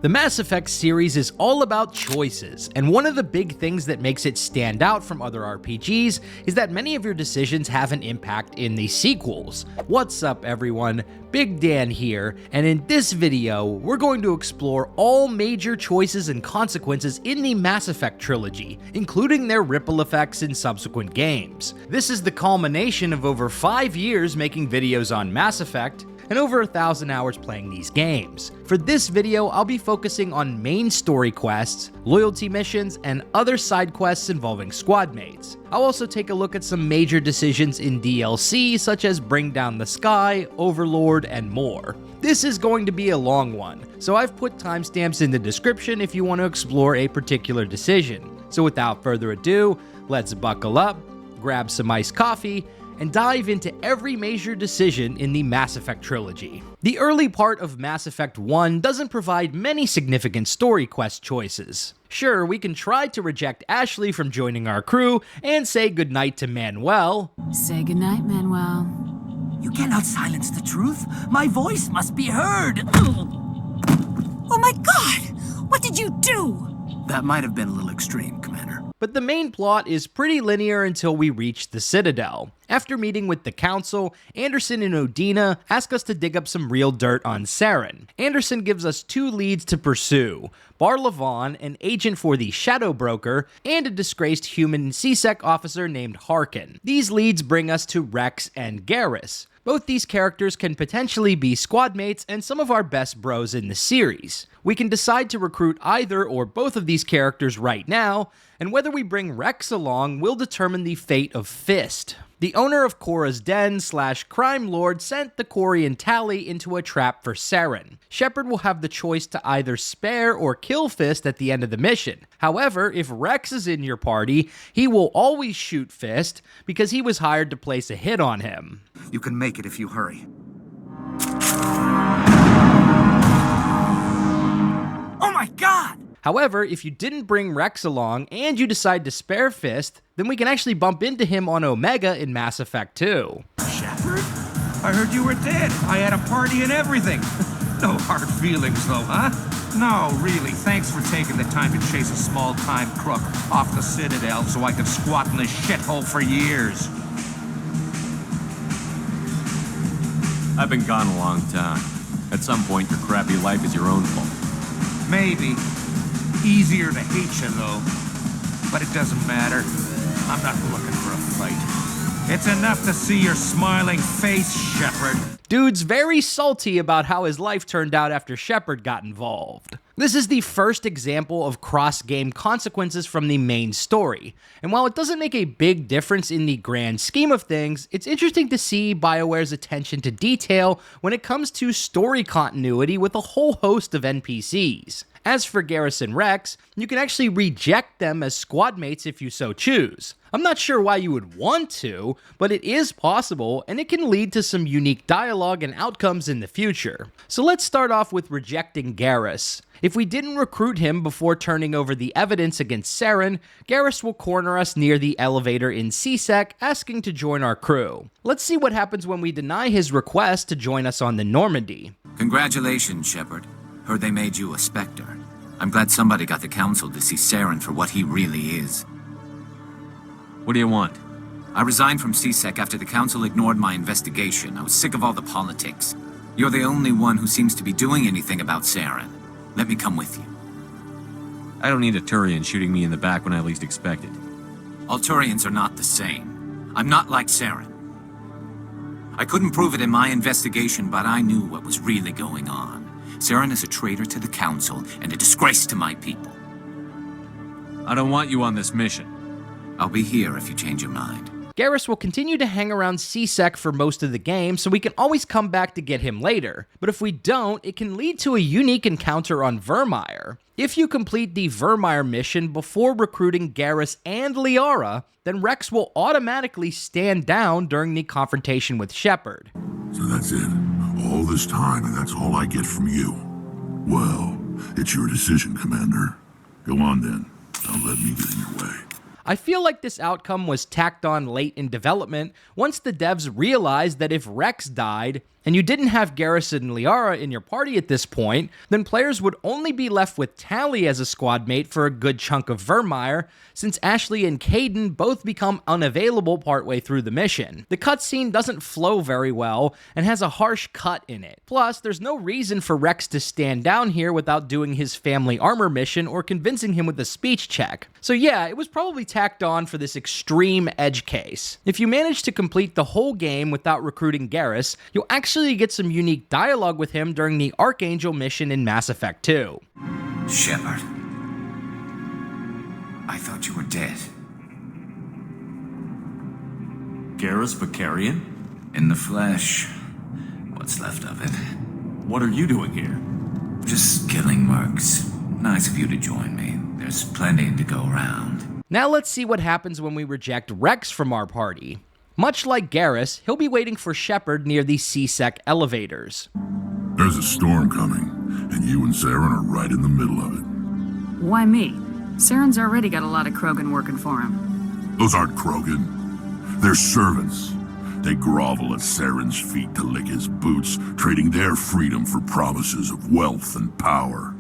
The Mass Effect series is all about choices, and one of the big things that makes it stand out from other RPGs is that many of your decisions have an impact in the sequels. What's up everyone, Big Dan here, and in this video, we're going to explore all major choices and consequences in the Mass Effect Trilogy, including their ripple effects in subsequent games. This is the culmination of over 5 years making videos on Mass Effect, and over 1,000 hours playing these games. For this video, I'll be focusing on main story quests, loyalty missions, and other side quests involving squadmates. I'll also take a look at some major decisions in DLC, such as Bring Down the Sky, Overlord, and more. This is going to be a long one, so I've put timestamps in the description if you want to explore a particular decision. So without further ado, let's buckle up, grab some iced coffee, and dive into every major decision in the Mass Effect trilogy. The early part of Mass Effect 1 doesn't provide many significant story quest choices. Sure, we can try to reject Ashley from joining our crew and say goodnight to Manuel. Say goodnight, Manuel. You cannot silence the truth. My voice must be heard. Oh my god! What did you do? That might have been a little extreme, Commander. But the main plot is pretty linear until we reach the Citadel. After meeting with the Council, Anderson and Udina ask us to dig up some real dirt on Saren. Anderson gives us 2 leads to pursue: Bar Levon, an agent for the Shadow Broker, and a disgraced human CSEC officer named Harkin. These leads bring us to Wrex and Garrus. Both these characters can potentially be squadmates and some of our best bros in the series. We can decide to recruit either or both of these characters right now, and whether we bring Wrex along will determine the fate of Fist. The owner of Cora's Den / crime lord sent the Corian Tali into a trap for Saren. Shepard will have the choice to either spare or kill Fist at the end of the mission. However, if Wrex is in your party, he will always shoot Fist because he was hired to place a hit on him. You can make it if you hurry. Oh my god! However, if you didn't bring Wrex along and you decide to spare Fist, then we can actually bump into him on Omega in Mass Effect 2. Shepard? I heard you were dead. I had a party and everything. No hard feelings though, huh? No, really, thanks for taking the time to chase a small-time crook off the Citadel so I could squat in this shithole for years. I've been gone a long time. At some point, your crappy life is your own fault. Maybe. Easier to hate you, though. But it doesn't matter. I'm not looking for a fight. It's enough to see your smiling face, Shepard. Dude's very salty about how his life turned out after Shepard got involved. This is the first example of cross-game consequences from the main story, and while it doesn't make a big difference in the grand scheme of things, it's interesting to see BioWare's attention to detail when it comes to story continuity with a whole host of NPCs. As for Garrus and Wrex, you can actually reject them as squadmates if you so choose. I'm not sure why you would want to, but it is possible, and it can lead to some unique dialogue and outcomes in the future. So let's start off with rejecting Garrus. If we didn't recruit him before turning over the evidence against Saren, Garrus will corner us near the elevator in CSEC, asking to join our crew. Let's see what happens when we deny his request to join us on the Normandy. Congratulations, Shepard. Heard they made you a Spectre. I'm glad somebody got the Council to see Saren for what he really is. What do you want? I resigned from CSEC after the Council ignored my investigation. I was sick of all the politics. You're the only one who seems to be doing anything about Saren. Let me come with you. I don't need a Turian shooting me in the back when I least expect it. All Turians are not the same. I'm not like Saren. I couldn't prove it in my investigation, but I knew what was really going on. Saren is a traitor to the Council and a disgrace to my people. I don't want you on this mission. I'll be here if you change your mind. Garrus will continue to hang around CSEC for most of the game, so we can always come back to get him later. But if we don't, it can lead to a unique encounter on Virmire. If you complete the Virmire mission before recruiting Garrus and Liara, then Wrex will automatically stand down during the confrontation with Shepard. So that's it. All this time, and that's all I get from you. Well, it's your decision, Commander. Go on then. Don't let me get in your way. I feel like this outcome was tacked on late in development once the devs realized that if Wrex died, and you didn't have Garrus and Liara in your party at this point, then players would only be left with Tali as a squad mate for a good chunk of Virmire, since Ashley and Kaidan both become unavailable partway through the mission. The cutscene doesn't flow very well and has a harsh cut in it. Plus, there's no reason for Wrex to stand down here without doing his family armor mission or convincing him with a speech check. So yeah, it was probably tacked on for this extreme edge case. If you manage to complete the whole game without recruiting Garrus, you'll actually get some unique dialogue with him during the Archangel mission in Mass Effect 2. Shepard, I thought you were dead. Garrus Vakarian? In the flesh. What's left of it. What are you doing here? Just killing mercs. Nice of you to join me. There's plenty to go around. Now let's see what happens when we reject Wrex from our party. Much like Garrus, he'll be waiting for Shepard near the C-Sec elevators. There's a storm coming, and you and Saren are right in the middle of it. Why me? Saren's already got a lot of Krogan working for him. Those aren't Krogan. They're servants. They grovel at Saren's feet to lick his boots, trading their freedom for promises of wealth and power.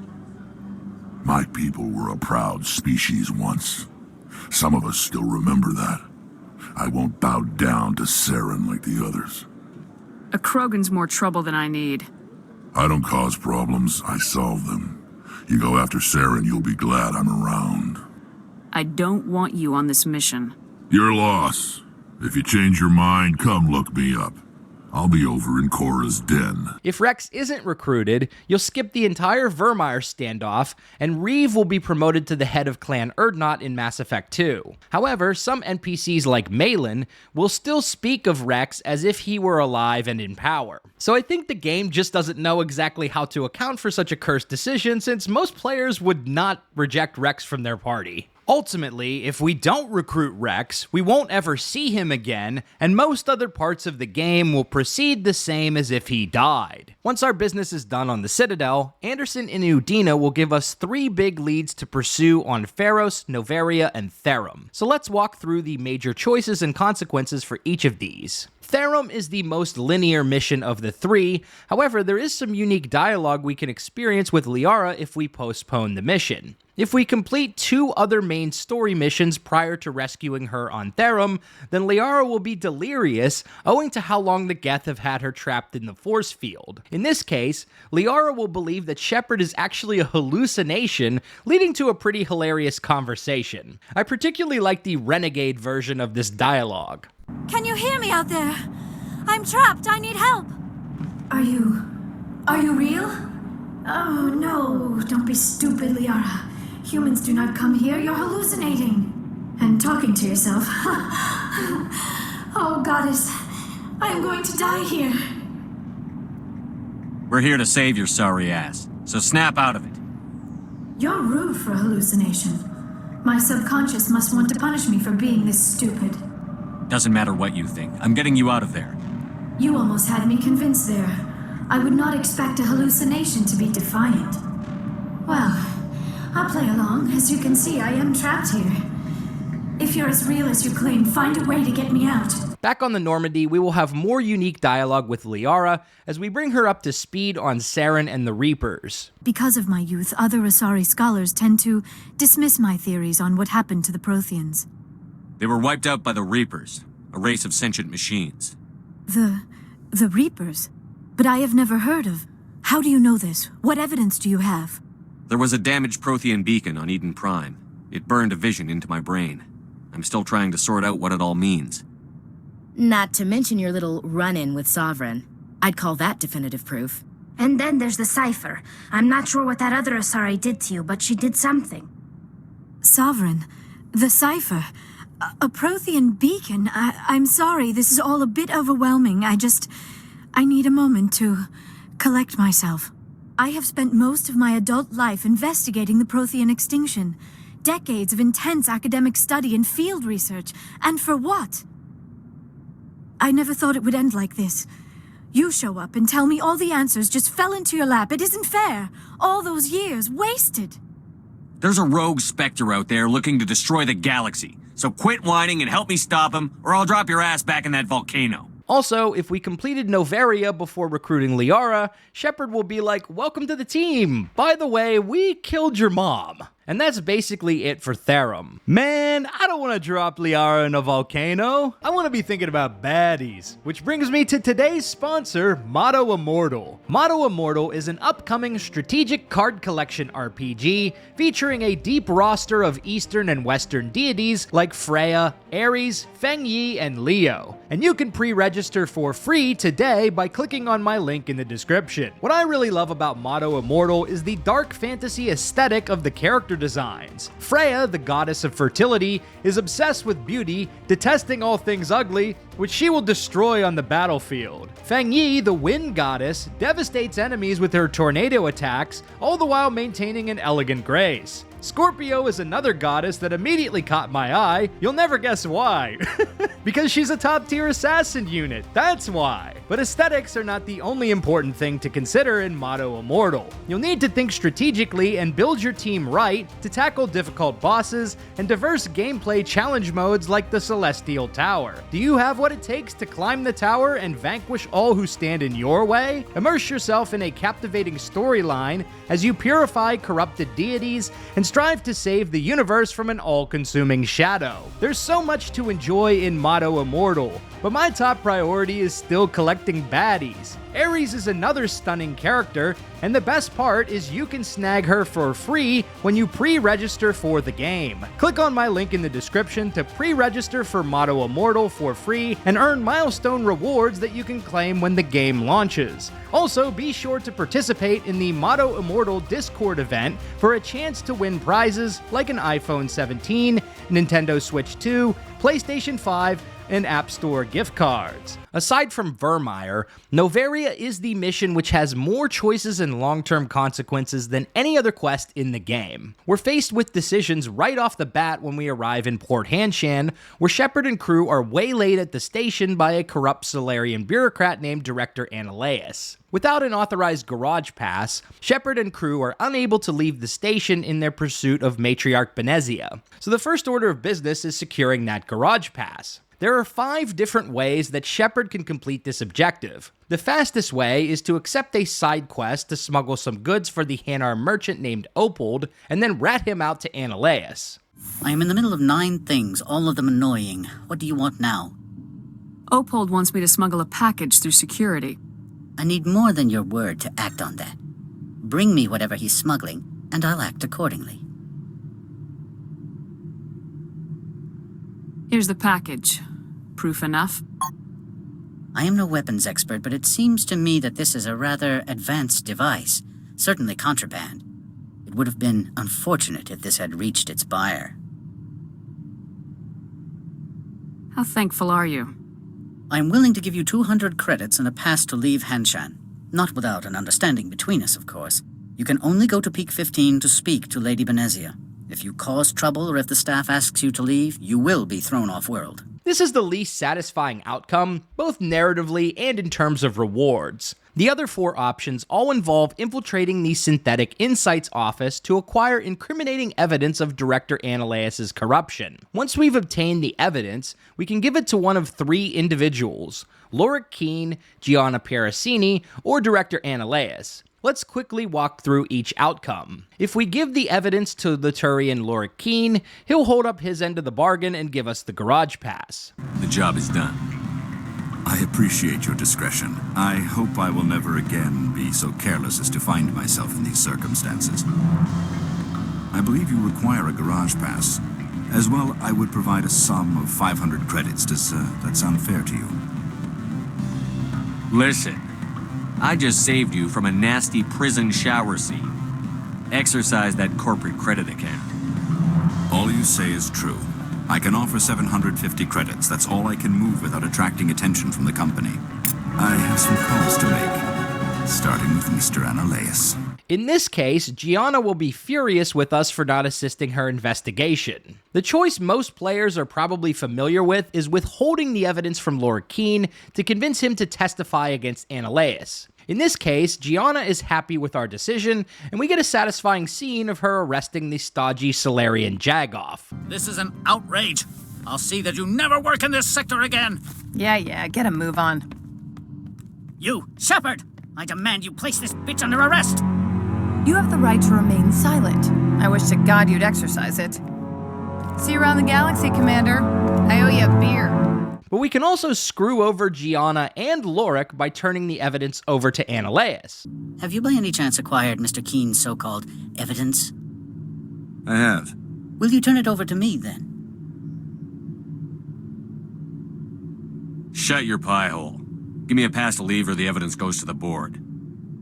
My people were a proud species once. Some of us still remember that. I won't bow down to Saren like the others. A Krogan's more trouble than I need. I don't cause problems, I solve them. You go after Saren, you'll be glad I'm around. I don't want you on this mission. Your loss. If you change your mind, come look me up. I'll be over in Korra's den. If Wrex isn't recruited, you'll skip the entire Virmire standoff, and Reeve will be promoted to the head of Clan Urdnot in Mass Effect 2. However, some NPCs like Malin will still speak of Wrex as if he were alive and in power. So I think the game just doesn't know exactly how to account for such a cursed decision, since most players would not reject Wrex from their party. Ultimately, if we don't recruit Wrex, we won't ever see him again, and most other parts of the game will proceed the same as if he died. Once our business is done on the Citadel, Anderson and Udina will give us 3 big leads to pursue on Feros, Noveria, and Therum. So let's walk through the major choices and consequences for each of these. Therum is the most linear mission of the 3, however, there is some unique dialogue we can experience with Liara if we postpone the mission. If we complete 2 other main story missions prior to rescuing her on Therum, then Liara will be delirious owing to how long the Geth have had her trapped in the force field. In this case, Liara will believe that Shepard is actually a hallucination, leading to a pretty hilarious conversation. I particularly like the renegade version of this dialogue. Can you hear me out there? I'm trapped. I need help. Are you real? Oh, no. Don't be stupid, Liara. Humans do not come here. You're hallucinating. And talking to yourself. Oh, Goddess. I am going to die here. We're here to save your sorry ass, so snap out of it. You're rude for a hallucination. My subconscious must want to punish me for being this stupid. Doesn't matter what you think. I'm getting you out of there. You almost had me convinced there. I would not expect a hallucination to be defiant. Well, I'll play along. As you can see, I am trapped here. If you're as real as you claim, find a way to get me out. Back on the Normandy, we will have more unique dialogue with Liara as we bring her up to speed on Saren and the Reapers. Because of my youth, other Asari scholars tend to dismiss my theories on what happened to the Protheans. They were wiped out by the Reapers, a race of sentient machines. The Reapers? But I have never heard of. How do you know this? What evidence do you have? There was a damaged Prothean beacon on Eden Prime. It burned a vision into my brain. I'm still trying to sort out what it all means. Not to mention your little run-in with Sovereign. I'd call that definitive proof. And then there's the cipher. I'm not sure what that other Asari did to you, but she did something. Sovereign? The cipher? A Prothean beacon? I'm sorry, this is all a bit overwhelming. I need a moment to collect myself. I have spent most of my adult life investigating the Prothean extinction. Decades of intense academic study and field research. And for what? I never thought it would end like this. You show up and tell me all the answers just fell into your lap. It isn't fair. All those years wasted. There's a rogue Spectre out there looking to destroy the galaxy. So quit whining and help me stop him, or I'll drop your ass back in that volcano. Also, if we completed Noveria before recruiting Liara, Shepard will be like, welcome to the team. By the way, we killed your mom. And that's basically it for Therum. Man, I don't want to drop Liara in a volcano. I want to be thinking about baddies. Which brings me to today's sponsor, Motto Immortal. Motto Immortal is an upcoming strategic card collection RPG featuring a deep roster of Eastern and Western deities like Freya, Ares, Feng Yi, and Leo. And you can pre-register for free today by clicking on my link in the description. What I really love about Motto Immortal is the dark fantasy aesthetic of the character designs. Freya, the goddess of fertility, is obsessed with beauty, detesting all things ugly, which she will destroy on the battlefield. Feng Yi, the wind goddess, devastates enemies with her tornado attacks, all the while maintaining an elegant grace. Scorpio is another goddess that immediately caught my eye. You'll never guess why. Because she's a top-tier assassin unit, that's why. But aesthetics are not the only important thing to consider in Motto Immortal. You'll need to think strategically and build your team right to tackle difficult bosses and diverse gameplay challenge modes like the Celestial Tower. Do you have what it takes to climb the tower and vanquish all who stand in your way? Immerse yourself in a captivating storyline as you purify corrupted deities and strive to save the universe from an all-consuming shadow. There's so much to enjoy in Motto Immortal, but my top priority is still collecting baddies. Ares is another stunning character, and the best part is you can snag her for free when you pre-register for the game. Click on my link in the description to pre-register for Motto Immortal for free and earn milestone rewards that you can claim when the game launches. Also, be sure to participate in the Motto Immortal Discord event for a chance to win prizes like an iPhone 17, Nintendo Switch 2, PlayStation 5, and App Store gift cards. Aside from Virmire, Noveria is the mission which has more choices and long-term consequences than any other quest in the game. We're faced with decisions right off the bat when we arrive in Port Hanshan, where Shepard and crew are waylaid at the station by a corrupt Solarian bureaucrat named Director Ananias. Without an authorized garage pass, Shepard and crew are unable to leave the station in their pursuit of Matriarch Benezia. So the first order of business is securing that garage pass. There are 5 different ways that Shepard can complete this objective. The fastest way is to accept a side quest to smuggle some goods for the Hanar merchant named Opold, and then rat him out to Ananias. I am in the middle of 9 things, all of them annoying. What do you want now? Opold wants me to smuggle a package through security. I need more than your word to act on that. Bring me whatever he's smuggling, and I'll act accordingly. Here's the package. Proof enough? I am no weapons expert, but it seems to me that this is a rather advanced device. Certainly contraband. It would have been unfortunate if this had reached its buyer. How thankful are you? I'm willing to give you 200 credits and a pass to leave Hanshan. Not without an understanding between us, of course. You can only go to Peak 15 to speak to Lady Benezia. If you cause trouble or if the staff asks you to leave, you will be thrown off-world. This is the least satisfying outcome, both narratively and in terms of rewards. The other 4 options all involve infiltrating the Synthetic Insights office to acquire incriminating evidence of Director Ananias' corruption. Once we've obtained the evidence, we can give it to one of 3 individuals: Lorik Keen, Gianna Parasini, or Director Ananias. Let's quickly walk through each outcome. If we give the evidence to the Turian Lorik Keen, he'll hold up his end of the bargain and give us the garage pass. The job is done. I appreciate your discretion. I hope I will never again be so careless as to find myself in these circumstances. I believe you require a garage pass. As well, I would provide a sum of 500 credits. Does that sound fair to you? Listen, I just saved you from a nasty prison shower scene. Exercise that corporate credit account. All you say is true. I can offer 750 credits. That's all I can move without attracting attention from the company. I have some calls to make, starting with Mr. Ananias. In this case, Gianna will be furious with us for not assisting her investigation. The choice most players are probably familiar with is withholding the evidence from Lorik Keen to convince him to testify against Ananias. In this case, Gianna is happy with our decision, and we get a satisfying scene of her arresting the stodgy Solarian Jagoff. This is an outrage. I'll see that you never work in this sector again. Yeah, get a move on. You, Shepard! I demand you place this bitch under arrest! You have the right to remain silent. I wish to God you'd exercise it. See you around the galaxy, Commander. I owe you a beer. But we can also screw over Gianna and Lorik by turning the evidence over to Annaleus. Have you by any chance acquired Mr. Keen's so-called evidence? I have. Will you turn it over to me, then? Shut your pie hole. Give me a pass to leave or the evidence goes to the board.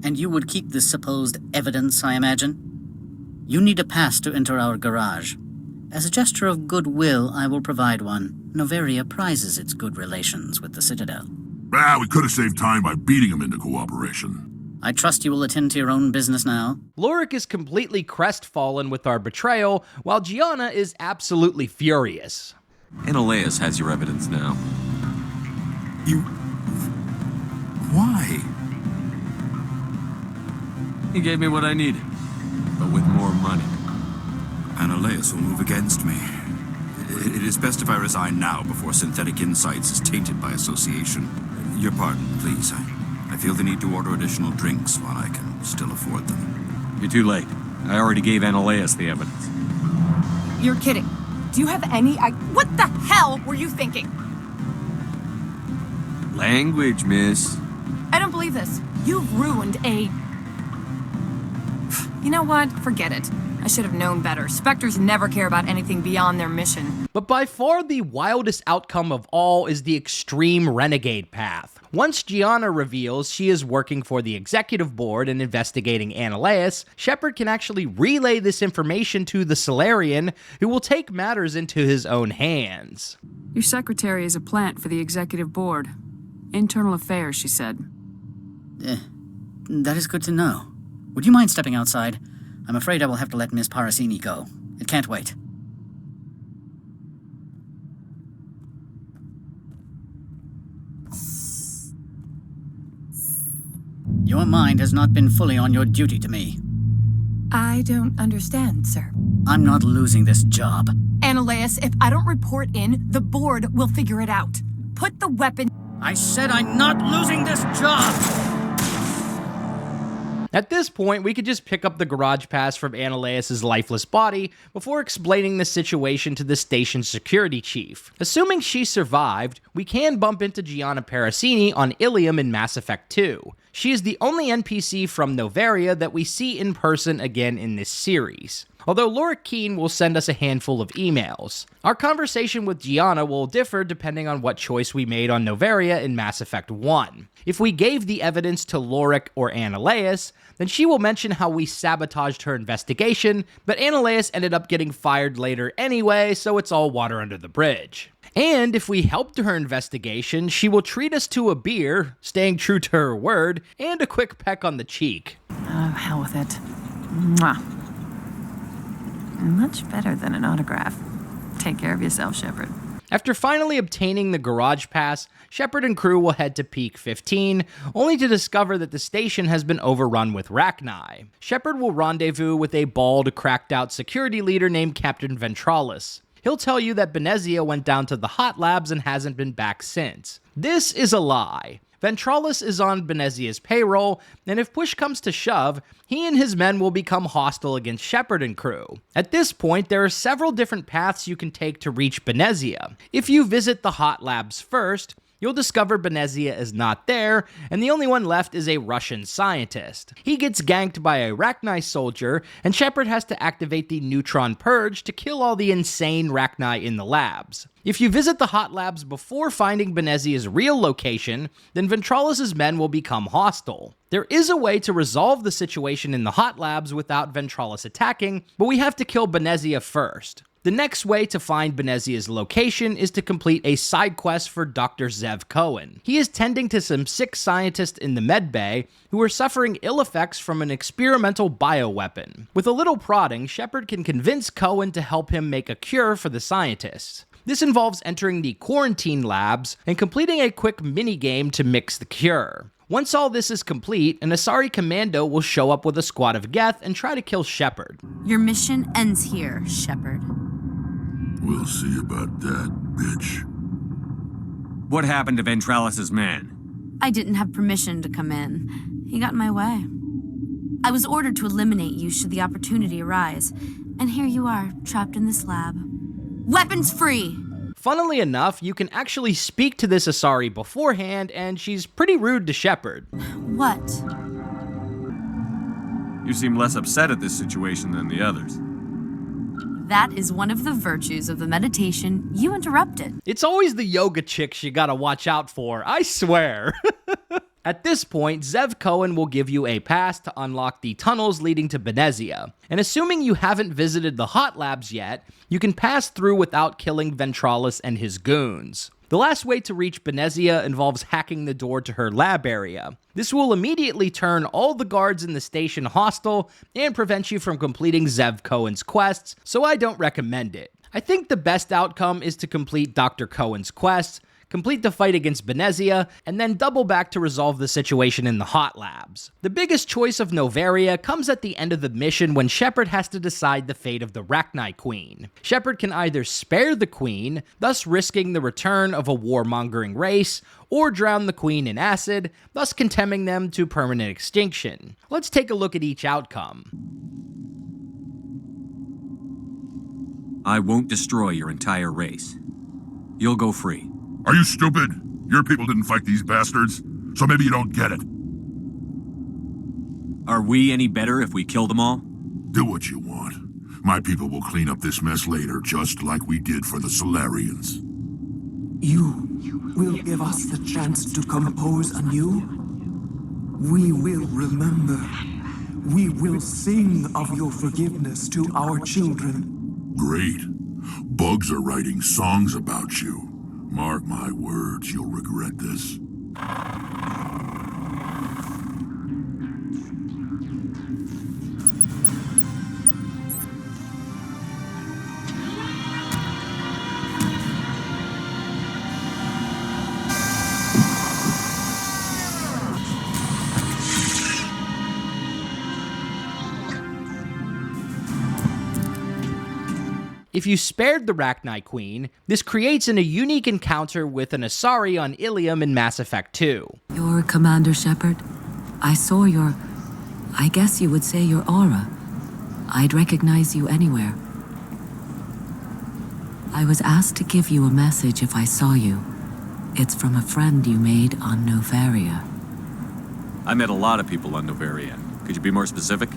And you would keep this supposed evidence, I imagine? You need a pass to enter our garage. As a gesture of goodwill, I will provide one. Noveria prizes its good relations with the Citadel. We could have saved time by beating him into cooperation. I trust you will attend to your own business now. Lorik is completely crestfallen with our betrayal, while Gianna is absolutely furious. Annaleus has your evidence now. Why? He gave me what I needed, but with more money. Annaleus will move against me. It is best if I resign now before synthetic insights is tainted by association. Your pardon, please. I feel the need to order additional drinks while I can still afford them. You're too late. I already gave Annaleus the evidence. You're kidding. Do you have any What the hell were you thinking? Language, miss. I don't believe this. You've ruined a... You know what? Forget it. I should have known better. Spectres never care about anything beyond their mission. But by far the wildest outcome of all is the extreme renegade path. Once Gianna reveals she is working for the executive board and investigating Annaleus, Shepard can actually relay this information to the Salarian, who will take matters into his own hands. Your secretary is a plant for the executive board. Internal affairs, she said. That is good to know. Would you mind stepping outside? I'm afraid I will have to let Miss Parasini go. It can't wait. Your mind has not been fully on your duty to me. I don't understand, sir. I'm not losing this job. Annaleus, if I don't report in, the board will figure it out. Put the weapon... I said I'm not losing this job! At this point, we could just pick up the garage pass from Annaleus' lifeless body before explaining the situation to the station's security chief. Assuming she survived, we can bump into Gianna Parasini on Ilium in Mass Effect 2. She is the only NPC from Noveria that we see in person again in this series. Although Lorik Keen will send us a handful of emails. Our conversation with Gianna will differ depending on what choice we made on Noveria in Mass Effect 1. If we gave the evidence to Lorik or Annaleus, then she will mention how we sabotaged her investigation, but Annaleus ended up getting fired later anyway, so it's all water under the bridge. And if we helped her investigation, she will treat us to a beer, staying true to her word, and a quick peck on the cheek. Oh, hell with it. Mwah. Much better than an autograph. Take care of yourself, Shepard. After finally obtaining the garage pass, Shepard and crew will head to Peak 15, only to discover that the station has been overrun with Rachni. Shepard will rendezvous with a bald, cracked-out security leader named Captain Ventralis. He'll tell you that Benezia went down to the hot labs and hasn't been back since. This is a lie. Ventralis is on Benezia's payroll, and if push comes to shove, he and his men will become hostile against Shepard and crew. At this point, there are several different paths you can take to reach Benezia. If you visit the hot labs first, you'll discover Benezia is not there, and the only one left is a Russian scientist. He gets ganked by a Rachni soldier, and Shepard has to activate the Neutron Purge to kill all the insane Rachni in the labs. If you visit the hot labs before finding Benezia's real location, then Ventralis' men will become hostile. There is a way to resolve the situation in the hot labs without Ventralis attacking, but we have to kill Benezia first. The next way to find Benezia's location is to complete a side quest for Dr. Zev Cohen. He is tending to some sick scientists in the medbay who are suffering ill effects from an experimental bioweapon. With a little prodding, Shepard can convince Cohen to help him make a cure for the scientists. This involves entering the quarantine labs and completing a quick minigame to mix the cure. Once all this is complete, an Asari commando will show up with a squad of Geth and try to kill Shepard. Your mission ends here, Shepard. We'll see about that, bitch. What happened to Ventralis's man? I didn't have permission to come in. He got in my way. I was ordered to eliminate you should the opportunity arise. And here you are, trapped in this lab. Weapons free! Funnily enough, you can actually speak to this Asari beforehand, and she's pretty rude to Shepard. What? You seem less upset at this situation than the others. That is one of the virtues of the meditation you interrupted. It's always the yoga chicks you gotta watch out for, I swear. At this point, Zev Cohen will give you a pass to unlock the tunnels leading to Benezia, and assuming you haven't visited the hot labs yet, you can pass through without killing Ventralis and his goons. The last way to reach Benezia involves hacking the door to her lab area. This will immediately turn all the guards in the station hostile and prevent you from completing Zev Cohen's quests, so I don't recommend it. I think the best outcome is to complete Dr. Cohen's quest, complete the fight against Benezia, and then double back to resolve the situation in the hot labs. The biggest choice of Noveria comes at the end of the mission when Shepard has to decide the fate of the Rachni Queen. Shepard can either spare the Queen, thus risking the return of a warmongering race, or drown the Queen in acid, thus condemning them to permanent extinction. Let's take a look at each outcome. I won't destroy your entire race. You'll go free. Are you stupid? Your people didn't fight these bastards, so maybe you don't get it. Are we any better if we kill them all? Do what you want. My people will clean up this mess later, just like we did for the Solarians. You will give us the chance to compose anew? We will remember. We will sing of your forgiveness to our children. Great. Bugs are writing songs about you. Mark my words, you'll regret this. If you spared the Rachni Queen, this creates a unique encounter with an Asari on Ilium in Mass Effect 2. You're Commander Shepard. I saw I guess you would say your aura. I'd recognize you anywhere. I was asked to give you a message if I saw you. It's from a friend you made on Noveria. I met a lot of people on Noveria. Could you be more specific?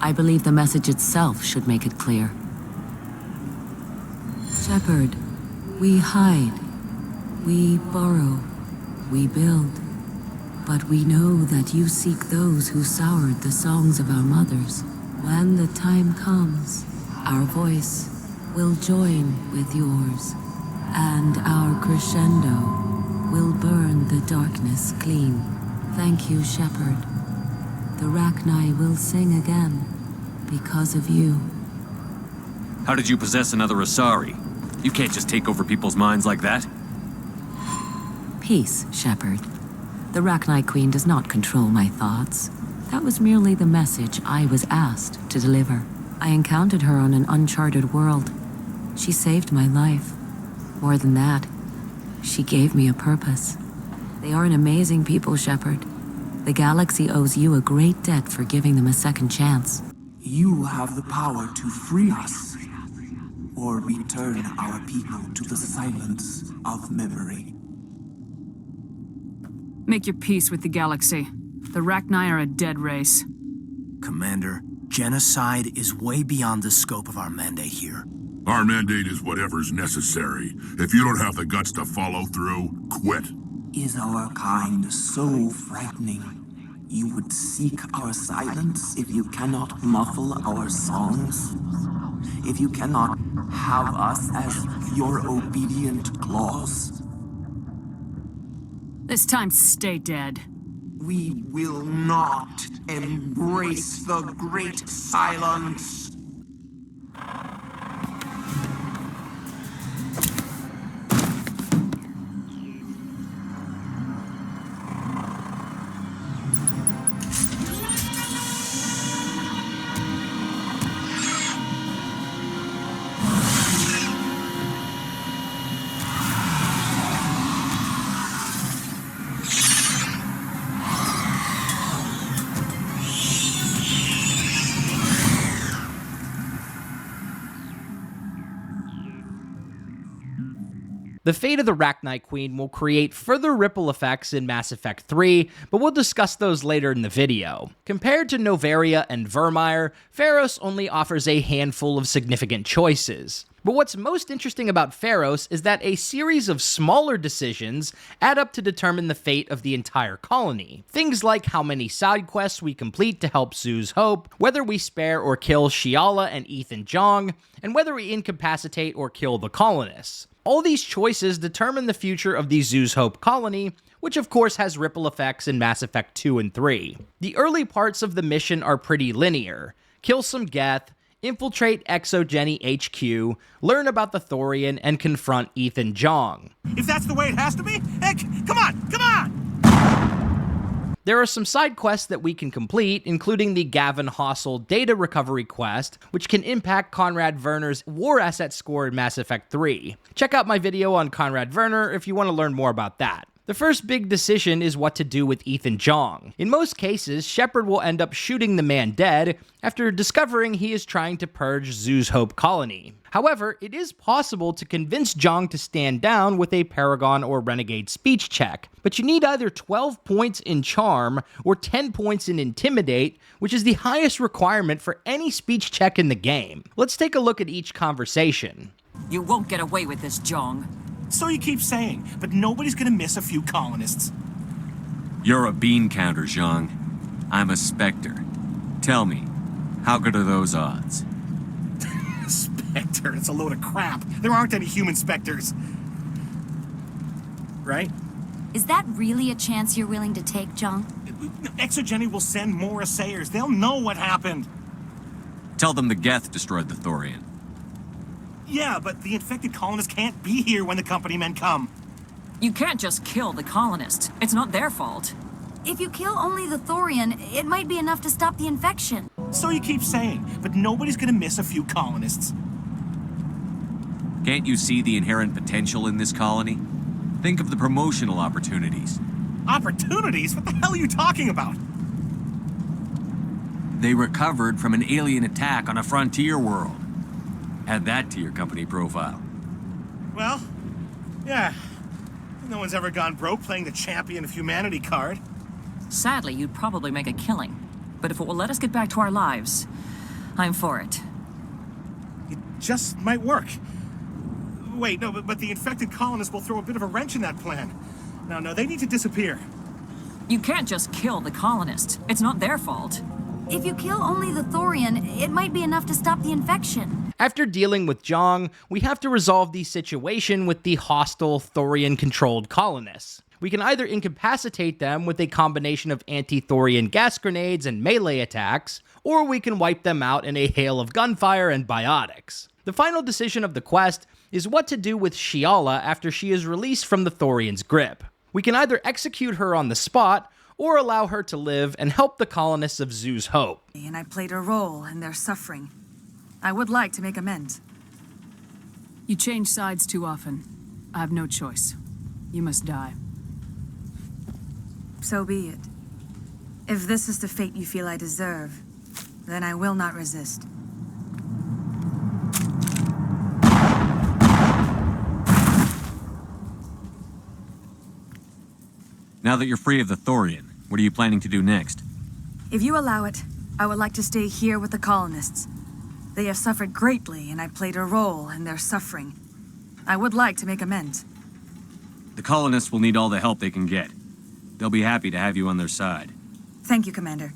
I believe the message itself should make it clear. Shepard, we hide, we borrow, we build, but we know that you seek those who soured the songs of our mothers. When the time comes, our voice will join with yours, and our crescendo will burn the darkness clean. Thank you, Shepard. The Rachni will sing again because of you. How did you possess another Asari? You can't just take over people's minds like that. Peace, Shepard. The Rachni Queen does not control my thoughts. That was merely the message I was asked to deliver. I encountered her on an uncharted world. She saved my life. More than that, she gave me a purpose. They are an amazing people, Shepard. The galaxy owes you a great debt for giving them a second chance. You have the power to free us, or return our people to the silence of memory. Make your peace with the galaxy. The Rachni are a dead race. Commander, genocide is way beyond the scope of our mandate here. Our mandate is whatever's necessary. If you don't have the guts to follow through, quit. Is our kind so frightening? You would seek our silence if you cannot muffle our songs? If you cannot have us as your obedient claws? This time, stay dead. We will not embrace the great silence. The fate of the Rachni Queen will create further ripple effects in Mass Effect 3, but we'll discuss those later in the video. Compared to Noveria and Virmire, Feros only offers a handful of significant choices. But what's most interesting about Feros is that a series of smaller decisions add up to determine the fate of the entire colony. Things like how many side quests we complete to help Zhu's Hope, whether we spare or kill Shiala and Ethan Jong, and whether we incapacitate or kill the colonists. All these choices determine the future of the Zhu's Hope colony, which of course has ripple effects in Mass Effect 2 and 3. The early parts of the mission are pretty linear. Kill some Geth, infiltrate Exogeny HQ, learn about the Thorian, and confront Ethan Jong. If that's the way it has to be, heck, come on! There are some side quests that we can complete, including the Gavin Hossel data recovery quest, which can impact Conrad Verner's war asset score in Mass Effect 3. Check out my video on Conrad Verner if you want to learn more about that. The first big decision is what to do with Ethan Jong. In most cases, Shepard will end up shooting the man dead after discovering he is trying to purge Zhu's Hope colony. However, it is possible to convince Jong to stand down with a Paragon or Renegade speech check, but you need either 12 points in Charm or 10 points in Intimidate, which is the highest requirement for any speech check in the game. Let's take a look at each conversation. You won't get away with this, Jong. So you keep saying, but nobody's gonna miss a few colonists. You're a bean counter, Zhang. I'm a Spectre. Tell me, how good are those odds? Spectre, it's a load of crap. There aren't any human Spectres. Right? Is that really a chance you're willing to take, Jong? Exogeny will send more assayers. They'll know what happened. Tell them the Geth destroyed the Thorian. Yeah, but the infected colonists can't be here when the company men come. You can't just kill the colonists. It's not their fault. If you kill only the Thorian, it might be enough to stop the infection. So you keep saying, but nobody's gonna miss a few colonists. Can't you see the inherent potential in this colony? Think of the promotional opportunities. Opportunities? What the hell are you talking about? They recovered from an alien attack on a frontier world. Add that to your company profile. Well, yeah. No one's ever gone broke playing the champion of humanity card. Sadly, you'd probably make a killing. But if it will let us get back to our lives, I'm for it. It just might work. Wait, no, but the infected colonists will throw a bit of a wrench in that plan. No, they need to disappear. You can't just kill the colonists. It's not their fault. If you kill only the Thorian, it might be enough to stop the infection. After dealing with Jong, we have to resolve the situation with the hostile Thorian-controlled colonists. We can either incapacitate them with a combination of anti-Thorian gas grenades and melee attacks, or we can wipe them out in a hail of gunfire and biotics. The final decision of the quest is what to do with Shiala after she is released from the Thorian's grip. We can either execute her on the spot, or allow her to live and help the colonists of Zhu's Hope. And I played a role in their suffering. I would like to make amends. You change sides too often. I have no choice. You must die. So be it. If this is the fate you feel I deserve, then I will not resist. Now that you're free of the Thorian, what are you planning to do next? If you allow it, I would like to stay here with the colonists. They have suffered greatly, and I played a role in their suffering. I would like to make amends. The colonists will need all the help they can get. They'll be happy to have you on their side. Thank you, Commander.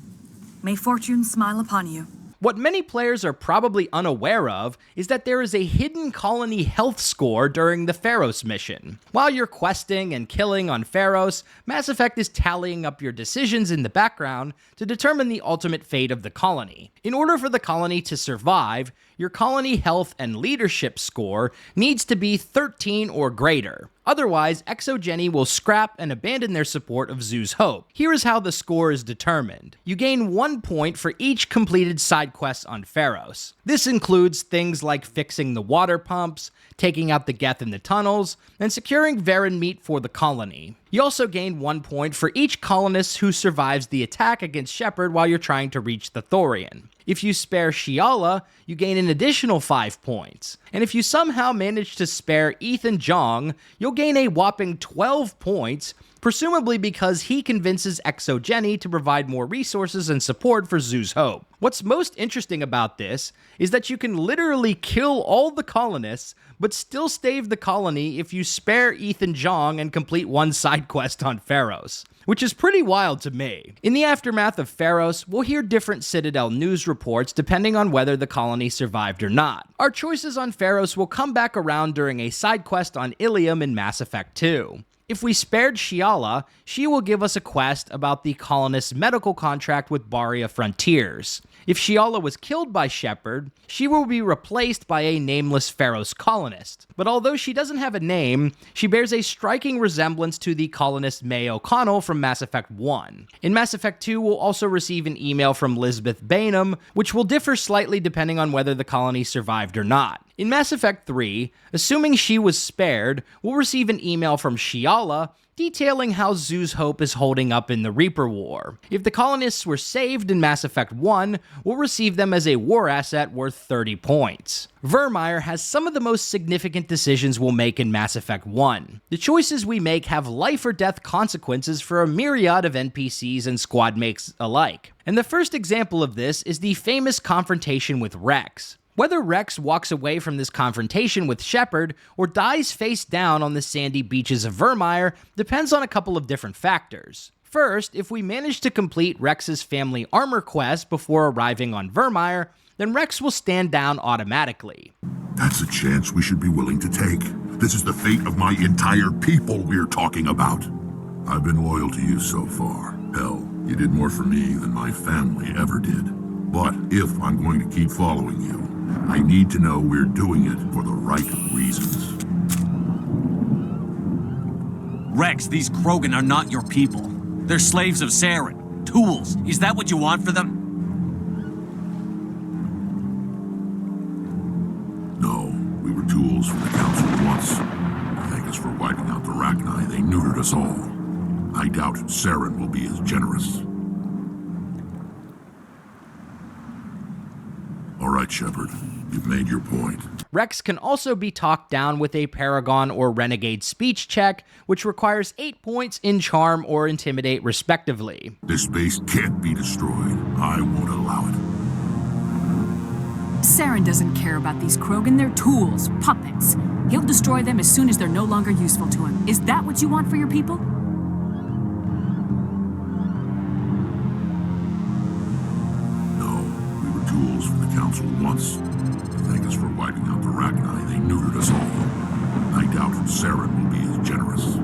May fortune smile upon you. What many players are probably unaware of is that there is a hidden colony health score during the Feros mission. While you're questing and killing on Feros, Mass Effect is tallying up your decisions in the background to determine the ultimate fate of the colony. In order for the colony to survive, your colony health and leadership score needs to be 13 or greater. Otherwise, Exogeny will scrap and abandon their support of Zhu's Hope. Here is how the score is determined. You gain 1 point for each completed side quest on Feros. This includes things like fixing the water pumps, taking out the Geth in the tunnels, and securing Varen meat for the colony. You also gain 1 point for each colonist who survives the attack against Shepard while you're trying to reach the Thorian. If you spare Shiala, you gain an additional 5 points. And if you somehow manage to spare Ethan Jong, you'll gain a whopping 12 points, presumably because he convinces Exogeny to provide more resources and support for Zhu's Hope. What's most interesting about this is that you can literally kill all the colonists, but still save the colony if you spare Ethan Jong and complete one side quest on Feros, which is pretty wild to me. In the aftermath of Feros, we'll hear different Citadel news reports depending on whether the colony survived or not. Our choices on Feros will come back around during a side quest on Ilium in Mass Effect 2. If we spared Shiala, she will give us a quest about the colonists' medical contract with Baria Frontiers. If Shiala was killed by Shepard, she will be replaced by a nameless Feros colonist. But although she doesn't have a name, she bears a striking resemblance to the colonist May O'Connell from Mass Effect 1. In Mass Effect 2, we'll also receive an email from Lisbeth Bainham, which will differ slightly depending on whether the colony survived or not. In Mass Effect 3, assuming she was spared, we'll receive an email from Shiala detailing how Zhu's Hope is holding up in the Reaper War. If the colonists were saved in Mass Effect 1, we'll receive them as a war asset worth 30 points. Virmire has some of the most significant decisions we'll make in Mass Effect 1. The choices we make have life or death consequences for a myriad of NPCs and squadmates alike. And the first example of this is the famous confrontation with Wrex. Whether Wrex walks away from this confrontation with Shepard or dies face down on the sandy beaches of Virmire depends on a couple of different factors. First, if we manage to complete Rex's family armor quest before arriving on Virmire, then Wrex will stand down automatically. That's a chance we should be willing to take. This is the fate of my entire people we're talking about. I've been loyal to you so far. Hell, you did more for me than my family ever did. But if I'm going to keep following you, I need to know we're doing it for the right reasons. Wrex, these Krogan are not your people. They're slaves of Saren. Tools. Is that what you want for them? No, we were tools for the Council once. Thank us for wiping out the Rachni. They neutered us all. I doubt Saren will be as generous. All right, Shepard. You've made your point. Wrex can also be talked down with a Paragon or Renegade speech check, which requires 8 points in Charm or Intimidate respectively. This base can't be destroyed. I won't allow it. Saren doesn't care about these Krogan. They're tools, puppets. He'll destroy them as soon as they're no longer useful to him. Is that what you want for your people? Tools for the Council once. Thank us for wiping out the Rachni. They neutered us all. I doubt Saren will be as generous.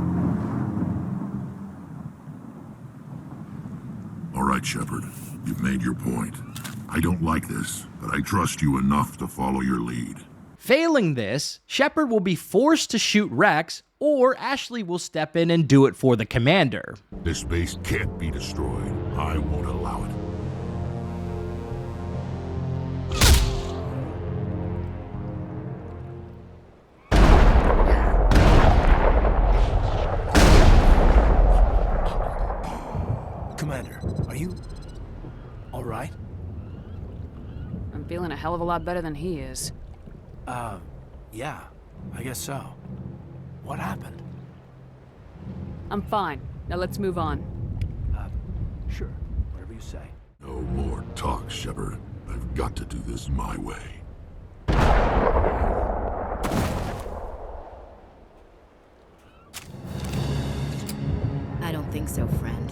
All right, Shepard. You've made your point. I don't like this, but I trust you enough to follow your lead. Failing this, Shepard will be forced to shoot Wrex, or Ashley will step in and do it for the commander. This base can't be destroyed. I won't allow it. Commander, are you all right? I'm feeling a hell of a lot better than he is. Yeah, I guess so. What happened? I'm fine. Now let's move on. Sure, whatever you say. No more talk, Shepard. I've got to do this my way. I don't think so, friend.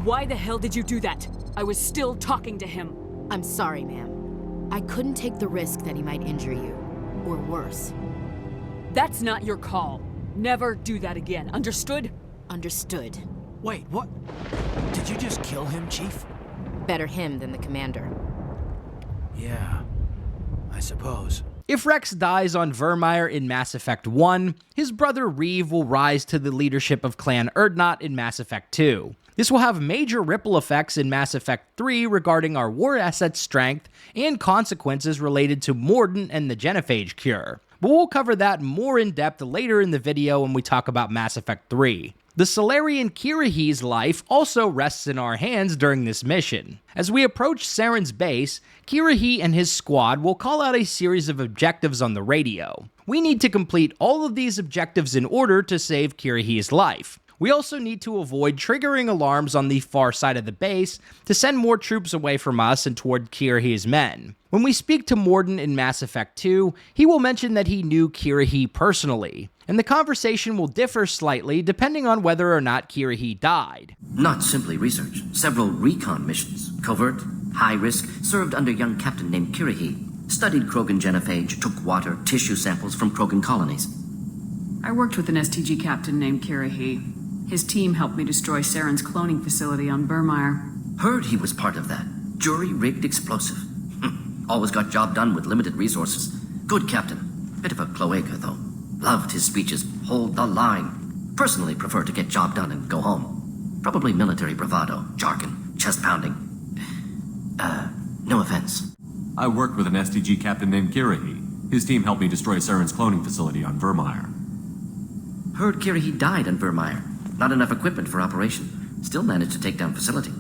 Why the hell did you do that? I was still talking to him. I'm sorry, ma'am. I couldn't take the risk that he might injure you. Or worse. That's not your call. Never do that again. Understood? Understood. Wait, what? Did you just kill him, Chief? Better him than the commander. Yeah, I suppose. If Wrex dies on Virmire in Mass Effect 1, his brother Reeve will rise to the leadership of Clan Urdnot in Mass Effect 2. This will have major ripple effects in Mass Effect 3 regarding our war asset strength and consequences related to Mordin and the genophage cure. But we'll cover that more in depth later in the video when we talk about Mass Effect 3. The Salarian Kirrahe's life also rests in our hands during this mission. As we approach Saren's base, Kirrahe and his squad will call out a series of objectives on the radio. We need to complete all of these objectives in order to save Kirrahe's life. We also need to avoid triggering alarms on the far side of the base to send more troops away from us and toward Kirrahe's men. When we speak to Mordin in Mass Effect 2, he will mention that he knew Kirrahe personally, and the conversation will differ slightly depending on whether or not Kirrahe died. Not simply research. Several recon missions, covert, high risk, served under a young captain named Kirrahe. Studied Krogan genophage, took water, tissue samples from Krogan colonies. I worked with an STG captain named Kirrahe. His team helped me destroy Saren's cloning facility on Virmire. Heard he was part of that. Jury-rigged explosive. Always got job done with limited resources. Good captain. Bit of a cloaca, though. Loved his speeches. Hold the line. Personally prefer to get job done and go home. Probably military bravado, jargon, chest pounding. No offense. I worked with an STG captain named Kirrahe. His team helped me destroy Saren's cloning facility on Virmire. Heard Kirrahe died on Virmire. Not enough equipment for operation. Still managed to take down facility.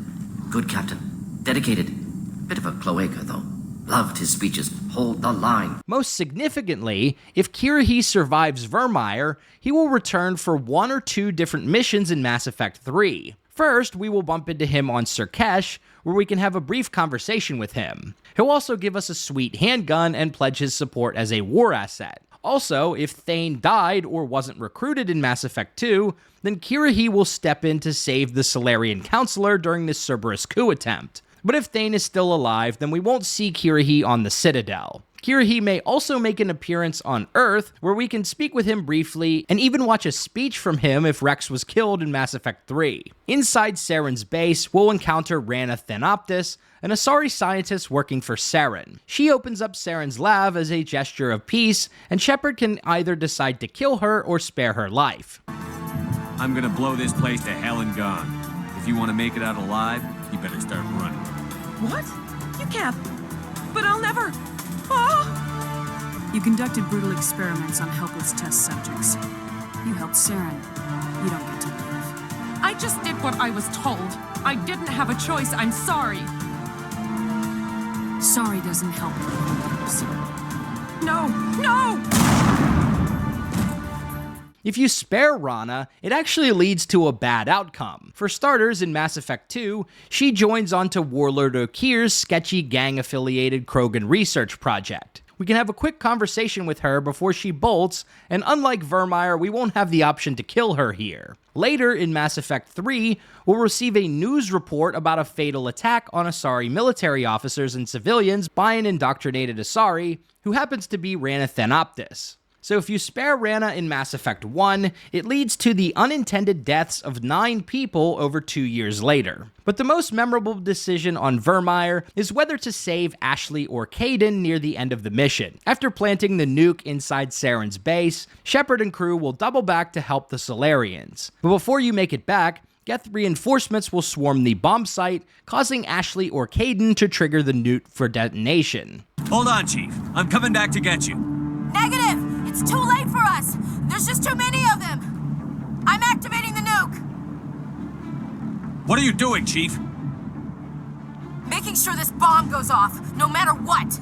Good captain. Dedicated. Bit of a cloaca, though. Loved his speeches. Hold the line. Most significantly, if Kirrahe survives Virmire, he will return for 1 or 2 different missions in Mass Effect 3. First, we will bump into him on Surkesh, where we can have a brief conversation with him. He'll also give us a sweet handgun and pledge his support as a war asset. Also, if Thane died or wasn't recruited in Mass Effect 2, then Kirrahe will step in to save the Salarian Counselor during this Cerberus coup attempt. But if Thane is still alive, then we won't see Kirrahe on the Citadel. Kirrahe may also make an appearance on Earth, where we can speak with him briefly, and even watch a speech from him if Wrex was killed in Mass Effect 3. Inside Saren's base, we'll encounter Rana Thanoptis, an Asari scientist working for Saren. She opens up Saren's lab as a gesture of peace, and Shepard can either decide to kill her or spare her life. I'm gonna blow this place to hell and gone. If you want to make it out alive, you better start running. What? You can't. But I'll never. Ah! You conducted brutal experiments on helpless test subjects. You helped Saren. You don't get to live. I just did what I was told. I didn't have a choice. I'm sorry. Sorry doesn't help others. No! No! If you spare Rana, it actually leads to a bad outcome. For starters, in Mass Effect 2, she joins onto Warlord Okir's sketchy gang-affiliated Krogan research project. We can have a quick conversation with her before she bolts, and unlike Virmire, we won't have the option to kill her here. Later, in Mass Effect 3, we'll receive a news report about a fatal attack on Asari military officers and civilians by an indoctrinated Asari, who happens to be Rana Thanoptis. So if you spare Rana in Mass Effect 1, it leads to the unintended deaths of 9 people over 2 years later. But the most memorable decision on Virmire is whether to save Ashley or Kaidan near the end of the mission. After planting the nuke inside Saren's base, Shepard and crew will double back to help the Solarians. But before you make it back, Geth reinforcements will swarm the bomb site, causing Ashley or Kaidan to trigger the nuke for detonation. Hold on, Chief. I'm coming back to get you. Negative! It's too late for us! There's just too many of them! I'm activating the nuke! What are you doing, Chief? Making sure this bomb goes off, no matter what!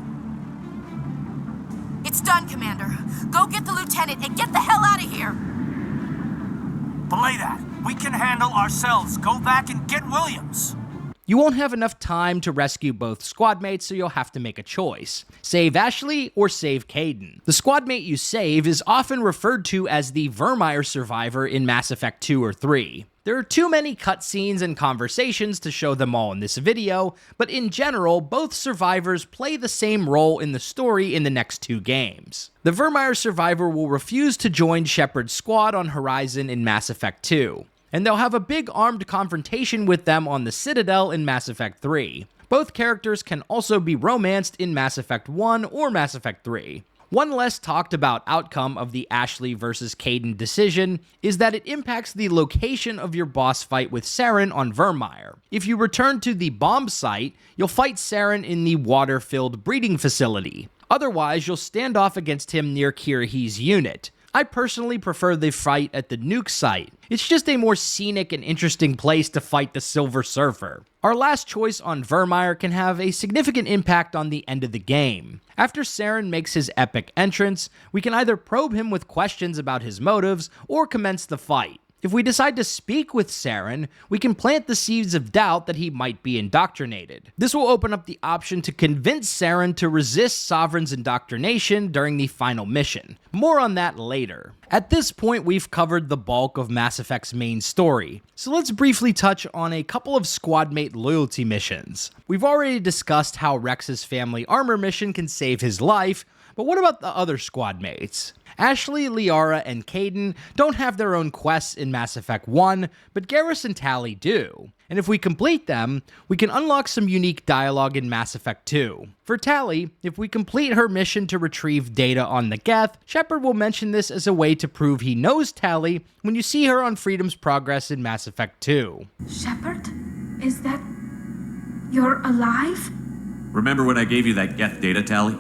It's done, Commander. Go get the Lieutenant and get the hell out of here! Belay that. We can handle ourselves. Go back and get Williams. You won't have enough time to rescue both squadmates, so you'll have to make a choice. Save Ashley or save Kaidan. The squadmate you save is often referred to as the Virmire survivor in Mass Effect 2 or 3. There are too many cutscenes and conversations to show them all in this video, but in general, both survivors play the same role in the story in the next 2 games. The Virmire survivor will refuse to join Shepard's squad on Horizon in Mass Effect 2. And they'll have a big armed confrontation with them on the Citadel in Mass Effect 3. Both characters can also be romanced in Mass Effect 1 or Mass Effect 3. One less talked about outcome of the Ashley versus Kaidan decision is that it impacts the location of your boss fight with Saren on Virmire. If you return to the bomb site, you'll fight Saren in the water-filled breeding facility. Otherwise, you'll stand off against him near Kirrahe's unit. I personally prefer the fight at the nuke site. It's just a more scenic and interesting place to fight the Silver Surfer. Our last choice on Virmire can have a significant impact on the end of the game. After Saren makes his epic entrance, we can either probe him with questions about his motives or commence the fight. If we decide to speak with Saren, we can plant the seeds of doubt that he might be indoctrinated. This will open up the option to convince Saren to resist Sovereign's indoctrination during the final mission. More on that later. At this point, we've covered the bulk of Mass Effect's main story, so let's briefly touch on a couple of squadmate loyalty missions. We've already discussed how Wrex's family armor mission can save his life, but what about the other squadmates? Ashley, Liara, and Kaidan don't have their own quests in Mass Effect 1, but Garrus and Tali do. And if we complete them, we can unlock some unique dialogue in Mass Effect 2. For Tali, if we complete her mission to retrieve data on the Geth, Shepard will mention this as a way to prove he knows Tali when you see her on Freedom's Progress in Mass Effect 2. Shepard? Is that... you're alive? Remember when I gave you that Geth data, Tali?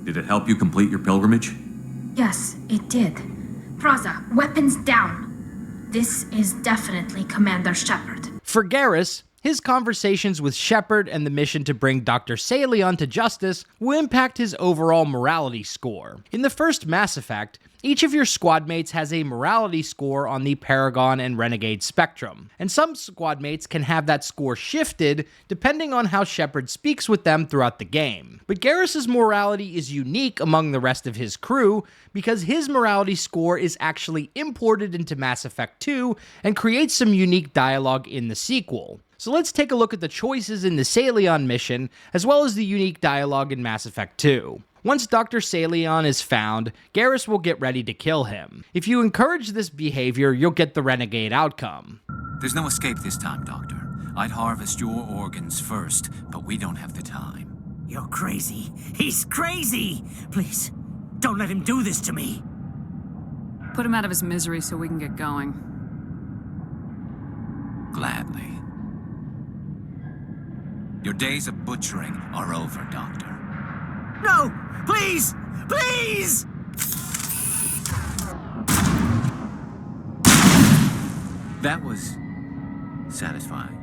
Did it help you complete your pilgrimage? Yes, it did. Praza, weapons down. This is definitely Commander Shepard. For Garrus, his conversations with Shepard and the mission to bring Dr. Saleon to justice will impact his overall morality score. In the first Mass Effect, each of your squadmates has a morality score on the Paragon and Renegade spectrum, and some squadmates can have that score shifted depending on how Shepard speaks with them throughout the game. But Garrus's morality is unique among the rest of his crew because his morality score is actually imported into Mass Effect 2 and creates some unique dialogue in the sequel. So let's take a look at the choices in the Saleon mission, as well as the unique dialogue in Mass Effect 2. Once Dr. Saleon is found, Garrus will get ready to kill him. If you encourage this behavior, you'll get the Renegade outcome. There's no escape this time, Doctor. I'd harvest your organs first, but we don't have the time. You're crazy. He's crazy! Please, don't let him do this to me. Put him out of his misery so we can get going. Gladly. Your days of butchering are over, Doctor. No! Please! Please! That was satisfying.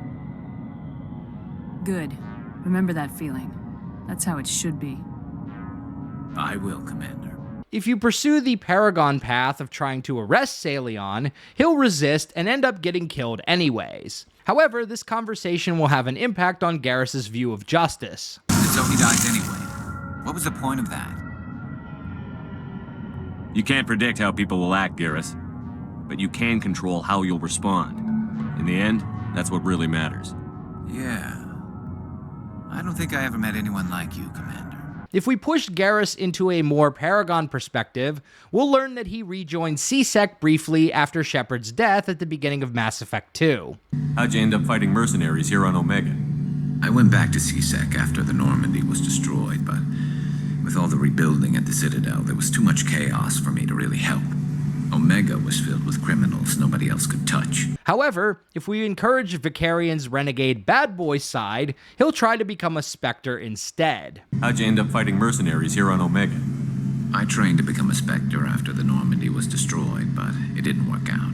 Good. Remember that feeling. That's how it should be. I will, Commander. If you pursue the Paragon path of trying to arrest Saleon, he'll resist and end up getting killed anyways. However, this conversation will have an impact on Garrus's view of justice. And so he dies anyway. What was the point of that? You can't predict how people will act, Garrus, but you can control how you'll respond. In the end, that's what really matters. Yeah. I don't think I ever met anyone like you, Commander. If we push Garrus into a more Paragon perspective, we'll learn that he rejoined C-Sec briefly after Shepard's death at the beginning of Mass Effect 2. How'd you end up fighting mercenaries here on Omega? I went back to C-Sec after the Normandy was destroyed, but with all the rebuilding at the Citadel, there was too much chaos for me to really help. Omega was filled with criminals nobody else could touch. However, if we encourage Vicarian's renegade bad boy side, he'll try to become a Spectre instead. How'd you end up fighting mercenaries here on Omega? I trained to become a Spectre after the Normandy was destroyed, but it didn't work out.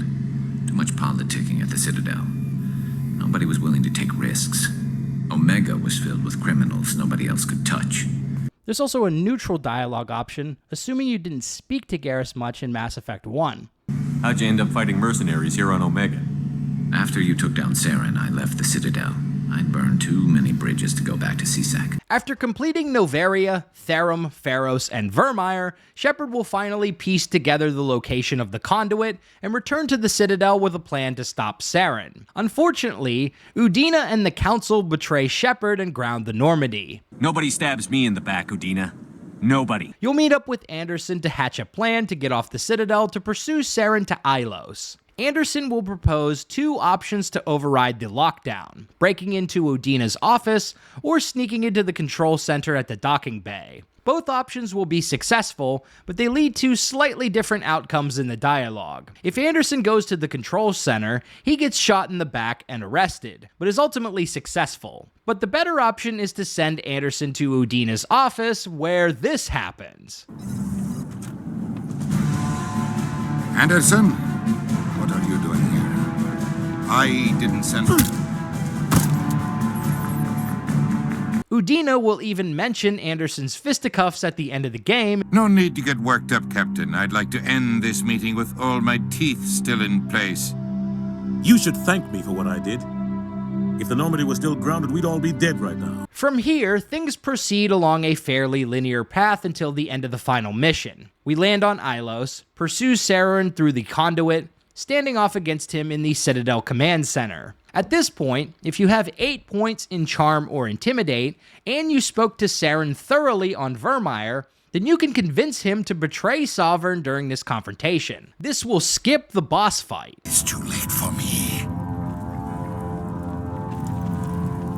Too much politicking at the Citadel. Nobody was willing to take risks. Omega was filled with criminals nobody else could touch. There's also a neutral dialogue option, assuming you didn't speak to Garrus much in Mass Effect 1. How'd you end up fighting mercenaries here on Omega? After you took down Saren, I left the Citadel. I'd burned too many bridges to go back to C-Sec. After completing Noveria, Therum, Feros, and Virmire, Shepard will finally piece together the location of the conduit and return to the Citadel with a plan to stop Saren. Unfortunately, Udina and the Council betray Shepard and ground the Normandy. Nobody stabs me in the back, Udina. Nobody. You'll meet up with Anderson to hatch a plan to get off the Citadel to pursue Saren to Ilos. Anderson will propose two options to override the lockdown: breaking into Udina's office or sneaking into the control center at the docking bay. Both options will be successful, but they lead to slightly different outcomes in the dialogue. If Anderson goes to the control center, he gets shot in the back and arrested, but is ultimately successful. But the better option is to send Anderson to Udina's office, where this happens. Anderson, what are you doing here? I didn't send... Udina will even mention Anderson's fisticuffs at the end of the game. No need to get worked up, Captain. I'd like to end this meeting with all my teeth still in place. You should thank me for what I did. If the Normandy was still grounded, we'd all be dead right now. From here, things proceed along a fairly linear path until the end of the final mission. We land on Ilos, pursue Saren through the conduit, standing off against him in the Citadel Command Center. At this point, if you have 8 points in Charm or Intimidate, and you spoke to Saren thoroughly on Virmire, then you can convince him to betray Sovereign during this confrontation. This will skip the boss fight. It's too late for me.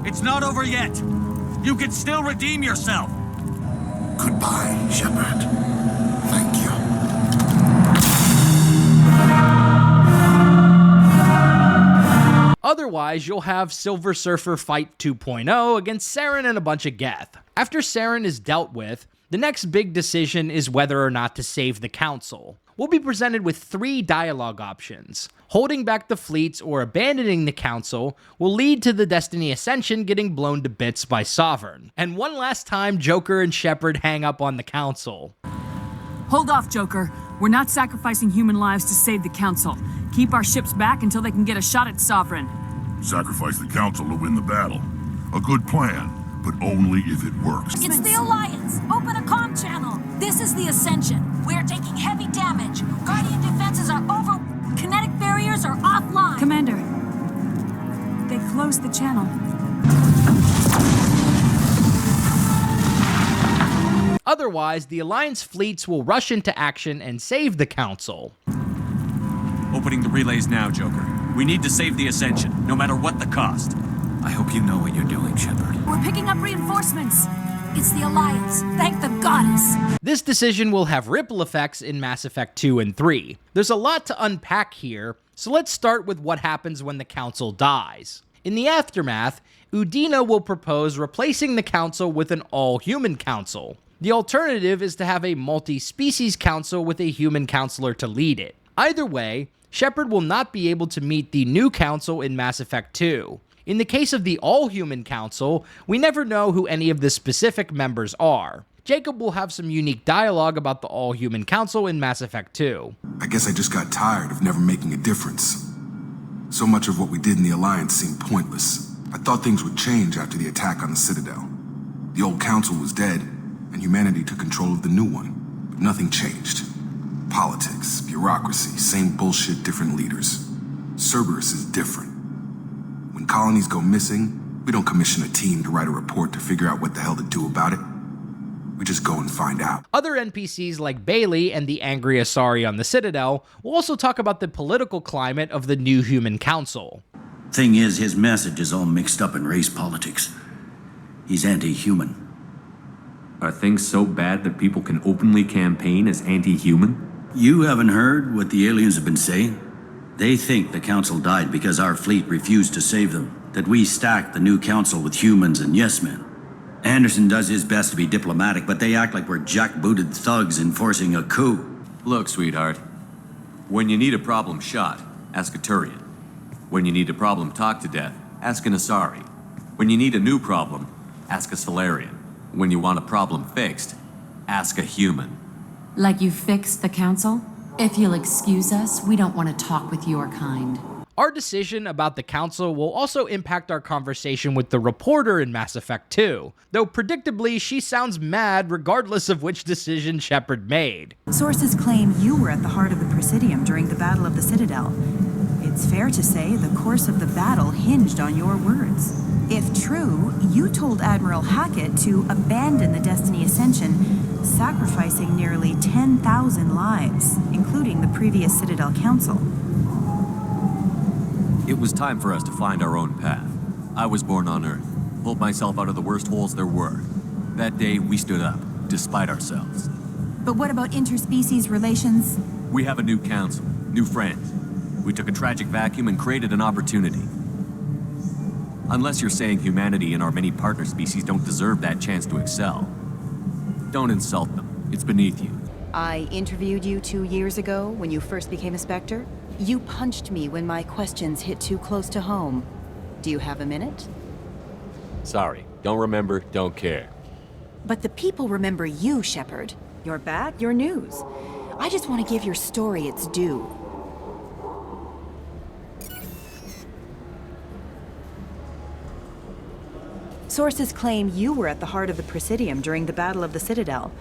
It's not over yet. You can still redeem yourself. Goodbye, Shepard. Thank you. Otherwise, you'll have Silver Surfer Fight 2.0 against Saren and a bunch of Geth. After Saren is dealt with, the next big decision is whether or not to save the Council. We'll be presented with 3 dialogue options. Holding back the fleets or abandoning the Council will lead to the Destiny Ascension getting blown to bits by Sovereign. And one last time, Joker and Shepard hang up on the Council. Hold off, Joker. We're not sacrificing human lives to save the Council. Keep our ships back until they can get a shot at Sovereign. Sacrifice the Council to win the battle. A good plan, but only if it works. It's the Alliance! Open a comm channel! This is the Ascension. We're taking heavy damage. Guardian defenses are over... Kinetic barriers are offline. Commander, they closed the channel. Otherwise, the Alliance fleets will rush into action and save the Council. Opening the relays now, Joker. We need to save the Ascension, no matter what the cost. I hope you know what you're doing, Shepard. We're picking up reinforcements. It's the Alliance. Thank the goddess. This decision will have ripple effects in Mass Effect 2 and 3. There's a lot to unpack here, so let's start with what happens when the Council dies. In the aftermath, Udina will propose replacing the Council with an all-human Council. The alternative is to have a multi-species council with a human counselor to lead it. Either way, Shepard will not be able to meet the new council in Mass Effect 2. In the case of the all-human council, we never know who any of the specific members are. Jacob will have some unique dialogue about the all-human council in Mass Effect 2. I guess I just got tired of never making a difference. So much of what we did in the Alliance seemed pointless. I thought things would change after the attack on the Citadel. The old council was dead, and humanity took control of the new one. But nothing changed. Politics, bureaucracy, same bullshit, different leaders. Cerberus is different. When colonies go missing, we don't commission a team to write a report to figure out what the hell to do about it. We just go and find out. Other NPCs like Bailey and the angry Asari on the Citadel will also talk about the political climate of the new human council. Thing is, his message is all mixed up in race politics. He's anti-human. Are things so bad that people can openly campaign as anti-human? You haven't heard what the aliens have been saying? They think the council died because our fleet refused to save them, that we stacked the new council with humans and yes-men. Anderson does his best to be diplomatic, but they act like we're jackbooted thugs enforcing a coup. Look, sweetheart. When you need a problem shot, ask a Turian. When you need a problem talked to death, ask an Asari. When you need a new problem, ask a Solarian. When you want a problem fixed, ask a human. Like you fixed the council? If you'll excuse us, we don't want to talk with your kind. Our decision about the council will also impact our conversation with the reporter in Mass Effect 2, though predictably she sounds mad regardless of which decision Shepard made. Sources claim you were at the heart of the Presidium during the Battle of the Citadel. It's fair to say the course of the battle hinged on your words. If true, you told Admiral Hackett to abandon the Destiny Ascension, sacrificing nearly 10,000 lives, including the previous Citadel Council. It was time for us to find our own path. I was born on Earth, pulled myself out of the worst holes there were. That day, we stood up. despite ourselves. But what about interspecies relations? We have a new council, new friends. We took a tragic vacuum and created an opportunity. Unless you're saying humanity and our many partner species don't deserve that chance to excel, don't insult them. It's beneath you. I interviewed you 2 years ago when you first became a Spectre. You punched me when my questions hit too close to home. Do you have a minute? Sorry, don't remember, don't care. But the people remember you, Shepard. You're back, your news. I just want to give your story its due. Sources claim you were at the heart of the Presidium during the Battle of the Citadel.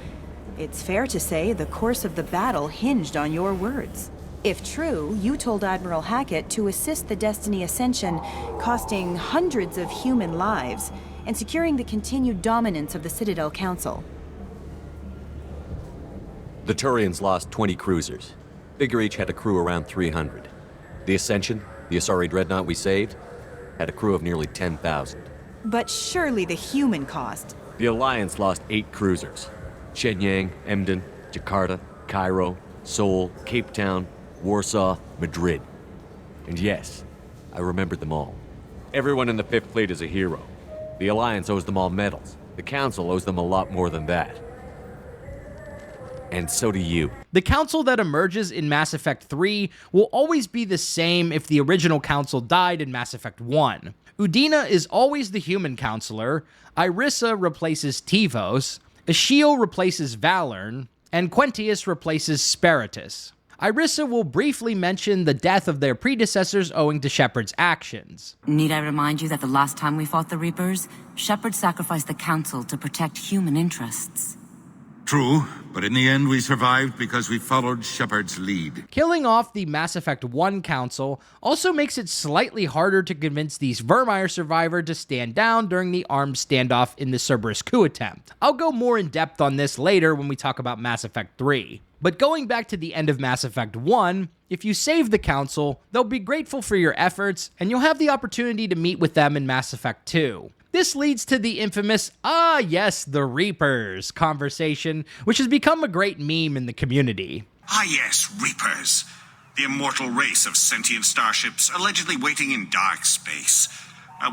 It's fair to say the course of the battle hinged on your words. If true, you told Admiral Hackett to assist the Destiny Ascension, costing hundreds of human lives, and securing the continued dominance of the Citadel Council. The Turians lost 20 cruisers. Figure each had a crew around 300. The Ascension, the Asari dreadnought we saved, had a crew of nearly 10,000. But surely the human cost. The Alliance lost 8 cruisers. Shenyang, Emden, Jakarta, Cairo, Seoul, Cape Town, Warsaw, Madrid. And yes, I remembered them all. Everyone in the 5th Fleet is a hero. The Alliance owes them all medals. The Council owes them a lot more than that. And so do you. The council that emerges in Mass Effect 3 will always be the same if the original council died in Mass Effect 1. Udina is always the human counselor, Irissa replaces Tivos, Ashiel replaces Valern, and Quentius replaces Spiritus. Irissa will briefly mention the death of their predecessors owing to Shepard's actions. Need I remind you that the last time we fought the Reapers, Shepard sacrificed the Council to protect human interests? True, but in the end we survived because we followed Shepard's lead. Killing off the Mass Effect 1 council also makes it slightly harder to convince these Virmire survivor to stand down during the armed standoff in the Cerberus coup attempt. I'll go more in depth on this later when we talk about Mass Effect 3. But going back to the end of Mass Effect 1, if you save the Council, they'll be grateful for your efforts, and you'll have the opportunity to meet with them in Mass Effect 2. This leads to the infamous, "Ah yes, the Reapers" conversation, which has become a great meme in the community. Ah yes, Reapers. The immortal race of sentient starships allegedly waiting in dark space.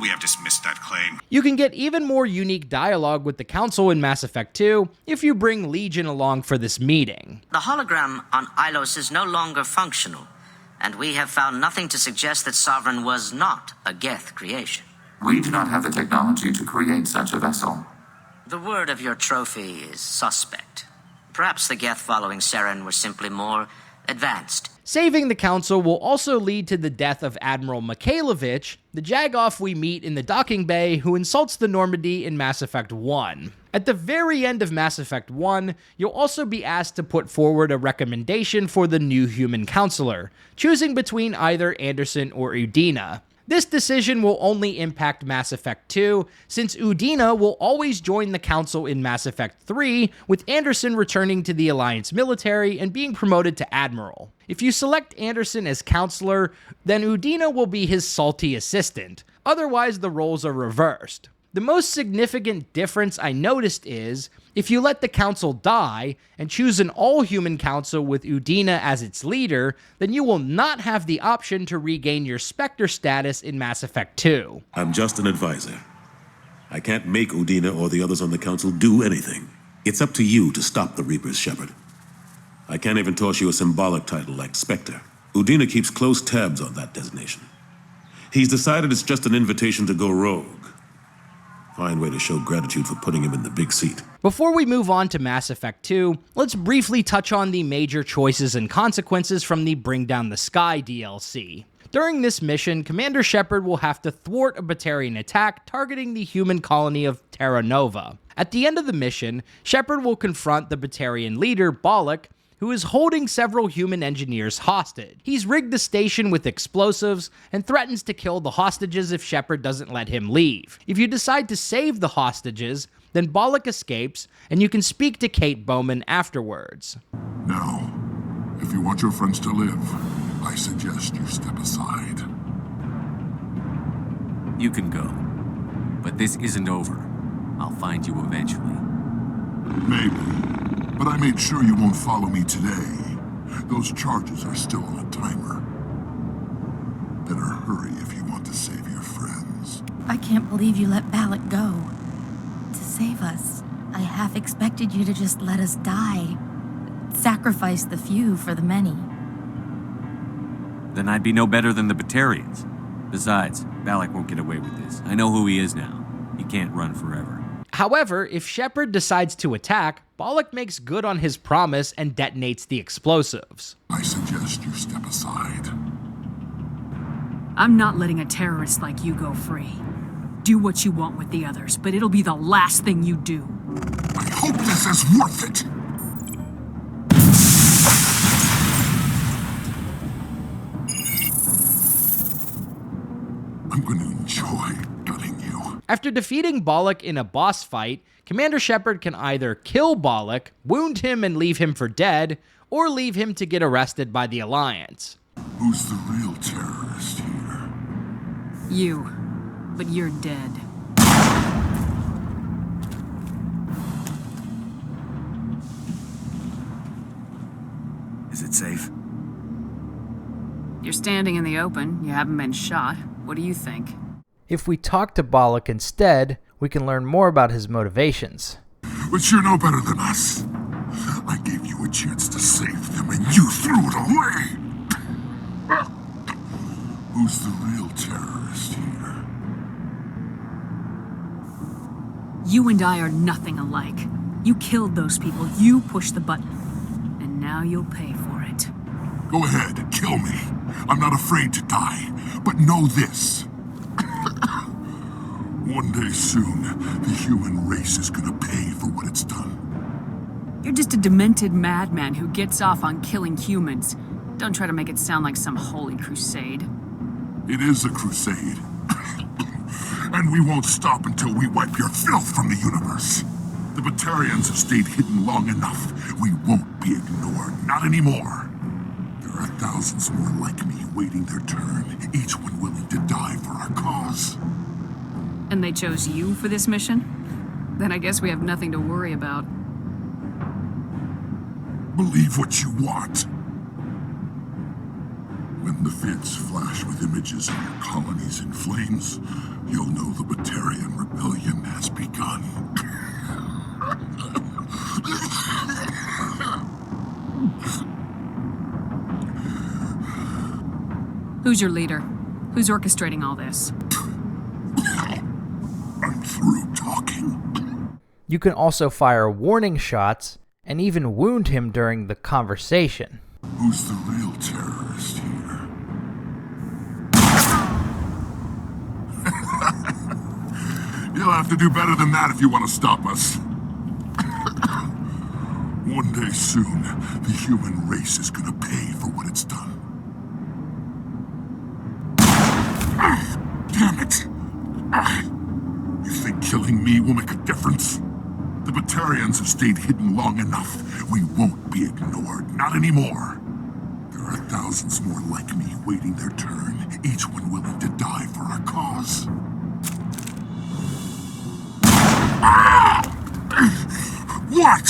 We have dismissed that claim. You can get even more unique dialogue with the Council in Mass Effect 2 if you bring Legion along for this meeting. The hologram on Ilos is no longer functional, and we have found nothing to suggest that Sovereign was not a Geth creation. We do not have the technology to create such a vessel. The word of your trophy is suspect. Perhaps the Geth following Saren were simply more advanced. Saving the Council will also lead to the death of Admiral Mikhailovich, the Jagoff we meet in the docking bay who insults the Normandy in Mass Effect 1. At the very end of Mass Effect 1, you'll also be asked to put forward a recommendation for the new human counselor, choosing between either Anderson or Udina. This decision will only impact Mass Effect 2, since Udina will always join the Council in Mass Effect 3, with Anderson returning to the Alliance military and being promoted to Admiral. If you select Anderson as Counselor, then Udina will be his salty assistant. Otherwise, the roles are reversed. The most significant difference I noticed is, if you let the Council die and choose an all-human Council with Udina as its leader, then you will not have the option to regain your Spectre status in Mass Effect 2. I'm just an advisor. I can't make Udina or the others on the Council do anything. It's up to you to stop the Reapers, Shepard. I can't even toss you a symbolic title like Spectre. Udina keeps close tabs on that designation. He's decided it's just an invitation to go rogue. Fine way to show gratitude for putting him in the big seat. Before we move on to Mass Effect 2, let's briefly touch on the major choices and consequences from the Bring Down the Sky DLC. During this mission, Commander Shepard will have to thwart a Batarian attack targeting the human colony of Terra Nova. At the end of the mission, Shepard will confront the Batarian leader, Bollock, who is holding several human engineers hostage. He's rigged the station with explosives and threatens to kill the hostages if Shepard doesn't let him leave. If you decide to save the hostages, then Bollock escapes, and you can speak to Kate Bowman afterwards. Now, if you want your friends to live, I suggest you step aside. You can go, but this isn't over. I'll find you eventually. Maybe. But I made sure you won't follow me today. Those charges are still on a timer. Better hurry if you want to save your friends. I can't believe you let Balak go. To save us, I half expected you to just let us die. Sacrifice the few for the many. Then I'd be no better than the Batarians. Besides, Balak won't get away with this. I know who he is now. He can't run forever. However, if Shepard decides to attack, Balak makes good on his promise and detonates the explosives. I suggest you step aside. I'm not letting a terrorist like you go free. Do what you want with the others, but it'll be the last thing you do. I hope this is worth it! I'm going to enjoy gutting you. After defeating Balak in a boss fight, Commander Shepard can either kill Balak, wound him and leave him for dead, or leave him to get arrested by the Alliance. Who's the real terrorist here? You. But you're dead. Is it safe? You're standing in the open. You haven't been shot. What do you think? If we talk to Balak instead, we can learn more about his motivations. But you're no better than us. I gave you a chance to save them and you threw it away! Who's the real terrorist here? You and I are nothing alike. You killed those people. You pushed the button. And now you'll pay for it. Go ahead, kill me. I'm not afraid to die. But know this. One day soon, the human race is gonna pay for what it's done. You're just a demented madman who gets off on killing humans. Don't try to make it sound like some holy crusade. It is a crusade. And we won't stop until we wipe your filth from the universe. The Batarians have stayed hidden long enough. We won't be ignored, not anymore. There are thousands more like me waiting their turn, each one willing to die for our cause. And they chose you for this mission? Then I guess we have nothing to worry about. Believe what you want. When the vids flash with images of your colonies in flames, you'll know the Batarian rebellion has begun. Who's your leader? Who's orchestrating all this? I'm through talking. You can also fire warning shots and even wound him during the conversation. Who's the real terrorist here? You'll have to do better than that if you want to stop us. One day soon, the human race is gonna pay for what it's done. Damn it! You think killing me will make a difference? The Batarians have stayed hidden long enough. We won't be ignored, not anymore. There are thousands more like me waiting their turn, each one willing to die for our cause. What?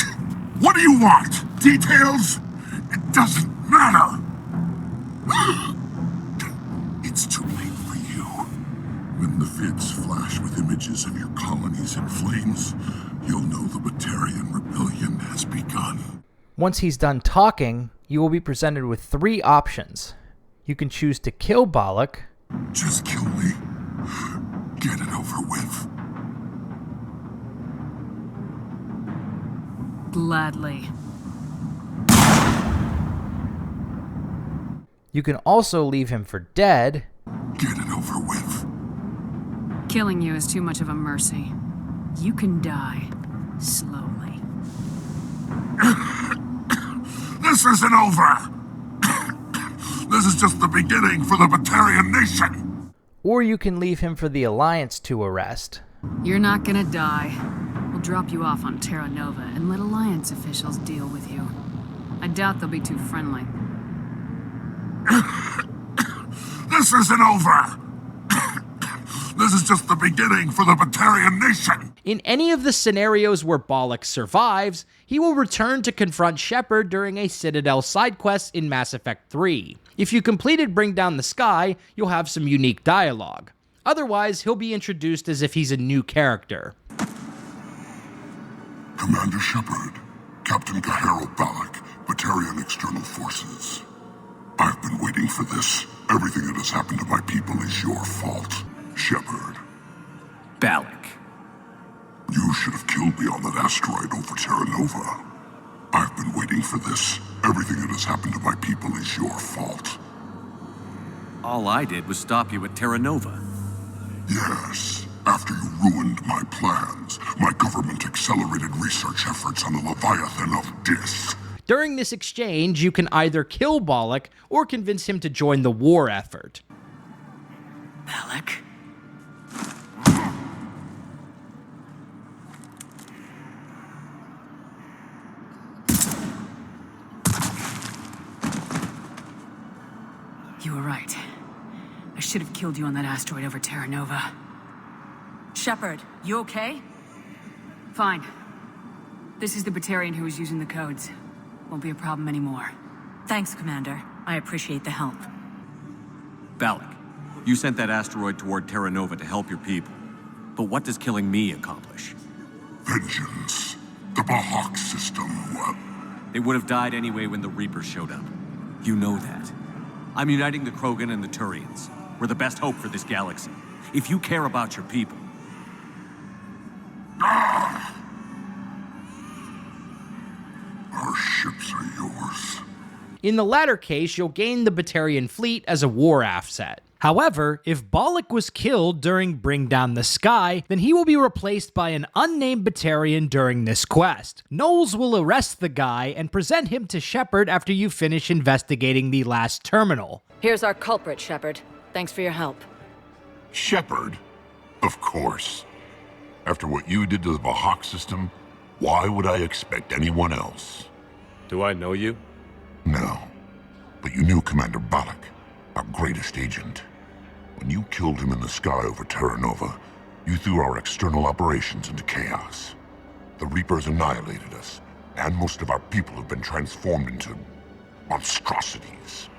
What do you want? Details? It doesn't matter! It's too late for you. When the vids flash with images of your colonies in flames, you'll know the Batarian rebellion has begun. Once he's done talking, you will be presented with 3 options. You can choose to kill Balak. Just kill me. Get it over with. Gladly. You can also leave him for dead. Get it over with. Killing you is too much of a mercy. You can die slowly. This isn't over! This is just the beginning for the Batarian nation! Or you can leave him for the Alliance to arrest. You're not gonna die. We'll drop you off on Terra Nova and let Alliance officials deal with you. I doubt they'll be too friendly. This isn't over! This is just the beginning for the Batarian nation! In any of the scenarios where Bollock survives, he will return to confront Shepard during a Citadel side quest in Mass Effect 3. If you completed Bring Down the Sky, you'll have some unique dialogue. Otherwise, he'll be introduced as if he's a new character. Commander Shepard, Captain Kaharo Balak, Batarian External Forces. I've been waiting for this. Everything that has happened to my people is your fault, Shepard. Balak. You should have killed me on that asteroid over Terra Nova. I've been waiting for this. Everything that has happened to my people is your fault. All I did was stop you at Terra Nova. Yes. After you ruined my plans, my government accelerated research efforts on the Leviathan of Dis. During this exchange, you can either kill Bollock or convince him to join the war effort. Balak? You were right. I should have killed you on that asteroid over Terra Nova. Shepard, you okay? Fine. This is the Batarian who was using the codes. Won't be a problem anymore. Thanks, Commander. I appreciate the help. Balak, you sent that asteroid toward Terra Nova to help your people. But what does killing me accomplish? Vengeance. The Bahak system. They would have died anyway when the Reapers showed up. You know that. I'm uniting the Krogan and the Turians. We're the best hope for this galaxy. If you care about your people... Our ships are yours. In the latter case, you'll gain the Batarian fleet as a war asset. However, if Bollock was killed during Bring Down the Sky, then he will be replaced by an unnamed Batarian during this quest. Knowles will arrest the guy and present him to Shepard after you finish investigating the last terminal. Here's our culprit, Shepard. Thanks for your help. Shepard? Of course. After what you did to the Bahak system, why would I expect anyone else? Do I know you? No. But you knew Commander Balak, our greatest agent. When you killed him in the sky over Terra Nova, you threw our external operations into chaos. The Reapers annihilated us, and most of our people have been transformed into monstrosities.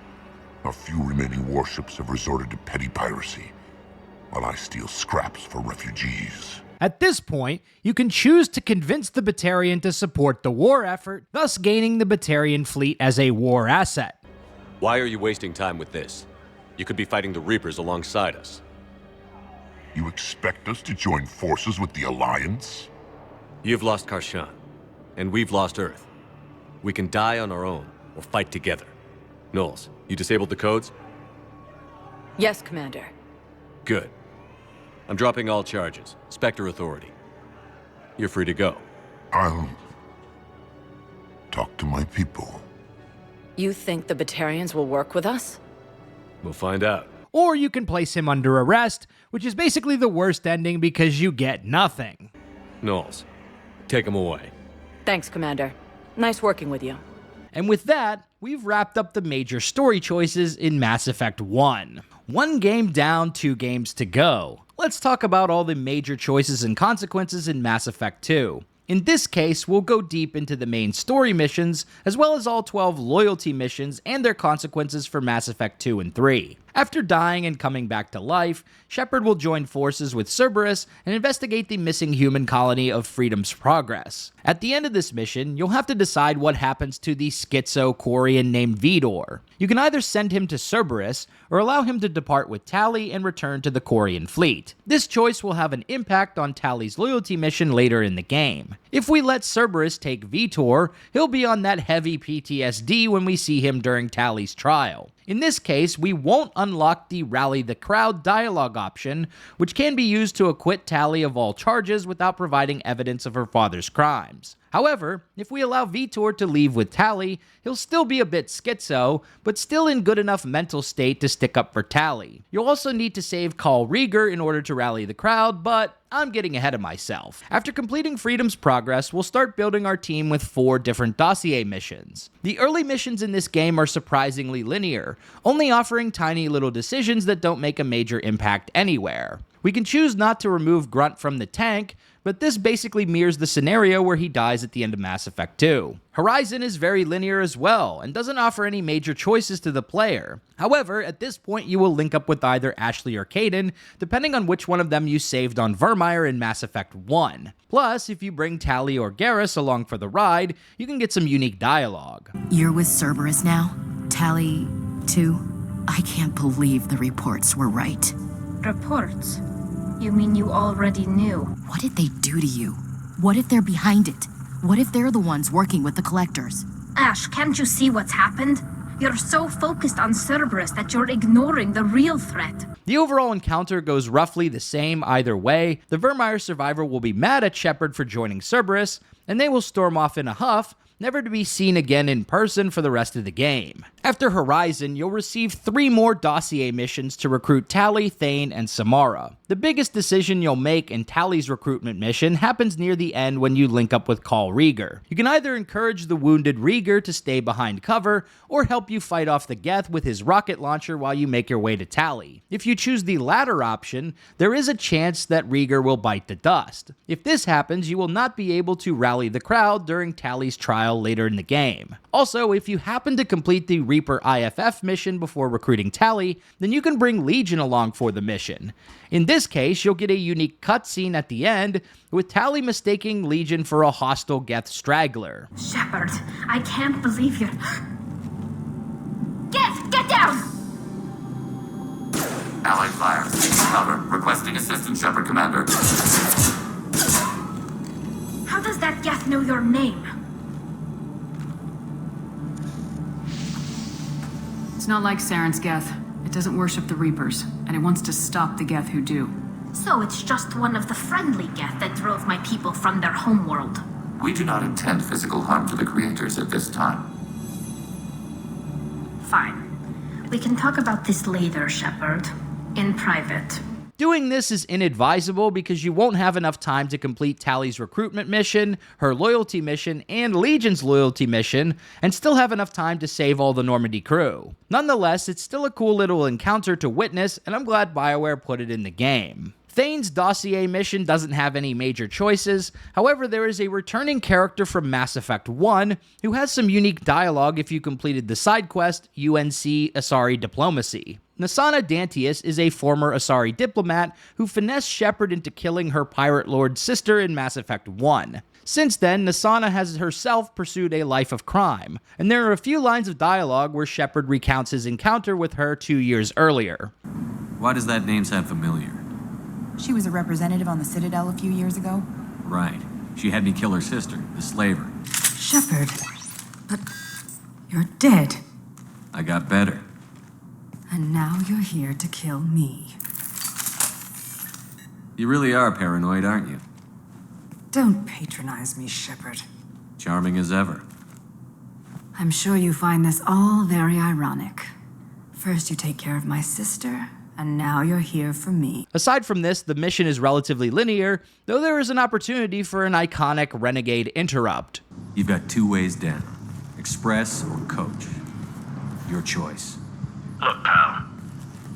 Our few remaining warships have resorted to petty piracy, while I steal scraps for refugees. At this point, you can choose to convince the Batarian to support the war effort, thus gaining the Batarian fleet as a war asset. Why are you wasting time with this? You could be fighting the Reapers alongside us. You expect us to join forces with the Alliance? You've lost Karshan, and we've lost Earth. We can die on our own, or fight together. Knowles, you disabled the codes? Yes, Commander. Good. I'm dropping all charges. Spectre Authority. You're free to go. I'll talk to my people. You think the Batarians will work with us? We'll find out. Or you can place him under arrest, which is basically the worst ending because you get nothing. Knowles, take him away. Thanks, Commander. Nice working with you. And with that, we've wrapped up the major story choices in Mass Effect 1. 1 game down, 2 games to go. Let's talk about all the major choices and consequences in Mass Effect 2. In this case, we'll go deep into the main story missions, as well as all 12 loyalty missions and their consequences for Mass Effect 2 and 3. After dying and coming back to life, Shepard will join forces with Cerberus and investigate the missing human colony of Freedom's Progress. At the end of this mission, you'll have to decide what happens to the schizo Quarian named Vidor. You can either send him to Cerberus, or allow him to depart with Tali and return to the Quarian fleet. This choice will have an impact on Tali's loyalty mission later in the game. If we let Cerberus take Vitor, he'll be on that heavy PTSD when we see him during Tali's trial. In this case, we won't unlock the Rally the Crowd dialogue option, which can be used to acquit Tali of all charges without providing evidence of her father's crimes. However, if we allow Vitor to leave with Tali, he'll still be a bit schizo, but still in good enough mental state to stick up for Tali. You'll also need to save Karl Rieger in order to rally the crowd, but I'm getting ahead of myself. After completing Freedom's Progress, we'll start building our team with 4 different dossier missions. The early missions in this game are surprisingly linear, only offering tiny little decisions that don't make a major impact anywhere. We can choose not to remove Grunt from the tank, but this basically mirrors the scenario where he dies at the end of Mass Effect 2. Horizon is very linear as well, and doesn't offer any major choices to the player. However, at this point you will link up with either Ashley or Kaidan, depending on which one of them you saved on Virmire in Mass Effect 1. Plus, if you bring Tali or Garrus along for the ride, you can get some unique dialogue. You're with Cerberus now? Tali, too? I can't believe the reports were right. Reports? You mean you already knew? What did they do to you? What if they're behind it? What if they're the ones working with the collectors? Ash, can't you see what's happened? You're so focused on Cerberus that you're ignoring the real threat. The overall encounter goes roughly the same either way. The Virmire survivor will be mad at Shepard for joining Cerberus, and they will storm off in a huff, never to be seen again in person for the rest of the game. After Horizon, you'll receive 3 more dossier missions to recruit Tali, Thane, and Samara. The biggest decision you'll make in Tali's recruitment mission happens near the end when you link up with Call Rieger. You can either encourage the wounded Rieger to stay behind cover, or help you fight off the Geth with his rocket launcher while you make your way to Tali. If you choose the latter option, there is a chance that Rieger will bite the dust. If this happens, you will not be able to rally the crowd during Tali's trial later in the game. Also, if you happen to complete the Reaper IFF mission before recruiting Tali, then you can bring Legion along for the mission. In this case, you'll get a unique cutscene at the end, with Tali mistaking Legion for a hostile Geth straggler. Shepard, I can't believe you're... Get down! Allied fire. Cover. Requesting assistance, Shepard Commander. How does that Geth know your name? It's not like Saren's Geth. It doesn't worship the Reapers, and it wants to stop the Geth who do. So it's just one of the friendly Geth that drove my people from their homeworld. We do not intend physical harm to the creators at this time. Fine. We can talk about this later, Shepard. In private. Doing this is inadvisable because you won't have enough time to complete Tali's recruitment mission, her loyalty mission, and Legion's loyalty mission, and still have enough time to save all the Normandy crew. Nonetheless, it's still a cool little encounter to witness, and I'm glad BioWare put it in the game. Thane's dossier mission doesn't have any major choices, however there is a returning character from Mass Effect 1 who has some unique dialogue if you completed the side quest UNC Asari Diplomacy. Nassana Dantius is a former Asari diplomat who finessed Shepard into killing her pirate lord sister in Mass Effect 1. Since then, Nassana has herself pursued a life of crime, and there are a few lines of dialogue where Shepard recounts his encounter with her 2 years earlier. Why does that name sound familiar? She was a representative on the Citadel a few years ago. Right. She had me kill her sister, the slaver. Shepard, but you're dead. I got better. And now you're here to kill me. You really are paranoid, aren't you? Don't patronize me, Shepard. Charming as ever. I'm sure you find this all very ironic. First you take care of my sister, and now you're here for me. Aside from this, the mission is relatively linear, though there is an opportunity for an iconic renegade interrupt. You've got 2 ways down. Express or coach. Your choice. Look, pal.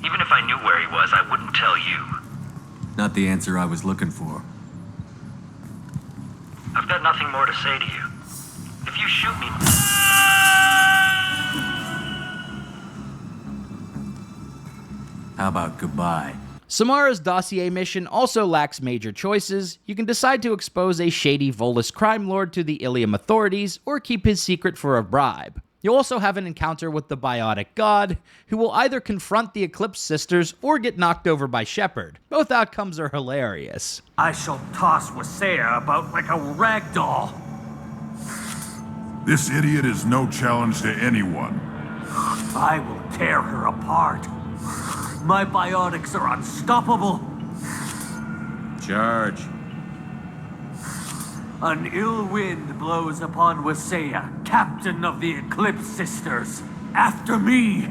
Even if I knew where he was, I wouldn't tell you. Not the answer I was looking for. I've got nothing more to say to you. If you shoot me... How about goodbye? Samara's dossier mission also lacks major choices. You can decide to expose a shady Volus crime lord to the Ilium authorities, or keep his secret for a bribe. You'll also have an encounter with the Biotic God, who will either confront the Eclipse Sisters or get knocked over by Shepard. Both outcomes are hilarious. I shall toss Wasea about like a rag doll. This idiot is no challenge to anyone. I will tear her apart. My biotics are unstoppable. Charge. An ill wind blows upon Wasea, captain of the Eclipse Sisters. After me!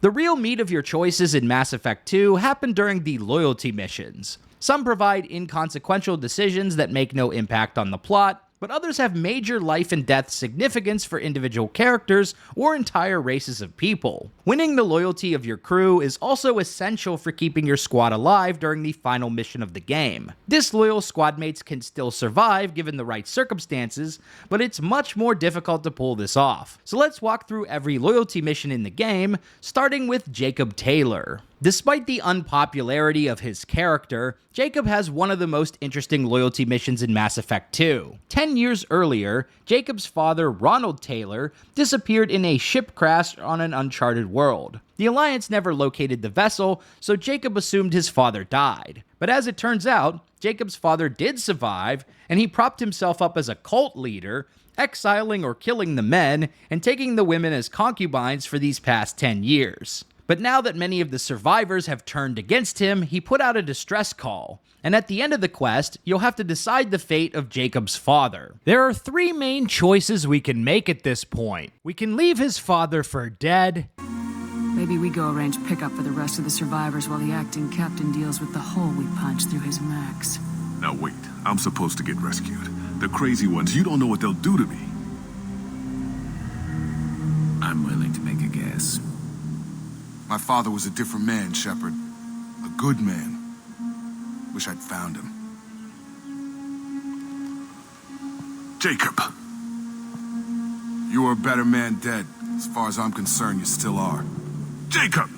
The real meat of your choices in Mass Effect 2 happened during the loyalty missions. Some provide inconsequential decisions that make no impact on the plot, but others have major life and death significance for individual characters or entire races of people. Winning the loyalty of your crew is also essential for keeping your squad alive during the final mission of the game. Disloyal squadmates can still survive given the right circumstances, but it's much more difficult to pull this off. So let's walk through every loyalty mission in the game, starting with Jacob Taylor. Despite the unpopularity of his character, Jacob has one of the most interesting loyalty missions in Mass Effect 2. 10 years earlier, Jacob's father, Ronald Taylor, disappeared in a ship crash on an uncharted world. The Alliance never located the vessel, so Jacob assumed his father died. But as it turns out, Jacob's father did survive, and he propped himself up as a cult leader, exiling or killing the men, and taking the women as concubines for these past 10 years. But now that many of the survivors have turned against him, he put out a distress call. And at the end of the quest, you'll have to decide the fate of Jacob's father. There are 3 main choices we can make at this point. We can leave his father for dead. Maybe we go arrange pickup for the rest of the survivors while the acting captain deals with the hole we punched through his max. Now wait, I'm supposed to get rescued. The crazy ones, you don't know what they'll do to me. I'm willing to make a guess. My father was a different man, Shepard. A good man. Wish I'd found him. Jacob! You were a better man dead. As far as I'm concerned, you still are. Jacob!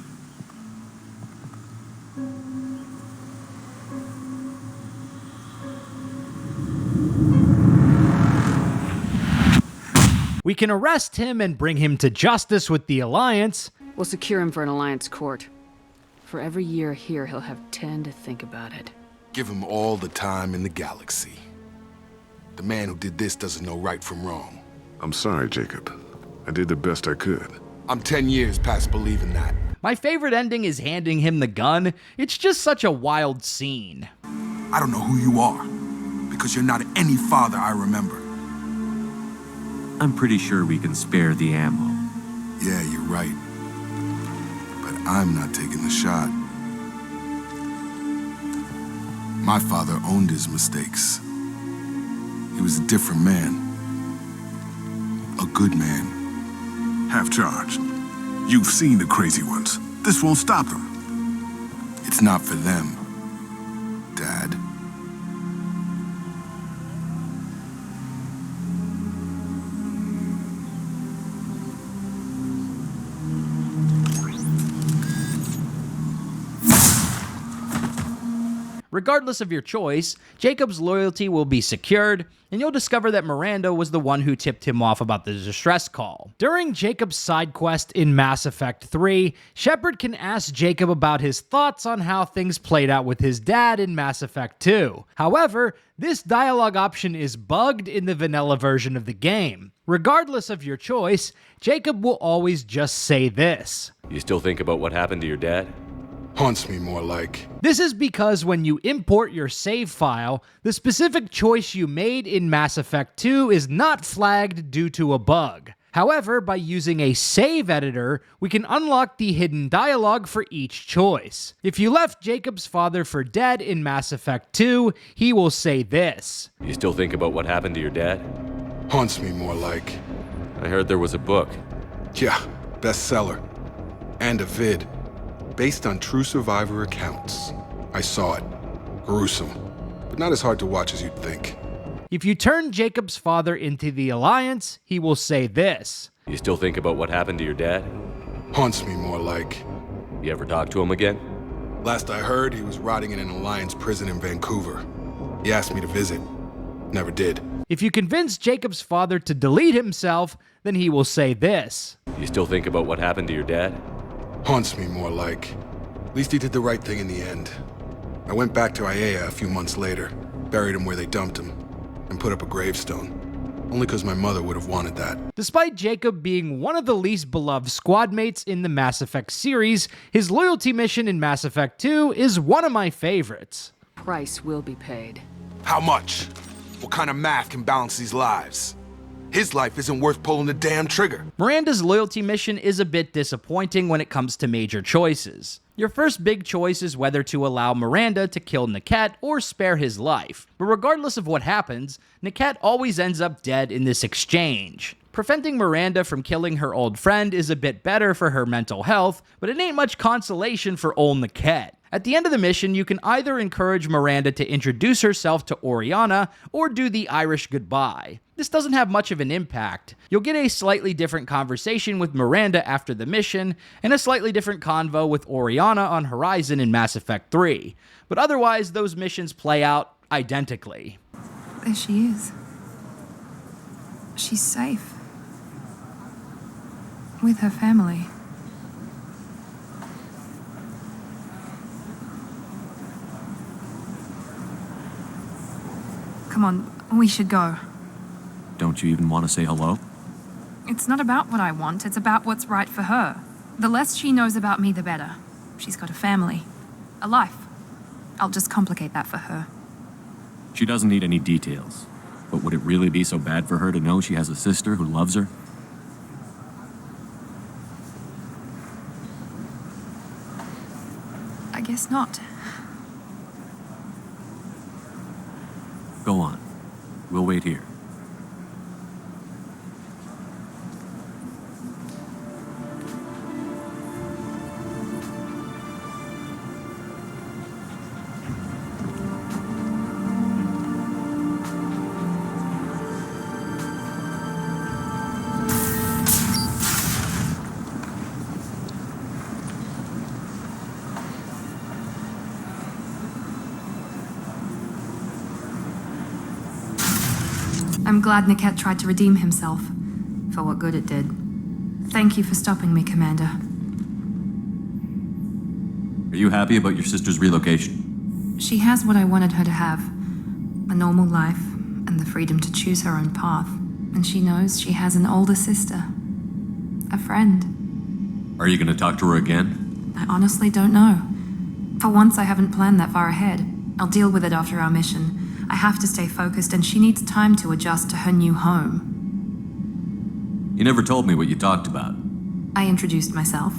We can arrest him and bring him to justice with the Alliance. We'll secure him for an Alliance court. For every year here, he'll have 10 to think about it. Give him all the time in the galaxy. The man who did this doesn't know right from wrong. I'm sorry, Jacob. I did the best I could. I'm 10 years past believing that. My favorite ending is handing him the gun. It's just such a wild scene. I don't know who you are, because you're not any father I remember. I'm pretty sure we can spare the ammo. Yeah, you're right. But I'm not taking the shot. My father owned his mistakes. He was a different man. A good man. Half-charged. You've seen the crazy ones. This won't stop them. It's not for them, Dad. Regardless of your choice, Jacob's loyalty will be secured, and you'll discover that Miranda was the one who tipped him off about the distress call. During Jacob's side quest in Mass Effect 3, Shepard can ask Jacob about his thoughts on how things played out with his dad in Mass Effect 2. However, this dialogue option is bugged in the vanilla version of the game. Regardless of your choice, Jacob will always just say this. You still think about what happened to your dad? Haunts me more like. This is because when you import your save file, the specific choice you made in Mass Effect 2 is not flagged due to a bug. However, by using a save editor, we can unlock the hidden dialogue for each choice. If you left Jacob's father for dead in Mass Effect 2, he will say this. You still think about what happened to your dad? Haunts me more like. I heard there was a book. Yeah, bestseller. And a vid. Based on true survivor accounts. I saw it. Gruesome. But not as hard to watch as you'd think. If you turn Jacob's father into the Alliance, he will say this. You still think about what happened to your dad? Haunts me more like. You ever talk to him again? Last I heard, he was rotting in an Alliance prison in Vancouver. He asked me to visit. Never did. If you convince Jacob's father to delete himself, then he will say this. You still think about what happened to your dad? Haunts me more like. At least he did the right thing in the end. I went back to Aiea a few months later, buried him where they dumped him, and put up a gravestone. Only because my mother would have wanted that. Despite Jacob being one of the least beloved squadmates in the Mass Effect series, his loyalty mission in Mass Effect 2 is one of my favorites. Price will be paid. How much? What kind of math can balance these lives? His life isn't worth pulling the damn trigger. Miranda's loyalty mission is a bit disappointing when it comes to major choices. Your first big choice is whether to allow Miranda to kill Niket or spare his life, but regardless of what happens, Niket always ends up dead in this exchange. Preventing Miranda from killing her old friend is a bit better for her mental health, but it ain't much consolation for old Niket. At the end of the mission, you can either encourage Miranda to introduce herself to Oriana or do the Irish goodbye. This doesn't have much of an impact. You'll get a slightly different conversation with Miranda after the mission, and a slightly different convo with Oriana on Horizon in Mass Effect 3. But otherwise, those missions play out identically. There she is. She's safe. With her family. Come on, we should go. Don't you even want to say hello? It's not about what I want, it's about what's right for her. The less she knows about me, the better. She's got a family. A life. I'll just complicate that for her. She doesn't need any details. But would it really be so bad for her to know she has a sister who loves her? I guess not. Go on. We'll wait here. I'm glad Niket tried to redeem himself, for what good it did. Thank you for stopping me, Commander. Are you happy about your sister's relocation? She has what I wanted her to have. A normal life, and the freedom to choose her own path. And she knows she has an older sister. A friend. Are you going to talk to her again? I honestly don't know. For once, I haven't planned that far ahead. I'll deal with it after our mission. I have to stay focused, and she needs time to adjust to her new home. You never told me what you talked about. I introduced myself.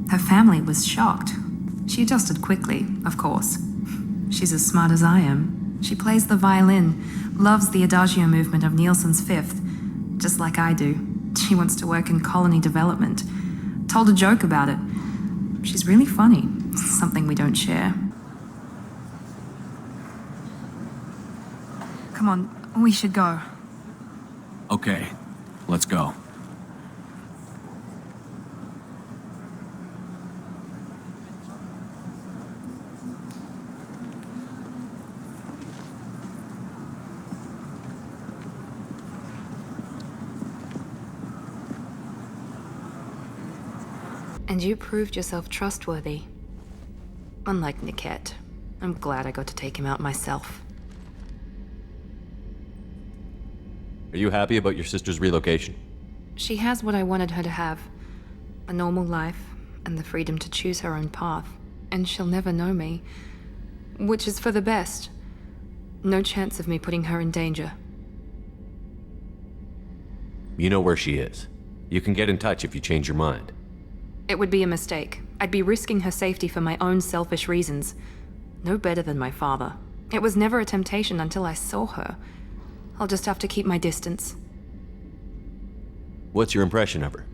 Her family was shocked. She adjusted quickly, of course. She's as smart as I am. She plays the violin, loves the adagio movement of Nielsen's Fifth, just like I do. She wants to work in colony development. Told a joke about it. She's really funny, something we don't share. Come on, we should go. Okay, let's go. And you proved yourself trustworthy. Unlike Niket, I'm glad I got to take him out myself. Are you happy about your sister's relocation? She has what I wanted her to have. A normal life, and the freedom to choose her own path. And she'll never know me. Which is for the best. No chance of me putting her in danger. You know where she is. You can get in touch if you change your mind. It would be a mistake. I'd be risking her safety for my own selfish reasons. No better than my father. It was never a temptation until I saw her. I'll just have to keep my distance. What's your impression of her?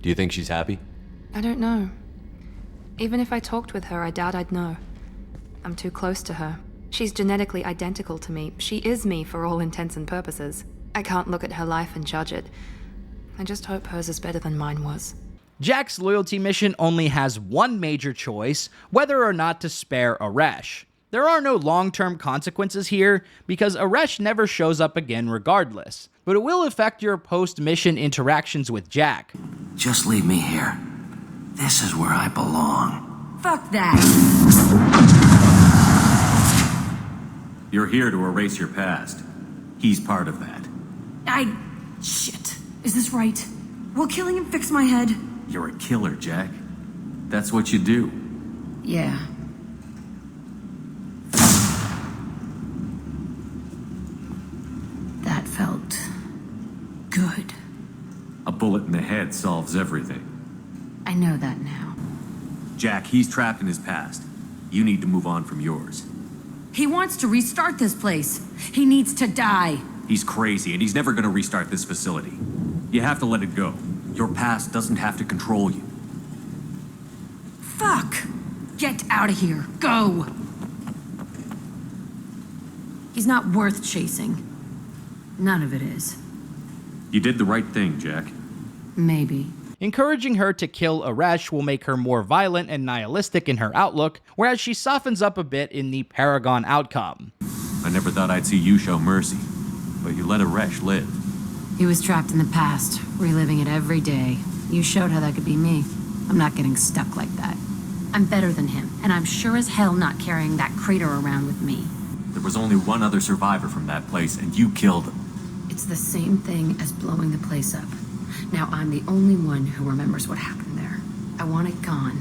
Do you think she's happy? I don't know. Even if I talked with her, I doubt I'd know. I'm too close to her. She's genetically identical to me. She is me for all intents and purposes. I can't look at her life and judge it. I just hope hers is better than mine was. Jack's loyalty mission only has one major choice, whether or not to spare Aresh. There are no long-term consequences here, because Aresh never shows up again regardless, but it will affect your post-mission interactions with Jack. Just leave me here. This is where I belong. Fuck that! You're here to erase your past. He's part of that. Shit. Is this right? Will killing him fix my head? You're a killer, Jack. That's what you do. Yeah. That felt good. bullet in the head solves everything. I know that now. Jack, he's trapped in his past. You need to move on from yours. He wants to restart this place. He needs to die. He's crazy, and he's never gonna restart this facility. You have to let it go. Your past doesn't have to control you. Fuck! Get out of here. Go! He's not worth chasing. None of it is. You did the right thing, Jack. Maybe. Encouraging her to kill Aresh will make her more violent and nihilistic in her outlook, whereas she softens up a bit in the Paragon outcome. I never thought I'd see you show mercy, but you let Aresh live. He was trapped in the past, reliving it every day. You showed how that could be me. I'm not getting stuck like that. I'm better than him, and I'm sure as hell not carrying that crater around with me. There was only one other survivor from that place, and you killed him. It's the same thing as blowing the place up. Now I'm the only one who remembers what happened there. I want it gone.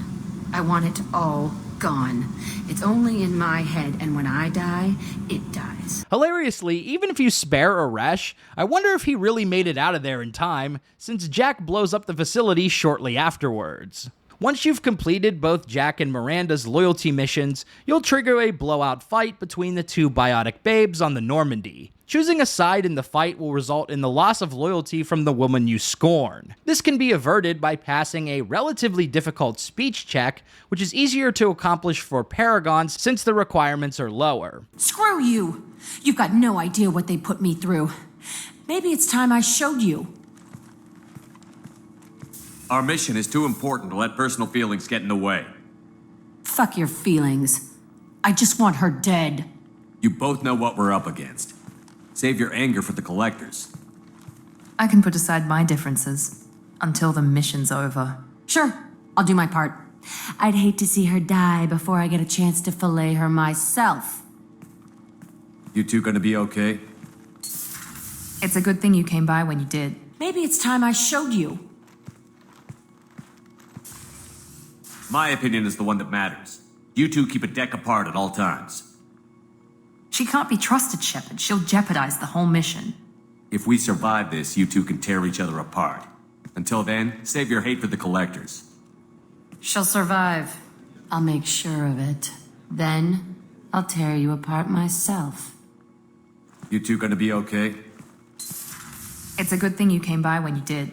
I want it all gone. It's only in my head, and when I die, it dies. Hilariously, even if you spare Aresh, I wonder if he really made it out of there in time, since Jack blows up the facility shortly afterwards. Once you've completed both Jack and Miranda's loyalty missions, you'll trigger a blowout fight between the two biotic babes on the Normandy. Choosing a side in the fight will result in the loss of loyalty from the woman you scorn. This can be averted by passing a relatively difficult speech check, which is easier to accomplish for Paragons since the requirements are lower. Screw you! You've got no idea what they put me through. Maybe it's time I showed you. Our mission is too important to let personal feelings get in the way. Fuck your feelings. I just want her dead. You both know what we're up against. Save your anger for the collectors. I can put aside my differences until the mission's over. Sure, I'll do my part. I'd hate to see her die before I get a chance to fillet her myself. You two gonna be okay? It's a good thing you came by when you did. Maybe it's time I showed you. My opinion is the one that matters. You two keep a deck apart at all times. She can't be trusted, Shepard. She'll jeopardize the whole mission. If we survive this, you two can tear each other apart. Until then, save your hate for the collectors. She'll survive. I'll make sure of it. Then, I'll tear you apart myself. You two gonna be okay? It's a good thing you came by when you did.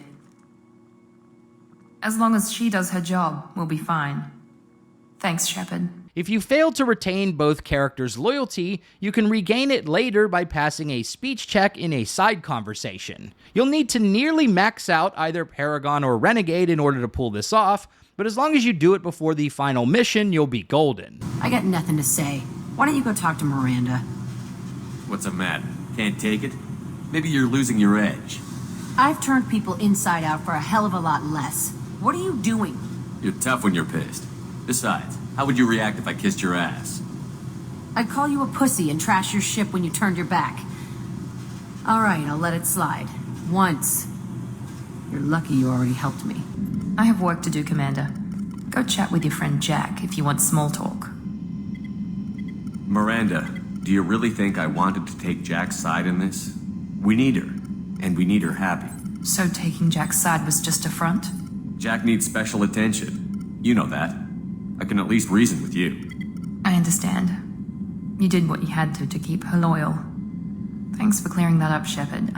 As long as she does her job, we'll be fine. Thanks, Shepard. If you fail to retain both characters' loyalty, you can regain it later by passing a speech check in a side conversation. You'll need to nearly max out either Paragon or Renegade in order to pull this off, but as long as you do it before the final mission, you'll be golden. I got nothing to say. Why don't you go talk to Miranda? What's the matter? Can't take it? Maybe you're losing your edge. I've turned people inside out for a hell of a lot less. What are you doing? You're tough when you're pissed. Besides, how would you react if I kissed your ass? I'd call you a pussy and trash your ship when you turned your back. All right, I'll let it slide. Once. You're lucky you already helped me. I have work to do, Commander. Go chat with your friend Jack if you want small talk. Miranda, do you really think I wanted to take Jack's side in this? We need her, and we need her happy. So taking Jack's side was just a front? Jack needs special attention. You know that. I can at least reason with you. I understand. You did what you had to keep her loyal. Thanks for clearing that up, Shepard.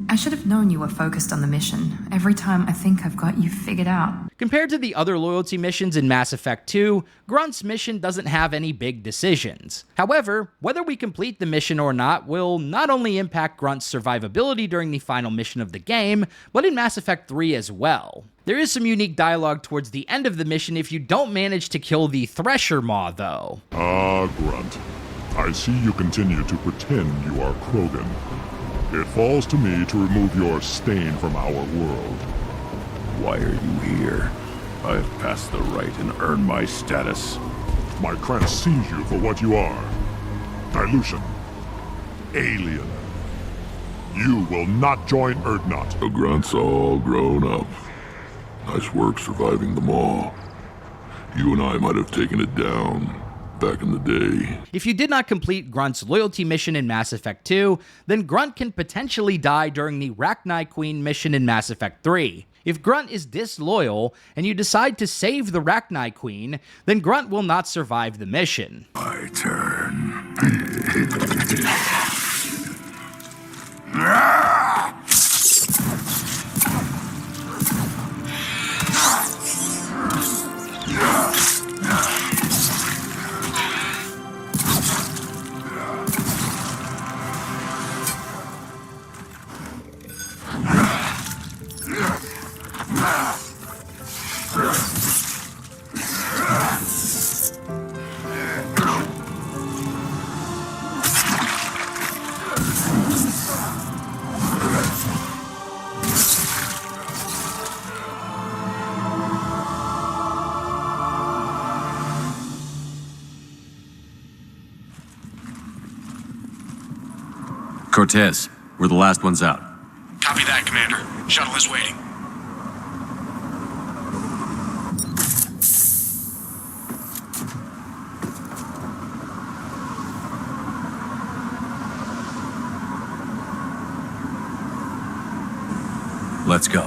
I should have known you were focused on the mission. Every time I think I've got you figured out. Compared to the other loyalty missions in Mass Effect 2, Grunt's mission doesn't have any big decisions. However, whether we complete the mission or not will not only impact Grunt's survivability during the final mission of the game, but in Mass Effect 3 as well. There is some unique dialogue towards the end of the mission if you don't manage to kill the Thresher Maw, though. Grunt. I see you continue to pretend you are Krogan. It falls to me to remove your stain from our world. Why are you here? I have passed the rite and earned my status. My Krantz sees you for what you are. Dilution. Alien. You will not join Urdnot. The Grunt's all grown up. Nice work surviving them all. You and I might have taken it down, back in the day. If you did not complete Grunt's loyalty mission in Mass Effect 2, then Grunt can potentially die during the Rachni Queen mission in Mass Effect 3. If Grunt is disloyal, and you decide to save the Rachni Queen, then Grunt will not survive the mission. My turn. Cortez, we're the last ones out. Copy that, Commander. Shuttle is waiting. Let's go.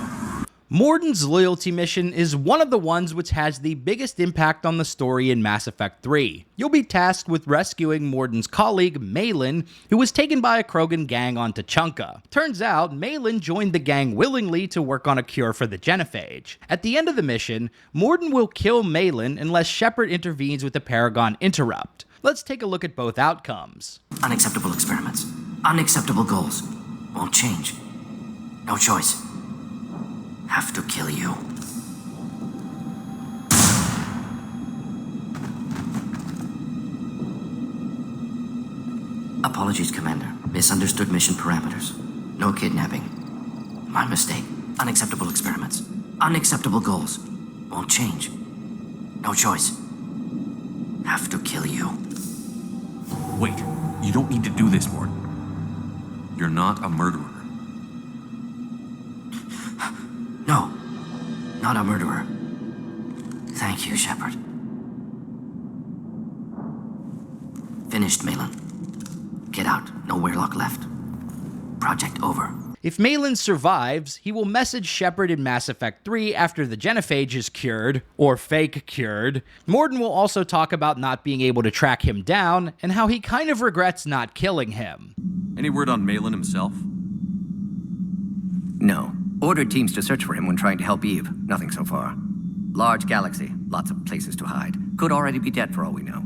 Mordin's loyalty mission is one of the ones which has the biggest impact on the story in Mass Effect 3. You'll be tasked with rescuing Mordin's colleague, Malin, who was taken by a Krogan gang on Tuchanka. Turns out, Malin joined the gang willingly to work on a cure for the genophage. At the end of the mission, Mordin will kill Malin unless Shepard intervenes with the Paragon interrupt. Let's take a look at both outcomes. Unacceptable experiments. Unacceptable goals. Won't change. No choice. Have to kill you. Apologies, Commander. Misunderstood mission parameters. No kidnapping. My mistake. Unacceptable experiments. Unacceptable goals. Won't change. No choice. Have to kill you. Wait, you don't need to do this, Mordin. You're not a murderer. No, not a murderer. Thank you, Shepard. Finished, Malin. Get out. No Weirlock left. Project over. If Malin survives, he will message Shepard in Mass Effect 3 after the genophage is cured, or fake cured. Mordin will also talk about not being able to track him down, and how he kind of regrets not killing him. Any word on Malin himself? No. Ordered teams to search for him when trying to help Eve. Nothing so far. Large galaxy, lots of places to hide. Could already be dead for all we know.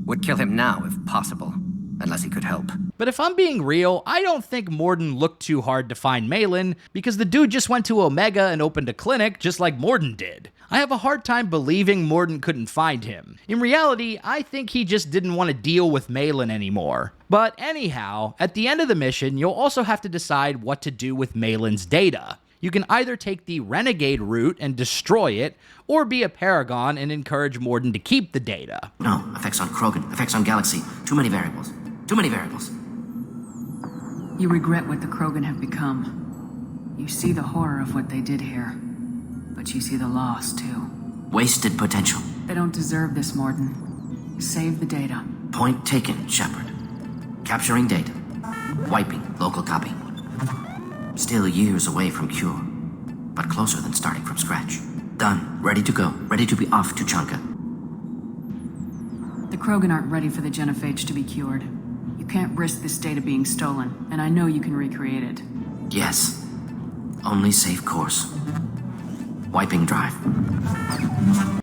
Would kill him now if possible, unless he could help. But if I'm being real, I don't think Mordin looked too hard to find Malin, because the dude just went to Omega and opened a clinic just like Mordin did. I have a hard time believing Mordin couldn't find him. In reality, I think he just didn't want to deal with Malin anymore. But anyhow, at the end of the mission, you'll also have to decide what to do with Malin's data. You can either take the Renegade route and destroy it, or be a Paragon and encourage Mordin to keep the data. No, effects on Krogan, effects on Galaxy. Too many variables. Too many variables. You regret what the Krogan have become. You see the horror of what they did here. But you see the loss, too. Wasted potential. They don't deserve this, Mordin. Save the data. Point taken, Shepard. Capturing data. Wiping local copy. Still years away from cure, but closer than starting from scratch. Done. Ready to go. Ready to be off to Tuchanka. The Krogan aren't ready for the genophage to be cured. You can't risk this data being stolen, and I know you can recreate it. Yes. Only safe course. Wiping drive.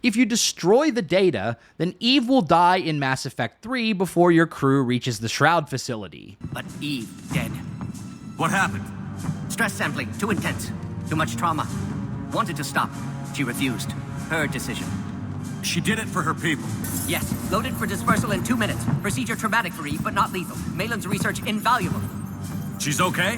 If you destroy the data, then Eve will die in Mass Effect 3 before your crew reaches the Shroud facility. But Eve, dead. What happened? Stress sampling, too intense. Too much trauma. Wanted to stop. She refused. Her decision. She did it for her people. Yes, loaded for dispersal in 2 minutes. Procedure traumatic for Eve, but not lethal. Malin's research invaluable. She's okay?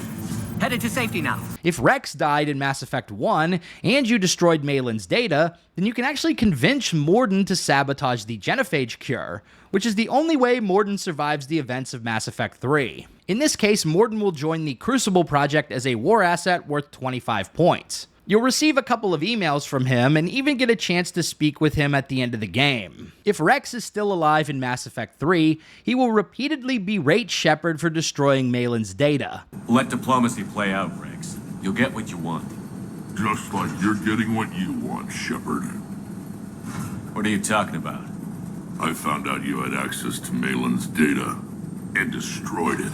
Headed to safety now. If Wrex died in Mass Effect 1, and you destroyed Malin's data, then you can actually convince Mordin to sabotage the genophage cure, which is the only way Mordin survives the events of Mass Effect 3. In this case, Mordin will join the Crucible project as a war asset worth 25 points. You'll receive a couple of emails from him and even get a chance to speak with him at the end of the game. If Wrex is still alive in Mass Effect 3, he will repeatedly berate Shepard for destroying Malin's data. Let diplomacy play out, Wrex. You'll get what you want. Just like you're getting what you want, Shepard. What are you talking about? I found out you had access to Malin's data and destroyed it.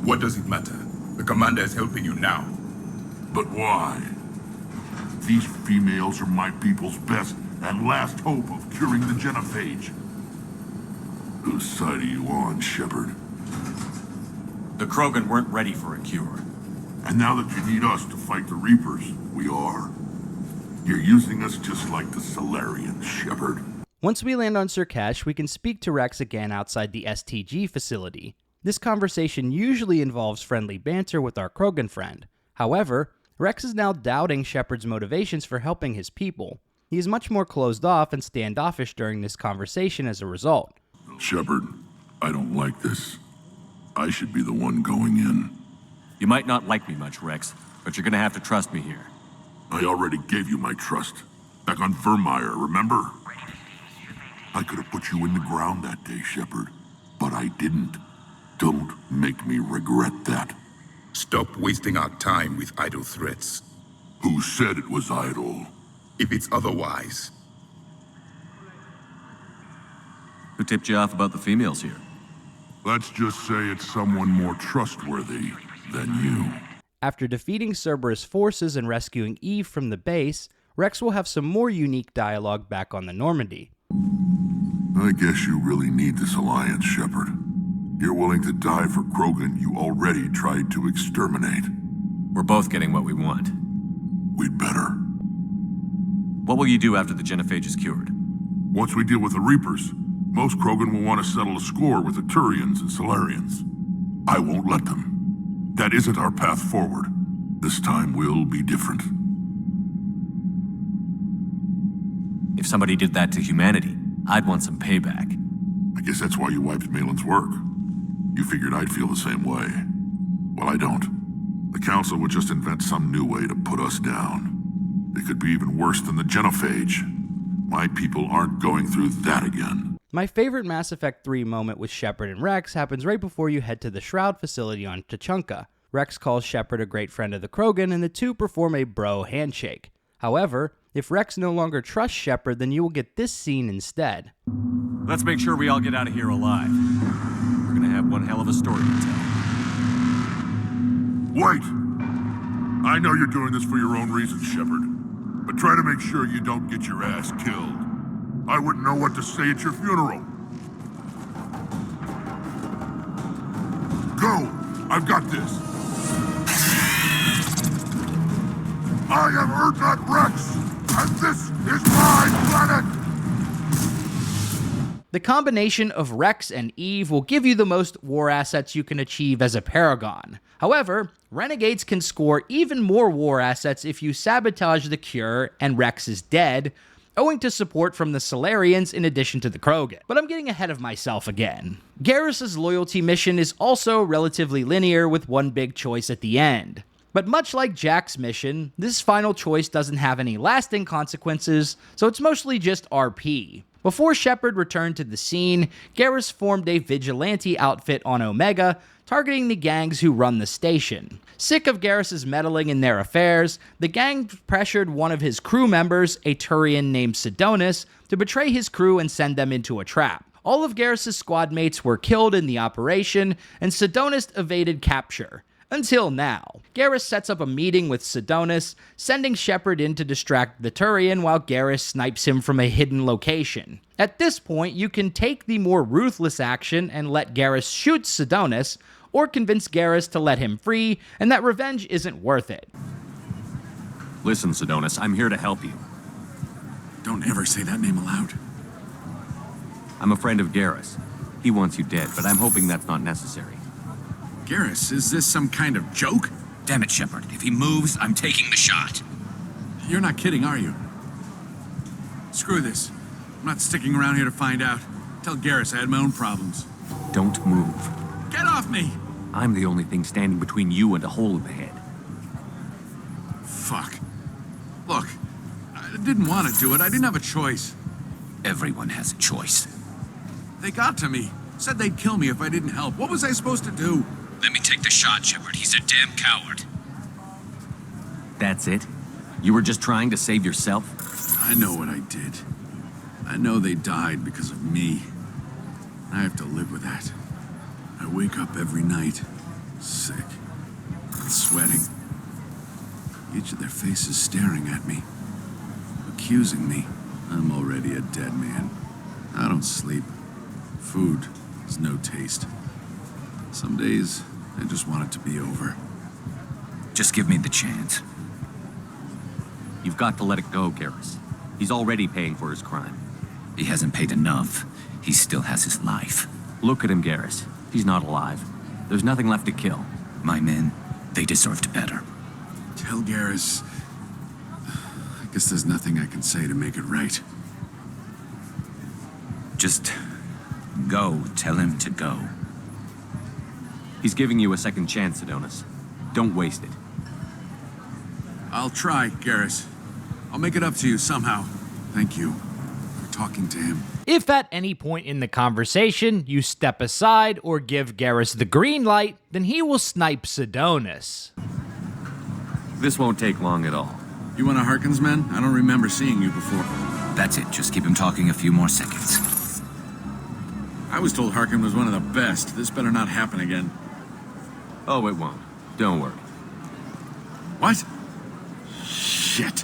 What does it matter? The commander is helping you now. But why? These females are my people's best and last hope of curing the genophage. Whose side are you on, Shepard? The Krogan weren't ready for a cure. And now that you need us to fight the Reapers, we are. You're using us just like the Salarians, Shepard. Once we land on Surkesh, we can speak to Wrex again outside the STG facility. This conversation usually involves friendly banter with our Krogan friend. However, Wrex is now doubting Shepard's motivations for helping his people. He is much more closed off and standoffish during this conversation as a result. Shepard, I don't like this. I should be the one going in. You might not like me much, Wrex, but you're gonna have to trust me here. I already gave you my trust. Back on Virmire, remember? I could have put you in the ground that day, Shepard, but I didn't. Don't make me regret that. Stop wasting our time with idle threats. Who said it was idle? If it's otherwise. Who tipped you off about the females here? Let's just say it's someone more trustworthy than you. After defeating Cerberus forces and rescuing Eve from the base, Wrex will have some more unique dialogue back on the Normandy. I guess you really need this alliance, Shepard. You're willing to die for Krogan you already tried to exterminate. We're both getting what we want. We'd better. What will you do after the genophage is cured? Once we deal with the Reapers, most Krogan will want to settle a score with the Turians and Solarians. I won't let them. That isn't our path forward. This time will be different. If somebody did that to humanity, I'd want some payback. I guess that's why you wiped Malin's work. You figured I'd feel the same way. Well, I don't. The Council would just invent some new way to put us down. It could be even worse than the genophage. My people aren't going through that again. My favorite Mass Effect 3 moment with Shepard and Wrex happens right before you head to the Shroud facility on Tuchanka. Wrex calls Shepard a great friend of the Krogan, and the two perform a bro handshake. However, if Wrex no longer trusts Shepard, then you will get this scene instead. Let's make sure we all get out of here alive. We're gonna have one hell of a story to tell. Wait! I know you're doing this for your own reasons, Shepard. But try to make sure you don't get your ass killed. I wouldn't know what to say at your funeral. Go! I've got this. I am Urdnot Wrex, and this is my planet! The combination of Wrex and Eve will give you the most war assets you can achieve as a Paragon. However, Renegades can score even more war assets if you sabotage the cure and Wrex is dead, owing to support from the Solarians in addition to the Krogan. But I'm getting ahead of myself again. Garrus' loyalty mission is also relatively linear with one big choice at the end. But much like Jack's mission, this final choice doesn't have any lasting consequences, so it's mostly just RP. Before Shepard returned to the scene, Garrus formed a vigilante outfit on Omega, targeting the gangs who run the station. Sick of Garrus' meddling in their affairs, the gang pressured one of his crew members, a Turian named Sidonis, to betray his crew and send them into a trap. All of Garrus' squadmates were killed in the operation, and Sidonis evaded capture. Until now. Garrus sets up a meeting with Sidonis, sending Shepard in to distract the Turian while Garrus snipes him from a hidden location. At this point, you can take the more ruthless action and let Garrus shoot Sidonis, or convince Garrus to let him free, and that revenge isn't worth it. Listen, Sidonis, I'm here to help you. Don't ever say that name aloud. I'm a friend of Garrus. He wants you dead, but I'm hoping that's not necessary. Garrus, is this some kind of joke? Damn it, Shepard. If he moves, I'm taking the shot. You're not kidding, are you? Screw this. I'm not sticking around here to find out. Tell Garrus I had my own problems. Don't move. Get off me! I'm the only thing standing between you and a hole in the head. Fuck. Look, I didn't want to do it. I didn't have a choice. Everyone has a choice. They got to me. Said they'd kill me if I didn't help. What was I supposed to do? Let me take the shot, Shepard. He's a damn coward. That's it? You were just trying to save yourself? I know what I did. I know they died because of me. I have to live with that. I wake up every night, sick, sweating. Each of their faces staring at me, accusing me. I'm already a dead man. I don't sleep. Food has no taste. Some days, I just want it to be over. Just give me the chance. You've got to let it go, Garrus. He's already paying for his crime. He hasn't paid enough. He still has his life. Look at him, Garrus. He's not alive. There's nothing left to kill. My men, they deserved better. Tell Garrus... I guess there's nothing I can say to make it right. Just go. Tell him to go. He's giving you a second chance, Adonis. Don't waste it. I'll try, Garrus. I'll make it up to you somehow. Thank you for talking to him. If at any point in the conversation you step aside or give Garrus the green light, then he will snipe Adonis. This won't take long at all. You want a Harkins, man? I don't remember seeing you before. That's it. Just keep him talking a few more seconds. I was told Harkin was one of the best. This better not happen again. Oh, it won't. Don't worry. What? Shit.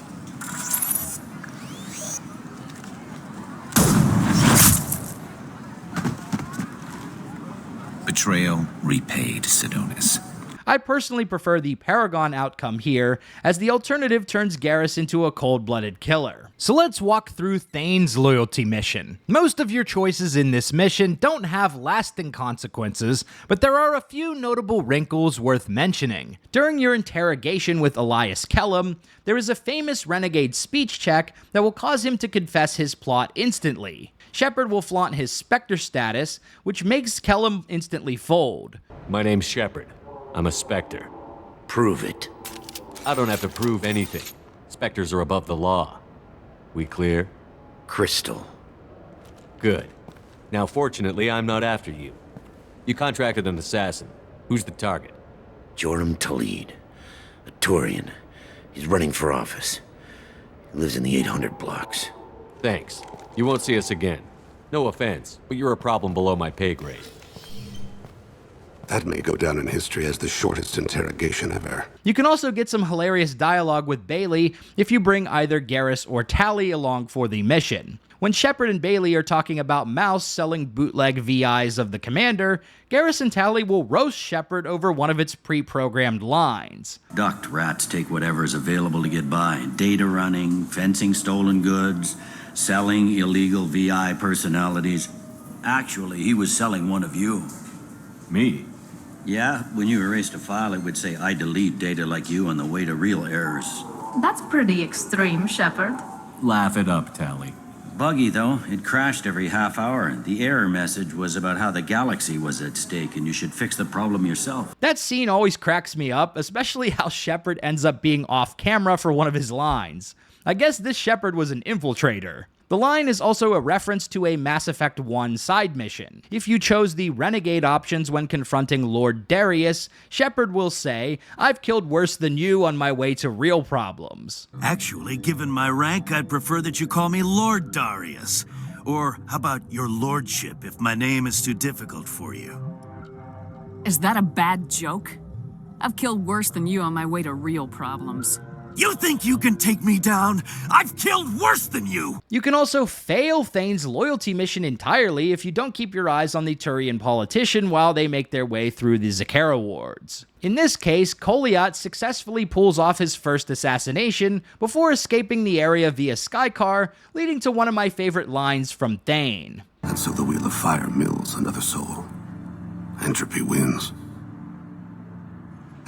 Betrayal repaid, Adonis. I personally prefer the Paragon outcome here, as the alternative turns Garrus into a cold-blooded killer. So let's walk through Thane's Loyalty mission. Most of your choices in this mission don't have lasting consequences, but there are a few notable wrinkles worth mentioning. During your interrogation with Elias Kellum, there is a famous renegade speech check that will cause him to confess his plot instantly. Shepard will flaunt his Spectre status, which makes Kellum instantly fold. My name's Shepard. I'm a Spectre. Prove it. I don't have to prove anything. Spectres are above the law. We clear? Crystal. Good. Now, fortunately, I'm not after you. You contracted an assassin. Who's the target? Joram Talid. A Turian. He's running for office. He lives in the 800 blocks. Thanks. You won't see us again. No offense, but you're a problem below my pay grade. That may go down in history as the shortest interrogation ever. You can also get some hilarious dialogue with Bailey if you bring either Garrus or Tali along for the mission. When Shepard and Bailey are talking about Mouse selling bootleg VIs of the Commander, Garrus and Tali will roast Shepard over one of its pre-programmed lines. Ducked rats take whatever is available to get by. Data running, fencing stolen goods, selling illegal VI personalities. Actually, he was selling one of you. Me? Yeah, when you erased a file, it would say, I delete data like you on the way to real errors. That's pretty extreme, Shepard. Laugh it up, Tali. Buggy, though. It crashed every half hour. The error message was about how the galaxy was at stake, and you should fix the problem yourself. That scene always cracks me up, especially how Shepard ends up being off camera for one of his lines. I guess this Shepard was an infiltrator. The line is also a reference to a Mass Effect 1 side mission. If you chose the Renegade options when confronting Lord Darius, Shepard will say, I've killed worse than you on my way to real problems. Actually, given my rank, I'd prefer that you call me Lord Darius. Or how about your lordship, if my name is too difficult for you? Is that a bad joke? I've killed worse than you on my way to real problems. You think you can take me down? I've killed worse than you! You can also fail Thane's Loyalty mission entirely if you don't keep your eyes on the Turian politician while they make their way through the Zakera wards. In this case, Koliot successfully pulls off his first assassination before escaping the area via Skycar, leading to one of my favorite lines from Thane. And so the Wheel of Fire mills another soul. Entropy wins.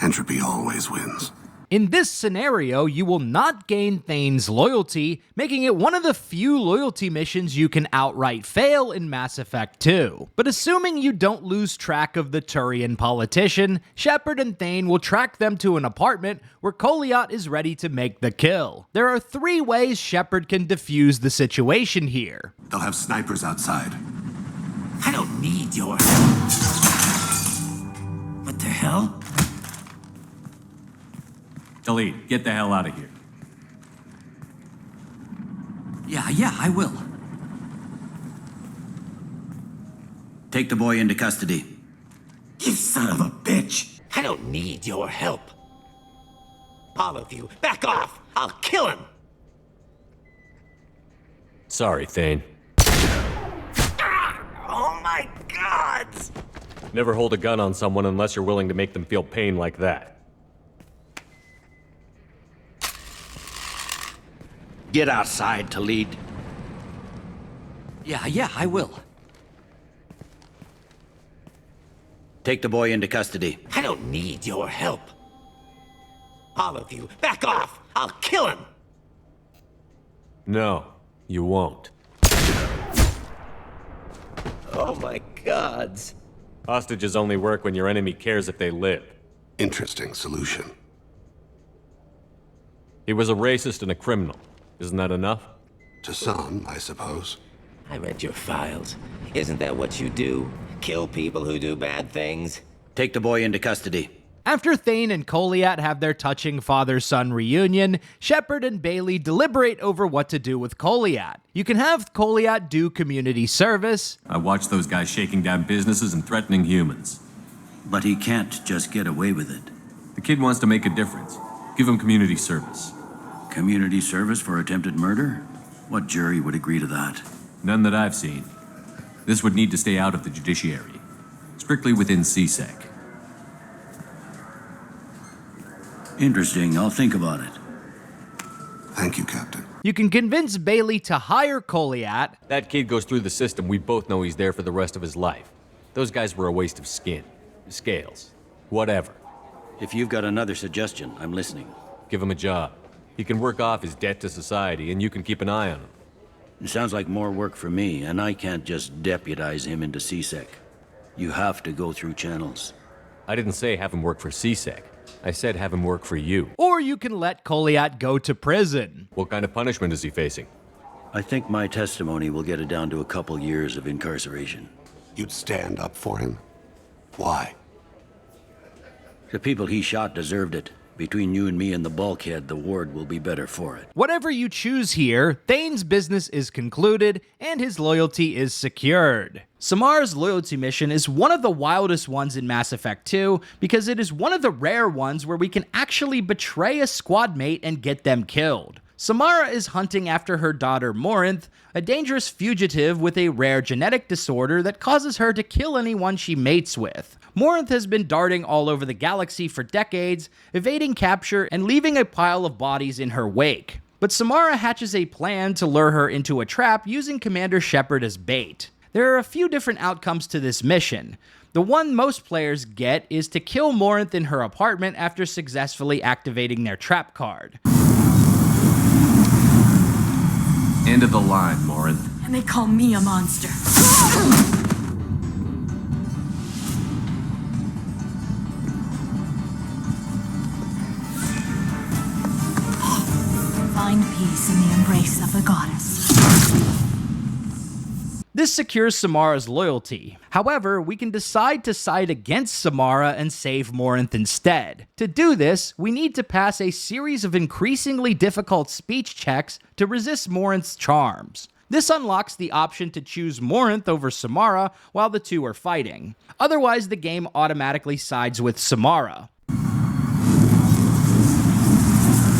Entropy always wins. In this scenario, you will not gain Thane's loyalty, making it one of the few loyalty missions you can outright fail in Mass Effect 2. But assuming you don't lose track of the Turian politician, Shepard and Thane will track them to an apartment where Koliat is ready to make the kill. There are 3 ways Shepard can defuse the situation here. They'll have snipers outside. I don't need your help. What the hell? Tali, get the hell out of here. Yeah, I will. Take the boy into custody. You son of a bitch! I don't need your help. All of you, back off! I'll kill him! Sorry, Thane. Oh my gods! Never hold a gun on someone unless you're willing to make them feel pain like that. Get outside, Talid. Yeah, I will. Take the boy into custody. I don't need your help. All of you, back off! I'll kill him! No, you won't. Oh my gods. Hostages only work when your enemy cares if they live. Interesting solution. He was a racist and a criminal. Isn't that enough? To some, I suppose. I read your files. Isn't that what you do? Kill people who do bad things? Take the boy into custody. After Thane and Koliat have their touching father-son reunion, Shepard and Bailey deliberate over what to do with Koliat. You can have Koliat do community service. I watched those guys shaking down businesses and threatening humans. But he can't just get away with it. The kid wants to make a difference. Give him community service. Community service for attempted murder? What jury would agree to that? None that I've seen. This would need to stay out of the judiciary. Strictly within CSEC. Interesting. I'll think about it. Thank you, Captain. You can convince Bailey to hire Koliat. That kid goes through the system. We both know he's there for the rest of his life. Those guys were a waste of skin. Scales. Whatever. If you've got another suggestion, I'm listening. Give him a job. He can work off his debt to society, and you can keep an eye on him. It sounds like more work for me, and I can't just deputize him into CSEC. You have to go through channels. I didn't say have him work for CSEC. I said have him work for you. Or you can let Koliat go to prison. What kind of punishment is he facing? I think my testimony will get it down to a couple years of incarceration. You'd stand up for him? Why? The people he shot deserved it. Between you and me and the bulkhead, the ward will be better for it. Whatever you choose here, Thane's business is concluded, and his loyalty is secured. Samara's loyalty mission is one of the wildest ones in Mass Effect 2 because it is one of the rare ones where we can actually betray a squad mate and get them killed. Samara is hunting after her daughter Morinth, a dangerous fugitive with a rare genetic disorder that causes her to kill anyone she mates with. Morinth has been darting all over the galaxy for decades, evading capture and leaving a pile of bodies in her wake. But Samara hatches a plan to lure her into a trap using Commander Shepard as bait. There are a few different outcomes to this mission. The one most players get is to kill Morinth in her apartment after successfully activating their trap card. End of the line, Morinth. And they call me a monster. Find peace in the embrace of the goddess. This secures Samara's loyalty. However, we can decide to side against Samara and save Morinth instead. To do this, we need to pass a series of increasingly difficult speech checks to resist Morinth's charms. This unlocks the option to choose Morinth over Samara while the two are fighting. Otherwise, the game automatically sides with Samara.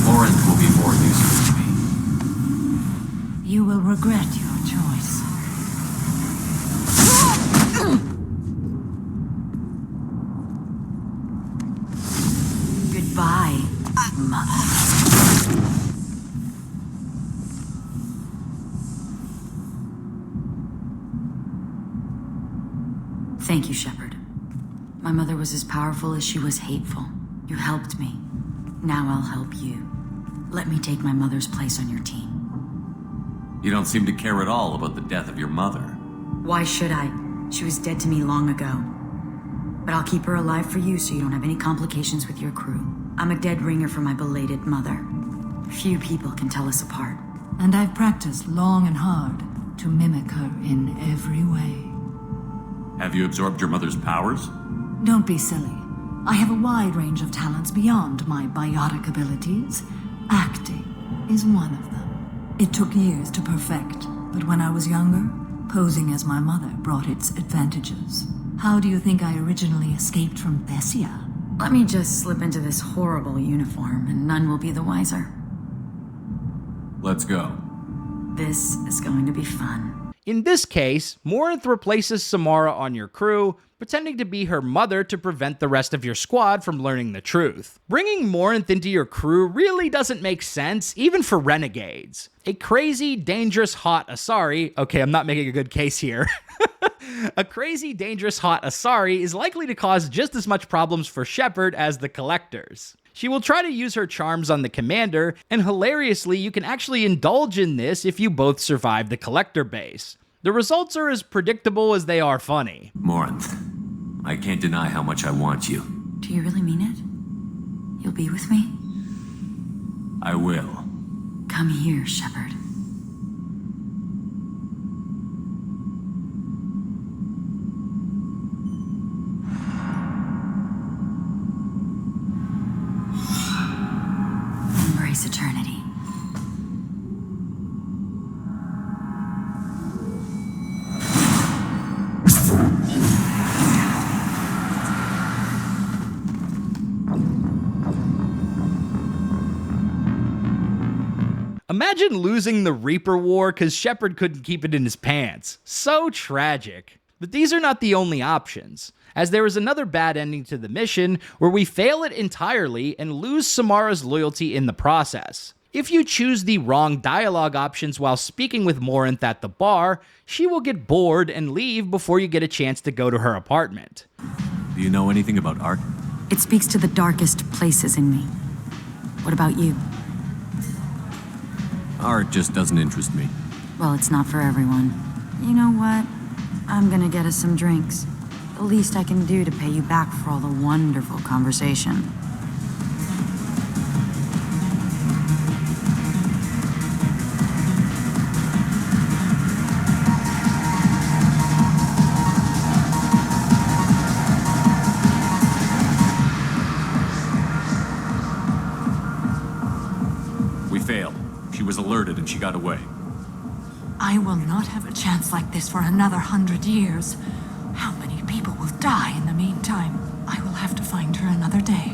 Morinth will be more useful to me. You will regret your choice. Goodbye, mother. Thank you, Shepard. My mother was as powerful as she was hateful. You helped me. Now I'll help you. Let me take my mother's place on your team. You don't seem to care at all about the death of your mother. Why should I? She was dead to me long ago. But I'll keep her alive for you so you don't have any complications with your crew. I'm a dead ringer for my belated mother. Few people can tell us apart. And I've practiced long and hard to mimic her in every way. Have you absorbed your mother's powers? Don't be silly. I have a wide range of talents beyond my biotic abilities. Acting is one of them. It took years to perfect, but when I was younger, posing as my mother brought its advantages. How do you think I originally escaped from Thessia? Let me just slip into this horrible uniform and none will be the wiser. Let's go. This is going to be fun. In this case, Morinth replaces Samara on your crew, pretending to be her mother to prevent the rest of your squad from learning the truth. Bringing Morinth into your crew really doesn't make sense, even for renegades. A crazy, dangerous, hot Asari— okay, I'm not making a good case here. A crazy, dangerous, hot Asari is likely to cause just as much problems for Shepard as the Collectors. She will try to use her charms on the commander, and hilariously, you can actually indulge in this if you both survive the Collector base. The results are as predictable as they are funny. Morinth, I can't deny how much I want you. Do you really mean it? You'll be with me? I will. Come here, Shepard. Embrace eternity. Imagine losing the Reaper War because Shepard couldn't keep it in his pants. So tragic. But these are not the only options, as there is another bad ending to the mission where we fail it entirely and lose Samara's loyalty in the process. If you choose the wrong dialogue options while speaking with Morinth at the bar, she will get bored and leave before you get a chance to go to her apartment. Do you know anything about art? It speaks to the darkest places in me. What about you? Art just doesn't interest me. Well, it's not for everyone. You know what? I'm gonna get us some drinks. The least I can do to pay you back for all the wonderful conversation. We failed. She was alerted and she got away. I will not have a chance like this for another 100 years. How many people will die in the meantime? I will have to find her another day.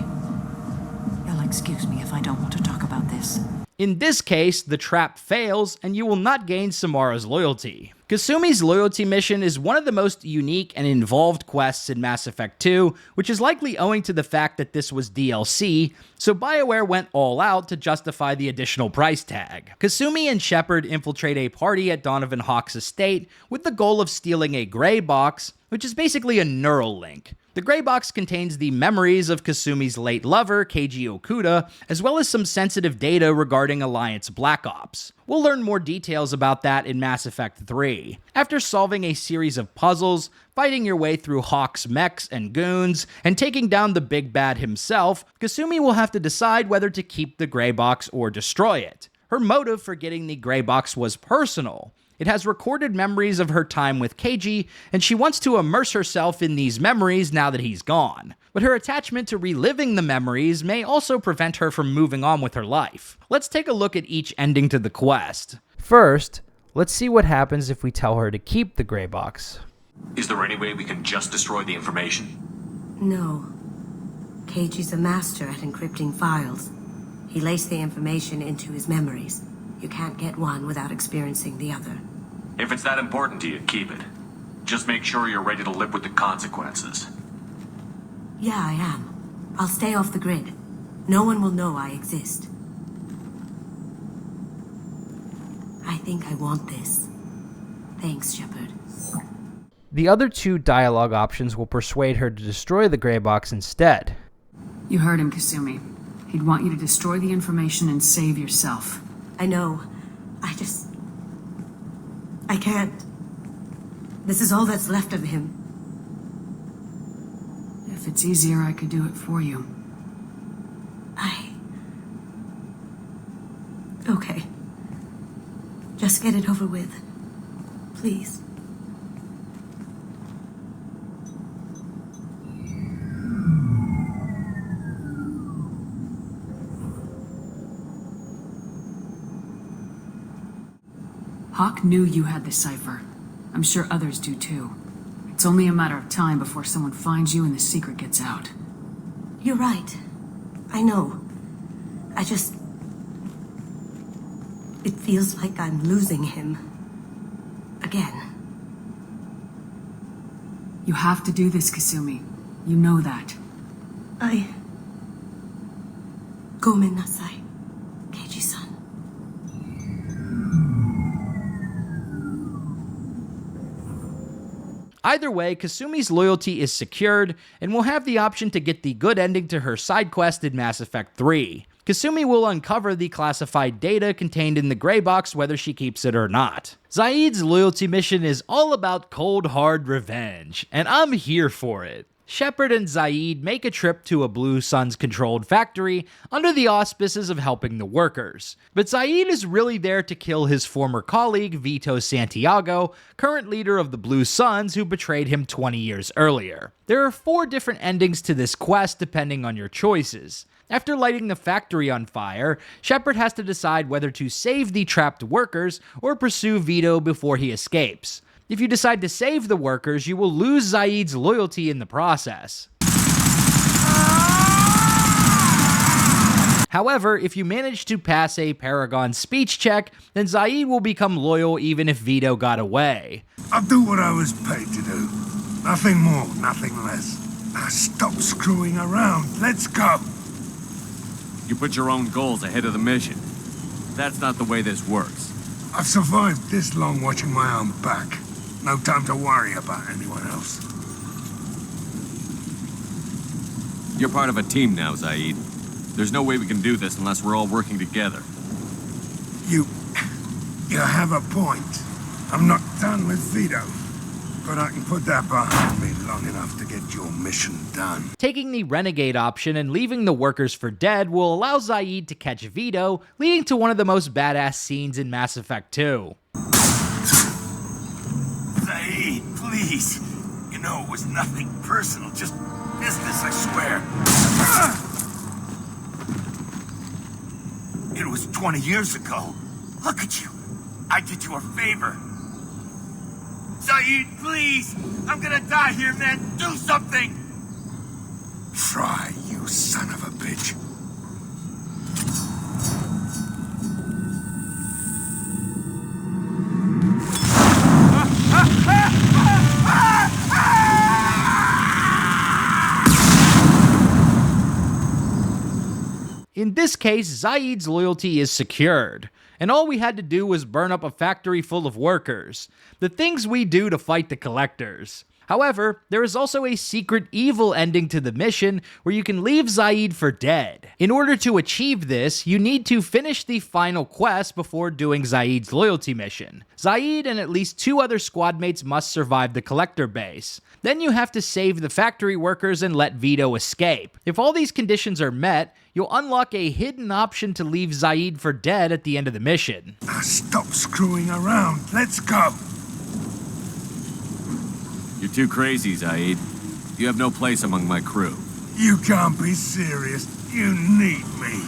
You'll excuse me if I don't want to talk about this. In this case, the trap fails, and you will not gain Samara's loyalty. Kasumi's loyalty mission is one of the most unique and involved quests in Mass Effect 2, which is likely owing to the fact that this was DLC, so BioWare went all out to justify the additional price tag. Kasumi and Shepard infiltrate a party at Donovan Hawk's estate with the goal of stealing a gray box, which is basically a neural link. The gray box contains the memories of Kasumi's late lover, Keiji Okuda, as well as some sensitive data regarding Alliance Black Ops. We'll learn more details about that in Mass Effect 3. After solving a series of puzzles, fighting your way through Hawk's mechs and goons, and taking down the big bad himself, Kasumi will have to decide whether to keep the gray box or destroy it. Her motive for getting the gray box was personal. It has recorded memories of her time with Keiji, and she wants to immerse herself in these memories now that he's gone. But her attachment to reliving the memories may also prevent her from moving on with her life. Let's take a look at each ending to the quest. First, let's see what happens if we tell her to keep the gray box. Is there any way we can just destroy the information? No. Keiji's a master at encrypting files. He laced the information into his memories. You can't get one without experiencing the other. If it's that important to you, keep it. Just make sure you're ready to live with the consequences. Yeah, I am. I'll stay off the grid. No one will know I exist. I think I want this. Thanks, Shepard. The other two dialogue options will persuade her to destroy the gray box instead. You heard him, Kasumi. He'd want you to destroy the information and save yourself. I know. I can't. This is all that's left of him. If it's easier, I could do it for you. Okay. Just get it over with. Please. Hawk knew you had the cipher. I'm sure others do too. It's only a matter of time before someone finds you and the secret gets out. You're right. I know. It feels like I'm losing him. Again. You have to do this, Kasumi. You know that. Gomen nasai, Keiji-san. Either way, Kasumi's loyalty is secured, and will have the option to get the good ending to her side quest in Mass Effect 3. Kasumi will uncover the classified data contained in the gray box whether she keeps it or not. Zaeed's loyalty mission is all about cold hard revenge, and I'm here for it. Shepard and Zaeed make a trip to a Blue Suns controlled factory under the auspices of helping the workers. But Zaeed is really there to kill his former colleague Vito Santiago, current leader of the Blue Suns who betrayed him 20 years earlier. There are 4 different endings to this quest depending on your choices. After lighting the factory on fire, Shepard has to decide whether to save the trapped workers or pursue Vito before he escapes. If you decide to save the workers, you will lose Zaeed's loyalty in the process. However, if you manage to pass a Paragon speech check, then Zaeed will become loyal even if Vito got away. I'll do what I was paid to do. Nothing more, nothing less. Now stop screwing around. Let's go. You put your own goals ahead of the mission. That's not the way this works. I've survived this long watching my own back. No time to worry about anyone else. You're part of a team now, Zaeed. There's no way we can do this unless we're all working together. You have a point. I'm not done with Vito. But I can put that behind me long enough to get your mission done. Taking the Renegade option and leaving the workers for dead will allow Zaeed to catch Vito, leading to one of the most badass scenes in Mass Effect 2. Zaeed, please. You know it was nothing personal, just business, I swear. It was 20 years ago. Look at you. I did you a favor. Zaeed, please! I'm gonna die here, man! Do something! Try, you son of a bitch. In this case, Zaeed's loyalty is secured, and all we had to do was burn up a factory full of workers. The things we do to fight the Collectors. However, there is also a secret evil ending to the mission where you can leave Zaeed for dead. In order to achieve this, you need to finish the final quest before doing Zaeed's loyalty mission. Zaeed and at least 2 other squadmates must survive the Collector base. Then you have to save the factory workers and let Vito escape. If all these conditions are met, you'll unlock a hidden option to leave Zaeed for dead at the end of the mission. Now stop screwing around. Let's go. You're too crazy, Zaeed. You have no place among my crew. You can't be serious. You need me.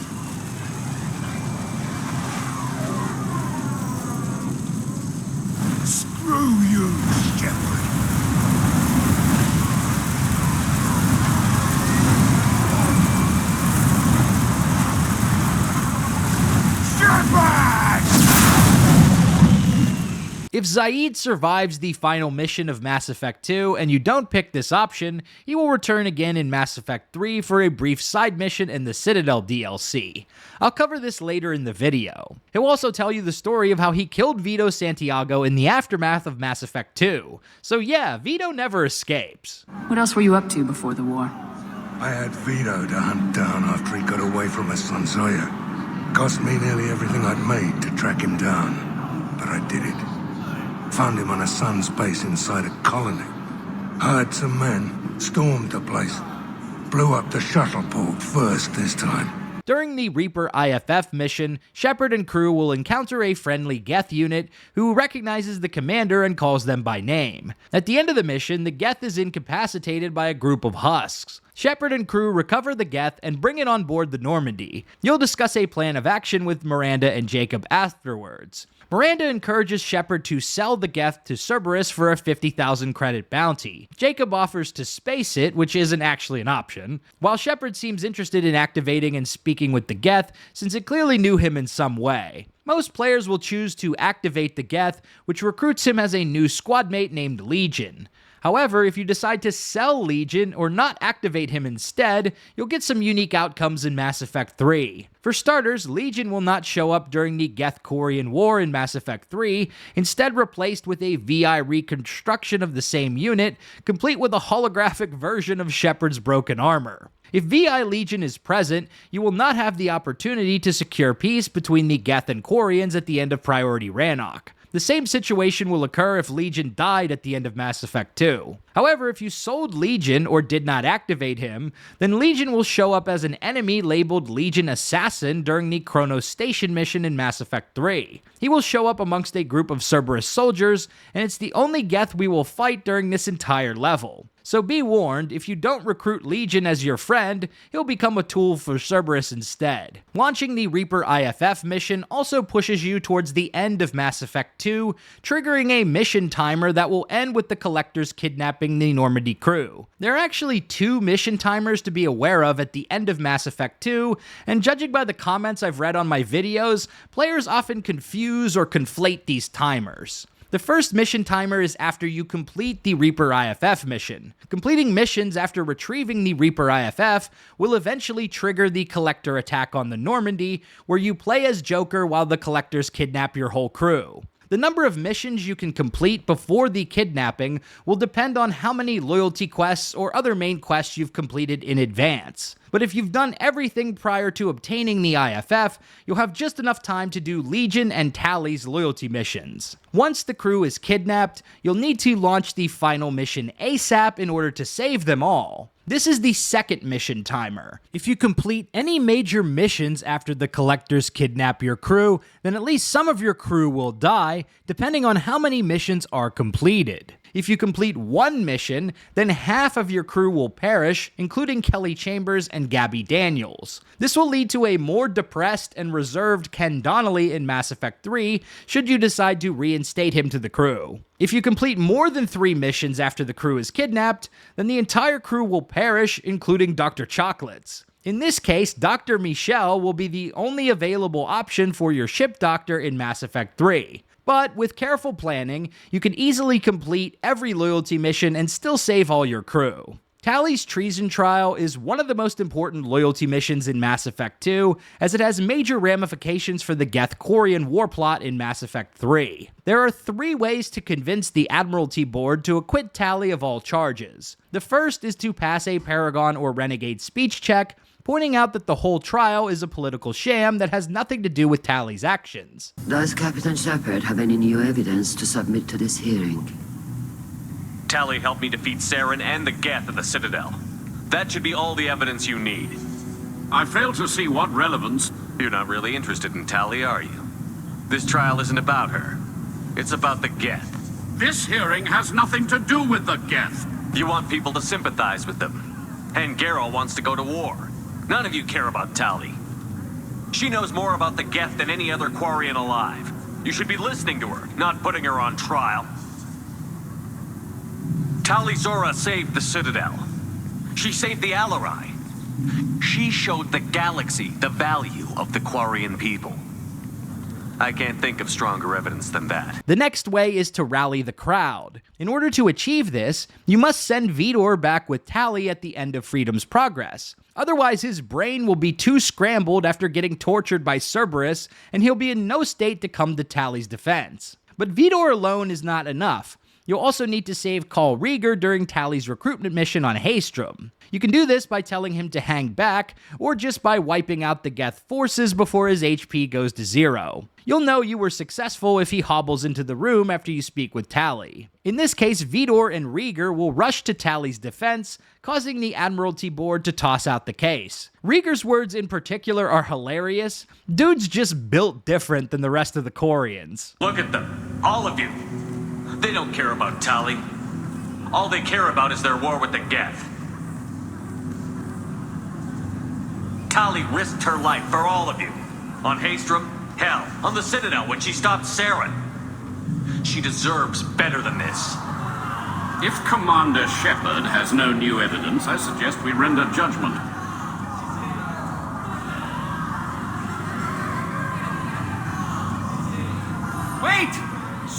Screw you, Shepard. If Zaeed survives the final mission of Mass Effect 2 and you don't pick this option, he will return again in Mass Effect 3 for a brief side mission in the Citadel DLC. I'll cover this later in the video. He'll also tell you the story of how he killed Vito Santiago in the aftermath of Mass Effect 2. So yeah, Vito never escapes. What else were you up to before the war? I had Vito to hunt down after he got away from his son Zoya. Cost me nearly everything I'd made to track him down, but I did it. Found him on a sun's base inside a colony. Hired some men, stormed the place. Blew up the shuttle port first this time. During the Reaper IFF mission, Shepard and crew will encounter a friendly Geth unit who recognizes the commander and calls them by name. At the end of the mission, the Geth is incapacitated by a group of husks. Shepard and crew recover the Geth and bring it on board the Normandy. You'll discuss a plan of action with Miranda and Jacob afterwards. Miranda encourages Shepard to sell the Geth to Cerberus for a 50,000 credit bounty. Jacob offers to space it, which isn't actually an option, while Shepard seems interested in activating and speaking with the Geth, since it clearly knew him in some way. Most players will choose to activate the Geth, which recruits him as a new squadmate named Legion. However, if you decide to sell Legion or not activate him instead, you'll get some unique outcomes in Mass Effect 3. For starters, Legion will not show up during the Geth-Quarian War in Mass Effect 3, instead replaced with a VI reconstruction of the same unit, complete with a holographic version of Shepard's broken armor. If VI Legion is present, you will not have the opportunity to secure peace between the Geth and Quarians at the end of Priority Rannoch. The same situation will occur if Legion died at the end of Mass Effect 2. However, if you sold Legion or did not activate him, then Legion will show up as an enemy labeled Legion Assassin during the Cronos Station mission in Mass Effect 3. He will show up amongst a group of Cerberus soldiers, and it's the only Geth we will fight during this entire level. So be warned, if you don't recruit Legion as your friend, he'll become a tool for Cerberus instead. Launching the Reaper IFF mission also pushes you towards the end of Mass Effect 2, triggering a mission timer that will end with the Collectors kidnapping the Normandy crew. There are actually 2 mission timers to be aware of at the end of Mass Effect 2, and judging by the comments I've read on my videos, players often confuse or conflate these timers. The first mission timer is after you complete the Reaper IFF mission. Completing missions after retrieving the Reaper IFF will eventually trigger the Collector attack on the Normandy, where you play as Joker while the Collectors kidnap your whole crew. The number of missions you can complete before the kidnapping will depend on how many loyalty quests or other main quests you've completed in advance. But if you've done everything prior to obtaining the IFF, you'll have just enough time to do Legion and Tali's loyalty missions. Once the crew is kidnapped, you'll need to launch the final mission ASAP in order to save them all. This is the second mission timer. If you complete any major missions after the Collectors kidnap your crew, then at least some of your crew will die, depending on how many missions are completed. If you complete one mission, then half of your crew will perish, including Kelly Chambers and Gabby Daniels. This will lead to a more depressed and reserved Ken Donnelly in Mass Effect 3, should you decide to reinstate him to the crew. If you complete more than 3 missions after the crew is kidnapped, then the entire crew will perish, including Dr. Chocolates. In this case, Dr. Michelle will be the only available option for your ship doctor in Mass Effect 3. But with careful planning, you can easily complete every loyalty mission and still save all your crew. Tali's treason trial is one of the most important loyalty missions in Mass Effect 2, as it has major ramifications for the Geth-Quarian war plot in Mass Effect 3. There are 3 ways to convince the Admiralty Board to acquit Tali of all charges. The first is to pass a Paragon or Renegade speech check, pointing out that the whole trial is a political sham that has nothing to do with Tali's actions. Does Captain Shepard have any new evidence to submit to this hearing? Tali helped me defeat Saren and the Geth at the Citadel. That should be all the evidence you need. I fail to see what relevance... You're not really interested in Tali, are you? This trial isn't about her. It's about the Geth. This hearing has nothing to do with the Geth. You want people to sympathize with them. And Garrus wants to go to war. None of you care about Tali. She knows more about the Geth than any other Quarian alive. You should be listening to her, not putting her on trial. Tali Zora saved the Citadel. She saved the Alarai. She showed the galaxy the value of the Quarian people. I can't think of stronger evidence than that. The next way is to rally the crowd. In order to achieve this, you must send Vidor back with Tali at the end of Freedom's Progress. Otherwise, his brain will be too scrambled after getting tortured by Cerberus, and he'll be in no state to come to Tali's defense. But Vidor alone is not enough. You'll also need to save Call Rieger during Tali's recruitment mission on Haestrom. You can do this by telling him to hang back, or just by wiping out the Geth forces before his HP goes to 0. You'll know you were successful if he hobbles into the room after you speak with Tali. In this case, Vidor and Rieger will rush to Tali's defense, causing the Admiralty Board to toss out the case. Rieger's words in particular are hilarious. Dude's just built different than the rest of the Quarians. Look at them, all of you. They don't care about Tali. All they care about is their war with the Geth. Tali risked her life for all of you. On Haestrom, hell, on the Citadel when she stopped Saren. She deserves better than this. If Commander Shepard has no new evidence, I suggest we render judgment. Wait!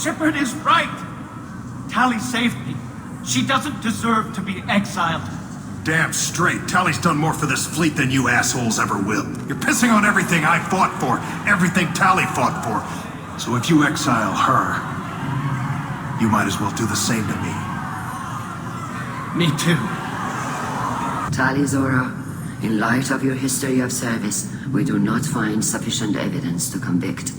Shepard is right! Tali saved me. She doesn't deserve to be exiled. Damn straight. Tali's done more for this fleet than you assholes ever will. You're pissing on everything I fought for, everything Tali fought for. So if you exile her, you might as well do the same to me. Me too. Tali Zora, in light of your history of service, we do not find sufficient evidence to convict.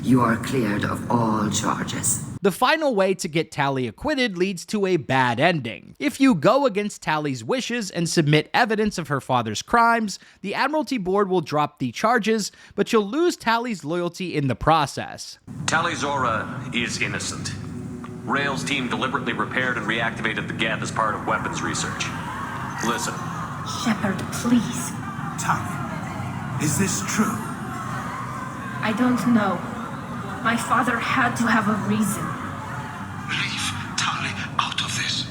You are cleared of all charges. The final way to get Tali acquitted leads to a bad ending. If you go against Tali's wishes and submit evidence of her father's crimes, the Admiralty Board will drop the charges, but you'll lose Tali's loyalty in the process. Tali Zora is innocent. Rail's team deliberately repaired and reactivated the Geth as part of weapons research. Listen. Shepard, please. Tali, is this true? I don't know. My father had to have a reason. Leave Tali out of this.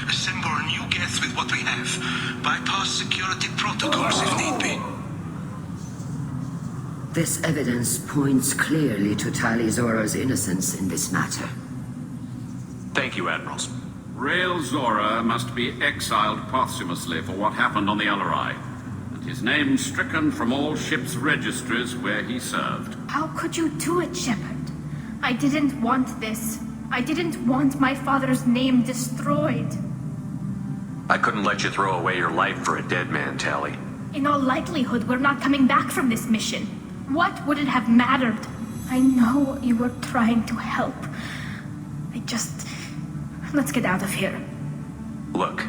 Assemble a new Geth with what we have. Bypass security protocols if need be. This evidence points clearly to Tali Zora's innocence in this matter. Thank you, Admirals. Rail Zora must be exiled posthumously for what happened on the Alarai, and his name stricken from all ships' registries where he served. How could you do it, Shepard? I didn't want this. I didn't want my father's name destroyed. I couldn't let you throw away your life for a dead man, Tali. In all likelihood, we're not coming back from this mission. What would it have mattered? I know you were trying to help. Let's get out of here. Look,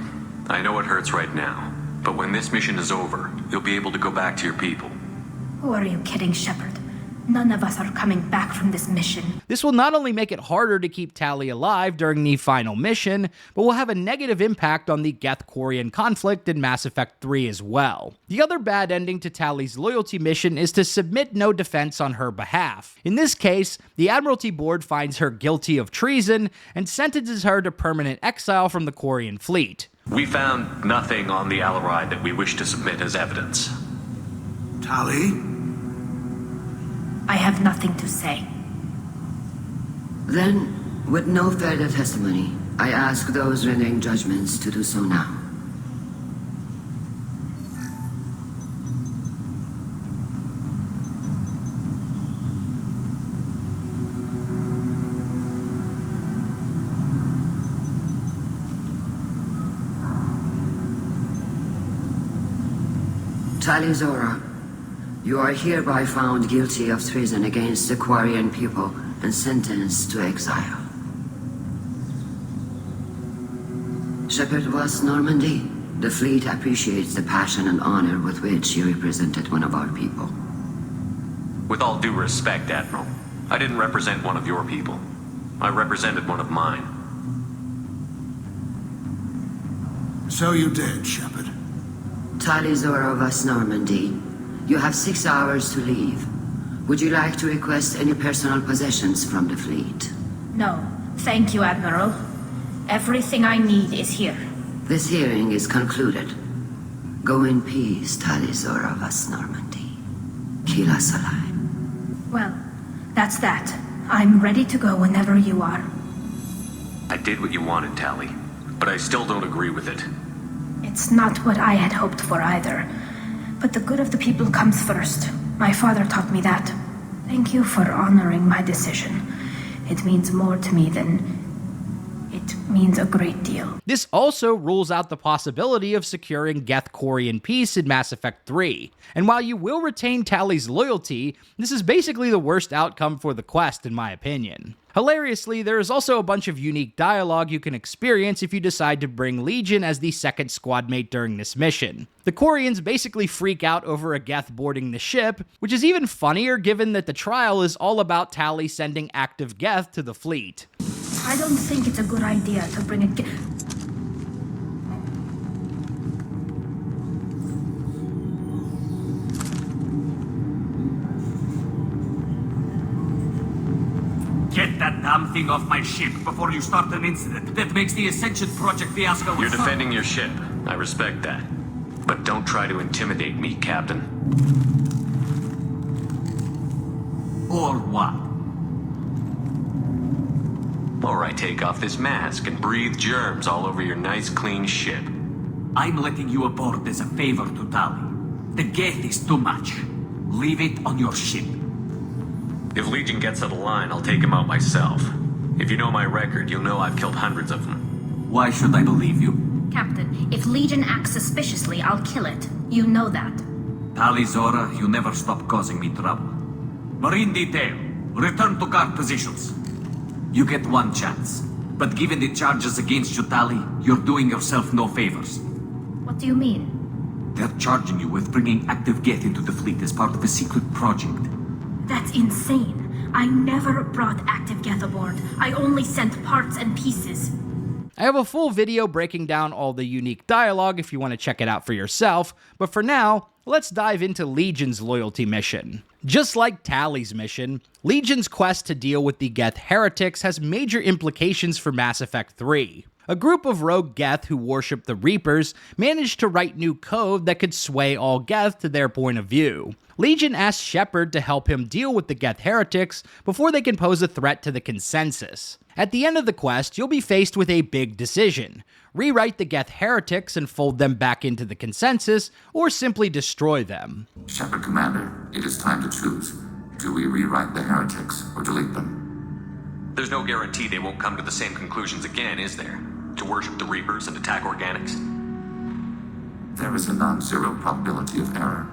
I know it hurts right now, but when this mission is over, you'll be able to go back to your people. Who are you kidding, Shepard? None of us are coming back from this mission. This will not only make it harder to keep Tali alive during the final mission, but will have a negative impact on the Geth-Quarian conflict in Mass Effect 3 as well. The other bad ending to Tali's loyalty mission is to submit no defense on her behalf. In this case, the Admiralty Board finds her guilty of treason and sentences her to permanent exile from the Quarian fleet. We found nothing on the Alarai that we wish to submit as evidence. Tali? I have nothing to say. Then, with no further testimony, I ask those rendering judgments to do so now. Tali Zora, you are hereby found guilty of treason against the Quarian people and sentenced to exile. Shepard was Normandy. The fleet appreciates the passion and honor with which you represented one of our people. With all due respect, Admiral, I didn't represent one of your people. I represented one of mine. So you did, Shepard. Tali Zora was Normandy. You have 6 hours to leave. Would you like to request any personal possessions from the fleet? No, thank you, Admiral. Everything I need is here. This hearing is concluded. Go in peace, Tali Zora was Normandy. Kila Salai. Well, that's that. I'm ready to go whenever you are. I did what you wanted, Tali, but I still don't agree with it. It's not what I had hoped for either. But the good of the people comes first. My father taught me that. Thank you for honoring my decision. It means more to me than It means a great deal. This also rules out the possibility of securing Geth-Quarian peace in Mass Effect 3. And while you will retain Tali's loyalty, this is basically the worst outcome for the quest in my opinion. Hilariously, there is also a bunch of unique dialogue you can experience if you decide to bring Legion as the second squad mate during this mission. The Quarians basically freak out over a Geth boarding the ship, which is even funnier given that the trial is all about Tali sending active Geth to the fleet. I don't think it's a good idea to bring a Get that damn thing off my ship before you start an incident that makes the Ascension Project fiasco. You're defending your ship. I respect that. But don't try to intimidate me, Captain. Or what? Or I take off this mask and breathe germs all over your nice, clean ship. I'm letting you aboard as a favor to Tali. The Geth is too much. Leave it on your ship. If Legion gets out of line, I'll take him out myself. If you know my record, you'll know I've killed hundreds of them. Why should I believe you? Captain, if Legion acts suspiciously, I'll kill it. You know that. Tali Zora, you never stop causing me trouble. Marine detail, return to guard positions. You get one chance. But given the charges against you, Tali, you're doing yourself no favors. What do you mean? They're charging you with bringing active Geth into the fleet as part of a secret project. That's insane. I never brought active Geth aboard. I only sent parts and pieces. I have a full video breaking down all the unique dialogue if you want to check it out for yourself, but for now, let's dive into Legion's loyalty mission. Just like Tali's mission, Legion's quest to deal with the Geth heretics has major implications for Mass Effect 3. A group of rogue Geth who worship the Reapers managed to write new code that could sway all Geth to their point of view. Legion asks Shepard to help him deal with the Geth heretics before they can pose a threat to the consensus. At the end of the quest, you'll be faced with a big decision. Rewrite the Geth heretics and fold them back into the consensus, or simply destroy them. Shepard Commander, it is time to choose. Do we rewrite the heretics or delete them? There's no guarantee they won't come to the same conclusions again, is there? To worship the Reapers and attack organics? There is a non-zero probability of error.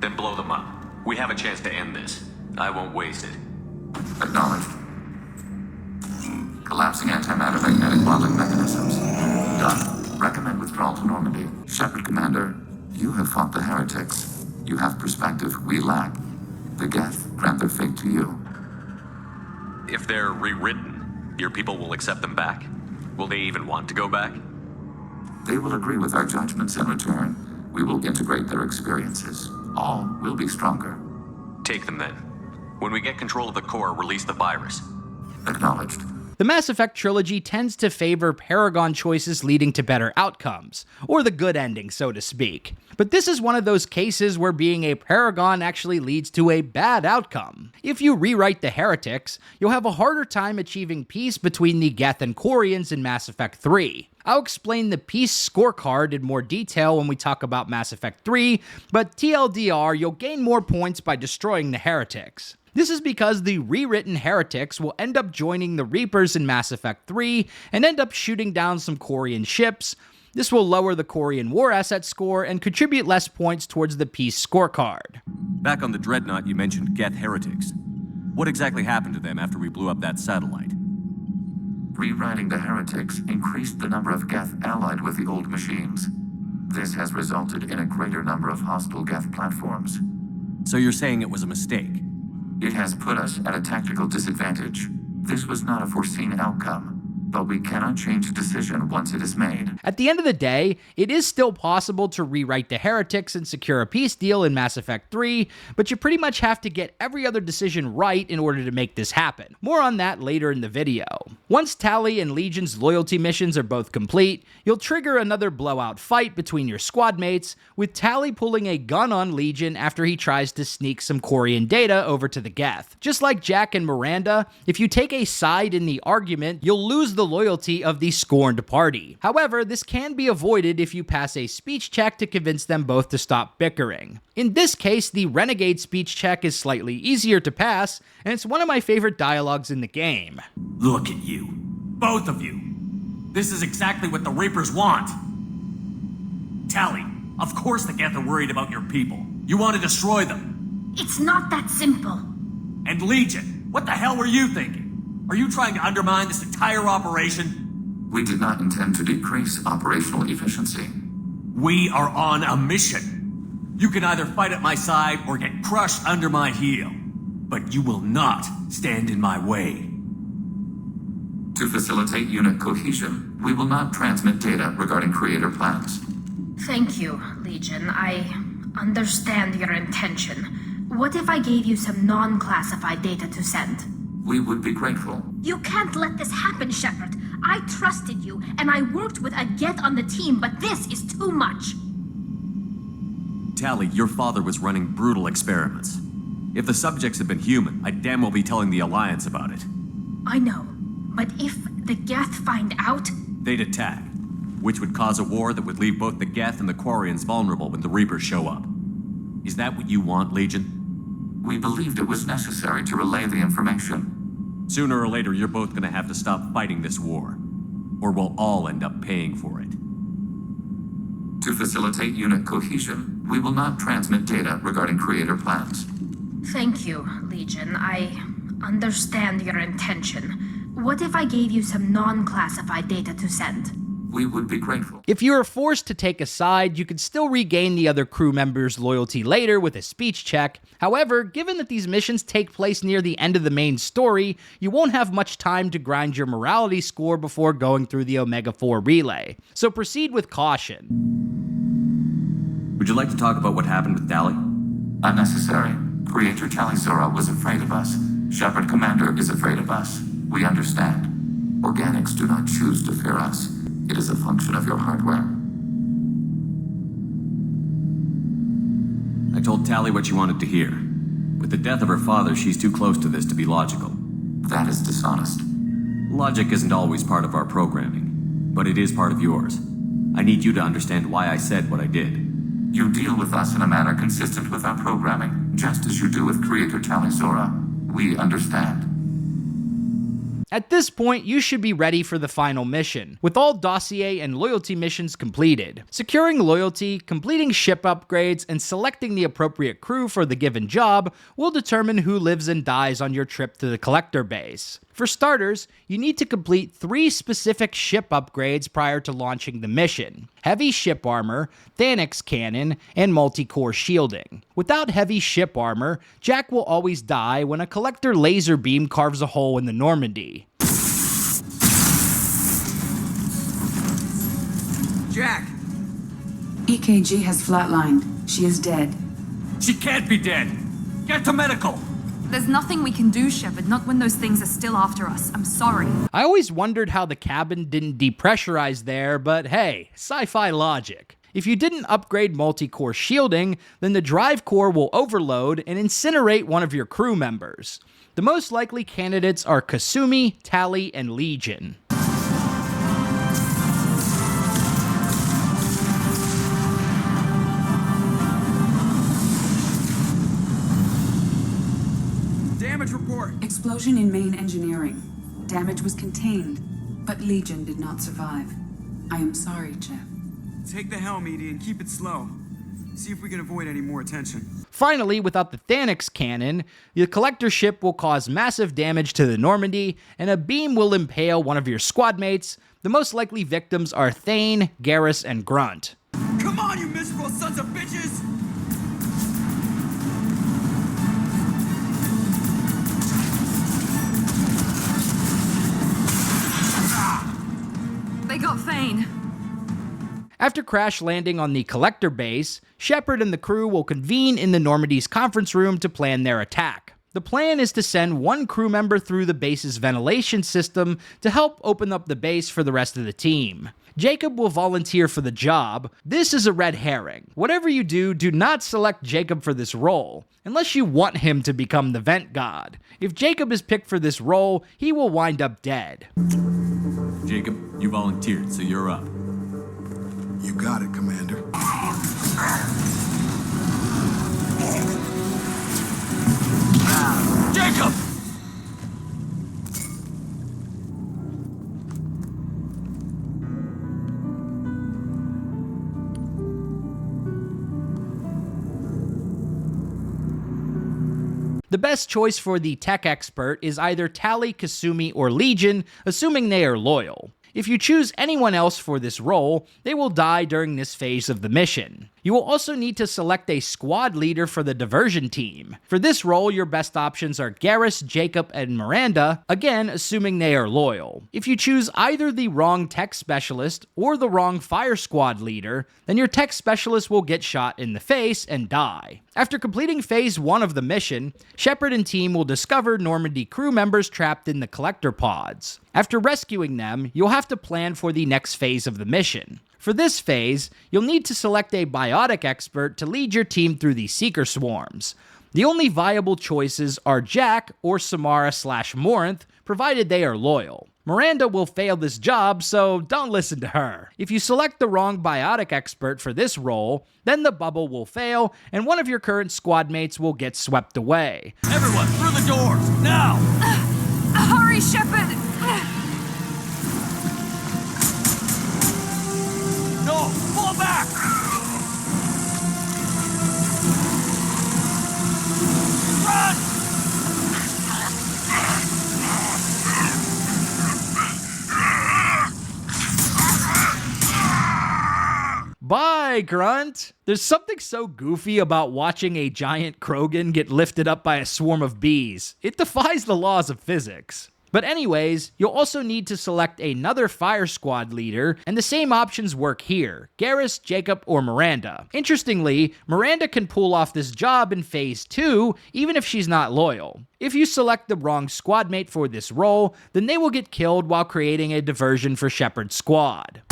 Then blow them up. We have a chance to end this. I won't waste it. Acknowledged. Collapsing antimatter magnetic bonding mechanisms. Done. Recommend withdrawal to Normandy. Shepard Commander, you have fought the heretics. You have perspective we lack. The Geth grant their fate to you. If they're rewritten, your people will accept them back? Will they even want to go back? They will agree with our judgments in return. We will integrate their experiences. All will be stronger. Take them then. When we get control of the core, release the virus. Acknowledged. The Mass Effect Trilogy tends to favor Paragon choices leading to better outcomes, or the good ending, so to speak. But this is one of those cases where being a Paragon actually leads to a bad outcome. If you rewrite the heretics, you'll have a harder time achieving peace between the Geth and Quarians in Mass Effect 3. I'll explain the peace scorecard in more detail when we talk about Mass Effect 3, but TLDR, you'll gain more points by destroying the heretics. This is because the rewritten heretics will end up joining the Reapers in Mass Effect 3 and end up shooting down some Quarian ships. This will lower the Quarian war asset score and contribute less points towards the peace scorecard. Back on the Dreadnought, you mentioned Geth heretics. What exactly happened to them after we blew up that satellite? Rewriting the heretics increased the number of Geth allied with the old machines. This has resulted in a greater number of hostile Geth platforms. So you're saying it was a mistake? It has put us at a tactical disadvantage. This was not a foreseen outcome, but we cannot change a decision once it is made. At the end of the day, it is still possible to rewrite the heretics and secure a peace deal in Mass Effect 3, but you pretty much have to get every other decision right in order to make this happen. More on that later in the video. Once Tali and Legion's loyalty missions are both complete, you'll trigger another blowout fight between your squad mates, with Tali pulling a gun on Legion after he tries to sneak some Quarian data over to the Geth. Just like Jack and Miranda, if you take a side in the argument, you'll lose the loyalty of the scorned party. However, this can be avoided if you pass a speech check to convince them both to stop bickering. In this case, the Renegade speech check is slightly easier to pass, and it's one of my favorite dialogues in the game. Look at you. Both of you. This is exactly what the Reapers want. Tali, of course the Geth are worried about your people. You want to destroy them. It's not that simple. And Legion, what the hell were you thinking? Are you trying to undermine this entire operation? We did not intend to decrease operational efficiency. We are on a mission. You can either fight at my side or get crushed under my heel. But you will not stand in my way. To facilitate unit cohesion, we will not transmit data regarding creator plans. Thank you, Legion. I understand your intention. What if I gave you some non-classified data to send? We would be grateful. You can't let this happen, Shepard. I trusted you, and I worked with a Geth on the team, but this is too much. Tali, your father was running brutal experiments. If the subjects had been human, I'd damn well be telling the Alliance about it. I know, but if the Geth find out... They'd attack, which would cause a war that would leave both the Geth and the Quarians vulnerable when the Reapers show up. Is that what you want, Legion? We believed it was necessary to relay the information. Sooner or later, you're both gonna have to stop fighting this war, or we'll all end up paying for it. To facilitate unit cohesion, we will not transmit data regarding creator plans. Thank you, Legion. I understand your intention. What if I gave you some non-classified data to send? We would be grateful. If you are forced to take a side, you can still regain the other crew members' loyalty later with a speech check. However, given that these missions take place near the end of the main story, you won't have much time to grind your morality score before going through the Omega-4 relay. So proceed with caution. Would you like to talk about what happened with Tali? Unnecessary. Creator Tali Zora was afraid of us. Shepard Commander is afraid of us. We understand. Organics do not choose to fear us. It is a function of your hardware. I told Tali what she wanted to hear. With the death of her father, she's too close to this to be logical. That is dishonest. Logic isn't always part of our programming, but it is part of yours. I need you to understand why I said what I did. You deal with us in a manner consistent with our programming, just as you do with Creator Tali Zora. We understand. At this point, you should be ready for the final mission, with all dossier and loyalty missions completed. Securing loyalty, completing ship upgrades, and selecting the appropriate crew for the given job will determine who lives and dies on your trip to the Collector base. For starters, you need to complete 3 specific ship upgrades prior to launching the mission: heavy ship armor, Thanix cannon, and multi-core shielding. Without heavy ship armor, Jack will always die when a Collector laser beam carves a hole in the Normandy. Jack! EKG has flatlined. She is dead. She can't be dead! Get to medical! There's nothing we can do, Shepard, not when those things are still after us. I'm sorry. I always wondered how the cabin didn't depressurize there, but hey, sci-fi logic. If you didn't upgrade multi-core shielding, then the drive core will overload and incinerate one of your crew members. The most likely candidates are Kasumi, Tali, and Legion. Damage report. Explosion in main engineering. Damage was contained, but Legion did not survive. I am sorry, Jeff. Take the helm, Edie, and keep it slow. See if we can avoid any more attention. Finally, without the Thanix cannon, the Collector ship will cause massive damage to the Normandy, and a beam will impale one of your squad mates. The most likely victims are Thane, Garrus, and Grunt. Come on, you miserable sons of bitches! They got Thane. After crash landing on the Collector base, Shepard and the crew will convene in the Normandy's conference room to plan their attack. The plan is to send one crew member through the base's ventilation system to help open up the base for the rest of the team. Jacob will volunteer for the job. This is a red herring. Whatever you do, do not select Jacob for this role, unless you want him to become the vent god. If Jacob is picked for this role, he will wind up dead. Jacob, you volunteered, so you're up. You got it, Commander. Jacob! The best choice for the tech expert is either Tali, Kasumi, or Legion, assuming they are loyal. If you choose anyone else for this role, they will die during this phase of the mission. You will also need to select a squad leader for the diversion team. For this role, your best options are Garrus, Jacob, and Miranda, again assuming they are loyal. If you choose either the wrong tech specialist or the wrong fire squad leader, then your tech specialist will get shot in the face and die. After completing phase 1 of the mission, Shepard and team will discover Normandy crew members trapped in the collector pods. After rescuing them, you'll have to plan for the next phase of the mission. For this phase, you'll need to select a biotic expert to lead your team through the Seeker Swarms. The only viable choices are Jack or Samara/Morinth, provided they are loyal. Miranda will fail this job, so don't listen to her. If you select the wrong biotic expert for this role, then the bubble will fail, and one of your current squad mates will get swept away. Everyone, through the doors, now! Hurry, Shepard! No, fall back! Run! Bye, Grunt! There's something so goofy about watching a giant Krogan get lifted up by a swarm of bees. It defies the laws of physics. But anyways, you'll also need to select another fire squad leader, and the same options work here: Garrus, Jacob, or Miranda. Interestingly, Miranda can pull off this job in phase 2, even if she's not loyal. If you select the wrong squad mate for this role, then they will get killed while creating a diversion for Shepard's squad.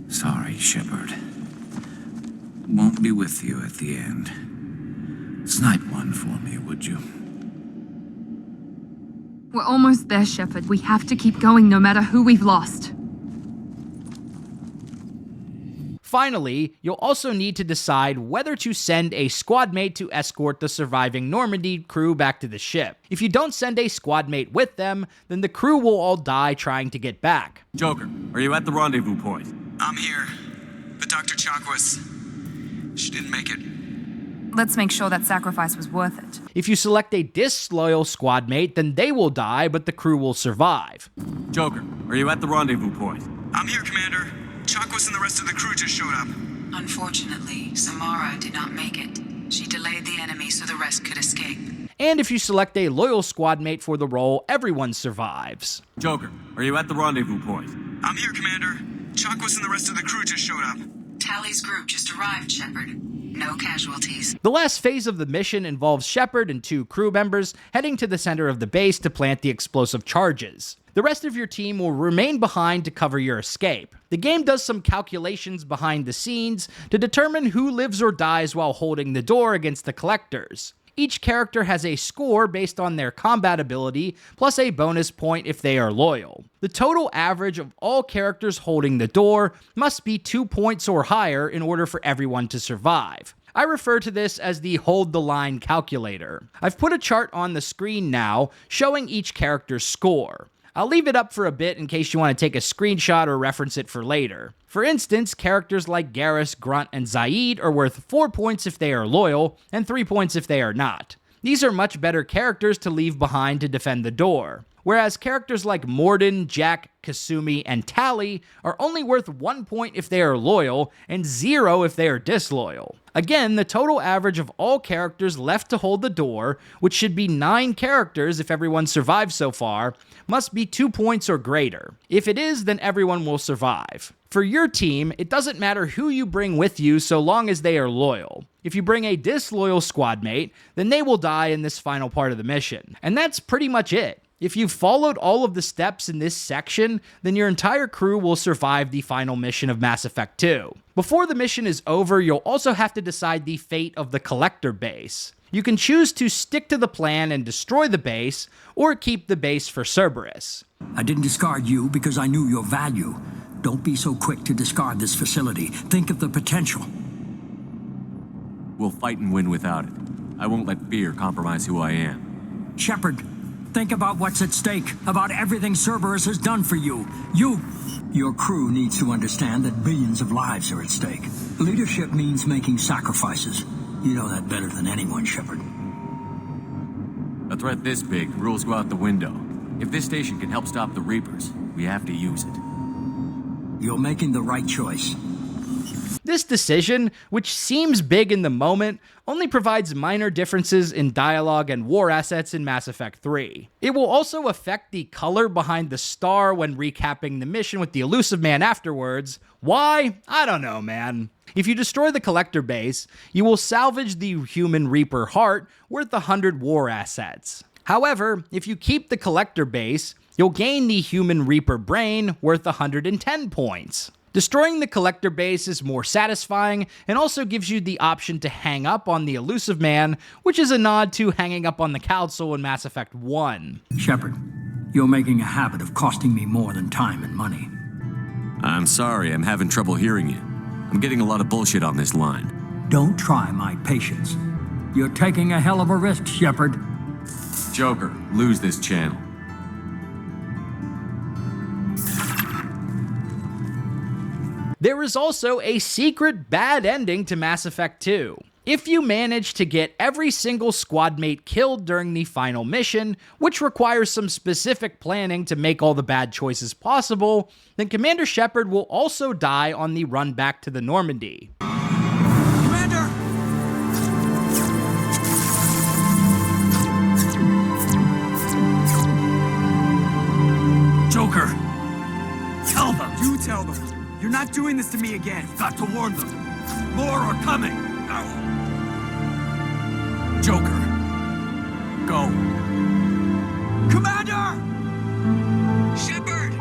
Sorry, Shepard. Won't be with you at the end. Snipe one for me, would you? We're almost there, Shepard. We have to keep going no matter who we've lost. Finally, you'll also need to decide whether to send a squad mate to escort the surviving Normandy crew back to the ship. If you don't send a squad mate with them, then the crew will all die trying to get back. Joker, are you at the rendezvous point? I'm here, but Dr. Chakwas, she didn't make it. Let's make sure that sacrifice was worth it. If you select a disloyal squad mate, then they will die, but the crew will survive. Joker, are you at the rendezvous point? I'm here, Commander. Chakwas and the rest of the crew just showed up. Unfortunately, Samara did not make it. She delayed the enemy so the rest could escape. And if you select a loyal squad mate for the role, everyone survives. Joker, are you at the rendezvous point? I'm here, Commander. Chakwas and the rest of the crew just showed up. Tali's group just arrived, Shepard. No casualties. The last phase of the mission involves Shepard and 2 crew members heading to the center of the base to plant the explosive charges. The rest of your team will remain behind to cover your escape. The game does some calculations behind the scenes to determine who lives or dies while holding the door against the collectors. Each character has a score based on their combat ability, plus a bonus point if they are loyal. The total average of all characters holding the door must be 2 points or higher in order for everyone to survive. I refer to this as the hold the line calculator. I've put a chart on the screen now showing each character's score. I'll leave it up for a bit in case you want to take a screenshot or reference it for later. For instance, characters like Garrus, Grunt, and Zaeed are worth 4 points if they are loyal, and 3 points if they are not. These are much better characters to leave behind to defend the door. Whereas characters like Mordin, Jack, Kasumi, and Tali are only worth 1 point if they are loyal, and 0 if they are disloyal. Again, the total average of all characters left to hold the door, which should be 9 characters if everyone survives so far, must be 2 points or greater. If it is, then everyone will survive. For your team, it doesn't matter who you bring with you so long as they are loyal. If you bring a disloyal squad mate, then they will die in this final part of the mission. And that's pretty much it. If you've followed all of the steps in this section, then your entire crew will survive the final mission of Mass Effect 2. Before the mission is over, you'll also have to decide the fate of the Collector base. You can choose to stick to the plan and destroy the base, or keep the base for Cerberus. I didn't discard you because I knew your value. Don't be so quick to discard this facility. Think of the potential. We'll fight and win without it. I won't let fear compromise who I am. Shepard, think about what's at stake, about everything Cerberus has done for you. Your crew needs to understand that billions of lives are at stake. Leadership means making sacrifices. You know that better than anyone, Shepard. A threat this big, rules go out the window. If this station can help stop the Reapers, we have to use it. You're making the right choice. This decision, which seems big in the moment, only provides minor differences in dialogue and war assets in Mass Effect 3. It will also affect the color behind the star when recapping the mission with the Elusive Man afterwards. Why? I don't know, man. If you destroy the Collector base, you will salvage the Human Reaper heart worth 100 war assets. However, if you keep the Collector base, you'll gain the Human Reaper brain worth 110 points. Destroying the Collector base is more satisfying and also gives you the option to hang up on the Elusive Man, which is a nod to hanging up on the Council in Mass Effect 1. Shepard, you're making a habit of costing me more than time and money. I'm sorry, I'm having trouble hearing you. I'm getting a lot of bullshit on this line. Don't try my patience. You're taking a hell of a risk, Shepard. Joker, lose this channel. There is also a secret bad ending to Mass Effect 2. If you manage to get every single squad mate killed during the final mission, which requires some specific planning to make all the bad choices possible, then Commander Shepard will also die on the run back to the Normandy. Commander! Joker! Tell them! You tell them! You're not doing this to me again. Got to warn them. More are coming. Joker. Go. Commander! Shepard!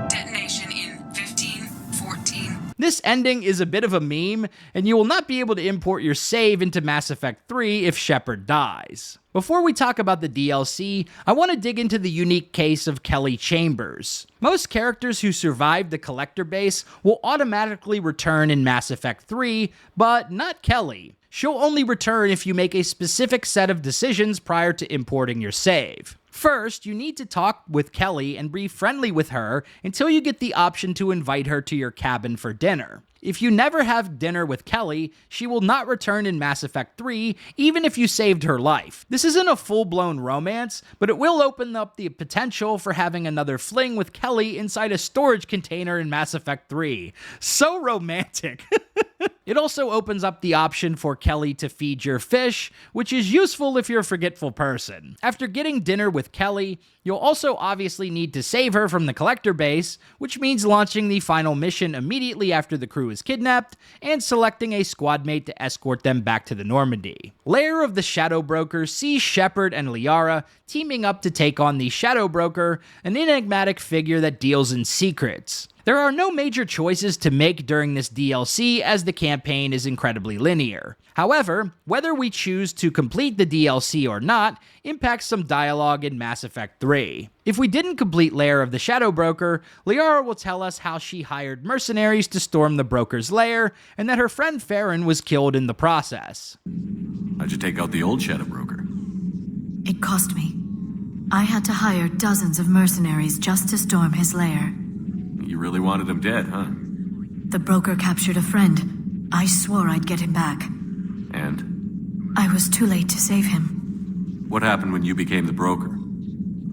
Detonation in 15, 14. This ending is a bit of a meme, and you will not be able to import your save into Mass Effect 3 if Shepard dies. Before we talk about the DLC, I want to dig into the unique case of Kelly Chambers. Most characters who survived the Collector base will automatically return in Mass Effect 3, but not Kelly. She'll only return if you make a specific set of decisions prior to importing your save. First, you need to talk with Kelly and be friendly with her until you get the option to invite her to your cabin for dinner. If you never have dinner with Kelly, she will not return in Mass Effect 3, even if you saved her life. This isn't a full-blown romance, but it will open up the potential for having another fling with Kelly inside a storage container in Mass Effect 3. So romantic. It also opens up the option for Kelly to feed your fish, which is useful if you're a forgetful person. After getting dinner with Kelly, you'll also obviously need to save her from the Collector base, which means launching the final mission immediately after the crew is kidnapped, and selecting a squad mate to escort them back to the Normandy. Lair of the Shadow Broker sees Shepard and Liara teaming up to take on the Shadow Broker, an enigmatic figure that deals in secrets. There are no major choices to make during this DLC as the campaign is incredibly linear. However, whether we choose to complete the DLC or not impacts some dialogue in Mass Effect 3. If we didn't complete Lair of the Shadow Broker, Liara will tell us how she hired mercenaries to storm the Broker's lair, and that her friend Farron was killed in the process. How'd you take out the old Shadow Broker? It cost me. I had to hire dozens of mercenaries just to storm his lair. You really wanted him dead, huh? The Broker captured a friend. I swore I'd get him back. And? I was too late to save him. What happened when you became the Broker?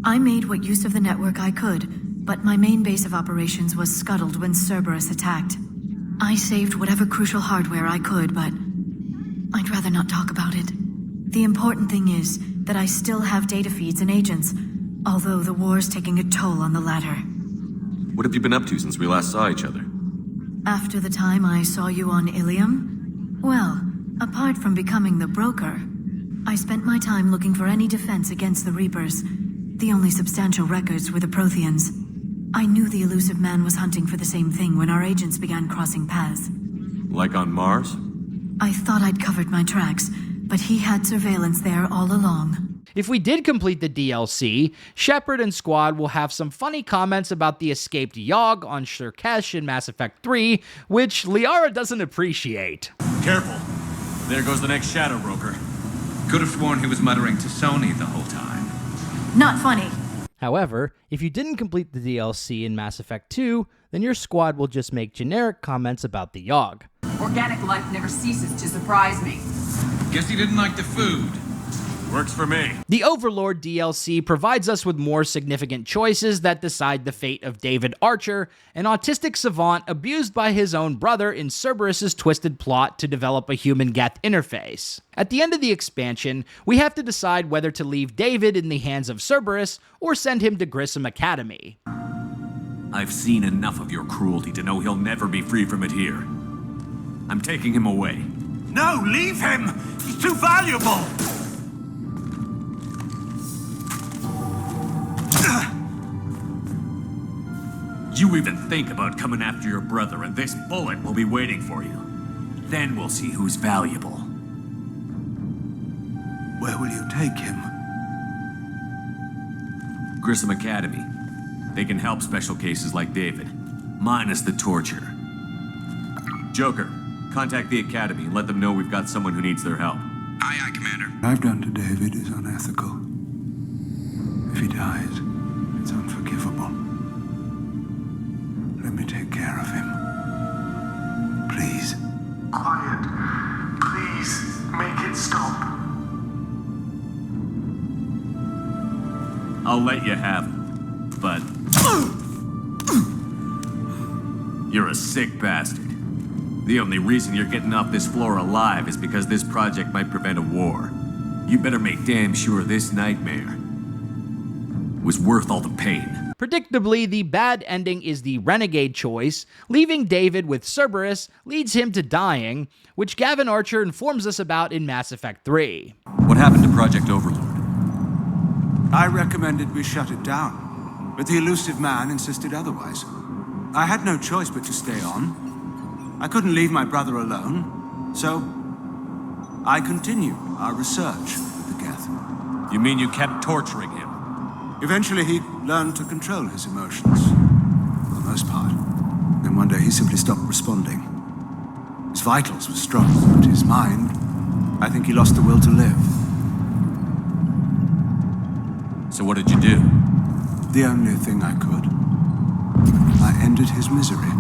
I made what use of the network I could, but my main base of operations was scuttled when Cerberus attacked. I saved whatever crucial hardware I could, but I'd rather not talk about it. The important thing is that I still have data feeds and agents, although the war's taking a toll on the latter. What have you been up to since we last saw each other? After the time I saw you on Ilium? Well, apart from becoming the Broker, I spent my time looking for any defense against the Reapers. The only substantial records were the Protheans. I knew the Elusive Man was hunting for the same thing when our agents began crossing paths. Like on Mars? I thought I'd covered my tracks, but he had surveillance there all along. If we did complete the DLC, Shepard and Squad will have some funny comments about the escaped Yogg on Surkesh in Mass Effect 3, which Liara doesn't appreciate. Careful. There goes the next Shadow Broker. Could have sworn he was muttering to Sony the whole time. Not funny. However, if you didn't complete the DLC in Mass Effect 2, then your squad will just make generic comments about the Yogg. Organic life never ceases to surprise me. Guess he didn't like the food. Works for me. The Overlord DLC provides us with more significant choices that decide the fate of David Archer, an autistic savant abused by his own brother in Cerberus's twisted plot to develop a human-Geth interface. At the end of the expansion, we have to decide whether to leave David in the hands of Cerberus or send him to Grissom Academy. I've seen enough of your cruelty to know he'll never be free from it here. I'm taking him away. No, leave him! He's too valuable! You even think about coming after your brother, and this bullet will be waiting for you. Then we'll see who's valuable. Where will you take him? Grissom Academy. They can help special cases like David, minus the torture. Joker, contact the Academy and let them know we've got someone who needs their help. Aye, aye, Commander. What I've done to David is unethical. If he dies, it's unforgivable. Let me take care of him. Please. Quiet. Please, make it stop. I'll let you have him, but... You're a sick bastard. The only reason you're getting off this floor alive is because this project might prevent a war. You better make damn sure this nightmare was worth all the pain. Predictably, the bad ending is the renegade choice. Leaving David with Cerberus leads him to dying, which Gavin Archer informs us about in Mass Effect 3. What happened to Project Overlord? I recommended we shut it down, but the elusive man insisted otherwise. I had no choice but to stay on. I couldn't leave my brother alone, so I continued our research with the Geth. You mean you kept torturing him? Eventually he learned to control his emotions, for the most part. Then one day he simply stopped responding. His vitals were strong, but his mind, I think he lost the will to live. So what did you do? The only thing I could. I ended his misery.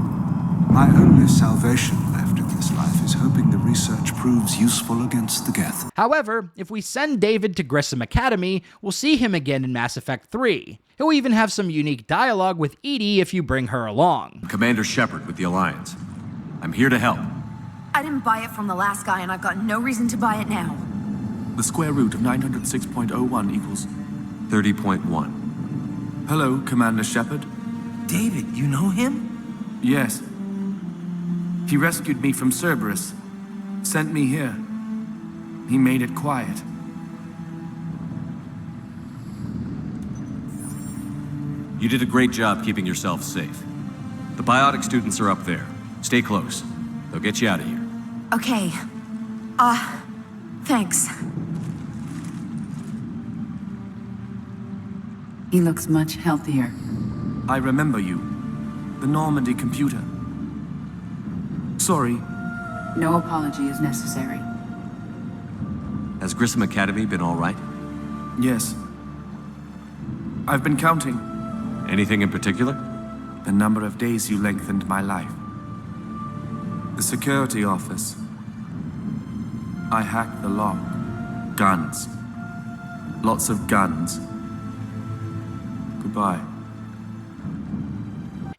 My only salvation left in this life is hoping the research proves useful against the Geth. However, if we send David to Grissom Academy, we'll see him again in Mass Effect 3. He'll even have some unique dialogue with EDI if you bring her along. Commander Shepard with the Alliance. I'm here to help. I didn't buy it from the last guy, and I've got no reason to buy it now. The square root of 906.01 equals 30.1. Hello, Commander Shepard. David, you know him? Yes. He rescued me from Cerberus, sent me here. He made it quiet. You did a great job keeping yourself safe. The biotic students are up there. Stay close. They'll get you out of here. Okay. Thanks. He looks much healthier. I remember you. The Normandy computer. Sorry. No apology is necessary. Has Grissom Academy been all right? Yes. I've been counting. Anything in particular? The number of days you lengthened my life. The security office. I hacked the lock. Guns. Lots of guns. Goodbye.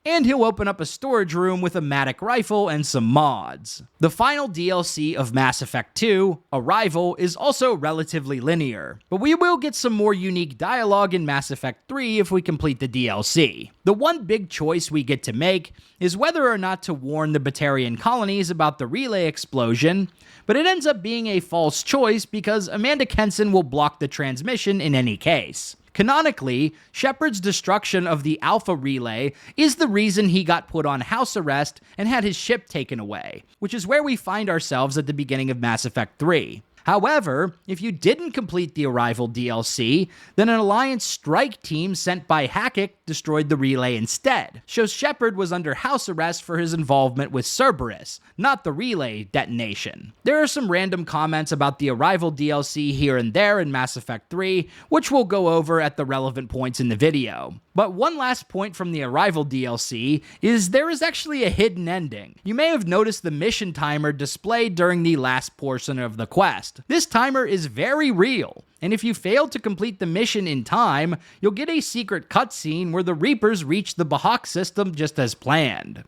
And he'll open up a storage room with a Matic rifle and some mods. The final DLC of Mass Effect 2, Arrival, is also relatively linear, but we will get some more unique dialogue in Mass Effect 3 if we complete the DLC. The one big choice we get to make is whether or not to warn the Batarian colonies about the relay explosion, but it ends up being a false choice because Amanda Kenson will block the transmission in any case. Canonically, Shepard's destruction of the Alpha Relay is the reason he got put on house arrest and had his ship taken away, which is where we find ourselves at the beginning of Mass Effect 3. However, if you didn't complete the Arrival DLC, then an Alliance strike team sent by Hackett destroyed the relay instead. Shows Shepard was under house arrest for his involvement with Cerberus, not the relay detonation. There are some random comments about the Arrival DLC here and there in Mass Effect 3, which we'll go over at the relevant points in the video. But one last point from the Arrival DLC is there is actually a hidden ending. You may have noticed the mission timer displayed during the last portion of the quest. This timer is very real, and if you fail to complete the mission in time, you'll get a secret cutscene where the Reapers reach the Bahak system just as planned.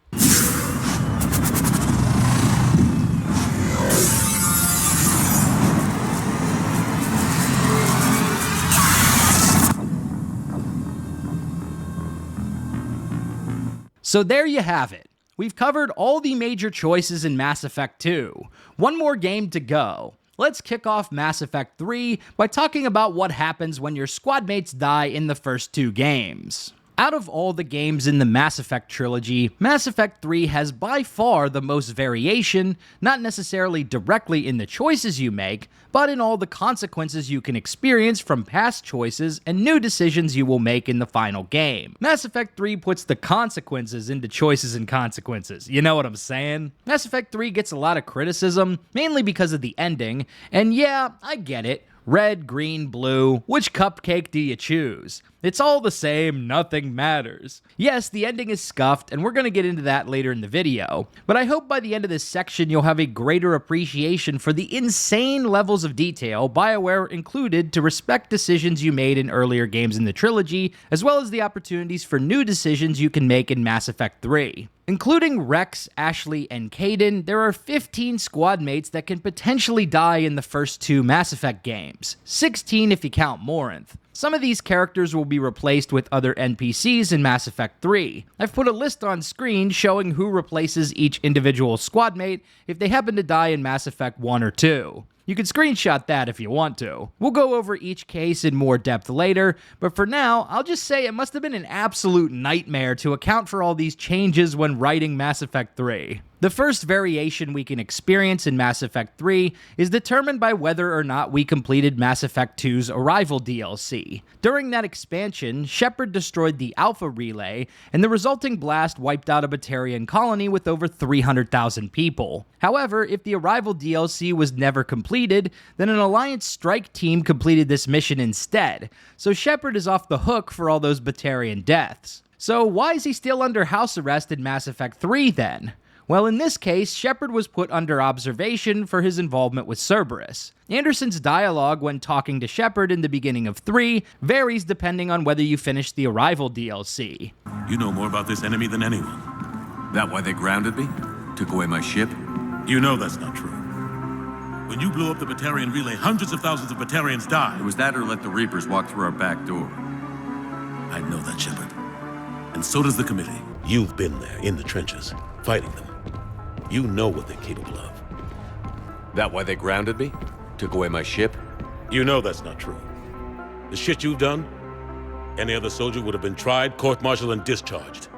So there you have it. We've covered all the major choices in Mass Effect 2. One more game to go. Let's kick off Mass Effect 3 by talking about what happens when your squadmates die in the first 2 games. Out of all the games in the Mass Effect Trilogy, Mass Effect 3 has by far the most variation, not necessarily directly in the choices you make, but in all the consequences you can experience from past choices and new decisions you will make in the final game. Mass Effect 3 puts the consequences into choices and consequences, you know what I'm saying? Mass Effect 3 gets a lot of criticism, mainly because of the ending, and yeah, I get it. Red, green, blue, which cupcake do you choose? It's all the same, nothing matters. Yes, the ending is scuffed, and we're going to get into that later in the video, but I hope by the end of this section you'll have a greater appreciation for the insane levels of detail BioWare included to respect decisions you made in earlier games in the trilogy, as well as the opportunities for new decisions you can make in Mass Effect 3. Including Wrex, Ashley, and Kaidan, there are 15 squad mates that can potentially die in the first 2 Mass Effect games, 16 if you count Morinth. Some of these characters will be replaced with other NPCs in Mass Effect 3. I've put a list on screen showing who replaces each individual squad mate if they happen to die in Mass Effect 1 or 2. You can screenshot that if you want to. We'll go over each case in more depth later, but for now, I'll just say it must have been an absolute nightmare to account for all these changes when writing Mass Effect 3. The first variation we can experience in Mass Effect 3 is determined by whether or not we completed Mass Effect 2's Arrival DLC. During that expansion, Shepard destroyed the Alpha Relay, and the resulting blast wiped out a Batarian colony with over 300,000 people. However, if the Arrival DLC was never completed, then an Alliance strike team completed this mission instead, so Shepard is off the hook for all those Batarian deaths. So why is he still under house arrest in Mass Effect 3 then? Well, in this case, Shepard was put under observation for his involvement with Cerberus. Anderson's dialogue when talking to Shepard in the beginning of 3 varies depending on whether you finish the Arrival DLC. You know more about this enemy than anyone. That why they grounded me? Took away my ship? You know that's not true. When you blew up the Batarian relay, hundreds of thousands of Batarians died. It was that or let the Reapers walk through our back door. I know that, Shepard. And so does the committee. You've been there, in the trenches, fighting them. You know what they're capable of. That why they grounded me? Took away my ship? You know that's not true. The shit you've done, any other soldier would have been tried, court-martialed, and discharged.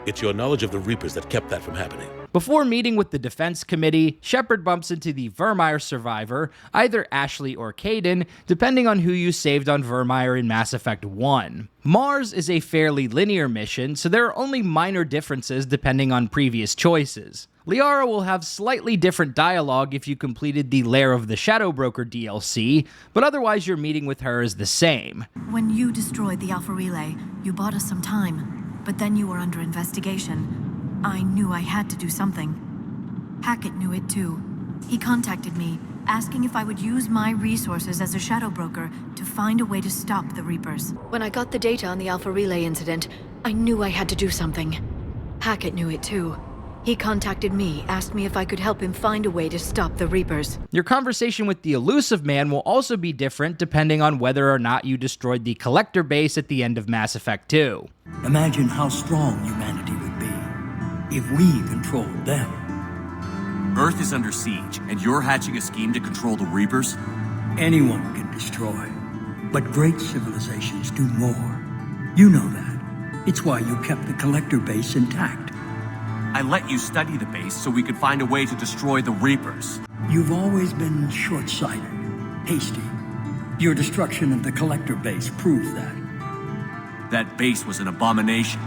It's your knowledge of the Reapers that kept that from happening. Before meeting with the Defense Committee, Shepard bumps into the Virmire survivor, either Ashley or Kaidan, depending on who you saved on Virmire in Mass Effect 1. Mars is a fairly linear mission, so there are only minor differences depending on previous choices. Liara will have slightly different dialogue if you completed the Lair of the Shadow Broker DLC, but otherwise your meeting with her is the same. When you destroyed the Alpha Relay, you bought us some time, but then you were under investigation. I knew I had to do something. Hackett knew it too. He contacted me, asking if I would use my resources as a shadow broker to find a way to stop the Reapers. When I got the data on the Alpha Relay incident, I knew I had to do something. Hackett knew it too. He contacted me, asked me if I could help him find a way to stop the Reapers. Your conversation with the Elusive Man will also be different depending on whether or not you destroyed the Collector base at the end of Mass Effect 2. Imagine how strong humanity would be if we controlled them. Earth is under siege, and you're hatching a scheme to control the Reapers? Anyone can destroy, but great civilizations do more. You know that. It's why you kept the Collector base intact. I let you study the base so we could find a way to destroy the Reapers. You've always been short-sighted, hasty. Your destruction of the Collector base proves that. That base was an abomination.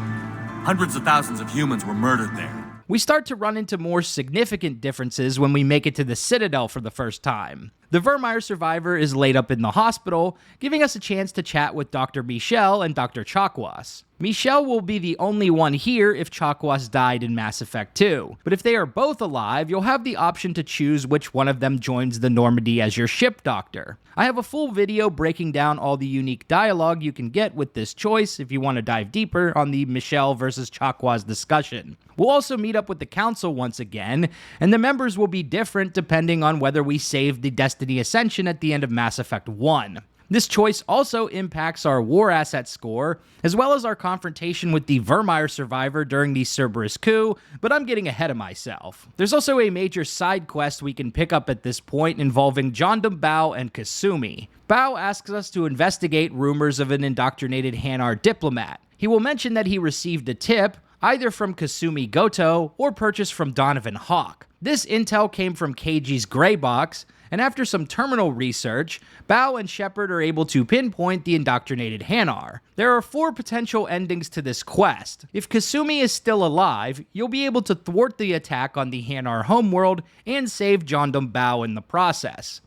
Hundreds of thousands of humans were murdered there. We start to run into more significant differences when we make it to the Citadel for the first time. The Virmire survivor is laid up in the hospital, giving us a chance to chat with Dr. Michel and Dr. Chakwas. Michel will be the only one here if Chakwas died in Mass Effect 2, but if they are both alive, you'll have the option to choose which one of them joins the Normandy as your ship doctor. I have a full video breaking down all the unique dialogue you can get with this choice if you want to dive deeper on the Michel versus Chakwas discussion. We'll also meet up with the Council once again, and the members will be different depending on whether we save the Destiny Ascension at the end of Mass Effect 1. This choice also impacts our war asset score, as well as our confrontation with the Virmire survivor during the Cerberus coup, but I'm getting ahead of myself. There's also a major side quest we can pick up at this point involving Jondum Bao and Kasumi. Bao asks us to investigate rumors of an indoctrinated Hanar diplomat. He will mention that he received a tip, either from Kasumi Goto or purchased from Donovan Hawk. This intel came from Keiji's Grey Box, and after some terminal research, Bao and Shepard are able to pinpoint the indoctrinated Hanar. There are 4 potential endings to this quest. If Kasumi is still alive, you'll be able to thwart the attack on the Hanar homeworld and save Jondum Bao in the process.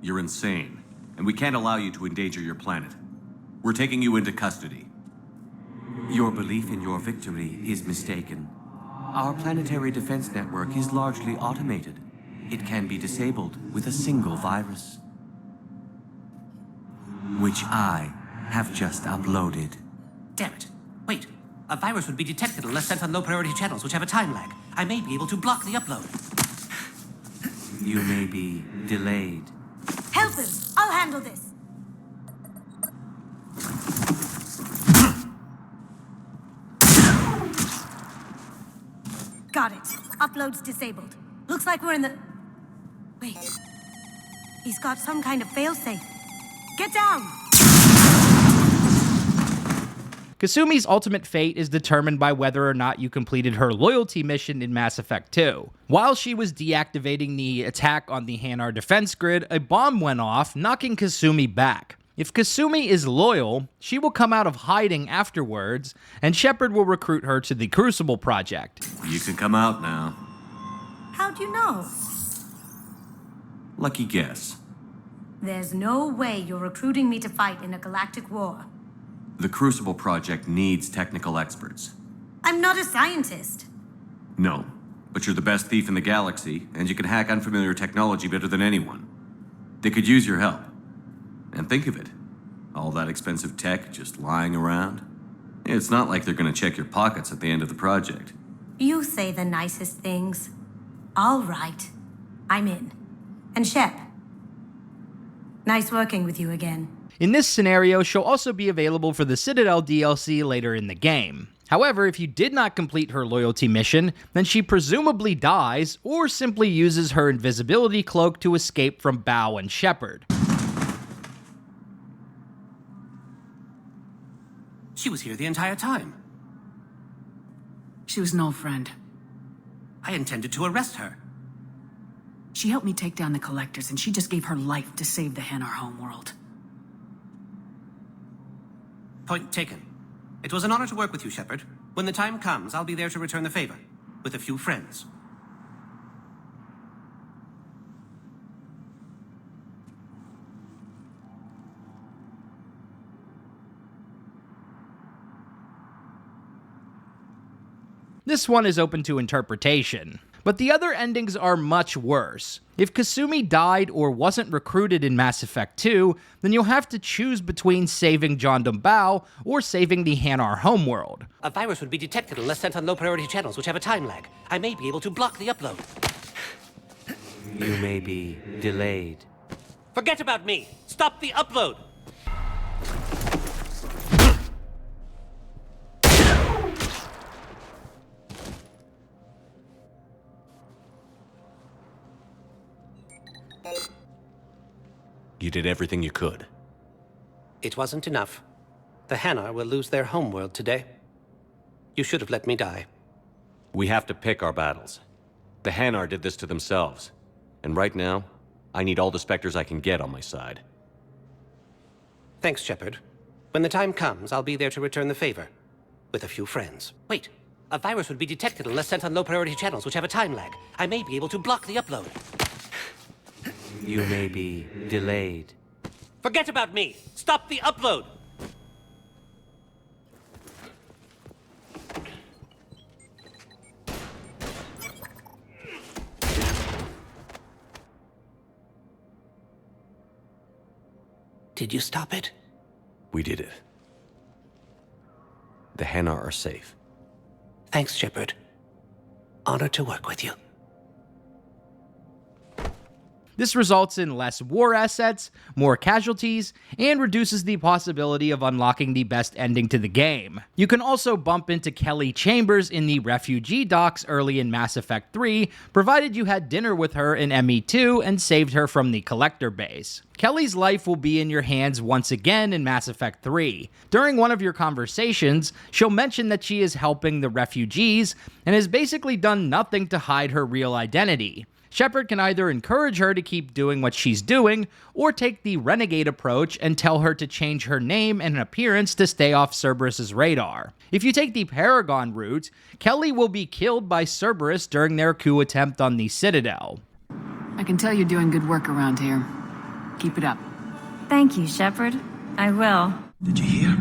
You're insane, and we can't allow you to endanger your planet. We're taking you into custody. Your belief in your victory is mistaken. Our planetary defense network is largely automated. It can be disabled with a single virus, which I have just uploaded. Damn it. Wait. A virus would be detected unless sent on low-priority channels, which have a time lag. I may be able to block the upload. You may be delayed. Help him! I'll handle this! Got it. Upload's disabled. Looks like we're in the... Wait. He's got some kind of failsafe. Get down! Kasumi's ultimate fate is determined by whether or not you completed her loyalty mission in Mass Effect 2. While she was deactivating the attack on the Hanar defense grid, a bomb went off, knocking Kasumi back. If Kasumi is loyal, she will come out of hiding afterwards, and Shepard will recruit her to the Crucible project. You can come out now. How'd you know? Lucky guess. There's no way you're recruiting me to fight in a galactic war. The Crucible project needs technical experts. I'm not a scientist. No, but you're the best thief in the galaxy, and you can hack unfamiliar technology better than anyone. They could use your help. And think of it, all that expensive tech just lying around. It's not like they're gonna check your pockets at the end of the project. You say the nicest things. All right, I'm in. And Shep, nice working with you again. In this scenario, she'll also be available for the Citadel DLC later in the game. However, if you did not complete her loyalty mission, then she presumably dies, or simply uses her invisibility cloak to escape from Bao and Shepard. She was here the entire time. She was no friend. I intended to arrest her. She helped me take down the Collectors, and she just gave her life to save the Hanar homeworld. Point taken. It was an honor to work with you, Shepard. When the time comes, I'll be there to return the favor. With a few friends. This one is open to interpretation. But the other endings are much worse. If Kasumi died or wasn't recruited in Mass Effect 2, then you'll have to choose between saving Jondum Bao or saving the Hanar homeworld. A virus would be detected unless sent on low-priority channels, which have a time lag. I may be able to block the upload. You may be delayed. Forget about me! Stop the upload! You did everything you could. It wasn't enough. The Hanar will lose their homeworld today. You should have let me die. We have to pick our battles. The Hanar did this to themselves. And right now, I need all the Spectres I can get on my side. Thanks, Shepard. When the time comes, I'll be there to return the favor. With a few friends. Wait, a virus would be detected unless sent on low-priority channels, which have a time lag. I may be able to block the upload. You may be delayed. Forget about me! Stop the upload! Did you stop it? We did it. The Henna are safe. Thanks, Shepard. Honored to work with you. This results in less war assets, more casualties, and reduces the possibility of unlocking the best ending to the game. You can also bump into Kelly Chambers in the refugee docks early in Mass Effect 3, provided you had dinner with her in ME2 and saved her from the Collector base. Kelly's life will be in your hands once again in Mass Effect 3. During one of your conversations, she'll mention that she is helping the refugees, and has basically done nothing to hide her real identity. Shepard can either encourage her to keep doing what she's doing, or take the renegade approach and tell her to change her name and appearance to stay off Cerberus' radar. If you take the Paragon route, Kelly will be killed by Cerberus during their coup attempt on the Citadel. I can tell you're doing good work around here. Keep it up. Thank you, Shepard. I will. Did you hear?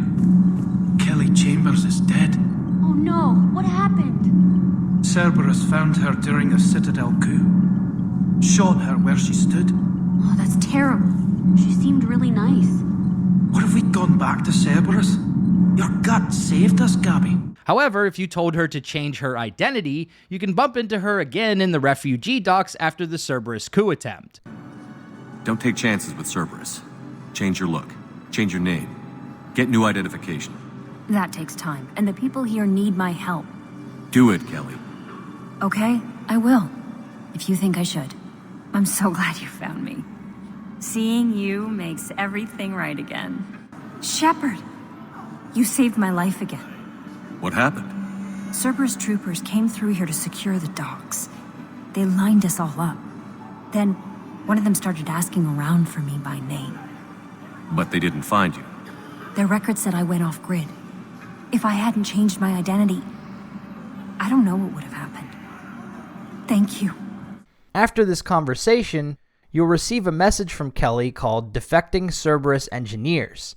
Kelly Chambers is dead. Oh no, what happened? Cerberus found her during a Citadel coup. Shot her where she stood. Oh, that's terrible. She seemed really nice. What if we'd gone back to Cerberus? Your gut saved us, Gabby. However, if you told her to change her identity, you can bump into her again in the refugee docks after the Cerberus coup attempt. Don't take chances with Cerberus. Change your look. Change your name. Get new identification. That takes time, and the people here need my help. Do it, Kelly. Okay, I will. If you think I should. I'm so glad you found me. Seeing you makes everything right again. Shepard! You saved my life again. What happened? Cerberus troopers came through here to secure the docks. They lined us all up. Then, one of them started asking around for me by name. But they didn't find you. Their record said I went off-grid. If I hadn't changed my identity, I don't know what would have happened. Thank you. After this conversation, you'll receive a message from Kelly called Defecting Cerberus Engineers.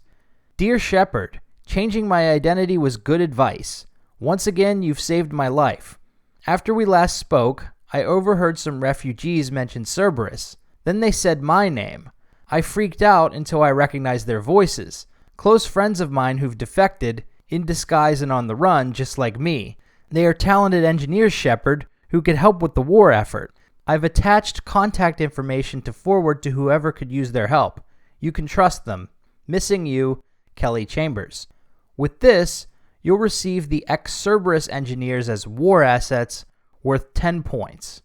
Dear Shepard, changing my identity was good advice. Once again, you've saved my life. After we last spoke, I overheard some refugees mention Cerberus. Then they said my name. I freaked out until I recognized their voices. Close friends of mine who've defected, in disguise and on the run, just like me. They are talented engineers, Shepard, who could help with the war effort. I've attached contact information to forward to whoever could use their help. You can trust them. Missing you, Kelly Chambers. With this, you'll receive the ex-Cerberus engineers as war assets worth 10 points.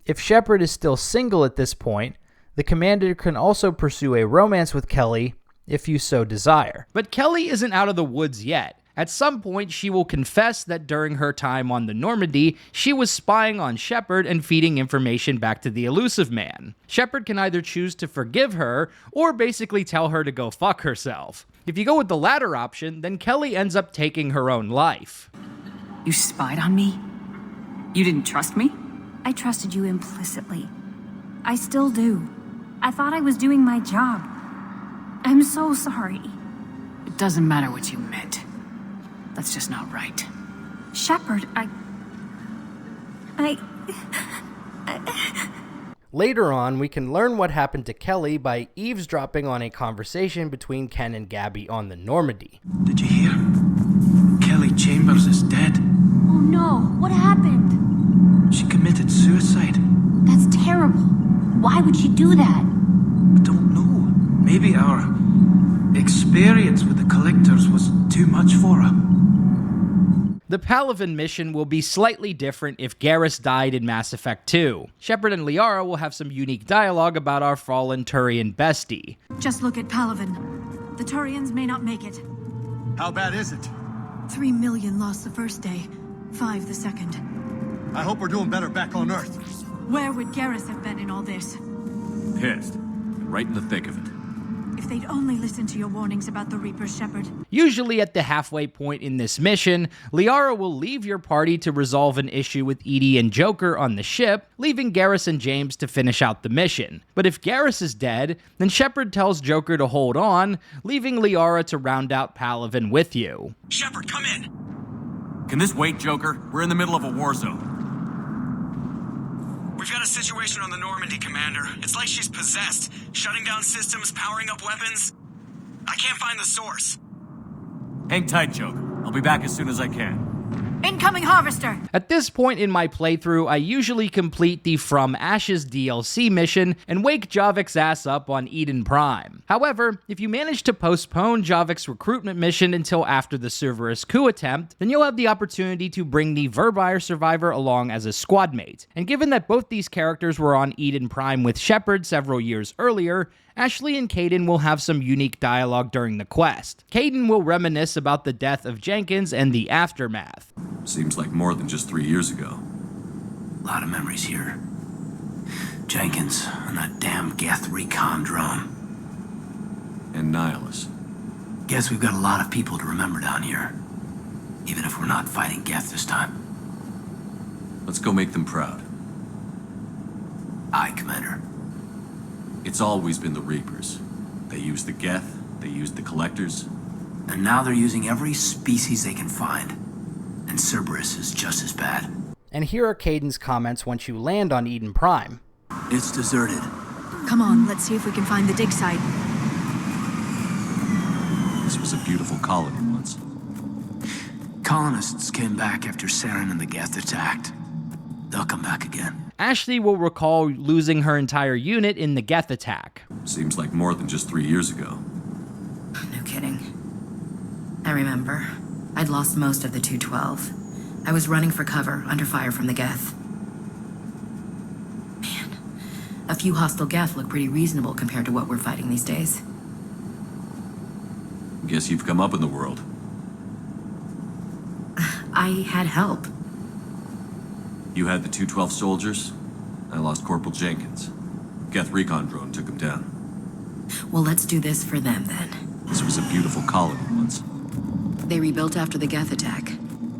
If Shepard is still single at this point, the commander can also pursue a romance with Kelly if you so desire. But Kelly isn't out of the woods yet. At some point, she will confess that during her time on the Normandy, she was spying on Shepard and feeding information back to the Elusive Man. Shepard can either choose to forgive her, or basically tell her to go fuck herself. If you go with the latter option, then Kelly ends up taking her own life. You spied on me? You didn't trust me? I trusted you implicitly. I still do. I thought I was doing my job. I'm so sorry. It doesn't matter what you meant. That's just not right. Shepard, Later on, we can learn what happened to Kelly by eavesdropping on a conversation between Ken and Gabby on the Normandy. Did you hear? Kelly Chambers is dead. Oh no, what happened? She committed suicide. That's terrible. Why would she do that? I don't know. Maybe our experience with the Collectors was too much for her. The Palaven mission will be slightly different if Garrus died in Mass Effect 2. Shepard and Liara will have some unique dialogue about our fallen Turian bestie. Just look at Palaven. The Turians may not make it. How bad is it? 3 million lost the first day, 5 the second. I hope we're doing better back on Earth. Where would Garrus have been in all this? Pissed. And right in the thick of it. If they'd only listened to your warnings about the Reaper's Shepherd. Usually at the halfway point in this mission, Liara will leave your party to resolve an issue with Edie and Joker on the ship, leaving Garrus and James to finish out the mission. But if Garrus is dead, then Shepard tells Joker to hold on, leaving Liara to round out Palaven with you. Shepard, come in! Can this wait, Joker? We're in the middle of a war zone. We've got a situation on the Normandy, Commander. It's like she's possessed. Shutting down systems, powering up weapons. I can't find the source. Hang tight, Joker. I'll be back as soon as I can. Incoming Harvester! At this point in my playthrough, I usually complete the From Ashes DLC mission and wake Javik's ass up on Eden Prime. However, if you manage to postpone Javik's recruitment mission until after the Cerberus coup attempt, then you'll have the opportunity to bring the Virmire survivor along as a squadmate. And given that both these characters were on Eden Prime with Shepard several years earlier, Ashley and Kaidan will have some unique dialogue during the quest. Kaidan will reminisce about the death of Jenkins and the aftermath. Seems like more than just 3 years ago. A lot of memories here. Jenkins and that damn Geth recon drone. And Nihilus. Guess we've got a lot of people to remember down here. Even if we're not fighting Geth this time. Let's go make them proud. Aye, Commander. It's always been the Reapers. They used the Geth, they used the Collectors. And now they're using every species they can find. And Cerberus is just as bad. And here are Kaidan's comments once you land on Eden Prime. It's deserted. Come on, let's see if we can find the dig site. This was a beautiful colony once. Colonists came back after Saren and the Geth attacked. They'll come back again. Ashley will recall losing her entire unit in the Geth attack. Seems like more than just 3 years ago. No kidding. I remember. I'd lost most of the 212. I was running for cover, under fire from the Geth. Man, a few hostile Geth look pretty reasonable compared to what we're fighting these days. Guess you've come up in the world. I had help. You had the 212 soldiers. I lost Corporal Jenkins. Geth recon drone took him down. Well, let's do this for them then. This was a beautiful colony once. They rebuilt after the Geth attack.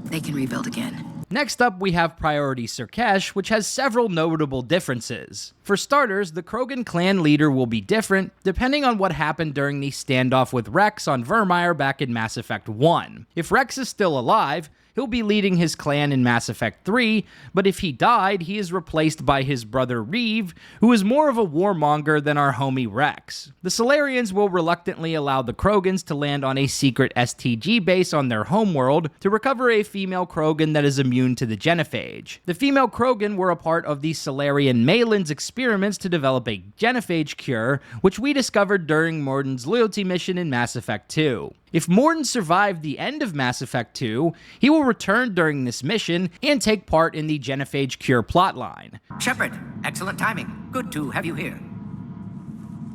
They can rebuild again. Next up, we have Priority Surkesh, which has several notable differences. For starters, the Krogan clan leader will be different, depending on what happened during the standoff with Wrex on Virmire back in Mass Effect 1. If Wrex is still alive, he'll be leading his clan in Mass Effect 3, but if he died, he is replaced by his brother Reeve, who is more of a warmonger than our homie Wrex. The Solarians will reluctantly allow the Krogans to land on a secret STG base on their homeworld to recover a female Krogan that is immune to the genophage. The female Krogan were a part of the Solarian Malin's experiments to develop a genophage cure, which we discovered during Mordin's Loyalty mission in Mass Effect 2. If Mordin survived the end of Mass Effect 2, he will return during this mission and take part in the genophage cure plotline. Shepard, excellent timing. Good to have you here.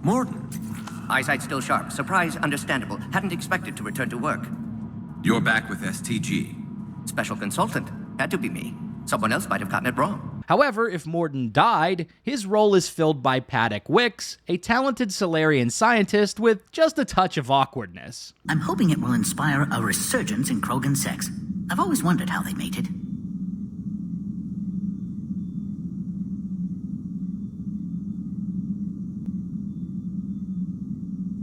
Mordin. Eyesight still sharp. Surprise understandable. Hadn't expected to return to work. You're back with STG. Special consultant. Had to be me. Someone else might have gotten it wrong. However, if Mordin died, his role is filled by Paddock Wicks, a talented Solarian scientist with just a touch of awkwardness. I'm hoping it will inspire a resurgence in Krogan sex. I've always wondered how they mated.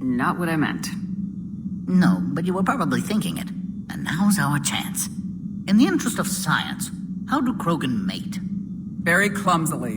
Not what I meant. No, but you were probably thinking it. And now's our chance. In the interest of science, how do Krogan mate? Very clumsily.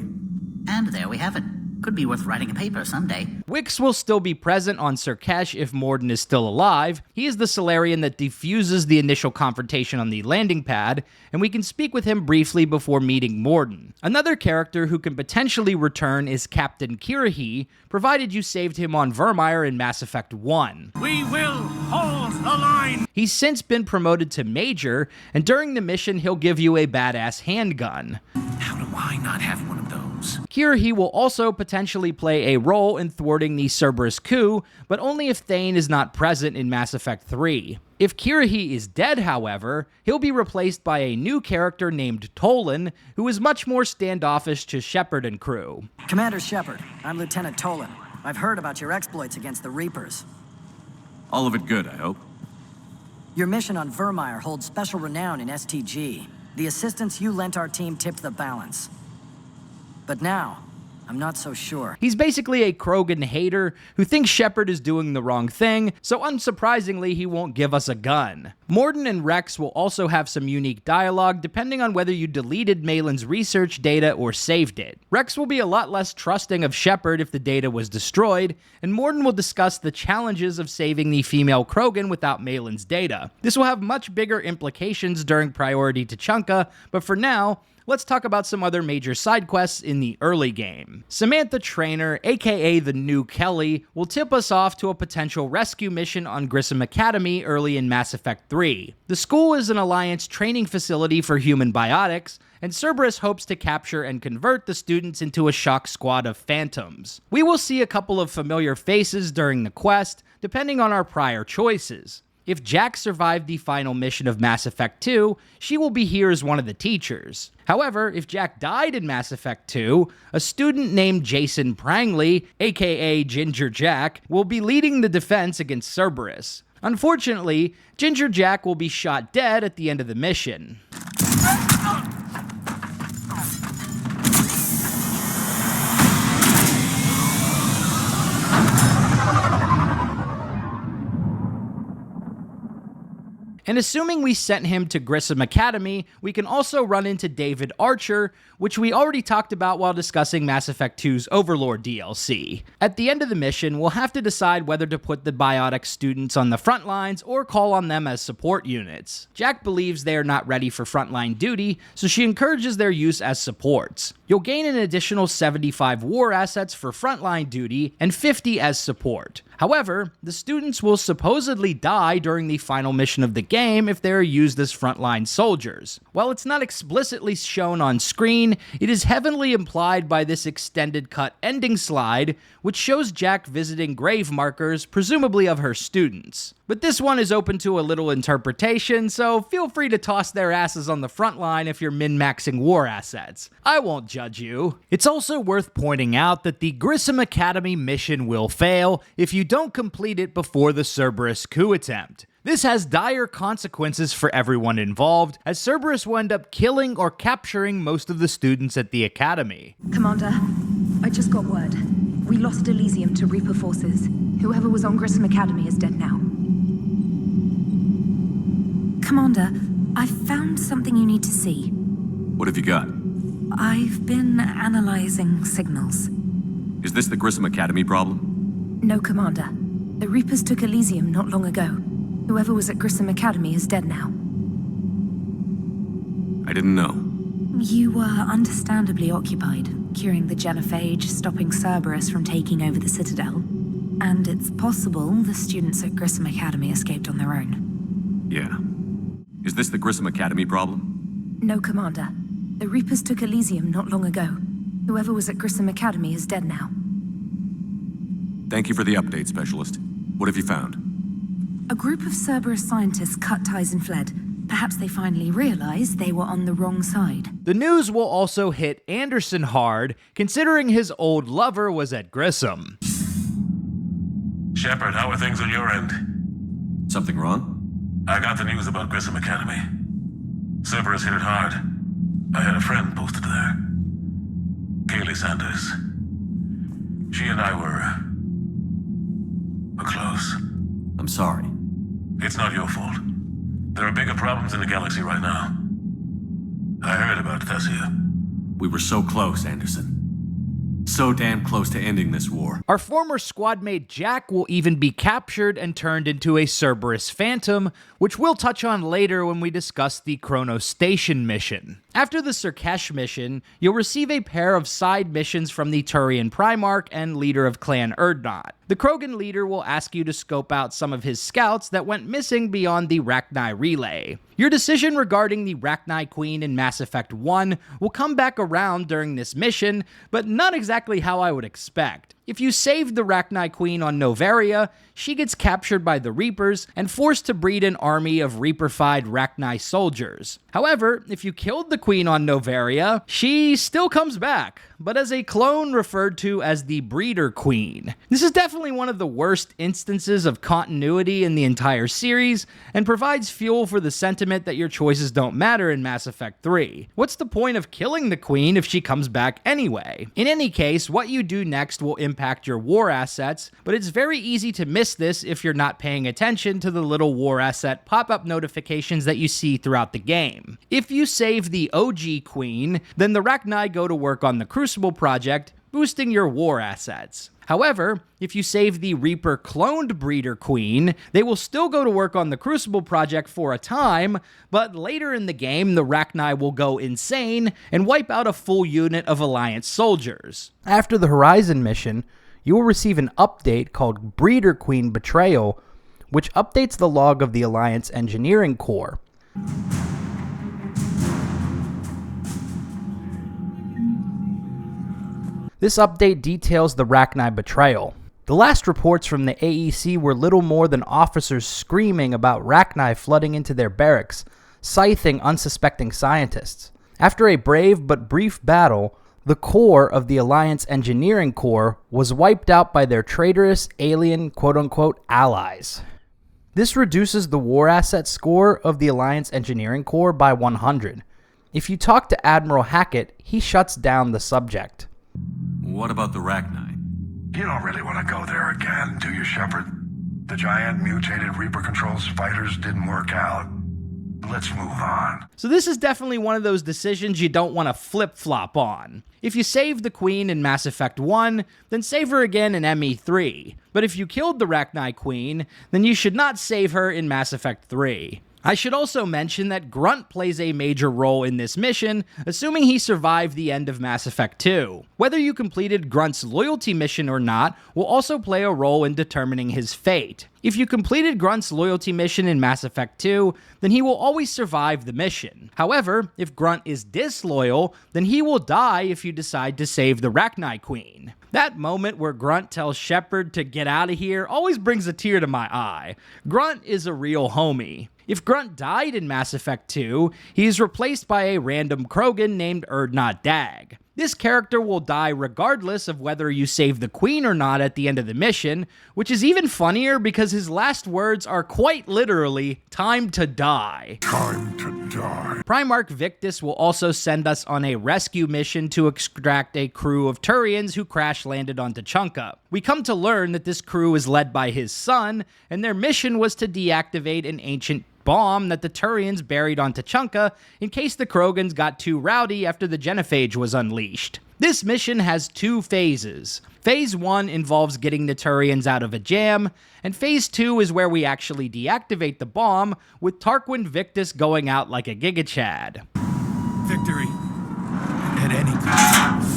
And there we have it. Could be worth writing a paper someday. Wicks will still be present on Surkesh if Mordin is still alive. He is the Solarian that defuses the initial confrontation on the landing pad, and we can speak with him briefly before meeting Mordin. Another character who can potentially return is Captain Kirrahe, provided you saved him on Virmire in Mass Effect 1. We will hold the line! He's since been promoted to Major, and during the mission he'll give you a badass handgun. How do I not have one of those? Kirrahe will also potentially play a role in thwarting the Cerberus coup, but only if Thane is not present in Mass Effect 3. If Kirrahe is dead, however, he'll be replaced by a new character named Tolan, who is much more standoffish to Shepard and crew. Commander Shepard, I'm Lieutenant Tolan. I've heard about your exploits against the Reapers. All of it good, I hope. Your mission on Virmire holds special renown in STG. The assistance you lent our team tipped the balance. But now, I'm not so sure. He's basically a Krogan hater who thinks Shepard is doing the wrong thing, so unsurprisingly, he won't give us a gun. Mordin and Wrex will also have some unique dialogue depending on whether you deleted Malin's research data or saved it. Wrex will be a lot less trusting of Shepard if the data was destroyed, and Mordin will discuss the challenges of saving the female Krogan without Malin's data. This will have much bigger implications during Priority Tuchanka, but for now, let's talk about some other major side quests in the early game. Samantha Trainer, aka the new Kelly, will tip us off to a potential rescue mission on Grissom Academy early in Mass Effect 3. The school is an Alliance training facility for human biotics, and Cerberus hopes to capture and convert the students into a shock squad of phantoms. We will see a couple of familiar faces during the quest, depending on our prior choices. If Jack survived the final mission of Mass Effect 2, she will be here as one of the teachers. However, if Jack died in Mass Effect 2, a student named Jason Prangley, aka Ginger Jack, will be leading the defense against Cerberus. Unfortunately, Ginger Jack will be shot dead at the end of the mission. And assuming we sent him to Grissom Academy, we can also run into David Archer, which we already talked about while discussing Mass Effect 2's Overlord DLC. At the end of the mission, we'll have to decide whether to put the biotic students on the front lines or call on them as support units. Jack believes they are not ready for frontline duty, so she encourages their use as supports. You'll gain an additional 75 war assets for frontline duty and 50 as support. However, the students will supposedly die during the final mission of the game if they are used as frontline soldiers. While it's not explicitly shown on screen, it is heavily implied by this extended cut ending slide, which shows Jack visiting grave markers, presumably of her students. But this one is open to a little interpretation, so feel free to toss their asses on the front line if you're min-maxing war assets. I won't judge you. It's also worth pointing out that the Grissom Academy mission will fail if you don't complete it before the Cerberus coup attempt. This has dire consequences for everyone involved, as Cerberus will end up killing or capturing most of the students at the Academy. Commander, I just got word. We lost Elysium to Reaper forces. Whoever was on Grissom Academy is dead now. Commander, I found something you need to see. What have you got? I've been analyzing signals. Is this the Grissom Academy problem? No, Commander. The Reapers took Elysium not long ago. Whoever was at Grissom Academy is dead now. I didn't know. You were understandably occupied, curing the genophage, stopping Cerberus from taking over the Citadel. And it's possible the students at Grissom Academy escaped on their own. Yeah. Is this the Grissom Academy problem? No, Commander. The Reapers took Elysium not long ago. Whoever was at Grissom Academy is dead now. Thank you for the update, Specialist. What have you found? A group of Cerberus scientists cut ties and fled. Perhaps they finally realized they were on the wrong side. The news will also hit Anderson hard, considering his old lover was at Grissom. Shepard, how are things on your end? Something wrong? I got the news about Grissom Academy. Cerberus hit it hard. I had a friend posted there. Kaylee Sanders. She and I were close. I'm sorry. It's not your fault. There are bigger problems in the galaxy right now. I heard about Thessia. We were so close, Anderson. So damn close to ending this war. Our former squadmate Jack will even be captured and turned into a Cerberus Phantom, which we'll touch on later when we discuss the Cronos Station mission. After the Surkesh mission, you'll receive a pair of side missions from the Turian Primarch and leader of Clan Erdnot. The Krogan leader will ask you to scope out some of his scouts that went missing beyond the Rachni relay. Your decision regarding the Rachni Queen in Mass Effect 1 will come back around during this mission, but not exactly how I would expect. If you saved the Rachni Queen on Noveria, she gets captured by the Reapers and forced to breed an army of Reaper-fied Rachni soldiers. However, if you killed the Queen on Noveria, she still comes back, but as a clone referred to as the Breeder Queen. This is definitely one of the worst instances of continuity in the entire series, and provides fuel for the sentiment that your choices don't matter in Mass Effect 3. What's the point of killing the Queen if she comes back anyway? In any case, what you do next will impact your war assets, but it's very easy to miss this if you're not paying attention to the little war asset pop-up notifications that you see throughout the game. If you save the OG Queen, then the Rachni go to work on the Crucible project, boosting your war assets. However, if you save the Reaper cloned Breeder Queen, they will still go to work on the Crucible project for a time, but later in the game, the Rachni will go insane and wipe out a full unit of Alliance soldiers. After the Horizon mission, you will receive an update called Breeder Queen Betrayal, which updates the log of the Alliance Engineering Corps. This update details the Rachni betrayal. The last reports from the AEC were little more than officers screaming about Rachni flooding into their barracks, scything unsuspecting scientists. After a brave but brief battle, the core of the Alliance Engineering Corps was wiped out by their traitorous alien quote-unquote allies. This reduces the war asset score of the Alliance Engineering Corps by 100. If you talk to Admiral Hackett, he shuts down the subject. What about the Rachni? You don't really want to go there again, do you, Shepard? The giant mutated Reaper Controls fighters didn't work out. Let's move on. So this is definitely one of those decisions you don't want to flip-flop on. If you save the Queen in Mass Effect 1, then save her again in ME3. But if you killed the Rachni Queen, then you should not save her in Mass Effect 3. I should also mention that Grunt plays a major role in this mission, assuming he survived the end of Mass Effect 2. Whether you completed Grunt's loyalty mission or not will also play a role in determining his fate. If you completed Grunt's loyalty mission in Mass Effect 2, then he will always survive the mission. However, if Grunt is disloyal, then he will die if you decide to save the Rachni Queen. That moment where Grunt tells Shepard to get out of here always brings a tear to my eye. Grunt is a real homie. If Grunt died in Mass Effect 2, he is replaced by a random Krogan named Erdnot Dag. This character will die regardless of whether you save the Queen or not at the end of the mission, which is even funnier because his last words are quite literally, "Time to die." Time to die. Primarch Victus will also send us on a rescue mission to extract a crew of Turians who crash-landed on Tuchanka. We come to learn that this crew is led by his son, and their mission was to deactivate an ancient bomb that the Turians buried on Tuchanka in case the Krogans got too rowdy after the genophage was unleashed. This mission has two phases. Phase 1 involves getting the Turians out of a jam, and Phase 2 is where we actually deactivate the bomb, with Tarquin Victus going out like a Giga Chad. Victory. At any cost.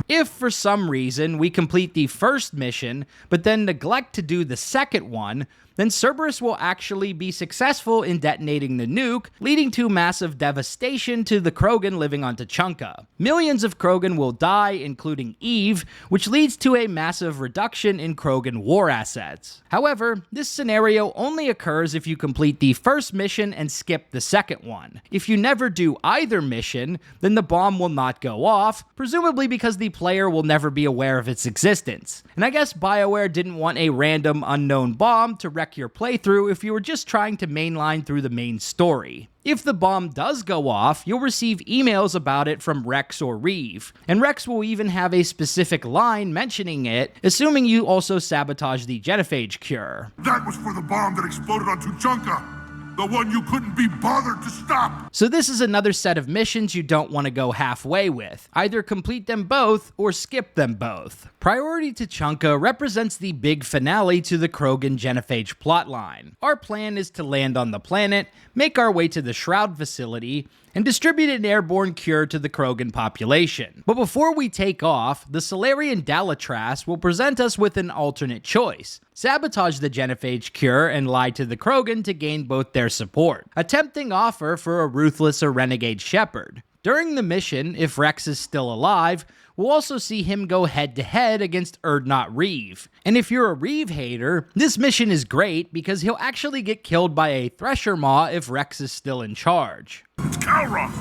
If for some reason we complete the first mission, but then neglect to do the second one, then Cerberus will actually be successful in detonating the nuke, leading to massive devastation to the Krogan living on Tuchanka. Millions of Krogan will die, including Eve, which leads to a massive reduction in Krogan war assets. However, this scenario only occurs if you complete the first mission and skip the second one. If you never do either mission, then the bomb will not go off, presumably because the player will never be aware of its existence. And I guess BioWare didn't want a random unknown bomb to wreck your playthrough if you were just trying to mainline through the main story. If the bomb does go off, you'll receive emails about it from Wrex or Reeve, and Wrex will even have a specific line mentioning it, assuming you also sabotage the genophage cure. That was for the bomb that exploded on Tuchanka. The one you couldn't be bothered to stop! So this is another set of missions you don't want to go halfway with. Either complete them both, or skip them both. Priority Tuchanka represents the big finale to the Krogan genophage plotline. Our plan is to land on the planet, make our way to the Shroud facility, and distribute an airborne cure to the Krogan population. But before we take off, the Salarian Dalatras will present us with an alternate choice. Sabotage the genophage cure and lie to the Krogan to gain both their support. A tempting offer for a ruthless or renegade Shepard. During the mission, if Wrex is still alive, we'll also see him go head-to-head against Urdnot Reeve. And if you're a Reeve hater, this mission is great because he'll actually get killed by a Thresher Maw if Wrex is still in charge. It's Calrock!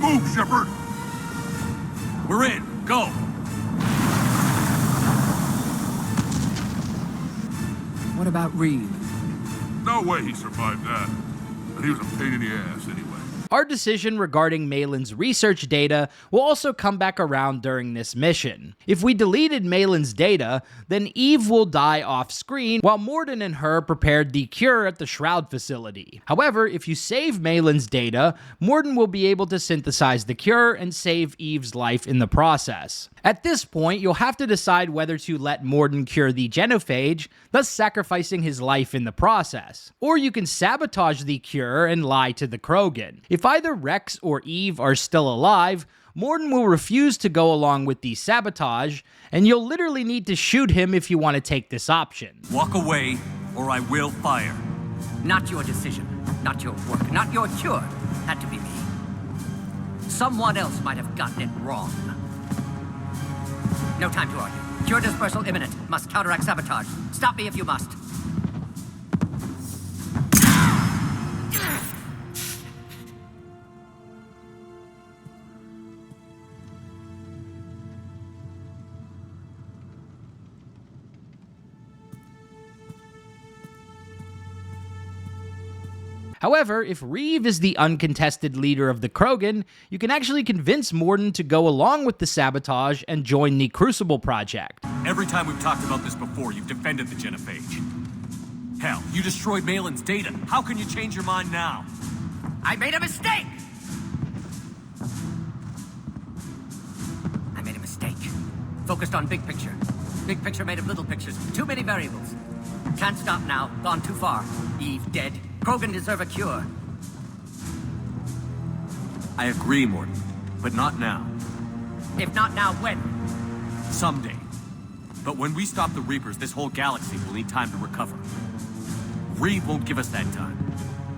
Move, Shepard! We're in. Go! What about Reeve? No way he survived that. But he was a pain in the ass anyway. Our decision regarding Malin's research data will also come back around during this mission. If we deleted Malin's data, then Eve will die off-screen while Mordin and her prepared the cure at the Shroud facility. However, if you save Malin's data, Mordin will be able to synthesize the cure and save Eve's life in the process. At this point, you'll have to decide whether to let Mordin cure the genophage, thus sacrificing his life in the process. Or you can sabotage the cure and lie to the Krogan. If either Wrex or Eve are still alive, Mordin will refuse to go along with the sabotage, and you'll literally need to shoot him if you want to take this option. Walk away, or I will fire. Not your decision, not your work, not your cure. Had to be me. Someone else might have gotten it wrong. No time to argue. Cure dispersal imminent. Must counteract sabotage. Stop me if you must. However, if Reeve is the uncontested leader of the Krogan, you can actually convince Mordin to go along with the sabotage and join the Crucible Project. Every time we've talked about this before, you've defended the genophage. Hell, you destroyed Malin's data. How can you change your mind now? I made a mistake! I made a mistake. Focused on big picture. Big picture made of little pictures. Too many variables. Can't stop now. Gone too far. Eve dead. Krogan deserve a cure. I agree, Mordin, but not now. If not now, when? Someday. But when we stop the Reapers, this whole galaxy will need time to recover. Reeve won't give us that time.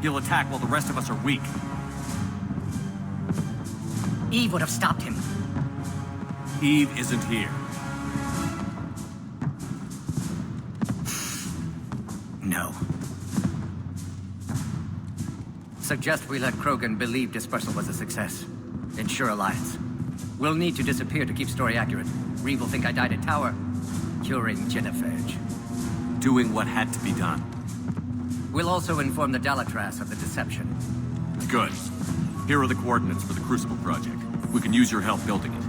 He'll attack while the rest of us are weak. Eve would have stopped him. Eve isn't here. No. Suggest we let Krogan believe dispersal was a success. Ensure alliance. We'll need to disappear to keep story accurate. Reeve will think I died at Tower, curing genophage. Doing what had to be done. We'll also inform the Dalatras of the deception. Good. Here are the coordinates for the Crucible Project. We can use your help building it.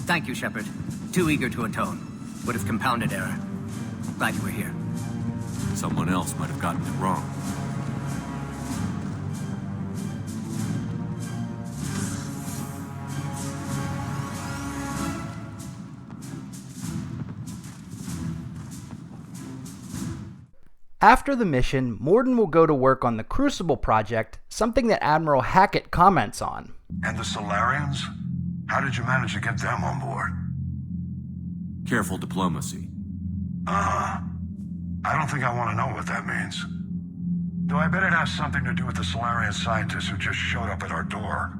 Thank you, Shepard. Too eager to atone. Would have compounded error. Glad you were here. Someone else might have gotten it wrong. After the mission, Mordin will go to work on the Crucible Project, something that Admiral Hackett comments on. And the Solarians? How did you manage to get them on board? Careful diplomacy. I don't think I want to know what that means. Though I bet it has something to do with the Solarian scientist who just showed up at our door.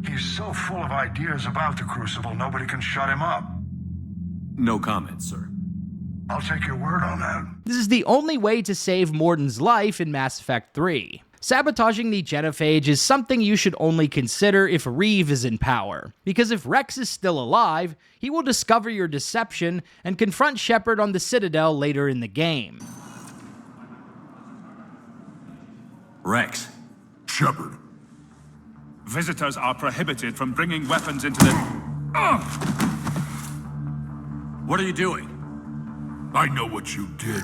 He's so full of ideas about the Crucible, nobody can shut him up. No comment, sir. I'll take your word on that. This is the only way to save Mordin's life in Mass Effect 3. Sabotaging the genophage is something you should only consider if Reeve is in power, because if Wrex is still alive, he will discover your deception and confront Shepard on the Citadel later in the game. Wrex. Shepard. Visitors are prohibited from bringing weapons into the... What are you doing? I know what you did.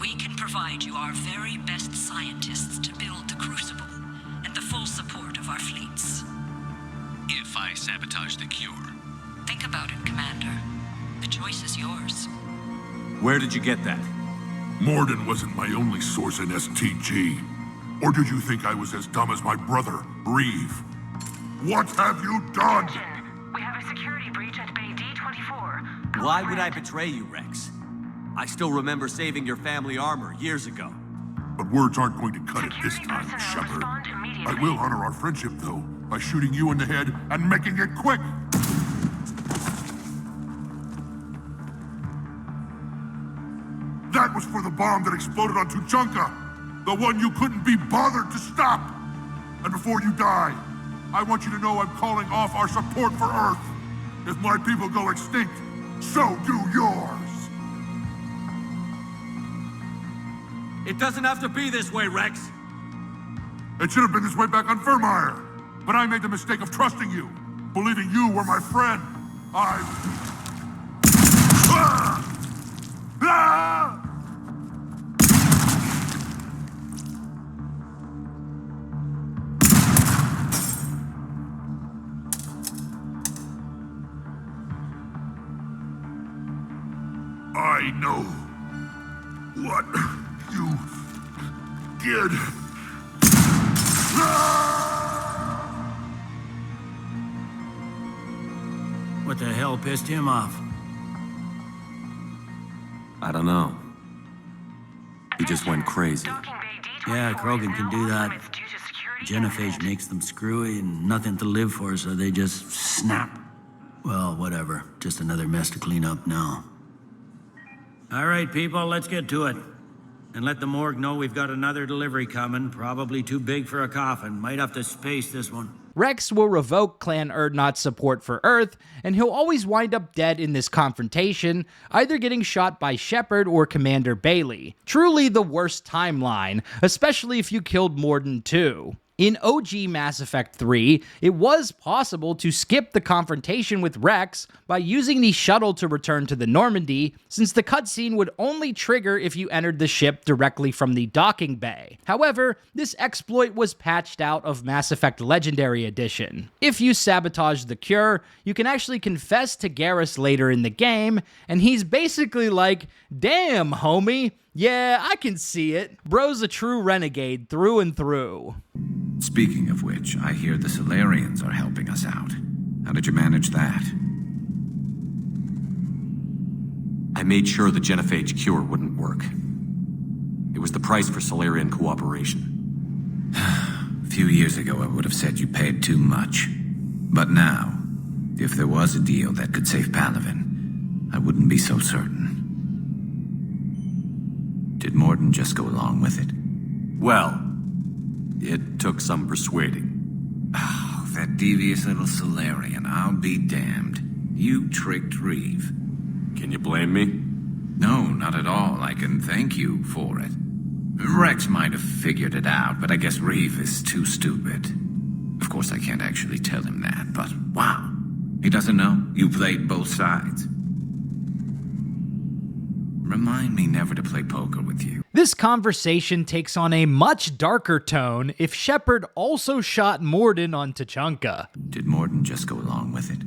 We can provide you our very best scientists to build the Crucible, and the full support of our fleets. If I sabotage the cure. Think about it, Commander. The choice is yours. Where did you get that? Mordin wasn't my only source in STG. Or did you think I was as dumb as my brother, Reeve? What have you done? We have a security breach at Bay D-24. Why would I betray you, Wrex? I still remember saving your family armor years ago. But words aren't going to cut it this time, Shepard. I will honor our friendship, though, by shooting you in the head and making it quick! That was for the bomb that exploded on Tuchanka, the one you couldn't be bothered to stop. And before you die, I want you to know I'm calling off our support for Earth. If my people go extinct, so do yours. It doesn't have to be this way, Wrex. It should have been this way back on Virmire. But I made the mistake of trusting you, believing you were my friend. I know what you did. What the hell pissed him off? I don't know. He just went crazy. Yeah, Krogan can do that. Genophage makes them screwy and nothing to live for, so they just snap. Well, whatever. Just another mess to clean up now. All right, people, let's get to it. And let the morgue know we've got another delivery coming, probably too big for a coffin. Might have to space this one. Wrex will revoke Clan Urdnot's support for Earth, and he'll always wind up dead in this confrontation, either getting shot by Shepard or Commander Bailey. Truly the worst timeline, especially if you killed Mordin too. In OG Mass Effect 3, it was possible to skip the confrontation with Wrex by using the shuttle to return to the Normandy, since the cutscene would only trigger if you entered the ship directly from the docking bay. However, this exploit was patched out of Mass Effect Legendary Edition. If you sabotage the cure, you can actually confess to Garrus later in the game, and he's basically like, "Damn, homie, yeah, I can see it. Bro's a true renegade through and through." Speaking of which, I hear the Solarians are helping us out. How did you manage that? I made sure the genophage cure wouldn't work. It was the price for Solarian cooperation. A few years ago, I would have said you paid too much. But now, if there was a deal that could save Palaven, I wouldn't be so certain. Did Mordin just go along with it? Well, it took some persuading. Oh, that devious little Solarian, I'll be damned. You tricked Reeve. Can you blame me? No, not at all. I can thank you for it. Wrex might have figured it out, but I guess Reeve is too stupid. Of course, I can't actually tell him that, but wow. He doesn't know you played both sides. Remind me never to play poker with you. This conversation takes on a much darker tone if Shepard also shot Mordin on Tuchanka. Did Mordin just go along with it?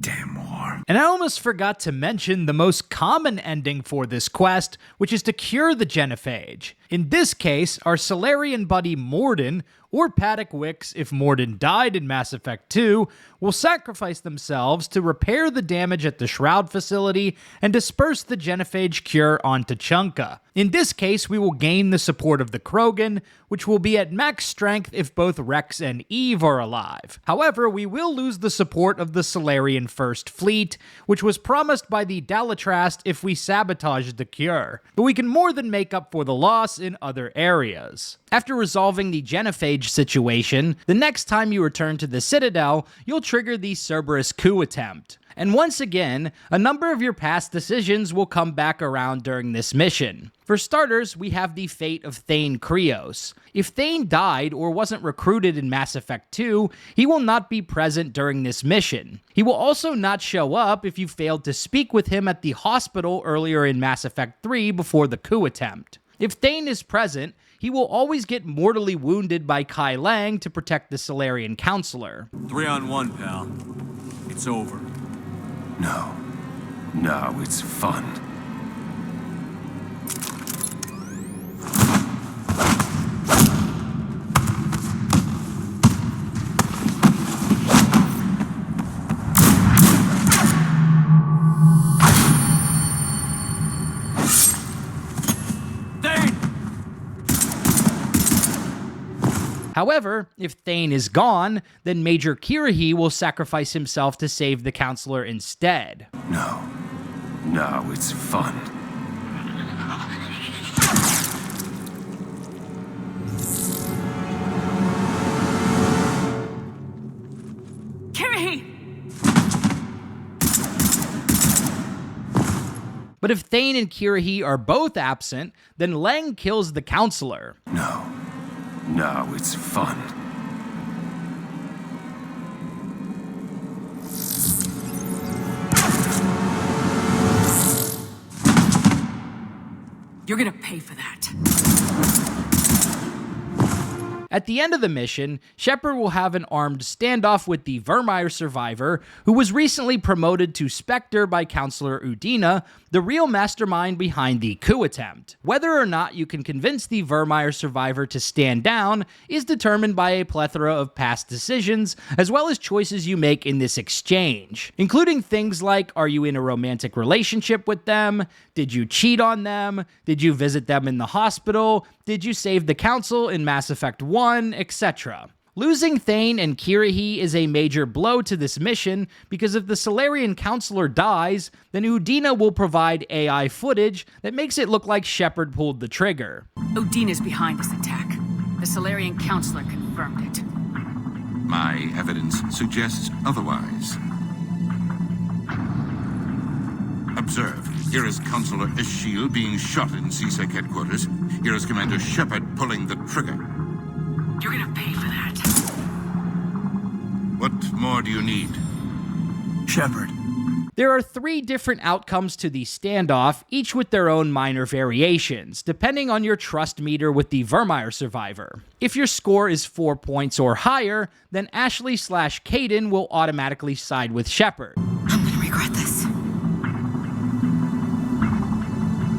Damn war. And I almost forgot to mention the most common ending for this quest, which is to cure the genophage. In this case, our Solarian buddy Mordin, or Paddock Wicks if Mordin died in Mass Effect 2, will sacrifice themselves to repair the damage at the Shroud facility and disperse the genophage cure on Tuchanka. In this case, we will gain the support of the Krogan, which will be at max strength if both Wrex and Eve are alive. However, we will lose the support of the Solarian First Fleet, which was promised by the Dalatrast if we sabotaged the cure. But we can more than make up for the loss in other areas. After resolving the genophage situation, the next time you return to the Citadel, you'll trigger the Cerberus coup attempt. And once again, a number of your past decisions will come back around during this mission. For starters, we have the fate of Thane Krios. If Thane died or wasn't recruited in Mass Effect 2, he will not be present during this mission. He will also not show up if you failed to speak with him at the hospital earlier in Mass Effect 3 before the coup attempt. If Thane is present, he will always get mortally wounded by Kai Lang to protect the Salarian Counselor. 3-on-1, pal. It's over. No, it's fun. However, if Thane is gone, then Major Kirrahe will sacrifice himself to save the Counselor instead. No, it's fun. Kirrahe! But if Thane and Kirrahe are both absent, then Lang kills the Counselor. No, it's fun. You're gonna pay for that. At the end of the mission, Shepard will have an armed standoff with the Virmire survivor, who was recently promoted to Spectre by Counselor Udina, the real mastermind behind the coup attempt. Whether or not you can convince the Virmire survivor to stand down is determined by a plethora of past decisions, as well as choices you make in this exchange, including things like, are you in a romantic relationship with them? Did you cheat on them? Did you visit them in the hospital? Did you save the Council in Mass Effect 1, etc. Losing Thane and Kirrahe is a major blow to this mission, because if the Salarian Counselor dies, then Udina will provide AI footage that makes it look like Shepard pulled the trigger. Udina's behind this attack. The Salarian Counselor confirmed it. My evidence suggests otherwise. Observe. Here is Counselor Eschil being shot in CSEC headquarters. Here is Commander Shepard pulling the trigger. You're gonna pay for that. What more do you need? Shepard. There are 3 different outcomes to the standoff, each with their own minor variations, depending on your trust meter with the Virmire survivor. If your score is 4 points or higher, then Ashley/Kaidan will automatically side with Shepard. I'm gonna regret this.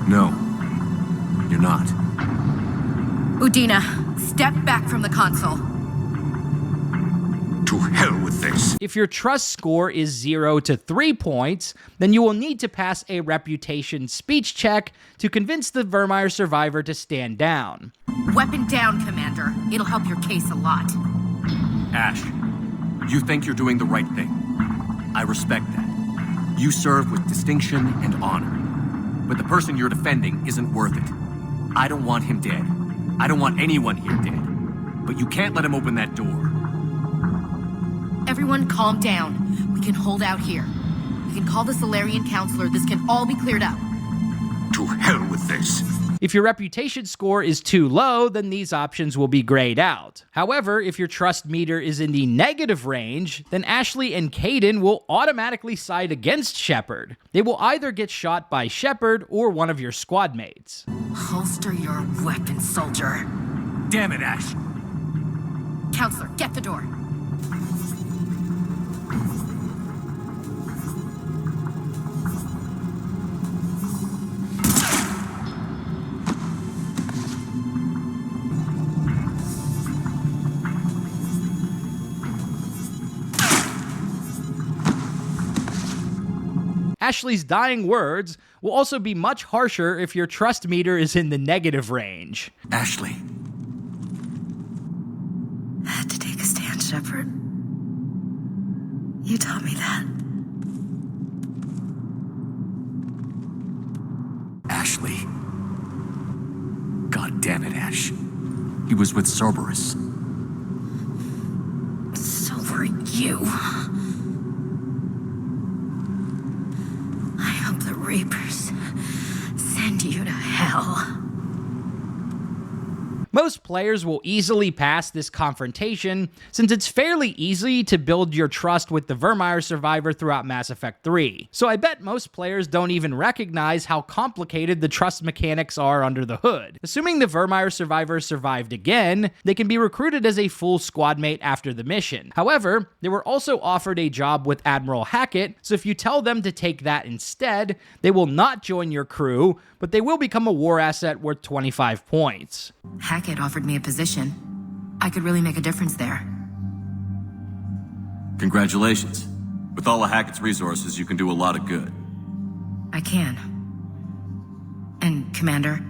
No, you're not. Udina, step back from the console. To hell with this. If your trust score is 0 to 3 points, then you will need to pass a reputation speech check to convince the Virmire survivor to stand down. Weapon down, Commander. It'll help your case a lot. Ash, you think you're doing the right thing. I respect that. You serve with distinction and honor. But the person you're defending isn't worth it. I don't want him dead. I don't want anyone here dead. But you can't let him open that door. Everyone calm down. We can hold out here. We can call the Salarian Counselor. This can all be cleared up. To hell with this. If your reputation score is too low, then these options will be grayed out. However, if your trust meter is in the negative range, then Ashley and Kaidan will automatically side against Shepard. They will either get shot by Shepard or one of your squad mates. Holster your weapon, soldier. Damn it, Ash. Counselor, get the door. Ashley's dying words will also be much harsher if your trust meter is in the negative range. Ashley. I had to take a stand, Shepard. You taught me that. Ashley. God damn it, Ash. He was with Cerberus. So were you. Most players will easily pass this confrontation, since it's fairly easy to build your trust with the Virmire survivor throughout Mass Effect 3. So I bet most players don't even recognize how complicated the trust mechanics are under the hood. Assuming the Virmire survivor survived again, they can be recruited as a full squad mate after the mission. However, they were also offered a job with Admiral Hackett, so if you tell them to take that instead, they will not join your crew, but they will become a war asset worth 25 points. Hackett offered me a position. I could really make a difference there. Congratulations. With all of Hackett's resources, you can do a lot of good. I can. And, Commander?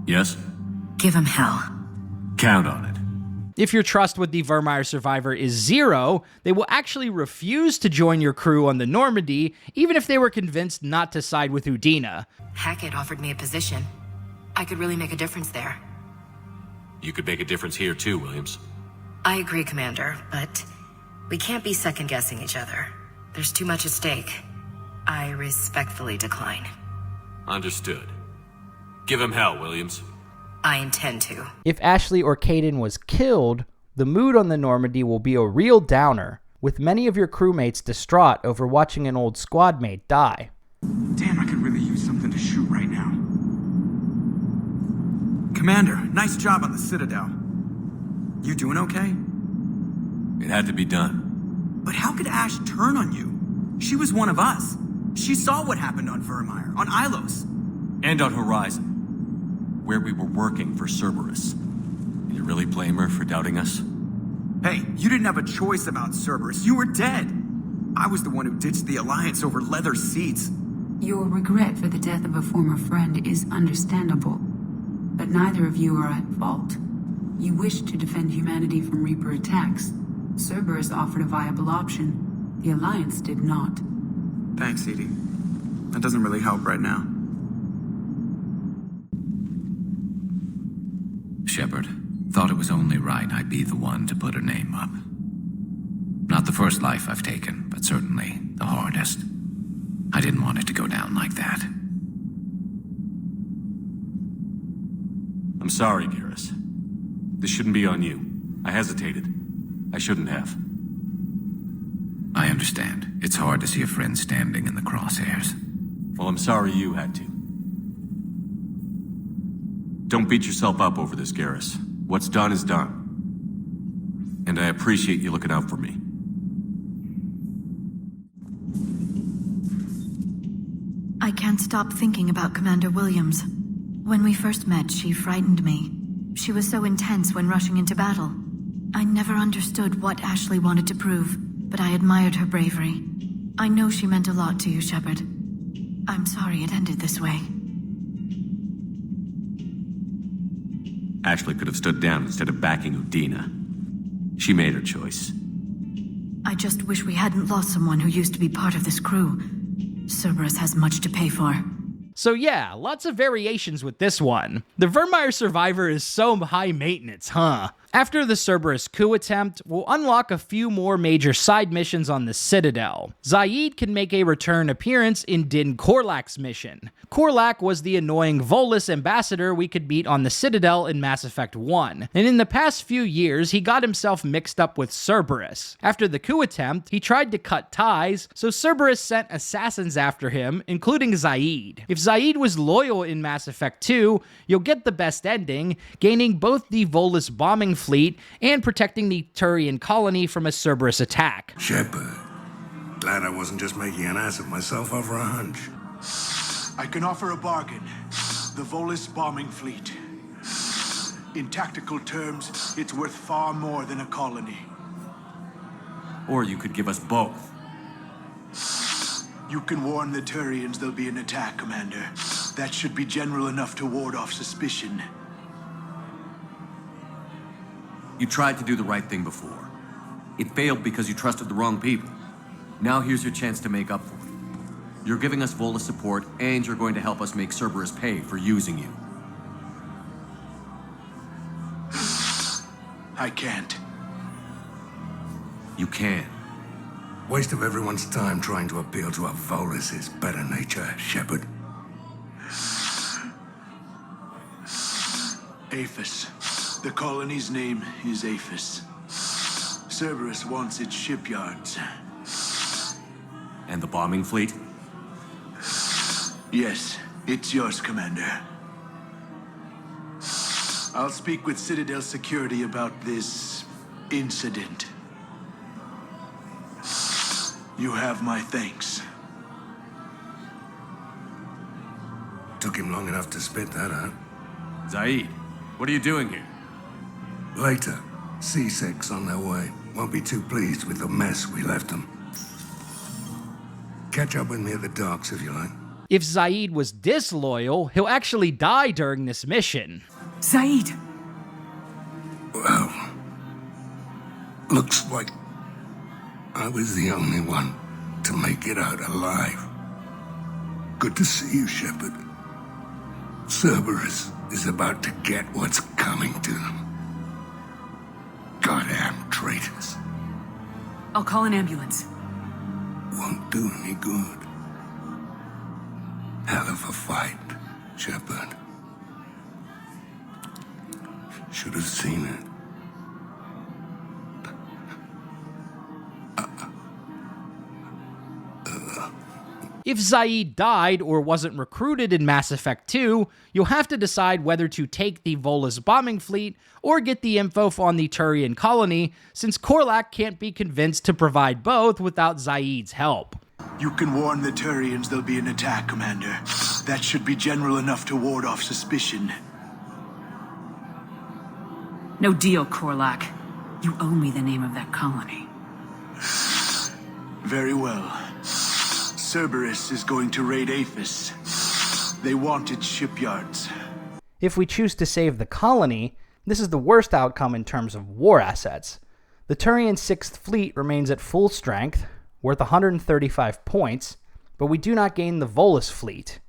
Yes? Give him hell. Count on it. If your trust with the Virmire survivor is 0, they will actually refuse to join your crew on the Normandy, even if they were convinced not to side with Udina. Hackett offered me a position. I could really make a difference there. You could make a difference here too, Williams. I agree, Commander, but we can't be second-guessing each other. There's too much at stake. I respectfully decline. Understood. Give him hell, Williams. I intend to. If Ashley or Kaidan was killed, the mood on the Normandy will be a real downer, with many of your crewmates distraught over watching an old squad mate die. Damn, I could really use something to shoot right now. Commander, nice job on the Citadel. You doing okay? It had to be done. But how could Ash turn on you? She was one of us. She saw what happened on Virmire, on Ilos. And on Horizon, where we were working for Cerberus. You really blame her for doubting us? Hey, you didn't have a choice about Cerberus. You were dead. I was the one who ditched the Alliance over leather seats. Your regret for the death of a former friend is understandable, but neither of you are at fault. You wish to defend humanity from Reaper attacks. Cerberus offered a viable option. The Alliance did not. Thanks, Edie. That doesn't really help right now. Shepard, thought it was only right I be the one to put her name up. Not the first life I've taken, but certainly the hardest. I didn't want it to go down like that. I'm sorry, Garrus. This shouldn't be on you. I hesitated. I shouldn't have. I understand. It's hard to see a friend standing in the crosshairs. Well, I'm sorry you had to. Don't beat yourself up over this, Garrus. What's done is done. And I appreciate you looking out for me. I can't stop thinking about Commander Williams. When we first met, she frightened me. She was so intense when rushing into battle. I never understood what Ashley wanted to prove, but I admired her bravery. I know she meant a lot to you, Shepard. I'm sorry it ended this way. Ashley could have stood down instead of backing Udina. She made her choice. I just wish we hadn't lost someone who used to be part of this crew. Cerberus has much to pay for. So yeah, lots of variations with this one. The Virmire survivor is so high maintenance, huh? After the Cerberus coup attempt, we'll unlock a few more major side missions on the Citadel. Zaeed can make a return appearance in Din Korlak's mission. Korlak was the annoying Volus ambassador we could meet on the Citadel in Mass Effect 1, and in the past few years, he got himself mixed up with Cerberus. After the coup attempt, he tried to cut ties, so Cerberus sent assassins after him, including Zaeed. If Zaeed was loyal in Mass Effect 2, you'll get the best ending, gaining both the Volus bombing fleet and protecting the Turian colony from a Cerberus attack. Shepard, glad I wasn't just making an ass of myself over a hunch. I can offer a bargain. The Volus bombing fleet. In tactical terms, it's worth far more than a colony. Or you could give us both. You can warn the Turians there'll be an attack, Commander. That should be general enough to ward off suspicion. You tried to do the right thing before. It failed because you trusted the wrong people. Now here's your chance to make up for it. You're giving us Volus support, and you're going to help us make Cerberus pay for using you. I can't. You can. Waste of everyone's time trying to appeal to a Volus' better nature, Shepard. Aphis, The colony's name is Aphis. Cerberus wants its shipyards. And the bombing fleet? Yes, it's yours, Commander. I'll speak with Citadel Security about this incident. You have my thanks. Took him long enough to spit that out. Zaeed, what are you doing here? Later. C6 on their way. Won't be too pleased with the mess we left them. Catch up with me at the docks if you like. If Zaeed was disloyal, he'll actually die during this mission. Zaeed! Well, looks like I was the only one to make it out alive. Good to see you, Shepard. Cerberus is about to get what's coming to them. Goddamn traitors. I'll call an ambulance. Won't do any good. Hell of a fight, Shepard. Should have seen it. If Zaeed died or wasn't recruited in Mass Effect 2, you'll have to decide whether to take the Volus bombing fleet or get the info on the Turian colony, since Korlak can't be convinced to provide both without Zaeed's help. You can warn the Turians there'll be an attack, Commander. That should be general enough to ward off suspicion. No deal, Korlak. You owe me the name of that colony. Very well. Cerberus is going to raid Aphis. They want its shipyards. If we choose to save the colony, this is the worst outcome in terms of war assets. The Turian 6th Fleet remains at full strength, worth 135 points, but we do not gain the Volus fleet.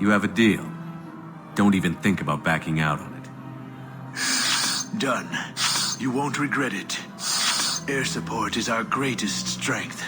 You have a deal. Don't even think about backing out on it. Done. You won't regret it. Air support is our greatest strength.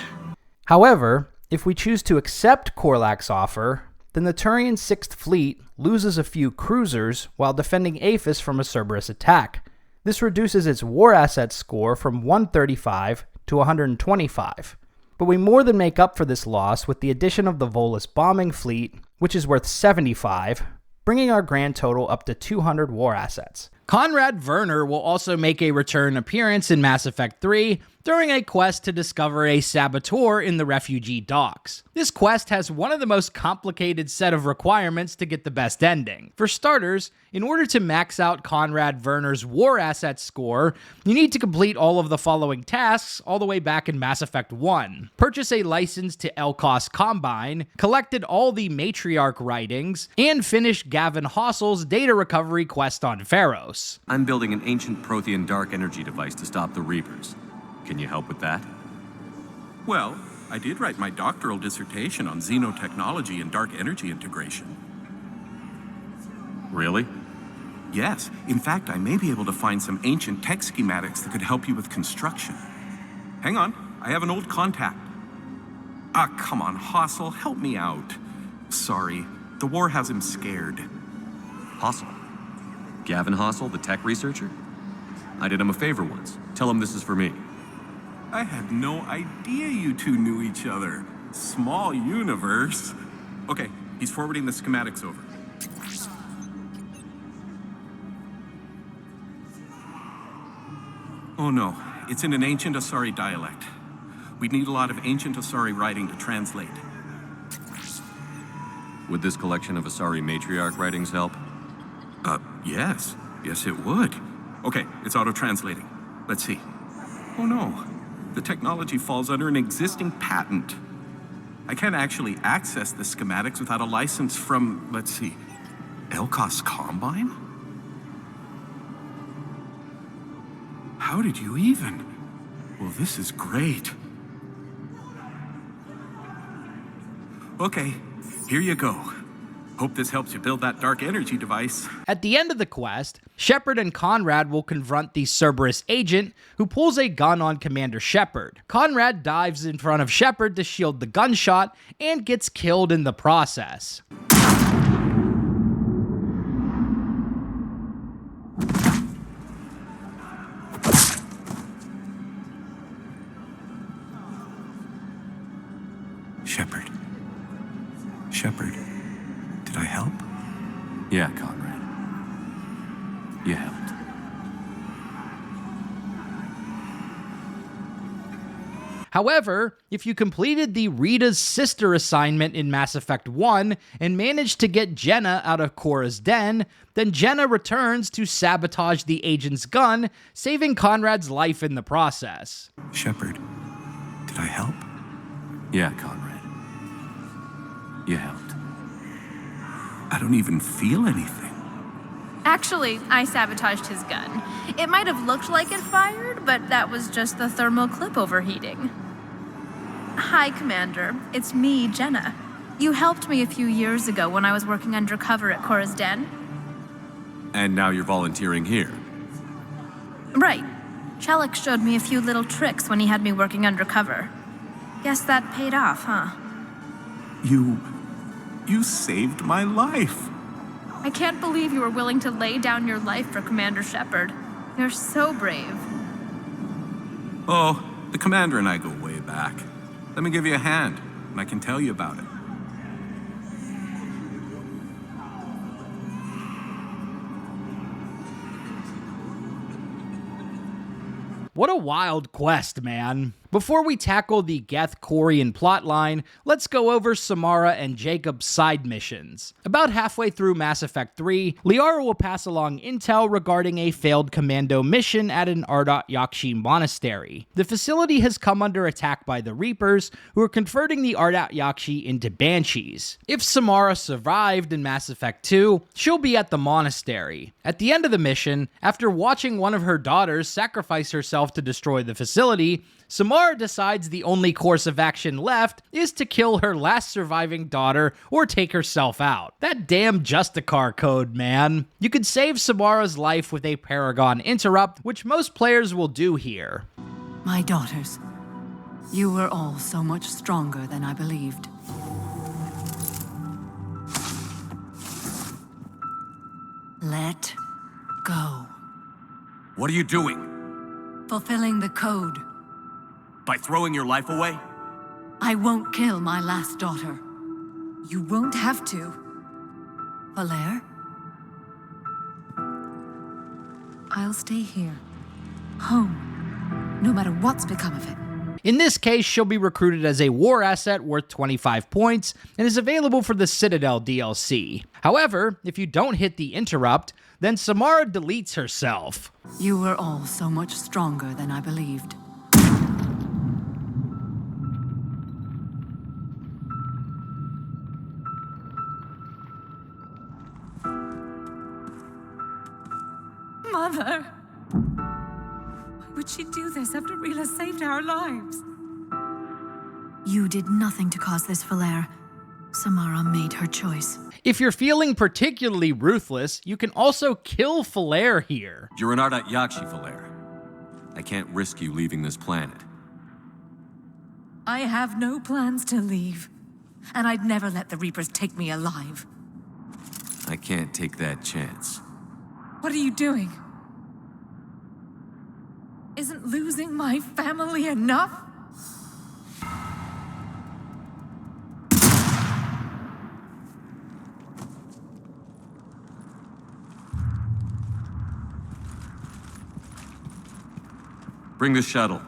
However, if we choose to accept Korlak's offer, then the Turian 6th Fleet loses a few cruisers while defending Aphis from a Cerberus attack. This reduces its war asset score from 135 to 125. But we more than make up for this loss with the addition of the Volus bombing fleet, which is worth 75, bringing our grand total up to 200 war assets. Conrad Verner will also make a return appearance in Mass Effect 3 during a quest to discover a saboteur in the refugee docks. This quest has one of the most complicated set of requirements to get the best ending. For starters, in order to max out Conrad Verner's war asset score, you need to complete all of the following tasks all the way back in Mass Effect 1. Purchase a license to Elkos Combine, collected all the Matriarch writings, and finish Gavin Hossel's data recovery quest on Feros. I'm building an ancient Prothean dark energy device to stop the Reapers. Can you help with that? Well, I did write my doctoral dissertation on xenotechnology and dark energy integration. Really? Yes. In fact, I may be able to find some ancient tech schematics that could help you with construction. Hang on, I have an old contact. Ah, come on, Hossel, help me out. Sorry, the war has him scared. Hossel? Gavin Hossel, the tech researcher? I did him a favor once. Tell him this is for me. I had no idea you two knew each other. Small universe. Okay, he's forwarding the schematics over. Oh no, it's in an ancient Asari dialect. We'd need a lot of ancient Asari writing to translate. Would this collection of Asari matriarch writings help? Yes. Yes, it would. Okay, it's auto-translating. Let's see. Oh no, the technology falls under an existing patent. I can't actually access the schematics without a license from, let's see, Elkos Combine? How did you even? Well, this is great. Okay, here you go. Hope this helps you build that dark energy device. At the end of the quest, Shepard and Conrad will confront the Cerberus agent who pulls a gun on Commander Shepard. Conrad dives in front of Shepard to shield the gunshot and gets killed in the process. Shepard. Shepard, did I help? Yeah, Conrad. You helped. However, if you completed the Rita's sister assignment in Mass Effect 1 and managed to get Jenna out of Cora's den, then Jenna returns to sabotage the agent's gun, saving Conrad's life in the process. Shepard, did I help? Yeah, Conrad. You helped. I don't even feel anything. Actually, I sabotaged his gun. It might have looked like it fired, but that was just the thermal clip overheating. Hi, Commander. It's me, Jenna. You helped me a few years ago when I was working undercover at Cora's den. And now you're volunteering here. Right. Chelik showed me a few little tricks when he had me working undercover. Guess that paid off, huh? You saved my life. I can't believe you were willing to lay down your life for Commander Shepard. You're so brave. Oh, the Commander and I go way back. Let me give you a hand, and I can tell you about it. What a wild quest, man. Before we tackle the Geth-Corian plotline, let's go over Samara and Jacob's side missions. About halfway through Mass Effect 3, Liara will pass along intel regarding a failed commando mission at an Ardat Yakshi monastery. The facility has come under attack by the Reapers, who are converting the Ardat Yakshi into Banshees. If Samara survived in Mass Effect 2, she'll be at the monastery. At the end of the mission, after watching one of her daughters sacrifice herself to destroy the facility, Samara decides the only course of action left is to kill her last surviving daughter or take herself out. That damn Justicar code, man. You could save Samara's life with a Paragon interrupt, which most players will do here. My daughters, you were all so much stronger than I believed. Let go. What are you doing? Fulfilling the code. By throwing your life away? I won't kill my last daughter. You won't have to. Valere? I'll stay here. Home. No matter what's become of it. In this case, she'll be recruited as a war asset worth 25 points and is available for the Citadel DLC. However, if you don't hit the interrupt, then Samara deletes herself. You were all so much stronger than I believed. Mother! Why would she do this after Rila saved our lives? You did nothing to cause this, Valere. Samara made her choice. If you're feeling particularly ruthless, you can also kill Valere here. You're an Ardat Yakshi, Valere. I can't risk you leaving this planet. I have no plans to leave. And I'd never let the Reapers take me alive. I can't take that chance. What are you doing? Isn't losing my family enough? Bring the shuttle.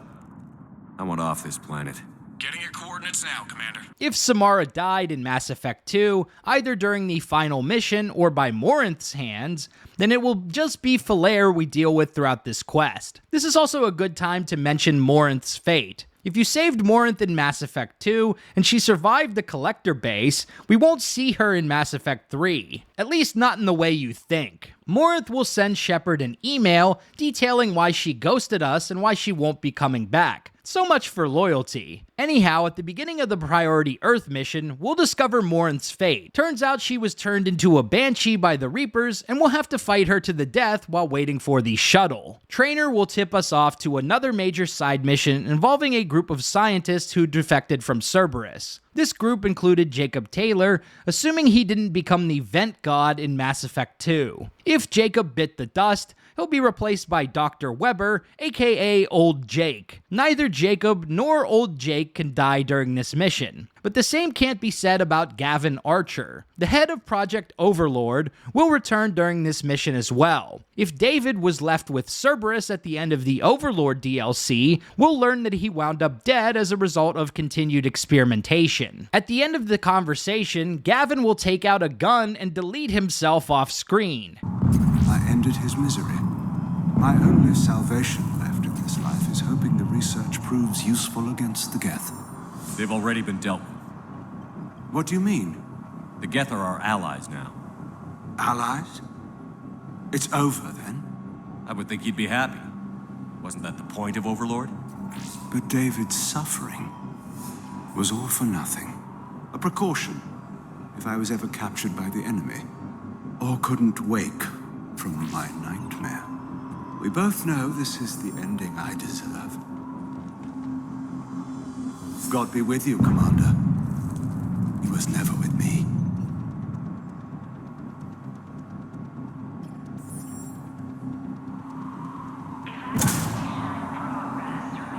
I want off this planet. Getting your coordinates now, Commander. If Samara died in Mass Effect 2, either during the final mission or by Morinth's hands, then it will just be Valere we deal with throughout this quest. This is also a good time to mention Morinth's fate. If you saved Morinth in Mass Effect 2, and she survived the Collector base, we won't see her in Mass Effect 3. At least not in the way you think. Morinth will send Shepard an email detailing why she ghosted us and why she won't be coming back. So much for loyalty. Anyhow, at the beginning of the Priority Earth mission, we'll discover Morinth's fate. Turns out she was turned into a Banshee by the Reapers, and we'll have to fight her to the death while waiting for the shuttle. Traynor will tip us off to another major side mission involving a group of scientists who defected from Cerberus. This group included Jacob Taylor, assuming he didn't become the vent god in Mass Effect 2. If Jacob bit the dust, he'll be replaced by Dr. Weber, aka Old Jake. Neither Jacob nor Old Jake can die during this mission. But the same can't be said about Gavin Archer. The head of Project Overlord will return during this mission as well. If David was left with Cerberus at the end of the Overlord DLC, we'll learn that he wound up dead as a result of continued experimentation. At the end of the conversation, Gavin will take out a gun and delete himself off screen. I ended his misery. My only salvation left in this life is hoping the research proves useful against the Geth. They've already been dealt with. What do you mean? The Geth are our allies now. Allies? It's over, then? I would think you'd be happy. Wasn't that the point of Overlord? But David's suffering was all for nothing. A precaution, if I was ever captured by the enemy, or couldn't wake from my nightmare. We both know this is the ending I deserve. God be with you, Commander. He was never with me.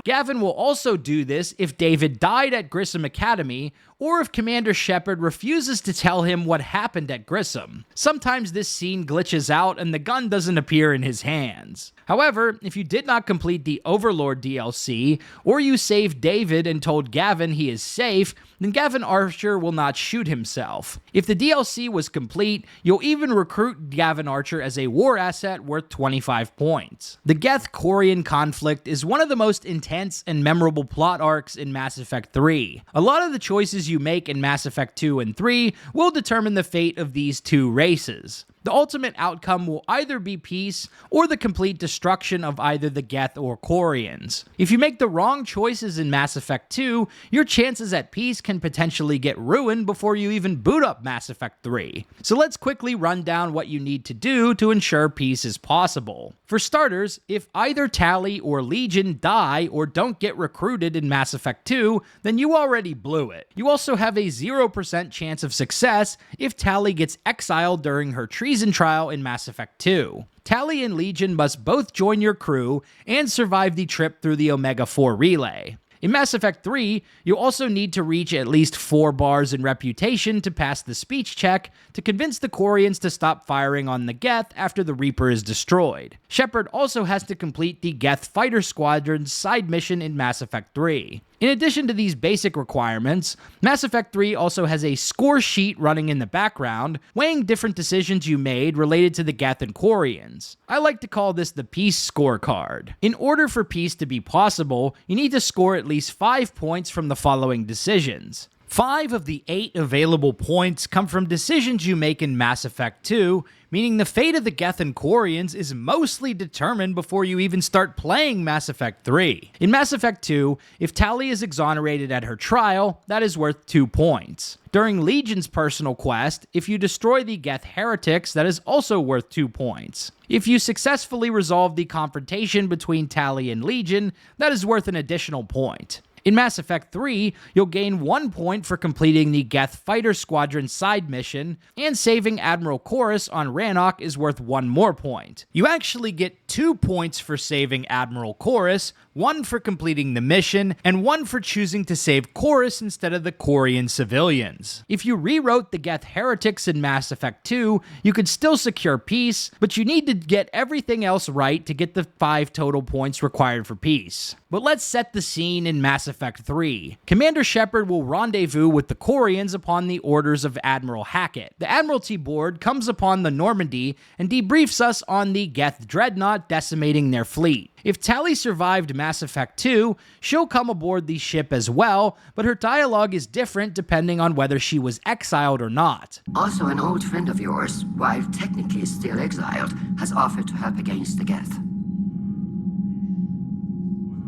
Gavin will also do this if David died at Grissom Academy, or if Commander Shepard refuses to tell him what happened at Grissom. Sometimes this scene glitches out and the gun doesn't appear in his hands. However, if you did not complete the Overlord DLC, or you saved David and told Gavin he is safe, then Gavin Archer will not shoot himself. If the DLC was complete, you'll even recruit Gavin Archer as a war asset worth 25 points. The Geth-Quarian conflict is one of the most intense and memorable plot arcs in Mass Effect 3. A lot of the choices you make in Mass Effect 2 and 3 will determine the fate of these two races. The ultimate outcome will either be peace or the complete destruction of either the Geth or Quarians. If you make the wrong choices in Mass Effect 2, your chances at peace can potentially get ruined before you even boot up Mass Effect 3. So let's quickly run down what you need to do to ensure peace is possible. For starters, if either Tali or Legion die or don't get recruited in Mass Effect 2, then you already blew it. You also have a 0% chance of success if Tali gets exiled during her treason trial in Mass Effect 2. Tali and Legion must both join your crew and survive the trip through the Omega-4 relay. In Mass Effect 3, you'll also need to reach at least 4 bars in reputation to pass the speech check to convince the Quarians to stop firing on the Geth after the Reaper is destroyed. Shepard also has to complete the Geth Fighter Squadron's side mission in Mass Effect 3. In addition to these basic requirements, Mass Effect 3 also has a score sheet running in the background, weighing different decisions you made related to the Geth and Quarians. I like to call this the Peace Scorecard. In order for peace to be possible, you need to score at least 5 points from the following decisions. 5 of the 8 available points come from decisions you make in Mass Effect 2, meaning the fate of the Geth and Quarians is mostly determined before you even start playing Mass Effect 3. In Mass Effect 2, if Tali is exonerated at her trial, that is worth 2 points. During Legion's personal quest, if you destroy the Geth heretics, that is also worth 2 points. If you successfully resolve the confrontation between Tali and Legion, that is worth an additional point. In Mass Effect 3, you'll gain 1 point for completing the Geth Fighter Squadron side mission, and saving Admiral Chorus on Rannoch is worth 1 more point. You actually get 2 points for saving Admiral Chorus, 1 for completing the mission, and 1 for choosing to save Chorus instead of the Quarian civilians. If you rewrote the Geth heretics in Mass Effect 2, you could still secure peace, but you need to get everything else right to get the 5 total points required for peace. But let's set the scene in Mass Effect 3. Commander Shepard will rendezvous with the Quarians upon the orders of Admiral Hackett. The Admiralty Board comes upon the Normandy and debriefs us on the Geth Dreadnought decimating their fleet. If Tali survived Mass Effect 2, she'll come aboard the ship as well, but her dialogue is different depending on whether she was exiled or not. Also, an old friend of yours, while technically still exiled, has offered to help against the Geth.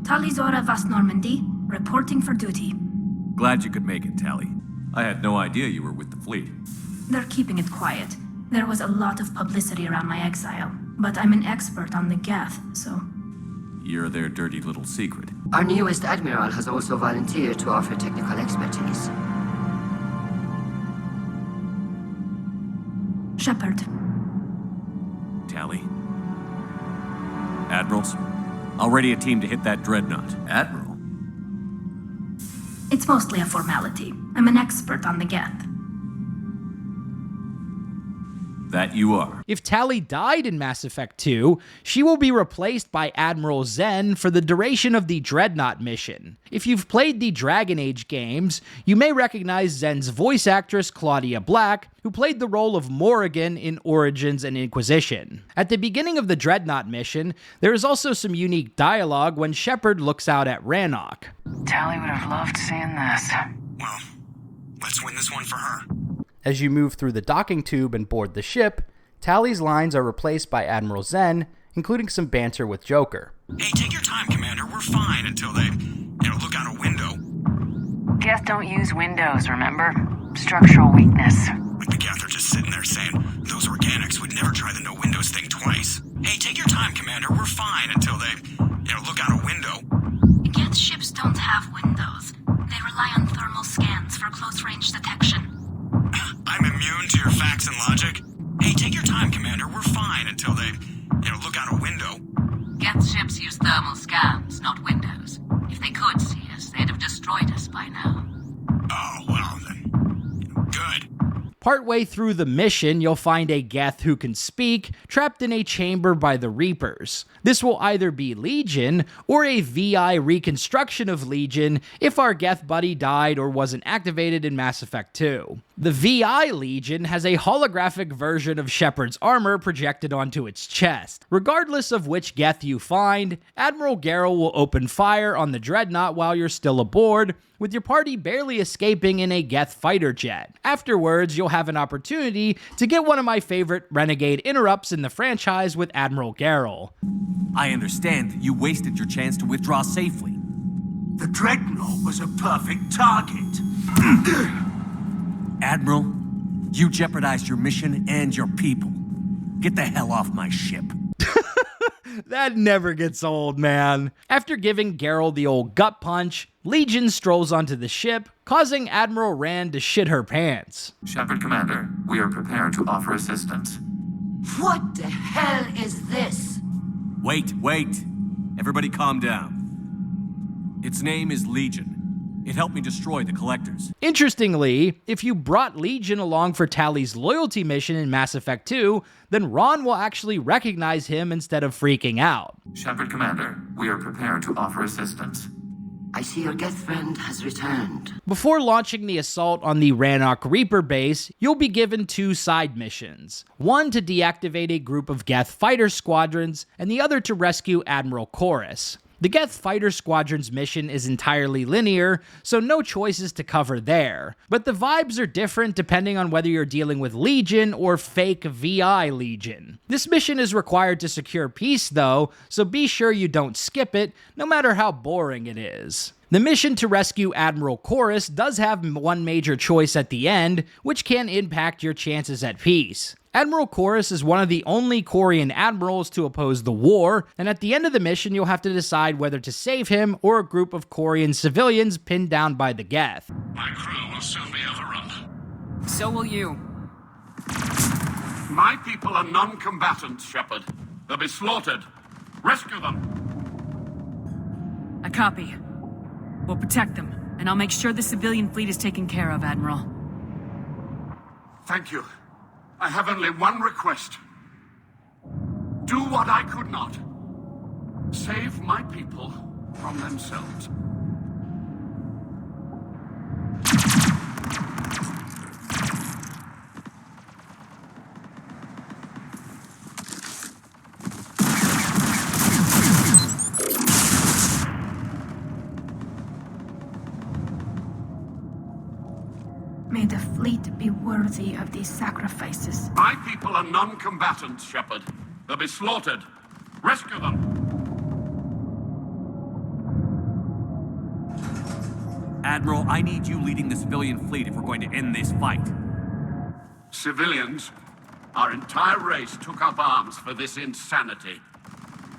Tali Zora Vas Normandy, reporting for duty. Glad you could make it, Tali. I had no idea you were with the fleet. They're keeping it quiet. There was a lot of publicity around my exile, but I'm an expert on the Geth, so... You're their dirty little secret. Our newest admiral has also volunteered to offer technical expertise. Shepard. Tali? Admirals, I'll ready a team to hit that dreadnought. Admiral? It's mostly a formality. I'm an expert on the Geth. That you are. If Tali died in Mass Effect 2, she will be replaced by Admiral Zen for the duration of the Dreadnought mission. If you've played the Dragon Age games, you may recognize Zen's voice actress Claudia Black, who played the role of Morrigan in Origins and Inquisition. At the beginning of the Dreadnought mission, there is also some unique dialogue when Shepard looks out at Rannoch. Tali would have loved seeing this. Well, let's win this one for her. As you move through the docking tube and board the ship, Tali's lines are replaced by Admiral Zen, including some banter with Joker. Hey, take your time, Commander. We're fine until they, look out a window. Geth don't use windows, remember? Structural weakness. Like the Geth are just sitting there saying, those organics would never try the no windows thing twice. Hey, take your time, Commander. We're fine until they, look out a window. Geth ships don't have windows. They rely on thermal scans for close-range detection. I'm immune to your facts and logic. Hey, take your time, Commander. We're fine until they, look out a window. Geth ships use thermal scans, not windows. If they could see us, they'd have destroyed us by now. Oh, well then. Good. Partway through the mission, you'll find a Geth who can speak, trapped in a chamber by the Reapers. This will either be Legion, or a VI reconstruction of Legion if our Geth buddy died or wasn't activated in Mass Effect 2. The VI Legion has a holographic version of Shepard's armor projected onto its chest. Regardless of which Geth you find, Admiral Garrus will open fire on the Dreadnought while you're still aboard, with your party barely escaping in a Geth fighter jet. Afterwards, you'll have an opportunity to get one of my favorite Renegade interrupts in the franchise with Admiral Garrus. I understand that you wasted your chance to withdraw safely. The Dreadnought was a perfect target. Admiral, you jeopardized your mission and your people. Get the hell off my ship. That never gets old, man. After giving Garrus the old gut punch, Legion strolls onto the ship, causing Admiral Rand to shit her pants. Shepard, Commander, we are prepared to offer assistance. What the hell is this? Wait. Everybody calm down. Its name is Legion. It helped me destroy the Collectors. Interestingly, if you brought Legion along for Tali's loyalty mission in Mass Effect 2, then Ron will actually recognize him instead of freaking out. Shepard, Commander, we are prepared to offer assistance. I see your Geth friend has returned. Before launching the assault on the Rannoch Reaper base, you'll be given 2 side missions. One to deactivate a group of Geth fighter squadrons, and the other to rescue Admiral Chorus. The Geth Fighter Squadron's mission is entirely linear, so no choices to cover there. But the vibes are different depending on whether you're dealing with Legion or fake VI Legion. This mission is required to secure peace though, so be sure you don't skip it, no matter how boring it is. The mission to rescue Admiral Chorus does have one major choice at the end, which can impact your chances at peace. Admiral Chorus is one of the only Quarian admirals to oppose the war, and at the end of the mission you'll have to decide whether to save him or a group of Quarian civilians pinned down by the Geth. My crew will soon be overrun. So will you. My people are non-combatants, Shepard. They'll be slaughtered. Rescue them. I copy. We'll protect them, and I'll make sure the civilian fleet is taken care of, Admiral. Thank you. I have only one request. Do what I could not. Save my people from themselves. May the fleet be worthy of these sacrifices. My people are non-combatants, Shepard. They'll be slaughtered. Rescue them. Admiral, I need you leading the civilian fleet if we're going to end this fight. Civilians, our entire race took up arms for this insanity.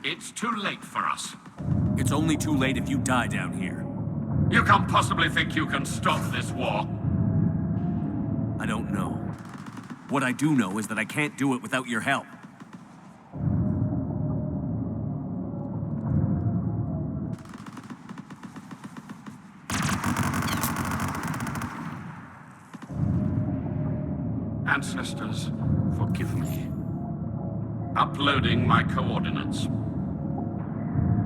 It's too late for us. It's only too late if you die down here. You can't possibly think you can stop this war. I don't know. What I do know is that I can't do it without your help. Ancestors, forgive me. Uploading my coordinates.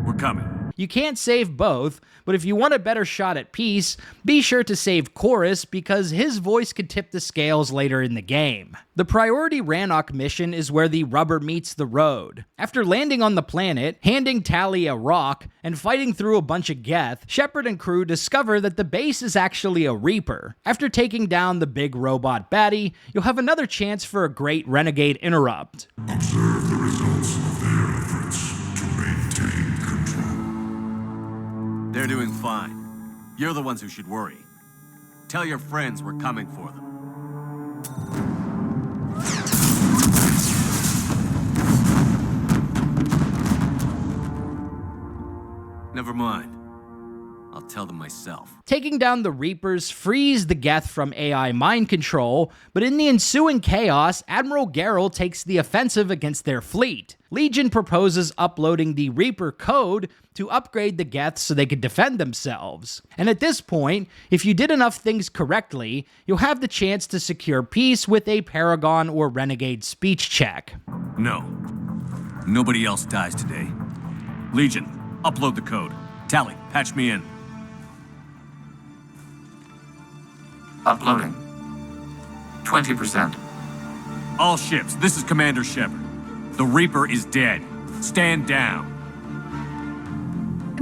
We're coming. You can't save both, but if you want a better shot at peace, be sure to save Chorus because his voice could tip the scales later in the game. The priority Rannoch mission is where the rubber meets the road. After landing on the planet, handing Tali a rock, and fighting through a bunch of Geth, Shepard and crew discover that the base is actually a Reaper. After taking down the big robot baddie, you'll have another chance for a great renegade interrupt. Observe the results of their efforts to maintain control. They're doing fine. You're the ones who should worry. Tell your friends we're coming for them. Never mind. I'll tell them myself. Taking down the Reapers frees the Geth from AI mind control, but in the ensuing chaos, Admiral Gerrel takes the offensive against their fleet. Legion proposes uploading the Reaper code to upgrade the Geth so they could defend themselves. And at this point, if you did enough things correctly, you'll have the chance to secure peace with a Paragon or Renegade speech check. No. Nobody else dies today. Legion, upload the code. Tali, patch me in. Uploading. 20%. All ships, this is Commander Shepard. The Reaper is dead. Stand down.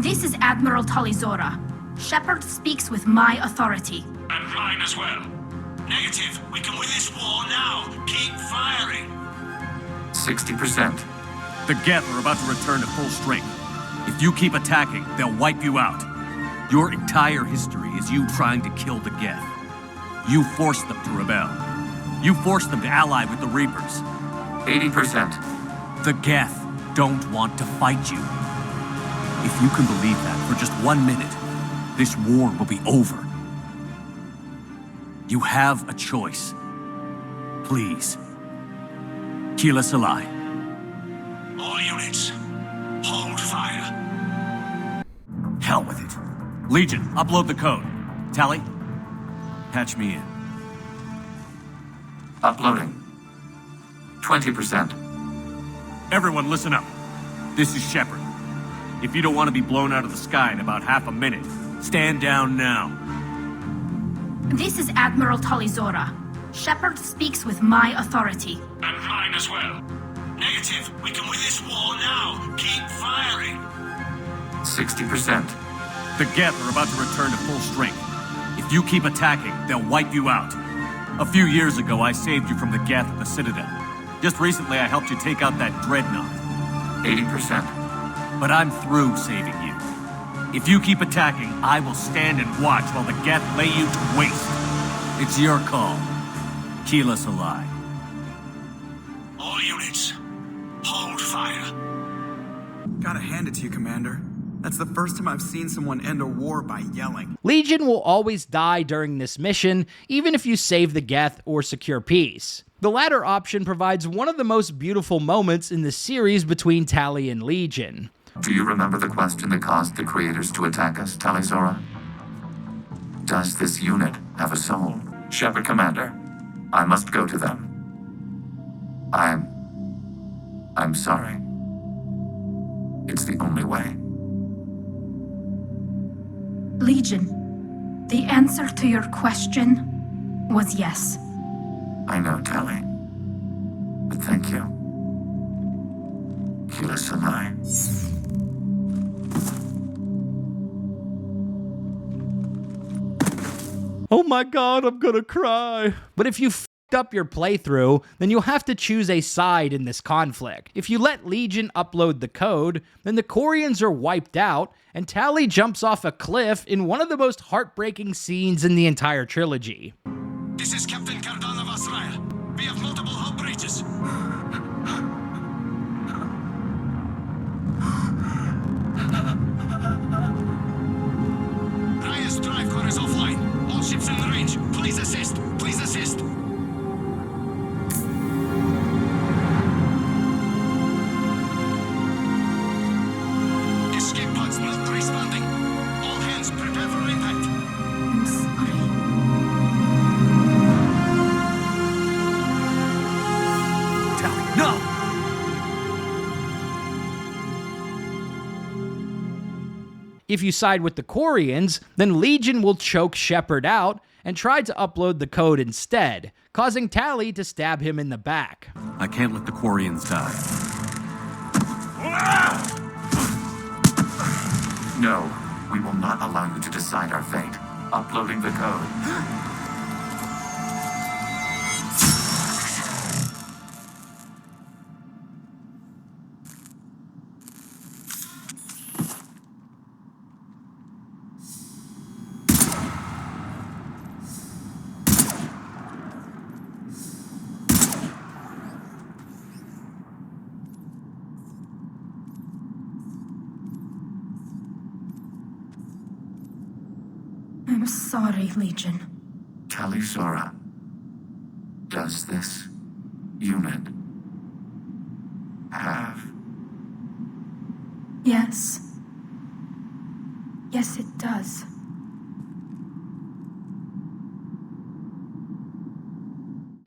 This is Admiral Talizora. Shepard speaks with my authority. And mine as well. Negative. We can win this war now. Keep firing. 60%. The Geth are about to return to full strength. If you keep attacking, they'll wipe you out. Your entire history is you trying to kill the Geth. You forced them to rebel. You forced them to ally with the Reapers. 80%. The Geth don't want to fight you. If you can believe that for just 1 minute, this war will be over. You have a choice. Please. Keela Salai. All units, hold fire. Hell with it. Legion, upload the code. Tali, patch me in. Uploading. 20%. Everyone listen up. This is Shepard. If you don't want to be blown out of the sky in about half a minute, stand down now. This is Admiral Talizora. Shepard speaks with my authority. And mine as well. Negative. We can win this war now. Keep firing. 60%. The Geth are about to return to full strength. If you keep attacking, they'll wipe you out. A few years ago, I saved you from the Geth at the Citadel. Just recently, I helped you take out that dreadnought. 80%. But I'm through saving you. If you keep attacking, I will stand and watch while the Geth lay you to waste. It's your call. Keela Salai. All units, hold fire. Gotta hand it to you, Commander. That's the first time I've seen someone end a war by yelling. Legion will always die during this mission, even if you save the Geth or secure peace. The latter option provides one of the most beautiful moments in the series between Tali and Legion. Do you remember the question that caused the creators to attack us, Talizora? Does this unit have a soul? Shepard, Commander, I must go to them. I'm sorry. It's the only way. Legion, the answer to your question was yes. I know, Tali. But thank you. Keela Salai. Oh my god, I'm gonna cry. But if you f***ed up your playthrough, then you'll have to choose a side in this conflict. If you let Legion upload the code, then the Quarians are wiped out, and Tali jumps off a cliff in one of the most heartbreaking scenes in the entire trilogy. This is Captain Kaidan of Azrael. We have multiple hull breaches. Raya's drive core is offline. All ships in the range. Please assist. Please assist. Escape pods not responding. All hands prepare for impact. I'm sorry. If you side with the Quarians, then Legion will choke Shepard out and try to upload the code instead, causing Tali to stab him in the back. I can't let the Quarians die. No, we will not allow you to decide our fate. Uploading the code. I'm sorry, Legion. Tali, does this unit have... Yes. Yes, it does.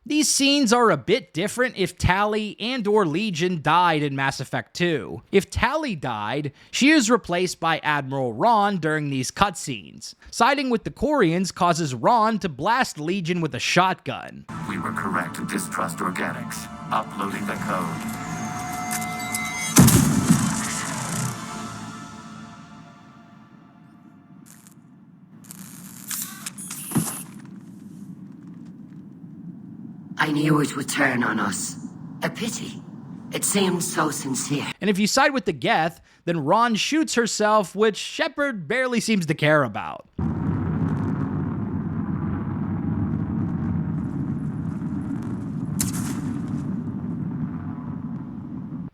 These scenes are a bit different if Tali and or Legion died in Mass Effect 2. If Tali died, she is replaced by Admiral Ron during these cutscenes. Siding with the Quarians causes Ron to blast Legion with a shotgun. We were correct to distrust organics. Uploading the code. I knew it would turn on us. A pity. It seemed so sincere. And if you side with the Geth, then Ron shoots herself, which Shepard barely seems to care about.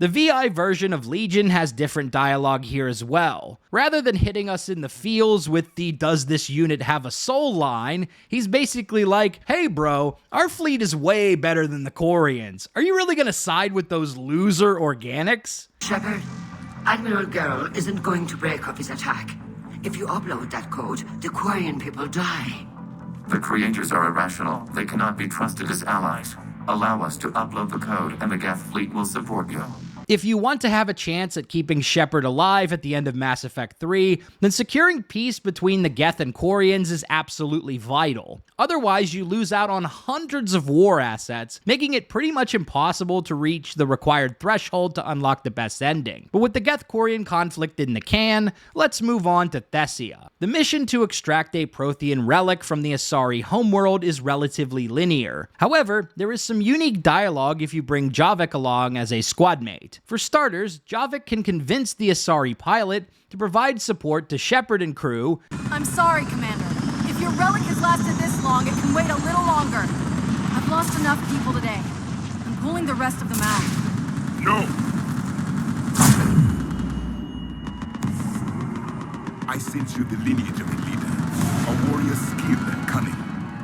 The VI version of Legion has different dialogue here as well. Rather than hitting us in the feels with the "does this unit have a soul" line, he's basically like, "Hey bro, our fleet is way better than the Quarians. Are you really gonna side with those loser organics?" Shepard, Admiral Garrus isn't going to break up his attack. If you upload that code, the Quarian people die. The creators are irrational. They cannot be trusted as allies. Allow us to upload the code and the Geth fleet will support you. If you want to have a chance at keeping Shepard alive at the end of Mass Effect 3, then securing peace between the Geth and Quarians is absolutely vital. Otherwise, you lose out on hundreds of war assets, making it pretty much impossible to reach the required threshold to unlock the best ending. But with the Geth-Quarian conflict in the can, let's move on to Thessia. The mission to extract a Prothean relic from the Asari homeworld is relatively linear. However, there is some unique dialogue if you bring Javik along as a squadmate. For starters, Javik can convince the Asari pilot to provide support to Shepard and crew. I'm sorry, Commander. If your relic has lasted this long, it can wait a little longer. I've lost enough people today. I'm pulling the rest of them out. No! I sense you the lineage of a leader. A warrior's skill and cunning.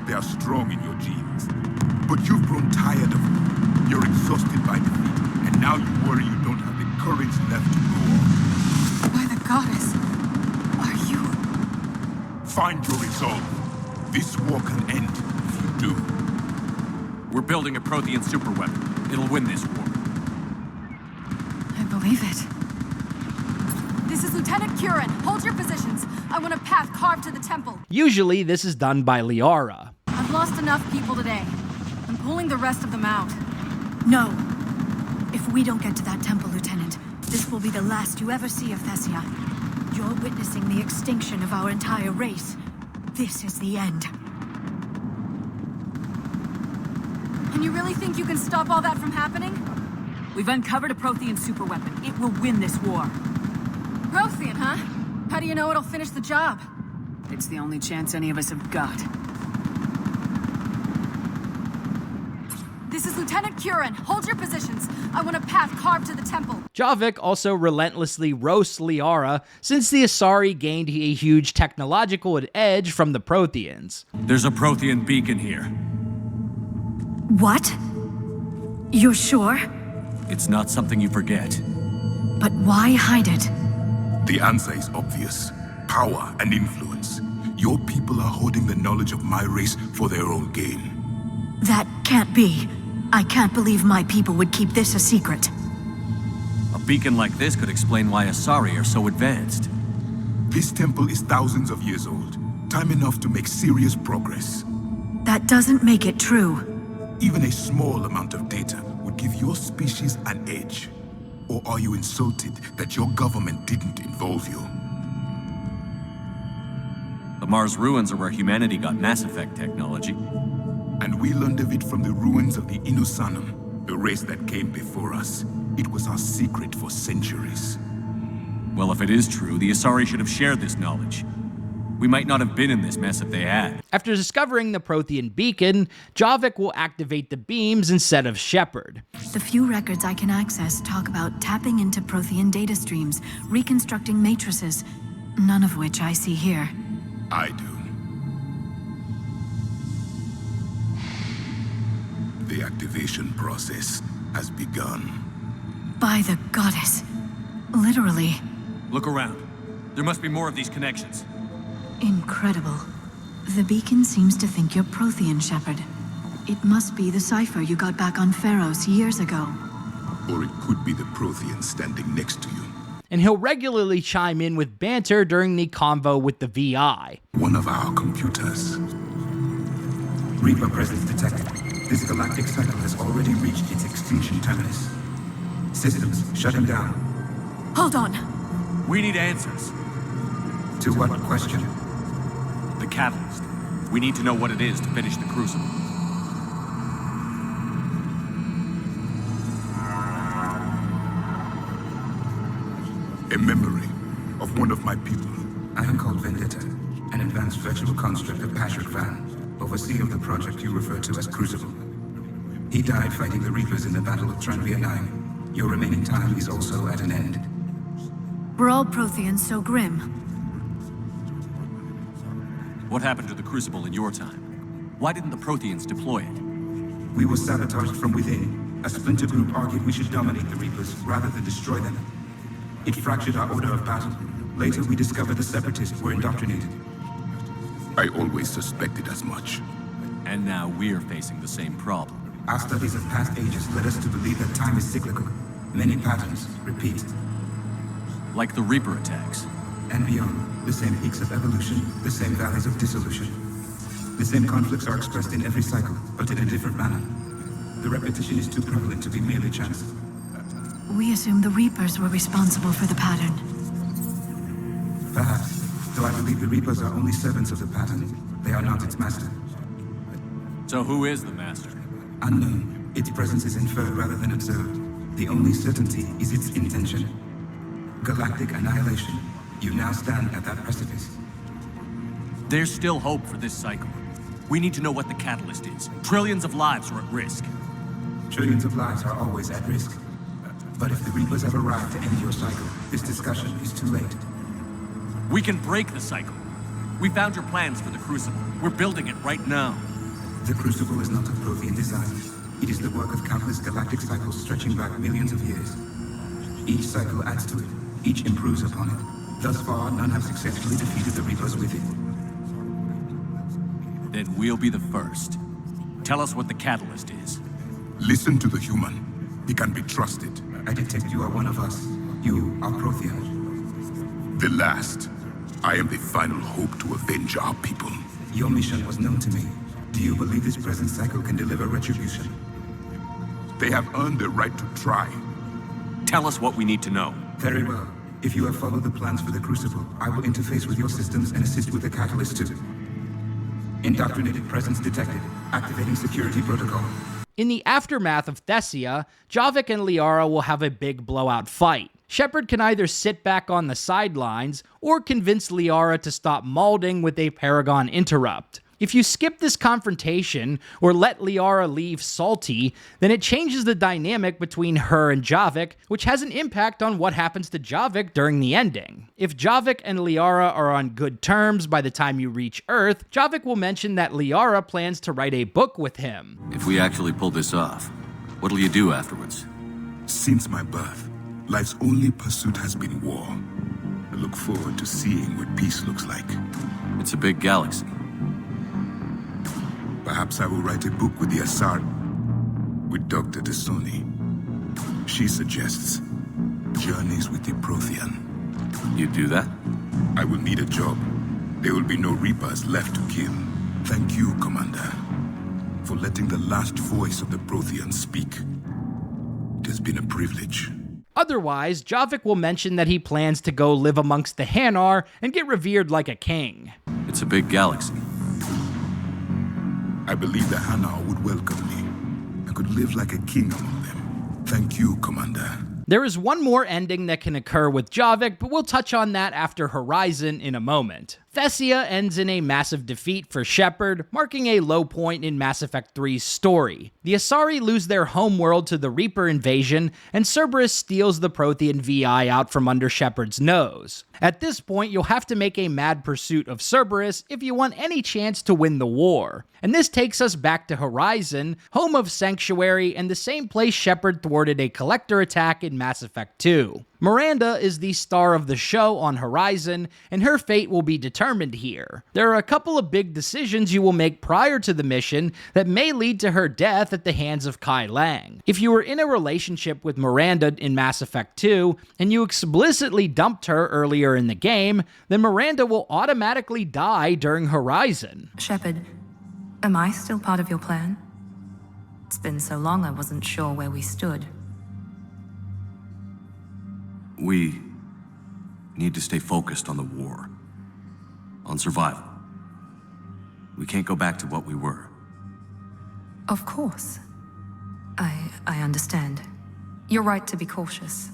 They are strong in your genes. But you've grown tired of them. You're exhausted by defeat. And now you worry you don't have the courage left to go on. By the goddess, are you... Find your resolve. This war can end if you do. We're building a Prothean superweapon. It'll win this war. I believe it. This is Lieutenant Curran. Hold your positions. I want a path carved to the temple. Usually, this is done by Liara. I've lost enough people today. I'm pulling the rest of them out. No. If we don't get to that temple, Lieutenant, this will be the last you ever see of Thessia. You're witnessing the extinction of our entire race. This is the end. And you really think you can stop all that from happening? We've uncovered a Prothean superweapon. It will win this war. Prothean, huh? How do you know it'll finish the job? It's the only chance any of us have got. This is Lieutenant Curran. Hold your positions. I want a path carved to the temple. Javik also relentlessly roasts Liara since the Asari gained a huge technological edge from the Protheans. There's a Prothean beacon here. What? You're sure? It's not something you forget. But why hide it? The answer is obvious. Power and influence. Your people are holding the knowledge of my race for their own gain. That can't be. I can't believe my people would keep this a secret. A beacon like this could explain why Asari are so advanced. This temple is thousands of years old. Time enough to make serious progress. That doesn't make it true. Even a small amount of data would give your species an edge. Or are you insulted that your government didn't involve you? The Mars ruins are where humanity got Mass Effect technology. And we learned of it from the ruins of the Inusanum, the race that came before us. It was our secret for centuries. Well, if it is true, the Asari should have shared this knowledge. We might not have been in this mess if they had. After discovering the Prothean beacon, Javik will activate the beams instead of Shepard. The few records I can access talk about tapping into Prothean data streams, reconstructing matrices, none of which I see here. I do. The activation process has begun. By the goddess. Literally. Look around. There must be more of these connections. Incredible. The beacon seems to think you're Prothean, Shepard. It must be the cipher you got back on Feros years ago. Or it could be the Prothean standing next to you. And he'll regularly chime in with banter during the convo with the VI. One of our computers. Reaper presence detected. This galactic cycle has already reached its extinction terminus. Systems shutting down. Hold on. We need answers. To what question? The catalyst. We need to know what it is to finish the Crucible. A memory of one of my people. I am called Vendetta, an advanced virtual construct of Patrick Van, overseer of the project you refer to as Crucible. He died fighting the Reapers in the Battle of Tranvia 9. Your remaining time is also at an end. We're all Protheans so grim. What happened to the Crucible in your time? Why didn't the Protheans deploy it? We were sabotaged from within. A splinter group argued we should dominate the Reapers rather than destroy them. It fractured our order of battle. Later, we discovered the Separatists were indoctrinated. I always suspected as much. And now we're facing the same problem. Our studies of past ages led us to believe that time is cyclical. Many patterns repeat. Like the Reaper attacks. And beyond. The same peaks of evolution, the same valleys of dissolution. The same conflicts are expressed in every cycle, but in a different manner. The repetition is too prevalent to be merely chance. We assume the Reapers were responsible for the pattern. Perhaps, though I believe the Reapers are only servants of the pattern. They are not its master. So who is the master? Unknown. Its presence is inferred rather than observed. The only certainty is its intention. Galactic annihilation. You now stand at that precipice. There's still hope for this cycle. We need to know what the catalyst is. Trillions of lives are at risk. Trillions of lives are always at risk. But if the Reapers have arrived to end your cycle, this discussion is too late. We can break the cycle. We found your plans for the Crucible. We're building it right now. The Crucible is not of Prothean design. It is the work of countless galactic cycles stretching back millions of years. Each cycle adds to it. Each improves upon it. Thus far, none have successfully defeated the Reapers with it. Then we'll be the first. Tell us what the catalyst is. Listen to the human. He can be trusted. I detect you are one of us. You are Prothean. The last. I am the final hope to avenge our people. Your mission was known to me. Do you believe this present cycle can deliver retribution? They have earned the right to try. Tell us what we need to know. Very well. If you have followed the plans for the Crucible, I will interface with your systems and assist with the catalyst too. Indoctrinated presence detected. Activating security protocol. In the aftermath of Thessia, Javik and Liara will have a big blowout fight. Shepard can either sit back on the sidelines or convince Liara to stop mauling with a Paragon interrupt. If you skip this confrontation or let Liara leave salty, then it changes the dynamic between her and Javik, which has an impact on what happens to Javik during the ending. If Javik and Liara are on good terms by the time you reach Earth, Javik will mention that Liara plans to write a book with him. If we actually pull this off, what'll you do afterwards? Since my birth, life's only pursuit has been war. I look forward to seeing what peace looks like. It's a big galaxy. Perhaps I will write a book with the Asari, with Dr. Desoni. She suggests Journeys with the Prothean. You do that? I will need a job. There will be no Reapers left to kill. Thank you, Commander, for letting the last voice of the Protheans speak. It has been a privilege. Otherwise, Javik will mention that he plans to go live amongst the Hanar and get revered like a king. It's a big galaxy. I believe the Hanar would welcome me. I could live like a king among them. Thank you, Commander. There is one more ending that can occur with Javik, but we'll touch on that after Horizon in a moment. Thessia ends in a massive defeat for Shepard, marking a low point in Mass Effect 3's story. The Asari lose their homeworld to the Reaper invasion, and Cerberus steals the Prothean VI out from under Shepard's nose. At this point, you'll have to make a mad pursuit of Cerberus if you want any chance to win the war. And this takes us back to Horizon, home of Sanctuary, and the same place Shepard thwarted a Collector attack in Mass Effect 2. Miranda is the star of the show on Horizon, and her fate will be determined here. There are a couple of big decisions you will make prior to the mission that may lead to her death at the hands of Kai Lang. If you were in a relationship with Miranda in Mass Effect 2, and you explicitly dumped her earlier in the game, then Miranda will automatically die during Horizon. Shepard, am I still part of your plan? It's been so long I wasn't sure where we stood. We need to stay focused on the war. On survival. We can't go back to what we were. Of course. I understand. You're right to be cautious.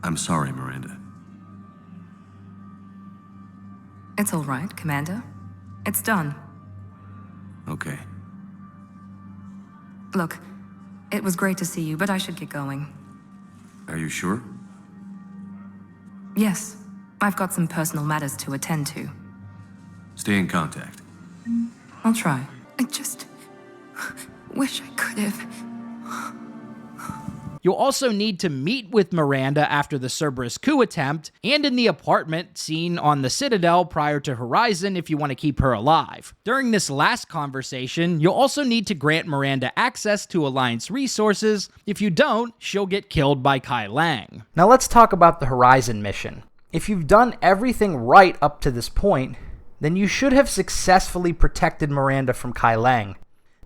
I'm sorry, Miranda. It's all right, Commander. It's done. Okay. Look, it was great to see you, but I should get going. Are you sure? Yes. I've got some personal matters to attend to. Stay in contact. I'll try. I just wish I could have. You'll also need to meet with Miranda after the Cerberus coup attempt, and in the apartment seen on the Citadel prior to Horizon if you want to keep her alive. During this last conversation, you'll also need to grant Miranda access to Alliance resources. If you don't, she'll get killed by Kai Lang. Now let's talk about the Horizon mission. If you've done everything right up to this point, then you should have successfully protected Miranda from Kai Lang.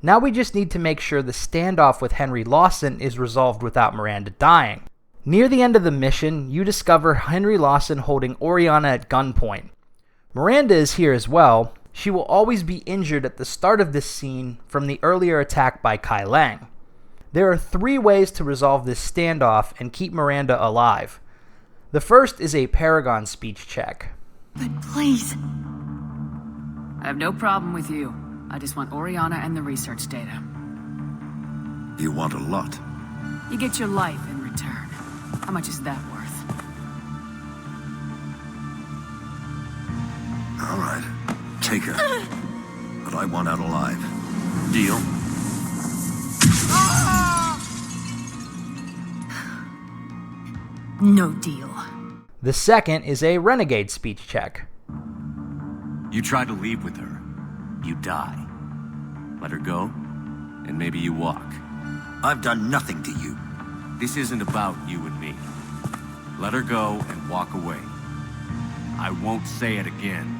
Now we just need to make sure the standoff with Henry Lawson is resolved without Miranda dying. Near the end of the mission, you discover Henry Lawson holding Oriana at gunpoint. Miranda is here as well. She will always be injured at the start of this scene from the earlier attack by Kai Lang. There are 3 ways to resolve this standoff and keep Miranda alive. The first is a Paragon speech check. But please. I have no problem with you. I just want Oriana and the research data. You want a lot. You get your life in return. How much is that worth? All right. Take her. But I want out alive. Deal? No deal. The second is a Renegade speech check. You try to leave with her. You die. Let her go, and maybe you walk. I've done nothing to you. This isn't about you and me. Let her go and walk away. I won't say it again.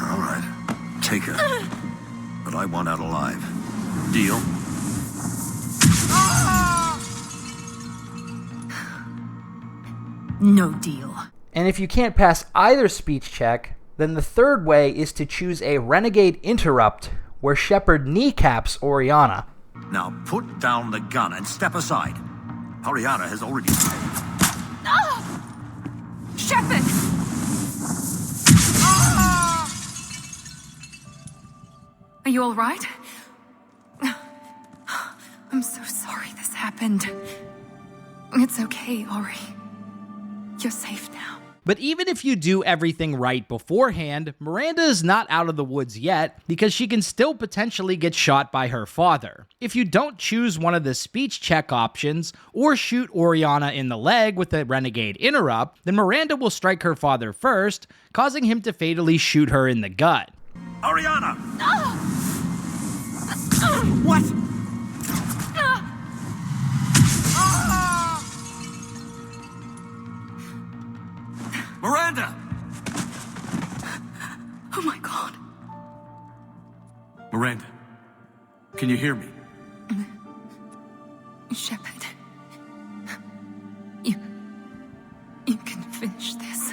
All right. Take her. But I want out alive. Deal? No deal. And if you can't pass either speech check, then the third way is to choose a Renegade Interrupt, where Shepard kneecaps Oriana. Now put down the gun and step aside. Oriana has already died. Shepard! Are you all right? I'm so sorry this happened. It's okay, Ori. You're safe now. But even if you do everything right beforehand, Miranda is not out of the woods yet, because she can still potentially get shot by her father. If you don't choose one of the speech check options, or shoot Oriana in the leg with a Renegade Interrupt, then Miranda will strike her father first, causing him to fatally shoot her in the gut. Oriana! What? Miranda! Oh my god. Miranda, can you hear me? Shepard. You can finish this.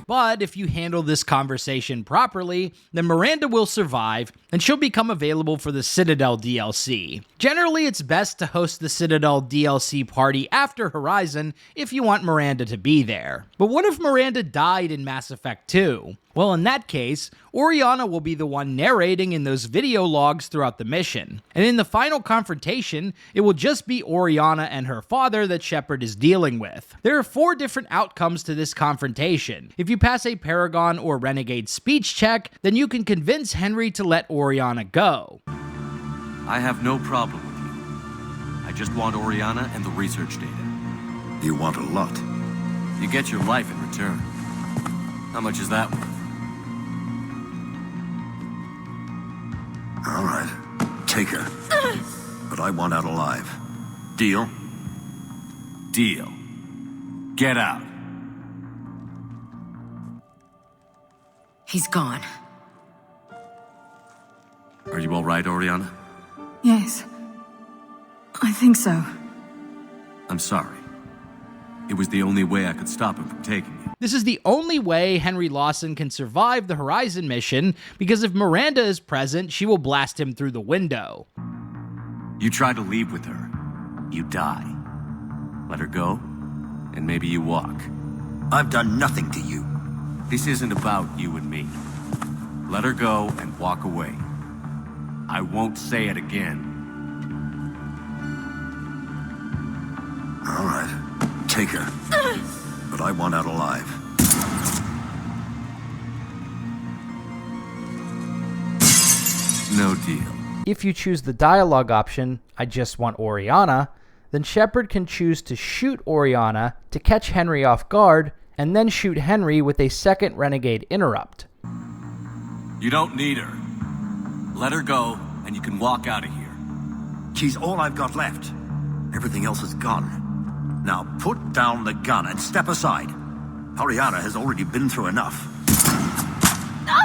But if you handle this conversation properly, then Miranda will survive, and she'll become available for the Citadel DLC. Generally, it's best to host the Citadel DLC party after Horizon if you want Miranda to be there. But what if Miranda died in Mass Effect 2? Well, in that case, Oriana will be the one narrating in those video logs throughout the mission. And in the final confrontation, it will just be Oriana and her father that Shepard is dealing with. There are 4 different outcomes to this confrontation. If you pass a Paragon or Renegade speech check, then you can convince Henry to let Oriana go. I have no problem with you. I just want Oriana and the research data. You want a lot. You get your life in return. How much is that worth? All right, take her. But I want out alive. Deal? Deal. Get out. He's gone. Are you all right, Oriana? Yes. I think so. I'm sorry. It was the only way I could stop him from taking you. This is the only way Henry Lawson can survive the Horizon mission, because if Miranda is present, she will blast him through the window. You try to leave with her, you die. Let her go, and maybe you walk. I've done nothing to you. This isn't about you and me. Let her go and walk away. I won't say it again. All right, take her. But I want out alive. No deal. If you choose the dialogue option, I just want Oriana, then Shepard can choose to shoot Oriana to catch Henry off guard, and then shoot Henry with a second Renegade interrupt. You don't need her. Let her go, and you can walk out of here. She's all I've got left. Everything else is gone. Now put down the gun and step aside. Oriana has already been through enough. No!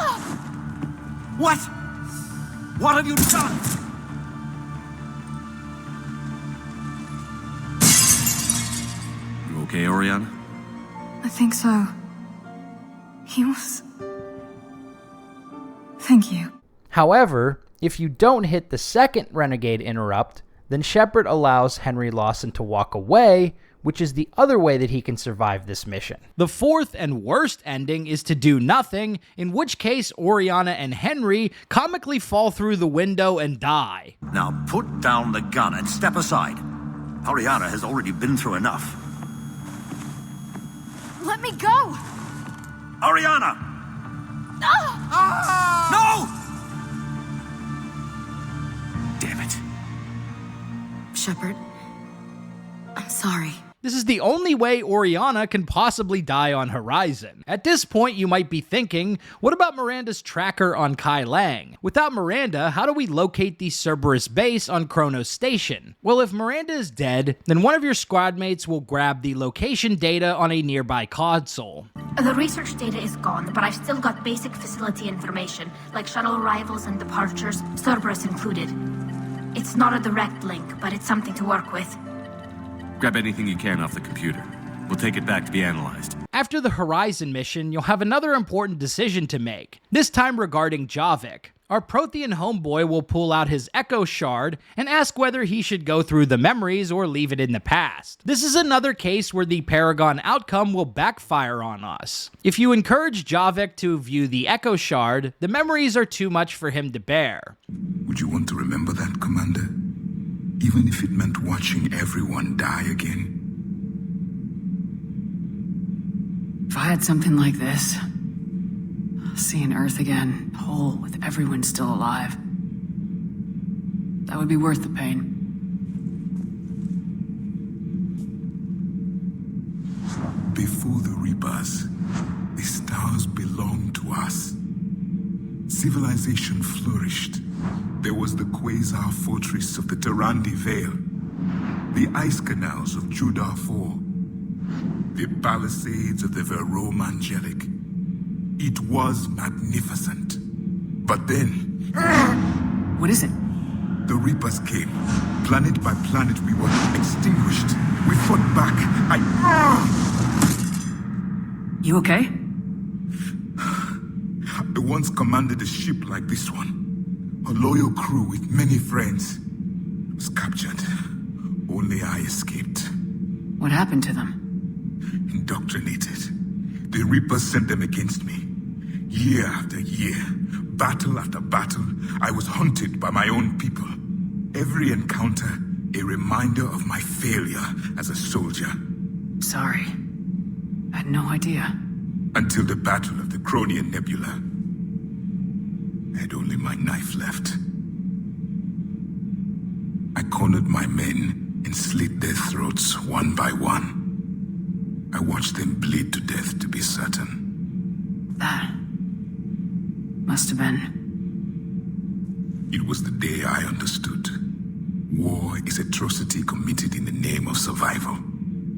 What? What have you done? You okay, Oriana? I think so. He was... Thank you. However, if you don't hit the second Renegade interrupt, then Shepard allows Henry Lawson to walk away, which is the other way that he can survive this mission. The fourth and worst ending is to do nothing, in which case Oriana and Henry comically fall through the window and die. Now put down the gun and step aside. Oriana has already been through enough. Let me go! Oriana! No! No! Damn it. Shepard, I'm sorry. This is the only way Oriana can possibly die on Horizon. At this point, you might be thinking, what about Miranda's tracker on Kai Lang? Without Miranda, how do we locate the Cerberus base on Cronos Station? Well, if Miranda is dead, then one of your squadmates will grab the location data on a nearby console. The research data is gone, but I've still got basic facility information, like shuttle arrivals and departures, Cerberus included. It's not a direct link, but it's something to work with. Grab anything you can off the computer. We'll take it back to be analyzed. After the Horizon mission, you'll have another important decision to make, this time regarding Javik. Our Prothean homeboy will pull out his Echo Shard and ask whether he should go through the memories or leave it in the past. This is another case where the Paragon outcome will backfire on us. If you encourage Javik to view the Echo Shard, the memories are too much for him to bear. Would you want to remember that, Commander? Even if it meant watching everyone die again? If I had something like this, seeing Earth again, whole, with everyone still alive, that would be worth the pain. Before the Reapers, the stars belonged to us. Civilization flourished. There was the Quasar fortress of the Tarandi Vale, the ice canals of Judar IV, the palisades of the Virmire Angelic. It was magnificent. But then... What is it? The Reapers came. Planet by planet, we were extinguished. We fought back. You okay? I once commanded a ship like this one. A loyal crew with many friends. Was captured. Only I escaped. What happened to them? Indoctrinated. The Reapers sent them against me. Year after year, battle after battle, I was hunted by my own people. Every encounter, a reminder of my failure as a soldier. Sorry. I had no idea. Until the Battle of the Cronian Nebula. I had only my knife left. I cornered my men and slit their throats one by one. I watched them bleed to death to be certain. That must have been... It was the day I understood. War is atrocity committed in the name of survival.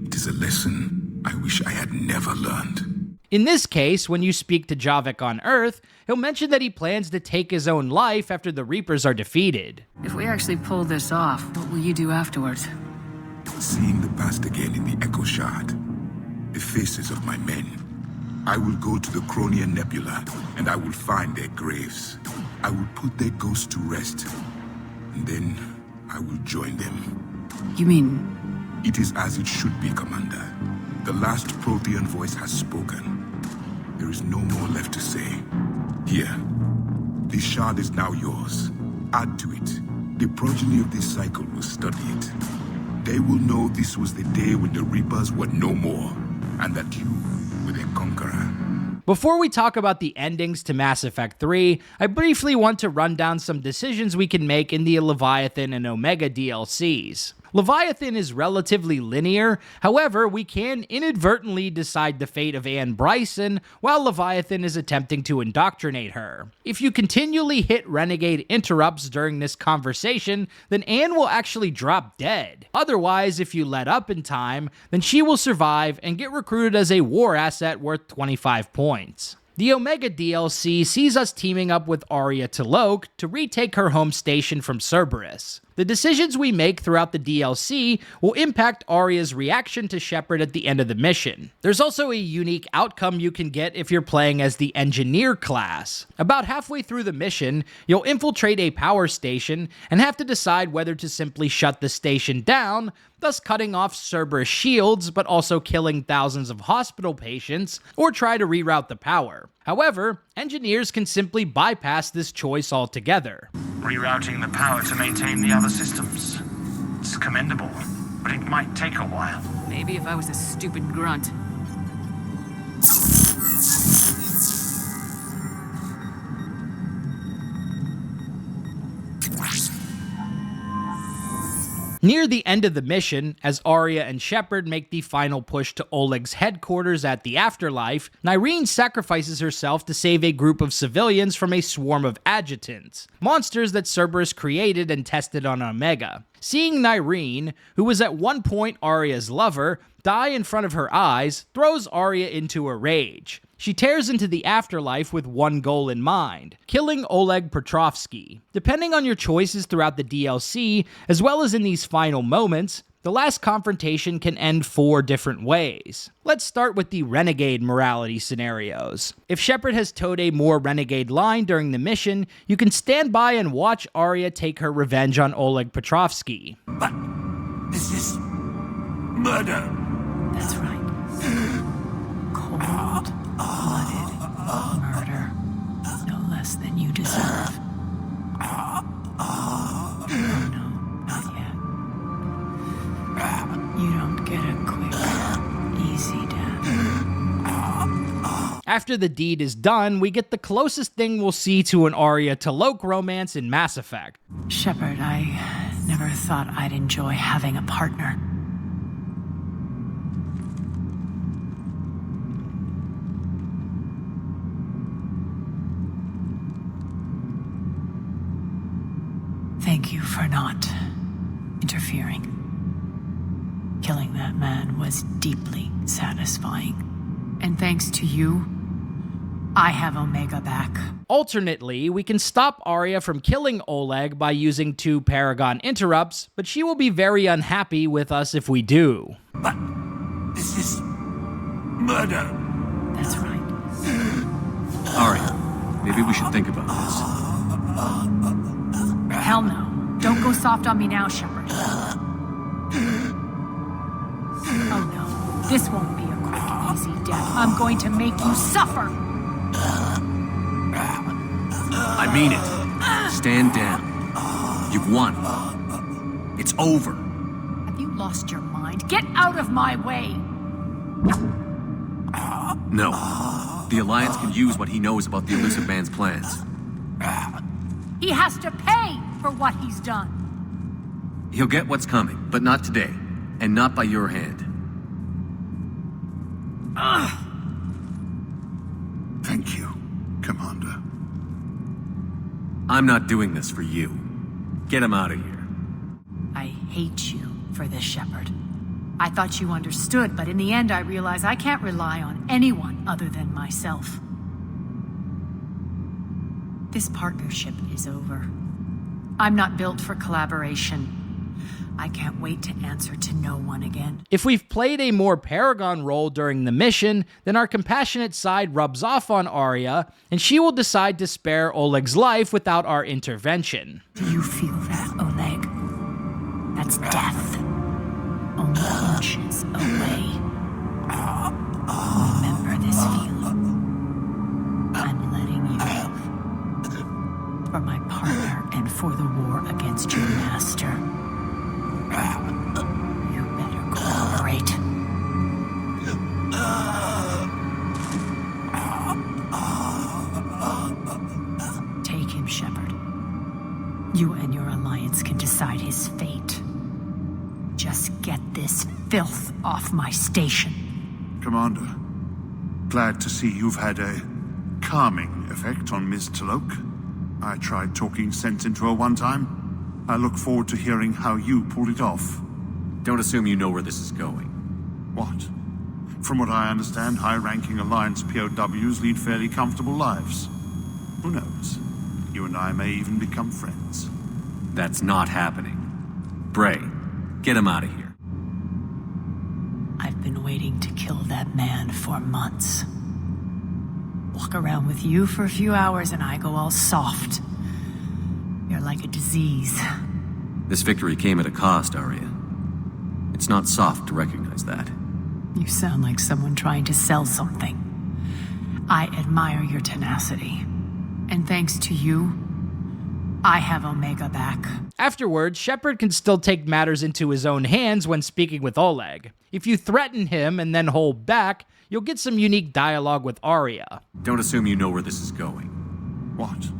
It is a lesson I wish I had never learned. In this case, when you speak to Javik on Earth, he'll mention that he plans to take his own life after the Reapers are defeated. If we actually pull this off, what will you do afterwards? Seeing the past again in the Echo Shard, the faces of my men, I will go to the Cronian Nebula, and I will find their graves. I will put their ghosts to rest, and then I will join them. You mean... It is as it should be, Commander. The last Prothean voice has spoken. There is no more left to say. Here, this shard is now yours. Add to it. The progeny of this cycle will study it. They will know this was the day when the Reapers were no more, and that you were their conqueror. Before we talk about the endings to Mass Effect 3, I briefly want to run down some decisions we can make in the Leviathan and Omega DLCs. Leviathan is relatively linear, however, we can inadvertently decide the fate of Anne Bryson while Leviathan is attempting to indoctrinate her. If you continually hit renegade interrupts during this conversation, then Anne will actually drop dead. Otherwise, if you let up in time, then she will survive and get recruited as a war asset worth 25 points. The Omega DLC sees us teaming up with Aria T'Loak to retake her home station from Cerberus. The decisions we make throughout the DLC will impact Aria's reaction to Shepard at the end of the mission. There's also a unique outcome you can get if you're playing as the Engineer class. About halfway through the mission, you'll infiltrate a power station and have to decide whether to simply shut the station down, thus cutting off Cerberus shields but also killing thousands of hospital patients, or try to reroute the power. However, engineers can simply bypass this choice altogether. Rerouting the power to maintain the other systems. It's commendable, but it might take a while. Maybe if I was a stupid grunt. Near the end of the mission, as Aria and Shepard make the final push to Oleg's headquarters at the Afterlife, Nyreen sacrifices herself to save a group of civilians from a swarm of adjutants, monsters that Cerberus created and tested on Omega. Seeing Nyreen, who was at one point Aria's lover, die in front of her eyes throws Aria into a rage. She tears into the Afterlife with one goal in mind, killing Oleg Petrovsky. Depending on your choices throughout the DLC, as well as in these final moments, the last confrontation can end 4 different ways. Let's start with the Renegade morality scenarios. If Shepard has towed a more Renegade line during the mission, you can stand by and watch Aria take her revenge on Oleg Petrovsky. But this is murder. That's right. Cold-blooded murder. No less than you deserve. Oh, no, not yet. You don't get a quick, easy death. After the deed is done, we get the closest thing we'll see to an Aria T'Loak romance in Mass Effect. Shepard, I never thought I'd enjoy having a partner. Thank you for not interfering. Killing that man was deeply satisfying. And thanks to you, I have Omega back. Alternately, we can stop Arya from killing Oleg by using 2 Paragon interrupts, but she will be very unhappy with us if we do. But this is murder. That's right. Arya, maybe we should think about this. Hell no. Don't go soft on me now, Shepard. Oh no, this won't be a quick, easy death. I'm going to make you suffer. I mean it. Stand down. You've won. It's over. Have you lost your mind? Get out of my way! No. The Alliance can use what he knows about the Elusive Man's plans. He has to pay for what he's done. He'll get what's coming, but not today. And not by your hand. Thank you, Commander. I'm not doing this for you. Get him out of here. I hate you for this, Shepard. I thought you understood, but in the end I realize I can't rely on anyone other than myself. This partnership is over. I'm not built for collaboration. I can't wait to answer to no one again. If we've played a more Paragon role during the mission, then our compassionate side rubs off on Arya, and she will decide to spare Oleg's life without our intervention. Do you feel that, Oleg? That's death. Only inches away. Remember this feeling. I'm letting you live. For my partner and for the war against your master. You better cooperate. Take him, Shepard. You and your Alliance can decide his fate. Just get this filth off my station. Commander, glad to see you've had a calming effect on Miss T'Loak. I tried talking sense into her one time. I look forward to hearing how you pulled it off. Don't assume you know where this is going. What? From what I understand, high-ranking Alliance POWs lead fairly comfortable lives. Who knows? You and I may even become friends. That's not happening. Bray, get him out of here. I've been waiting to kill that man for months. Walk around with you for a few hours and I go all soft. You're like a disease. This victory came at a cost, Arya. It's not soft to recognize that. You sound like someone trying to sell something. I admire your tenacity. And thanks to you, I have Omega back. Afterwards, Shepard can still take matters into his own hands when speaking with Oleg. If you threaten him and then hold back, you'll get some unique dialogue with Arya. Don't assume you know where this is going. What?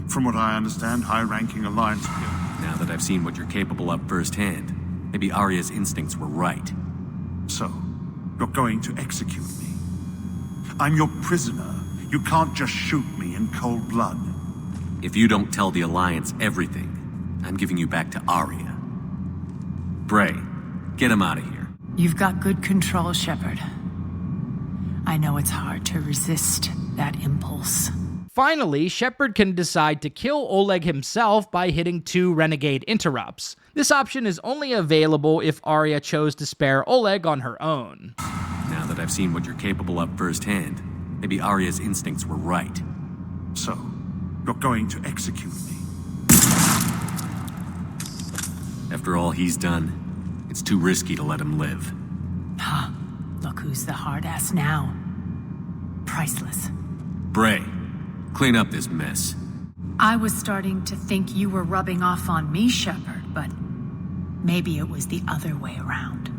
From what I understand, high-ranking Alliance... Now that I've seen what you're capable of firsthand, maybe Arya's instincts were right. So, you're going to execute me. I'm your prisoner. You can't just shoot me in cold blood. If you don't tell the Alliance everything, I'm giving you back to Arya. Bray, get him out of here. You've got good control, Shepard. I know it's hard to resist that impulse. Finally, Shepard can decide to kill Oleg himself by hitting 2 Renegade interrupts. This option is only available if Arya chose to spare Oleg on her own. Now that I've seen what you're capable of firsthand, maybe Arya's instincts were right. So, you're going to execute me. After all he's done, it's too risky to let him live. Huh. Look who's the hard ass now. Priceless. Bray, clean up this mess. I was starting to think you were rubbing off on me, Shepard, but maybe it was the other way around.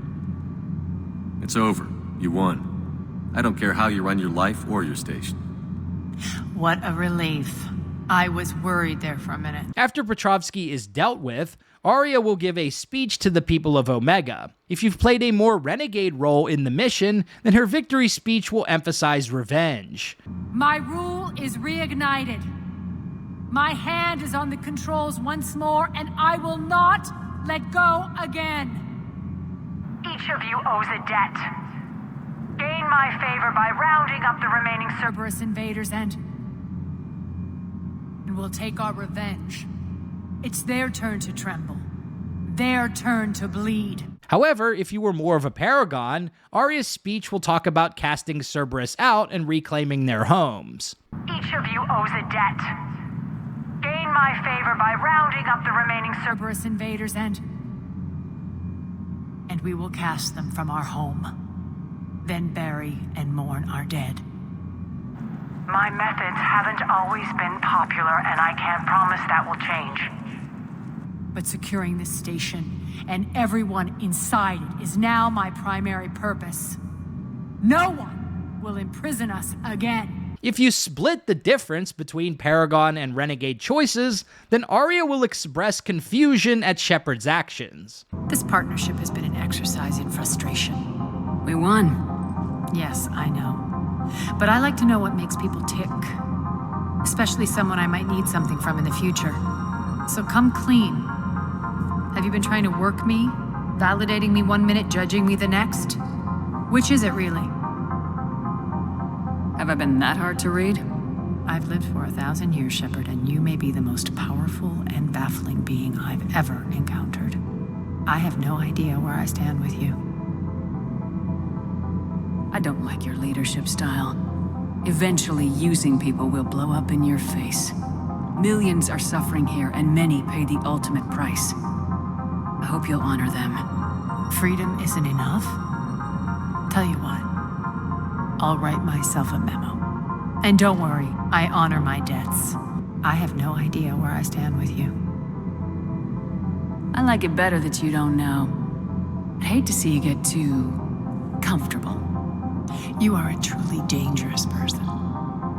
It's over. You won. I don't care how you run your life or your station. What a relief. I was worried there for a minute. After Petrovsky is dealt with, Arya will give a speech to the people of Omega. If you've played a more renegade role in the mission, then her victory speech will emphasize revenge. My rule is reignited. My hand is on the controls once more, and I will not let go again. Each of you owes a debt. Gain my favor by rounding up the remaining Cerberus invaders and we'll take our revenge. It's their turn to tremble. Their turn to bleed. However, if you were more of a Paragon, Arya's speech will talk about casting Cerberus out and reclaiming their homes. Each of you owes a debt. Gain my favor by rounding up the remaining Cerberus invaders and we will cast them from our home. Then bury and mourn our dead. My methods haven't always been popular, and I can't promise that will change. But securing this station and everyone inside it is now my primary purpose. No one will imprison us again. If you split the difference between Paragon and Renegade choices, then Arya will express confusion at Shepard's actions. This partnership has been an exercise in frustration. We won. Yes, I know. But I like to know what makes people tick. Especially someone I might need something from in the future. So come clean. Have you been trying to work me? Validating me 1 minute, judging me the next? Which is it really? Have I been that hard to read? I've lived for 1,000 years, Shepard, and you may be the most powerful and baffling being I've ever encountered. I have no idea where I stand with you. I don't like your leadership style. Eventually, using people will blow up in your face. Millions are suffering here, and many pay the ultimate price. I hope you'll honor them. Freedom isn't enough? Tell you what, I'll write myself a memo. And don't worry, I honor my debts. I have no idea where I stand with you. I like it better that you don't know. I'd hate to see you get too comfortable. You are a truly dangerous person.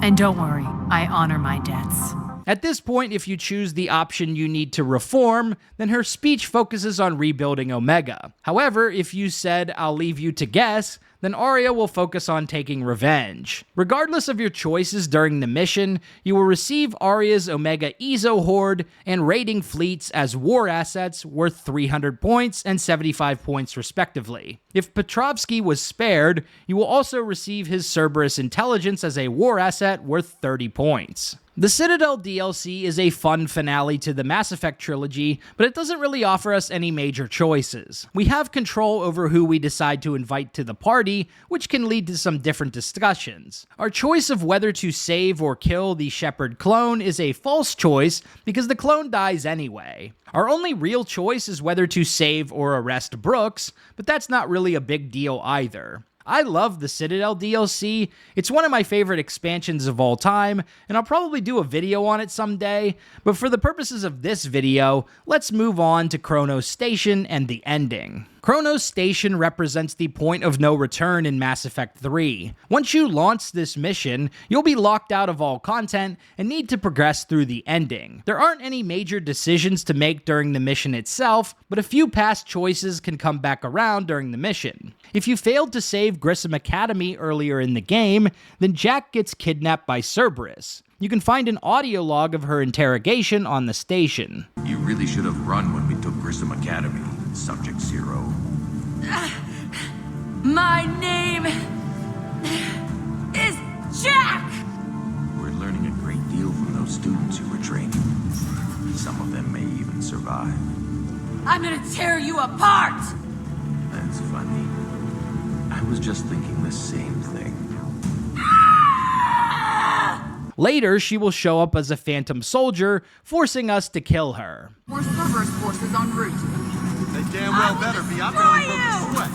And don't worry, I honor my debts. At this point, if you choose the option you need to reform, then her speech focuses on rebuilding Omega. However, if you said, I'll leave you to guess, then Arya will focus on taking revenge. Regardless of your choices during the mission, you will receive Arya's Omega Ezo Horde and raiding fleets as war assets worth 300 points and 75 points respectively. If Petrovsky was spared, you will also receive his Cerberus intelligence as a war asset worth 30 points. The Citadel DLC is a fun finale to the Mass Effect Trilogy, but it doesn't really offer us any major choices. We have control over who we decide to invite to the party, which can lead to some different discussions. Our choice of whether to save or kill the Shepard clone is a false choice because the clone dies anyway. Our only real choice is whether to save or arrest Brooks, but that's not really a big deal either. I love the Citadel DLC, it's one of my favorite expansions of all time, and I'll probably do a video on it someday, but for the purposes of this video, let's move on to Cronos Station and the ending. Cronos Station represents the point of no return in Mass Effect 3. Once you launch this mission, you'll be locked out of all content and need to progress through the ending. There aren't any major decisions to make during the mission itself, but a few past choices can come back around during the mission. If you failed to save Grissom Academy earlier in the game, then Jack gets kidnapped by Cerberus. You can find an audio log of her interrogation on the station. You really should have run when we took Grissom Academy, Subject Zero. My name is Jack! We're learning a great deal from those students who were training. Some of them may even survive. I'm gonna tear you apart! That's funny. I was just thinking the same thing. Later, she will show up as a phantom soldier, forcing us to kill her. More Cerberus forces en route. They damn well better be. I'm gonna look at sweat.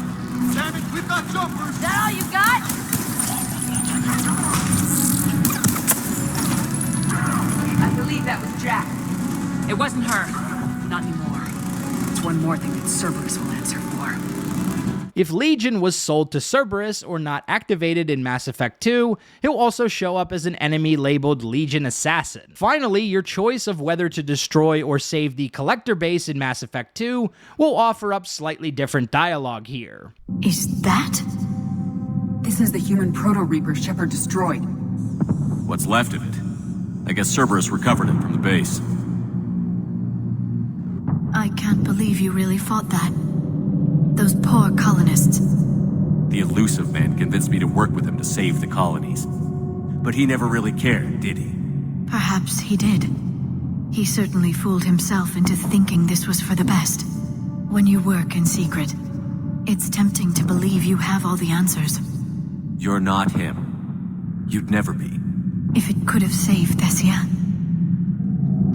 Damn it, we've got jumpers! Is that all you got? I believe that was Jack. It wasn't her. Not anymore. It's one more thing that Cerberus will answer for. If Legion was sold to Cerberus or not activated in Mass Effect 2, he'll also show up as an enemy labeled Legion Assassin. Finally, your choice of whether to destroy or save the Collector base in Mass Effect 2 will offer up slightly different dialogue here. Is that? This is the human Proto-Reaper Shepard destroyed. What's left of it? I guess Cerberus recovered it from the base. I can't believe you really fought that. Those poor colonists. The elusive man convinced me to work with him to save the colonies. But he never really cared, did he? Perhaps he did. He certainly fooled himself into thinking this was for the best. When you work in secret, it's tempting to believe you have all the answers. You're not him. You'd never be. If it could have saved Thessia,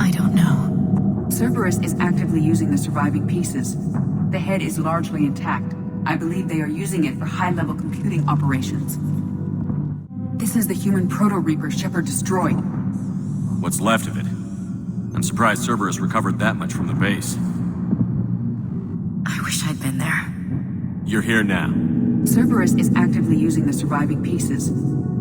I don't know. Cerberus is actively using the surviving pieces. The head is largely intact. I believe they are using it for high-level computing operations. This is the human Proto-Reaper Shepard destroyed. What's left of it? I'm surprised Cerberus recovered that much from the base. I wish I'd been there. You're here now. Cerberus is actively using the surviving pieces.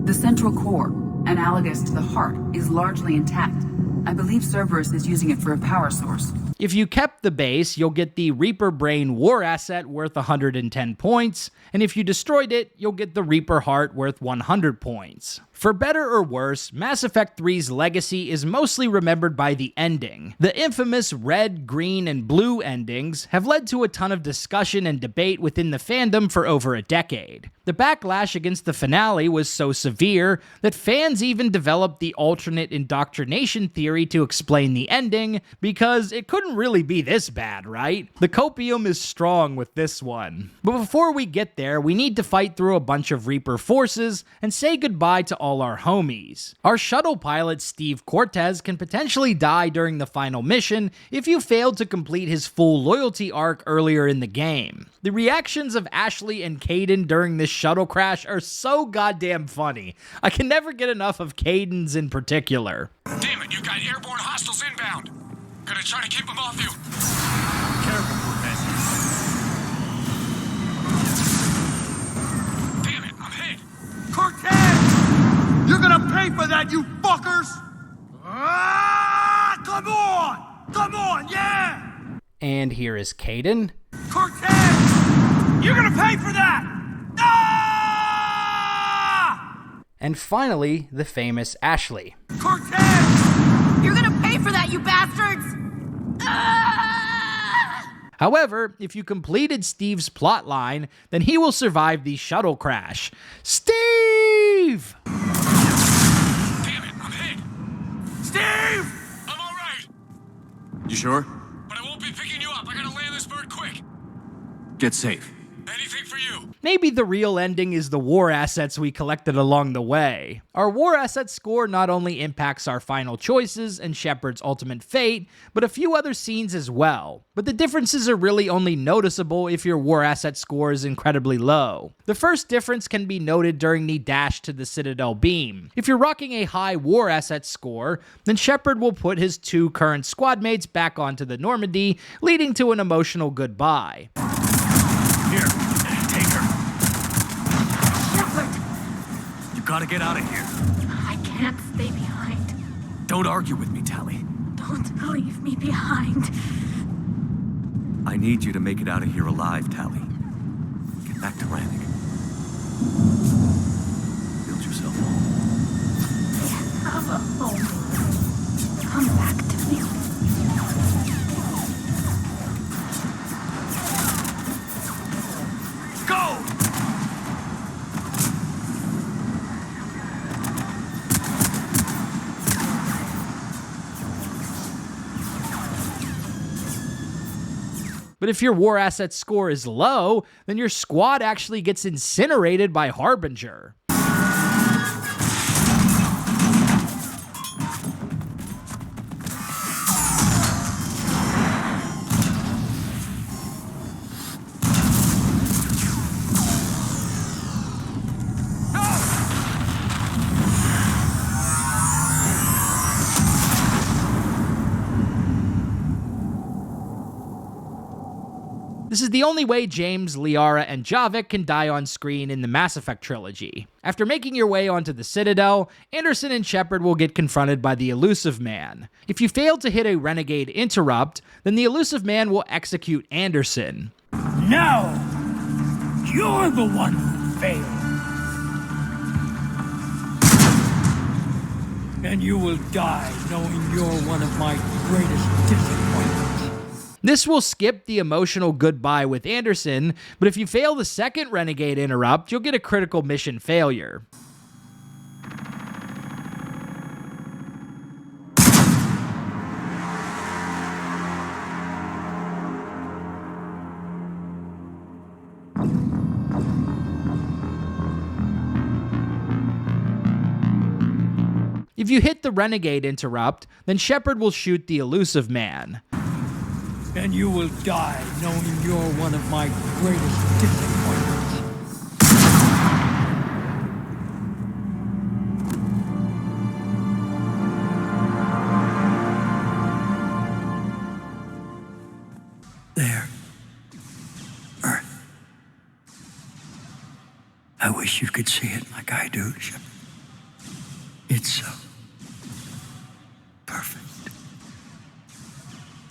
The central core, analogous to the heart, is largely intact. I believe Cerberus is using it for a power source. If you kept the base, you'll get the Reaper Brain War asset worth 110 points, and if you destroyed it, you'll get the Reaper Heart worth 100 points. For better or worse, Mass Effect 3's legacy is mostly remembered by the ending. The infamous red, green, and blue endings have led to a ton of discussion and debate within the fandom for over a decade. The backlash against the finale was so severe that fans even developed the alternate indoctrination theory to explain the ending, because it couldn't really be this bad, right? The copium is strong with this one. But before we get there, we need to fight through a bunch of Reaper forces and say goodbye to all our homies. Our shuttle pilot Steve Cortez can potentially die during the final mission if you failed to complete his full loyalty arc earlier in the game. The reactions of Ashley and Kaidan during this shuttle crash are so goddamn funny. I can never get enough of Kaidan's in particular. Damn it, you got airborne hostiles inbound. Gonna try to keep them off you. Careful, Cortez. Damn it, I'm hit. Cortez! You're gonna pay for that, you fuckers! Ah, come on! Come on, yeah! And here is Kaidan. Cortez! You're gonna pay for that! Ah! And finally, the famous Ashley. Cortez! You're gonna pay for that, you bastards! However, if you completed Steve's plotline, then he will survive the shuttle crash. Steve! Damn it, I'm hit. Steve! I'm all right. You sure? But I won't be picking you up. I gotta land this bird quick. Get safe. Anything for you. Maybe the real ending is the war assets we collected along the way. Our war asset score not only impacts our final choices and Shepard's ultimate fate, but a few other scenes as well. But the differences are really only noticeable if your war asset score is incredibly low. The first difference can be noted during the dash to the Citadel beam. If you're rocking a high war asset score, then Shepard will put his 2 current squadmates back onto the Normandy, leading to an emotional goodbye. Here, take her. Shepard! You gotta get out of here. I can't stay behind. Don't argue with me, Tali. Don't leave me behind. I need you to make it out of here alive, Tali. Get back to Rannick. Build yourself a home. Have a home. Come back to me. Go! But if your war asset score is low, then your squad actually gets incinerated by Harbinger. This is the only way James, Liara, and Javik can die on screen in the Mass Effect Trilogy. After making your way onto the Citadel, Anderson and Shepard will get confronted by the Elusive Man. If you fail to hit a Renegade interrupt, then the Elusive Man will execute Anderson. Now, you're the one who failed. And you will die knowing you're one of my greatest disappointments. This will skip the emotional goodbye with Anderson, but if you fail the second Renegade interrupt, you'll get a critical mission failure. If you hit the Renegade interrupt, then Shepard will shoot the Elusive Man. And you will die knowing you're one of my greatest disappointments. There. Earth. I wish you could see it like I do, Shepard. It's so perfect.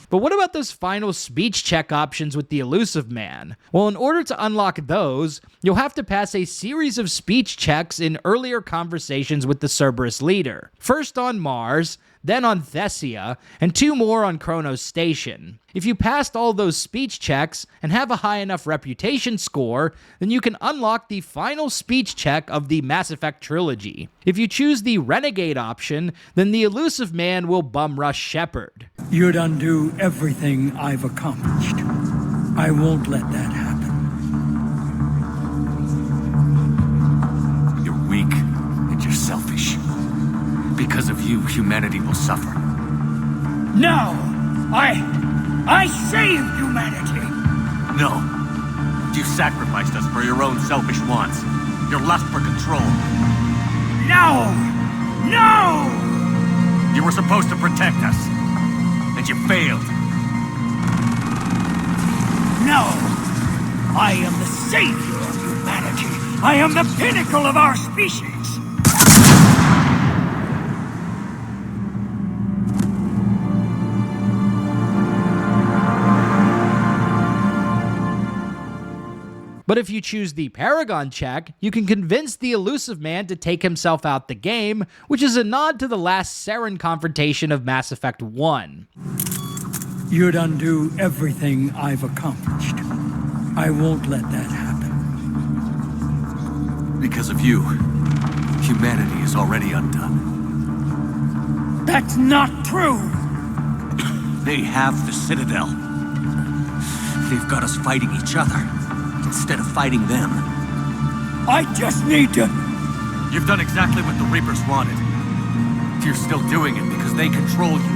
But what about those final speech check options with the Elusive Man? Well, in order to unlock those, you'll have to pass a series of speech checks in earlier conversations with the Cerberus leader. First on Mars, then on Thessia, and 2 more on Cronos Station. If you passed all those speech checks and have a high enough reputation score, then you can unlock the final speech check of the Mass Effect Trilogy. If you choose the Renegade option, then the Elusive Man will bum rush Shepard. You'd undo everything I've accomplished. I won't let that happen. You're weak and you're selfish. Because of you, humanity will suffer. No! I saved humanity! No. You sacrificed us for your own selfish wants. Your lust for control. No! No! You were supposed to protect us. And you failed. No! I am the savior of humanity. I am the pinnacle of our species. But if you choose the Paragon check, you can convince the Elusive Man to take himself out the game, which is a nod to the last Saren confrontation of Mass Effect 1. You'd undo everything I've accomplished. I won't let that happen. Because of you, humanity is already undone. That's not true! They have the Citadel. They've got us fighting each other instead of fighting them. I just need to... You've done exactly what the Reapers wanted. You're still doing it because they control you.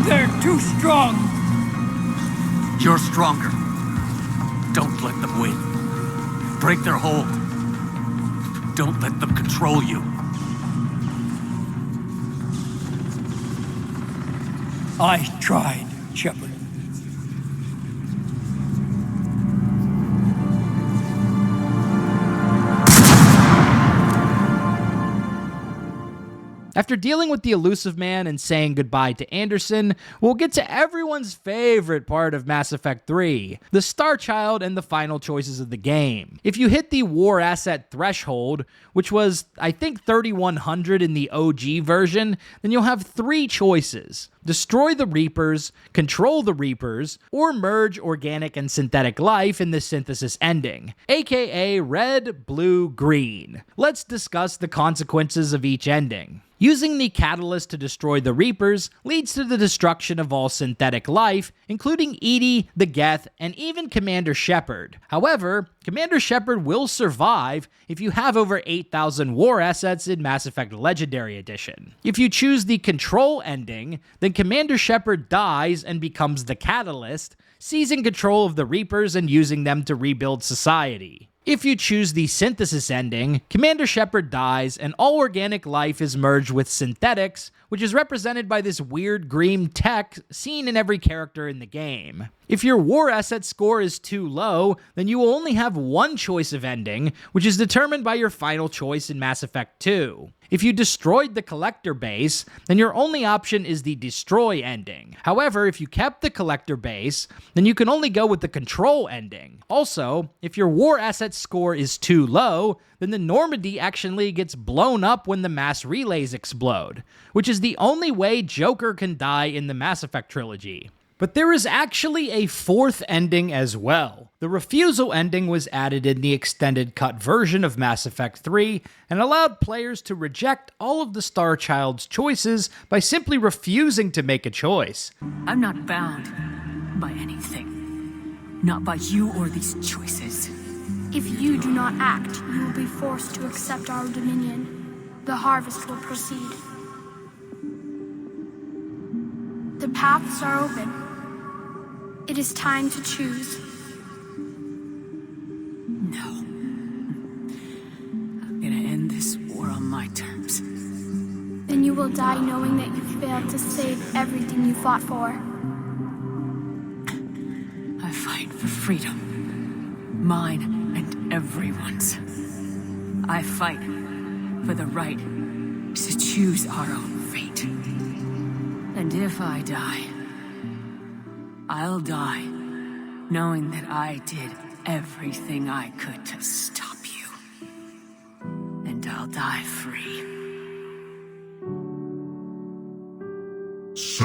They're too strong. You're stronger. Don't let them win. Break their hold. Don't let them control you. I tried, Shepard. After dealing with the Elusive Man and saying goodbye to Anderson, we'll get to everyone's favorite part of Mass Effect 3, the Star Child and the final choices of the game. If you hit the war asset threshold, which was, I think, 3100 in the OG version, then you'll have 3 choices. Destroy the Reapers, control the Reapers, or merge organic and synthetic life in the synthesis ending, aka red, blue, green. Let's discuss the consequences of each ending. Using the catalyst to destroy the Reapers leads to the destruction of all synthetic life, including EDI, the Geth, and even Commander Shepard. However, Commander Shepard will survive if you have over 8,000 war assets in Mass Effect Legendary Edition. If you choose the control ending, then Commander Shepard dies and becomes the catalyst, seizing control of the Reapers and using them to rebuild society. If you choose the synthesis ending, Commander Shepard dies and all organic life is merged with synthetics, which is represented by this weird green tech seen in every character in the game. If your war asset score is too low, then you will only have one choice of ending, which is determined by your final choice in Mass Effect 2. If you destroyed the collector base, then your only option is the destroy ending. However, if you kept the collector base, then you can only go with the control ending. Also, if your war asset score is too low, then the Normandy actually gets blown up when the mass relays explode, which is the only way Joker can die in the Mass Effect trilogy. But there is actually a fourth ending as well. The refusal ending was added in the extended cut version of Mass Effect 3 and allowed players to reject all of the Star Child's choices by simply refusing to make a choice. I'm not bound by anything. Not by you or these choices. If you do not act, you will be forced to accept our dominion. The harvest will proceed. The paths are open. It is time to choose. No. I'm gonna end this war on my terms. Then you will die knowing that you failed to save everything you fought for. I fight for freedom. Mine and everyone's. I fight for the right to choose our own fate. And if I die, I'll die knowing that I did everything I could to stop you. And I'll die free. So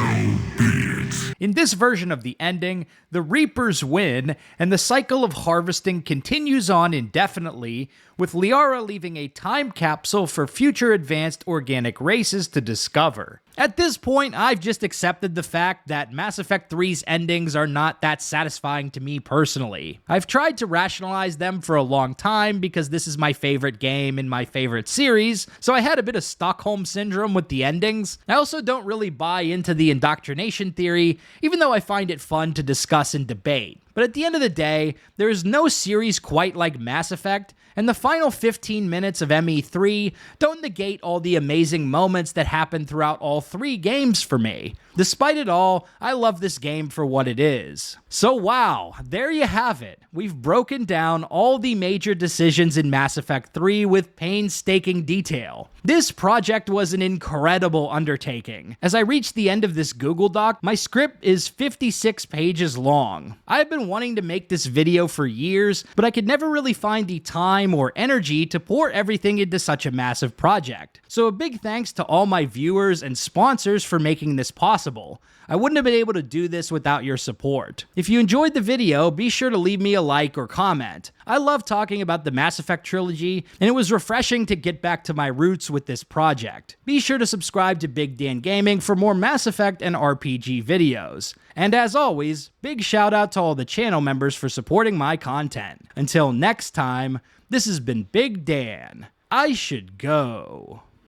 be it. In this version of the ending, the Reapers win, and the cycle of harvesting continues on indefinitely, with Liara leaving a time capsule for future advanced organic races to discover. At this point, I've just accepted the fact that Mass Effect 3's endings are not that satisfying to me personally. I've tried to rationalize them for a long time because this is my favorite game in my favorite series, so I had a bit of Stockholm Syndrome with the endings. I also don't really buy into the indoctrination theory, even though I find it fun to discuss and debate. But at the end of the day, there is no series quite like Mass Effect, and the final 15 minutes of ME3 don't negate all the amazing moments that happen throughout all 3 games for me. Despite it all, I love this game for what it is. So wow, there you have it. We've broken down all the major decisions in Mass Effect 3 with painstaking detail. This project was an incredible undertaking. As I reach the end of this Google Doc, my script is 56 pages long. I've been wanting to make this video for years, but I could never really find the time or energy to pour everything into such a massive project. So a big thanks to all my viewers and sponsors for making this possible. I wouldn't have been able to do this without your support. If you enjoyed the video, be sure to leave me a like or comment. I love talking about the Mass Effect trilogy, and it was refreshing to get back to my roots with this project. Be sure to subscribe to Big Dan Gaming for more Mass Effect and RPG videos. And as always, big shout out to all the channel members for supporting my content. Until next time, this has been Big Dan. I should go.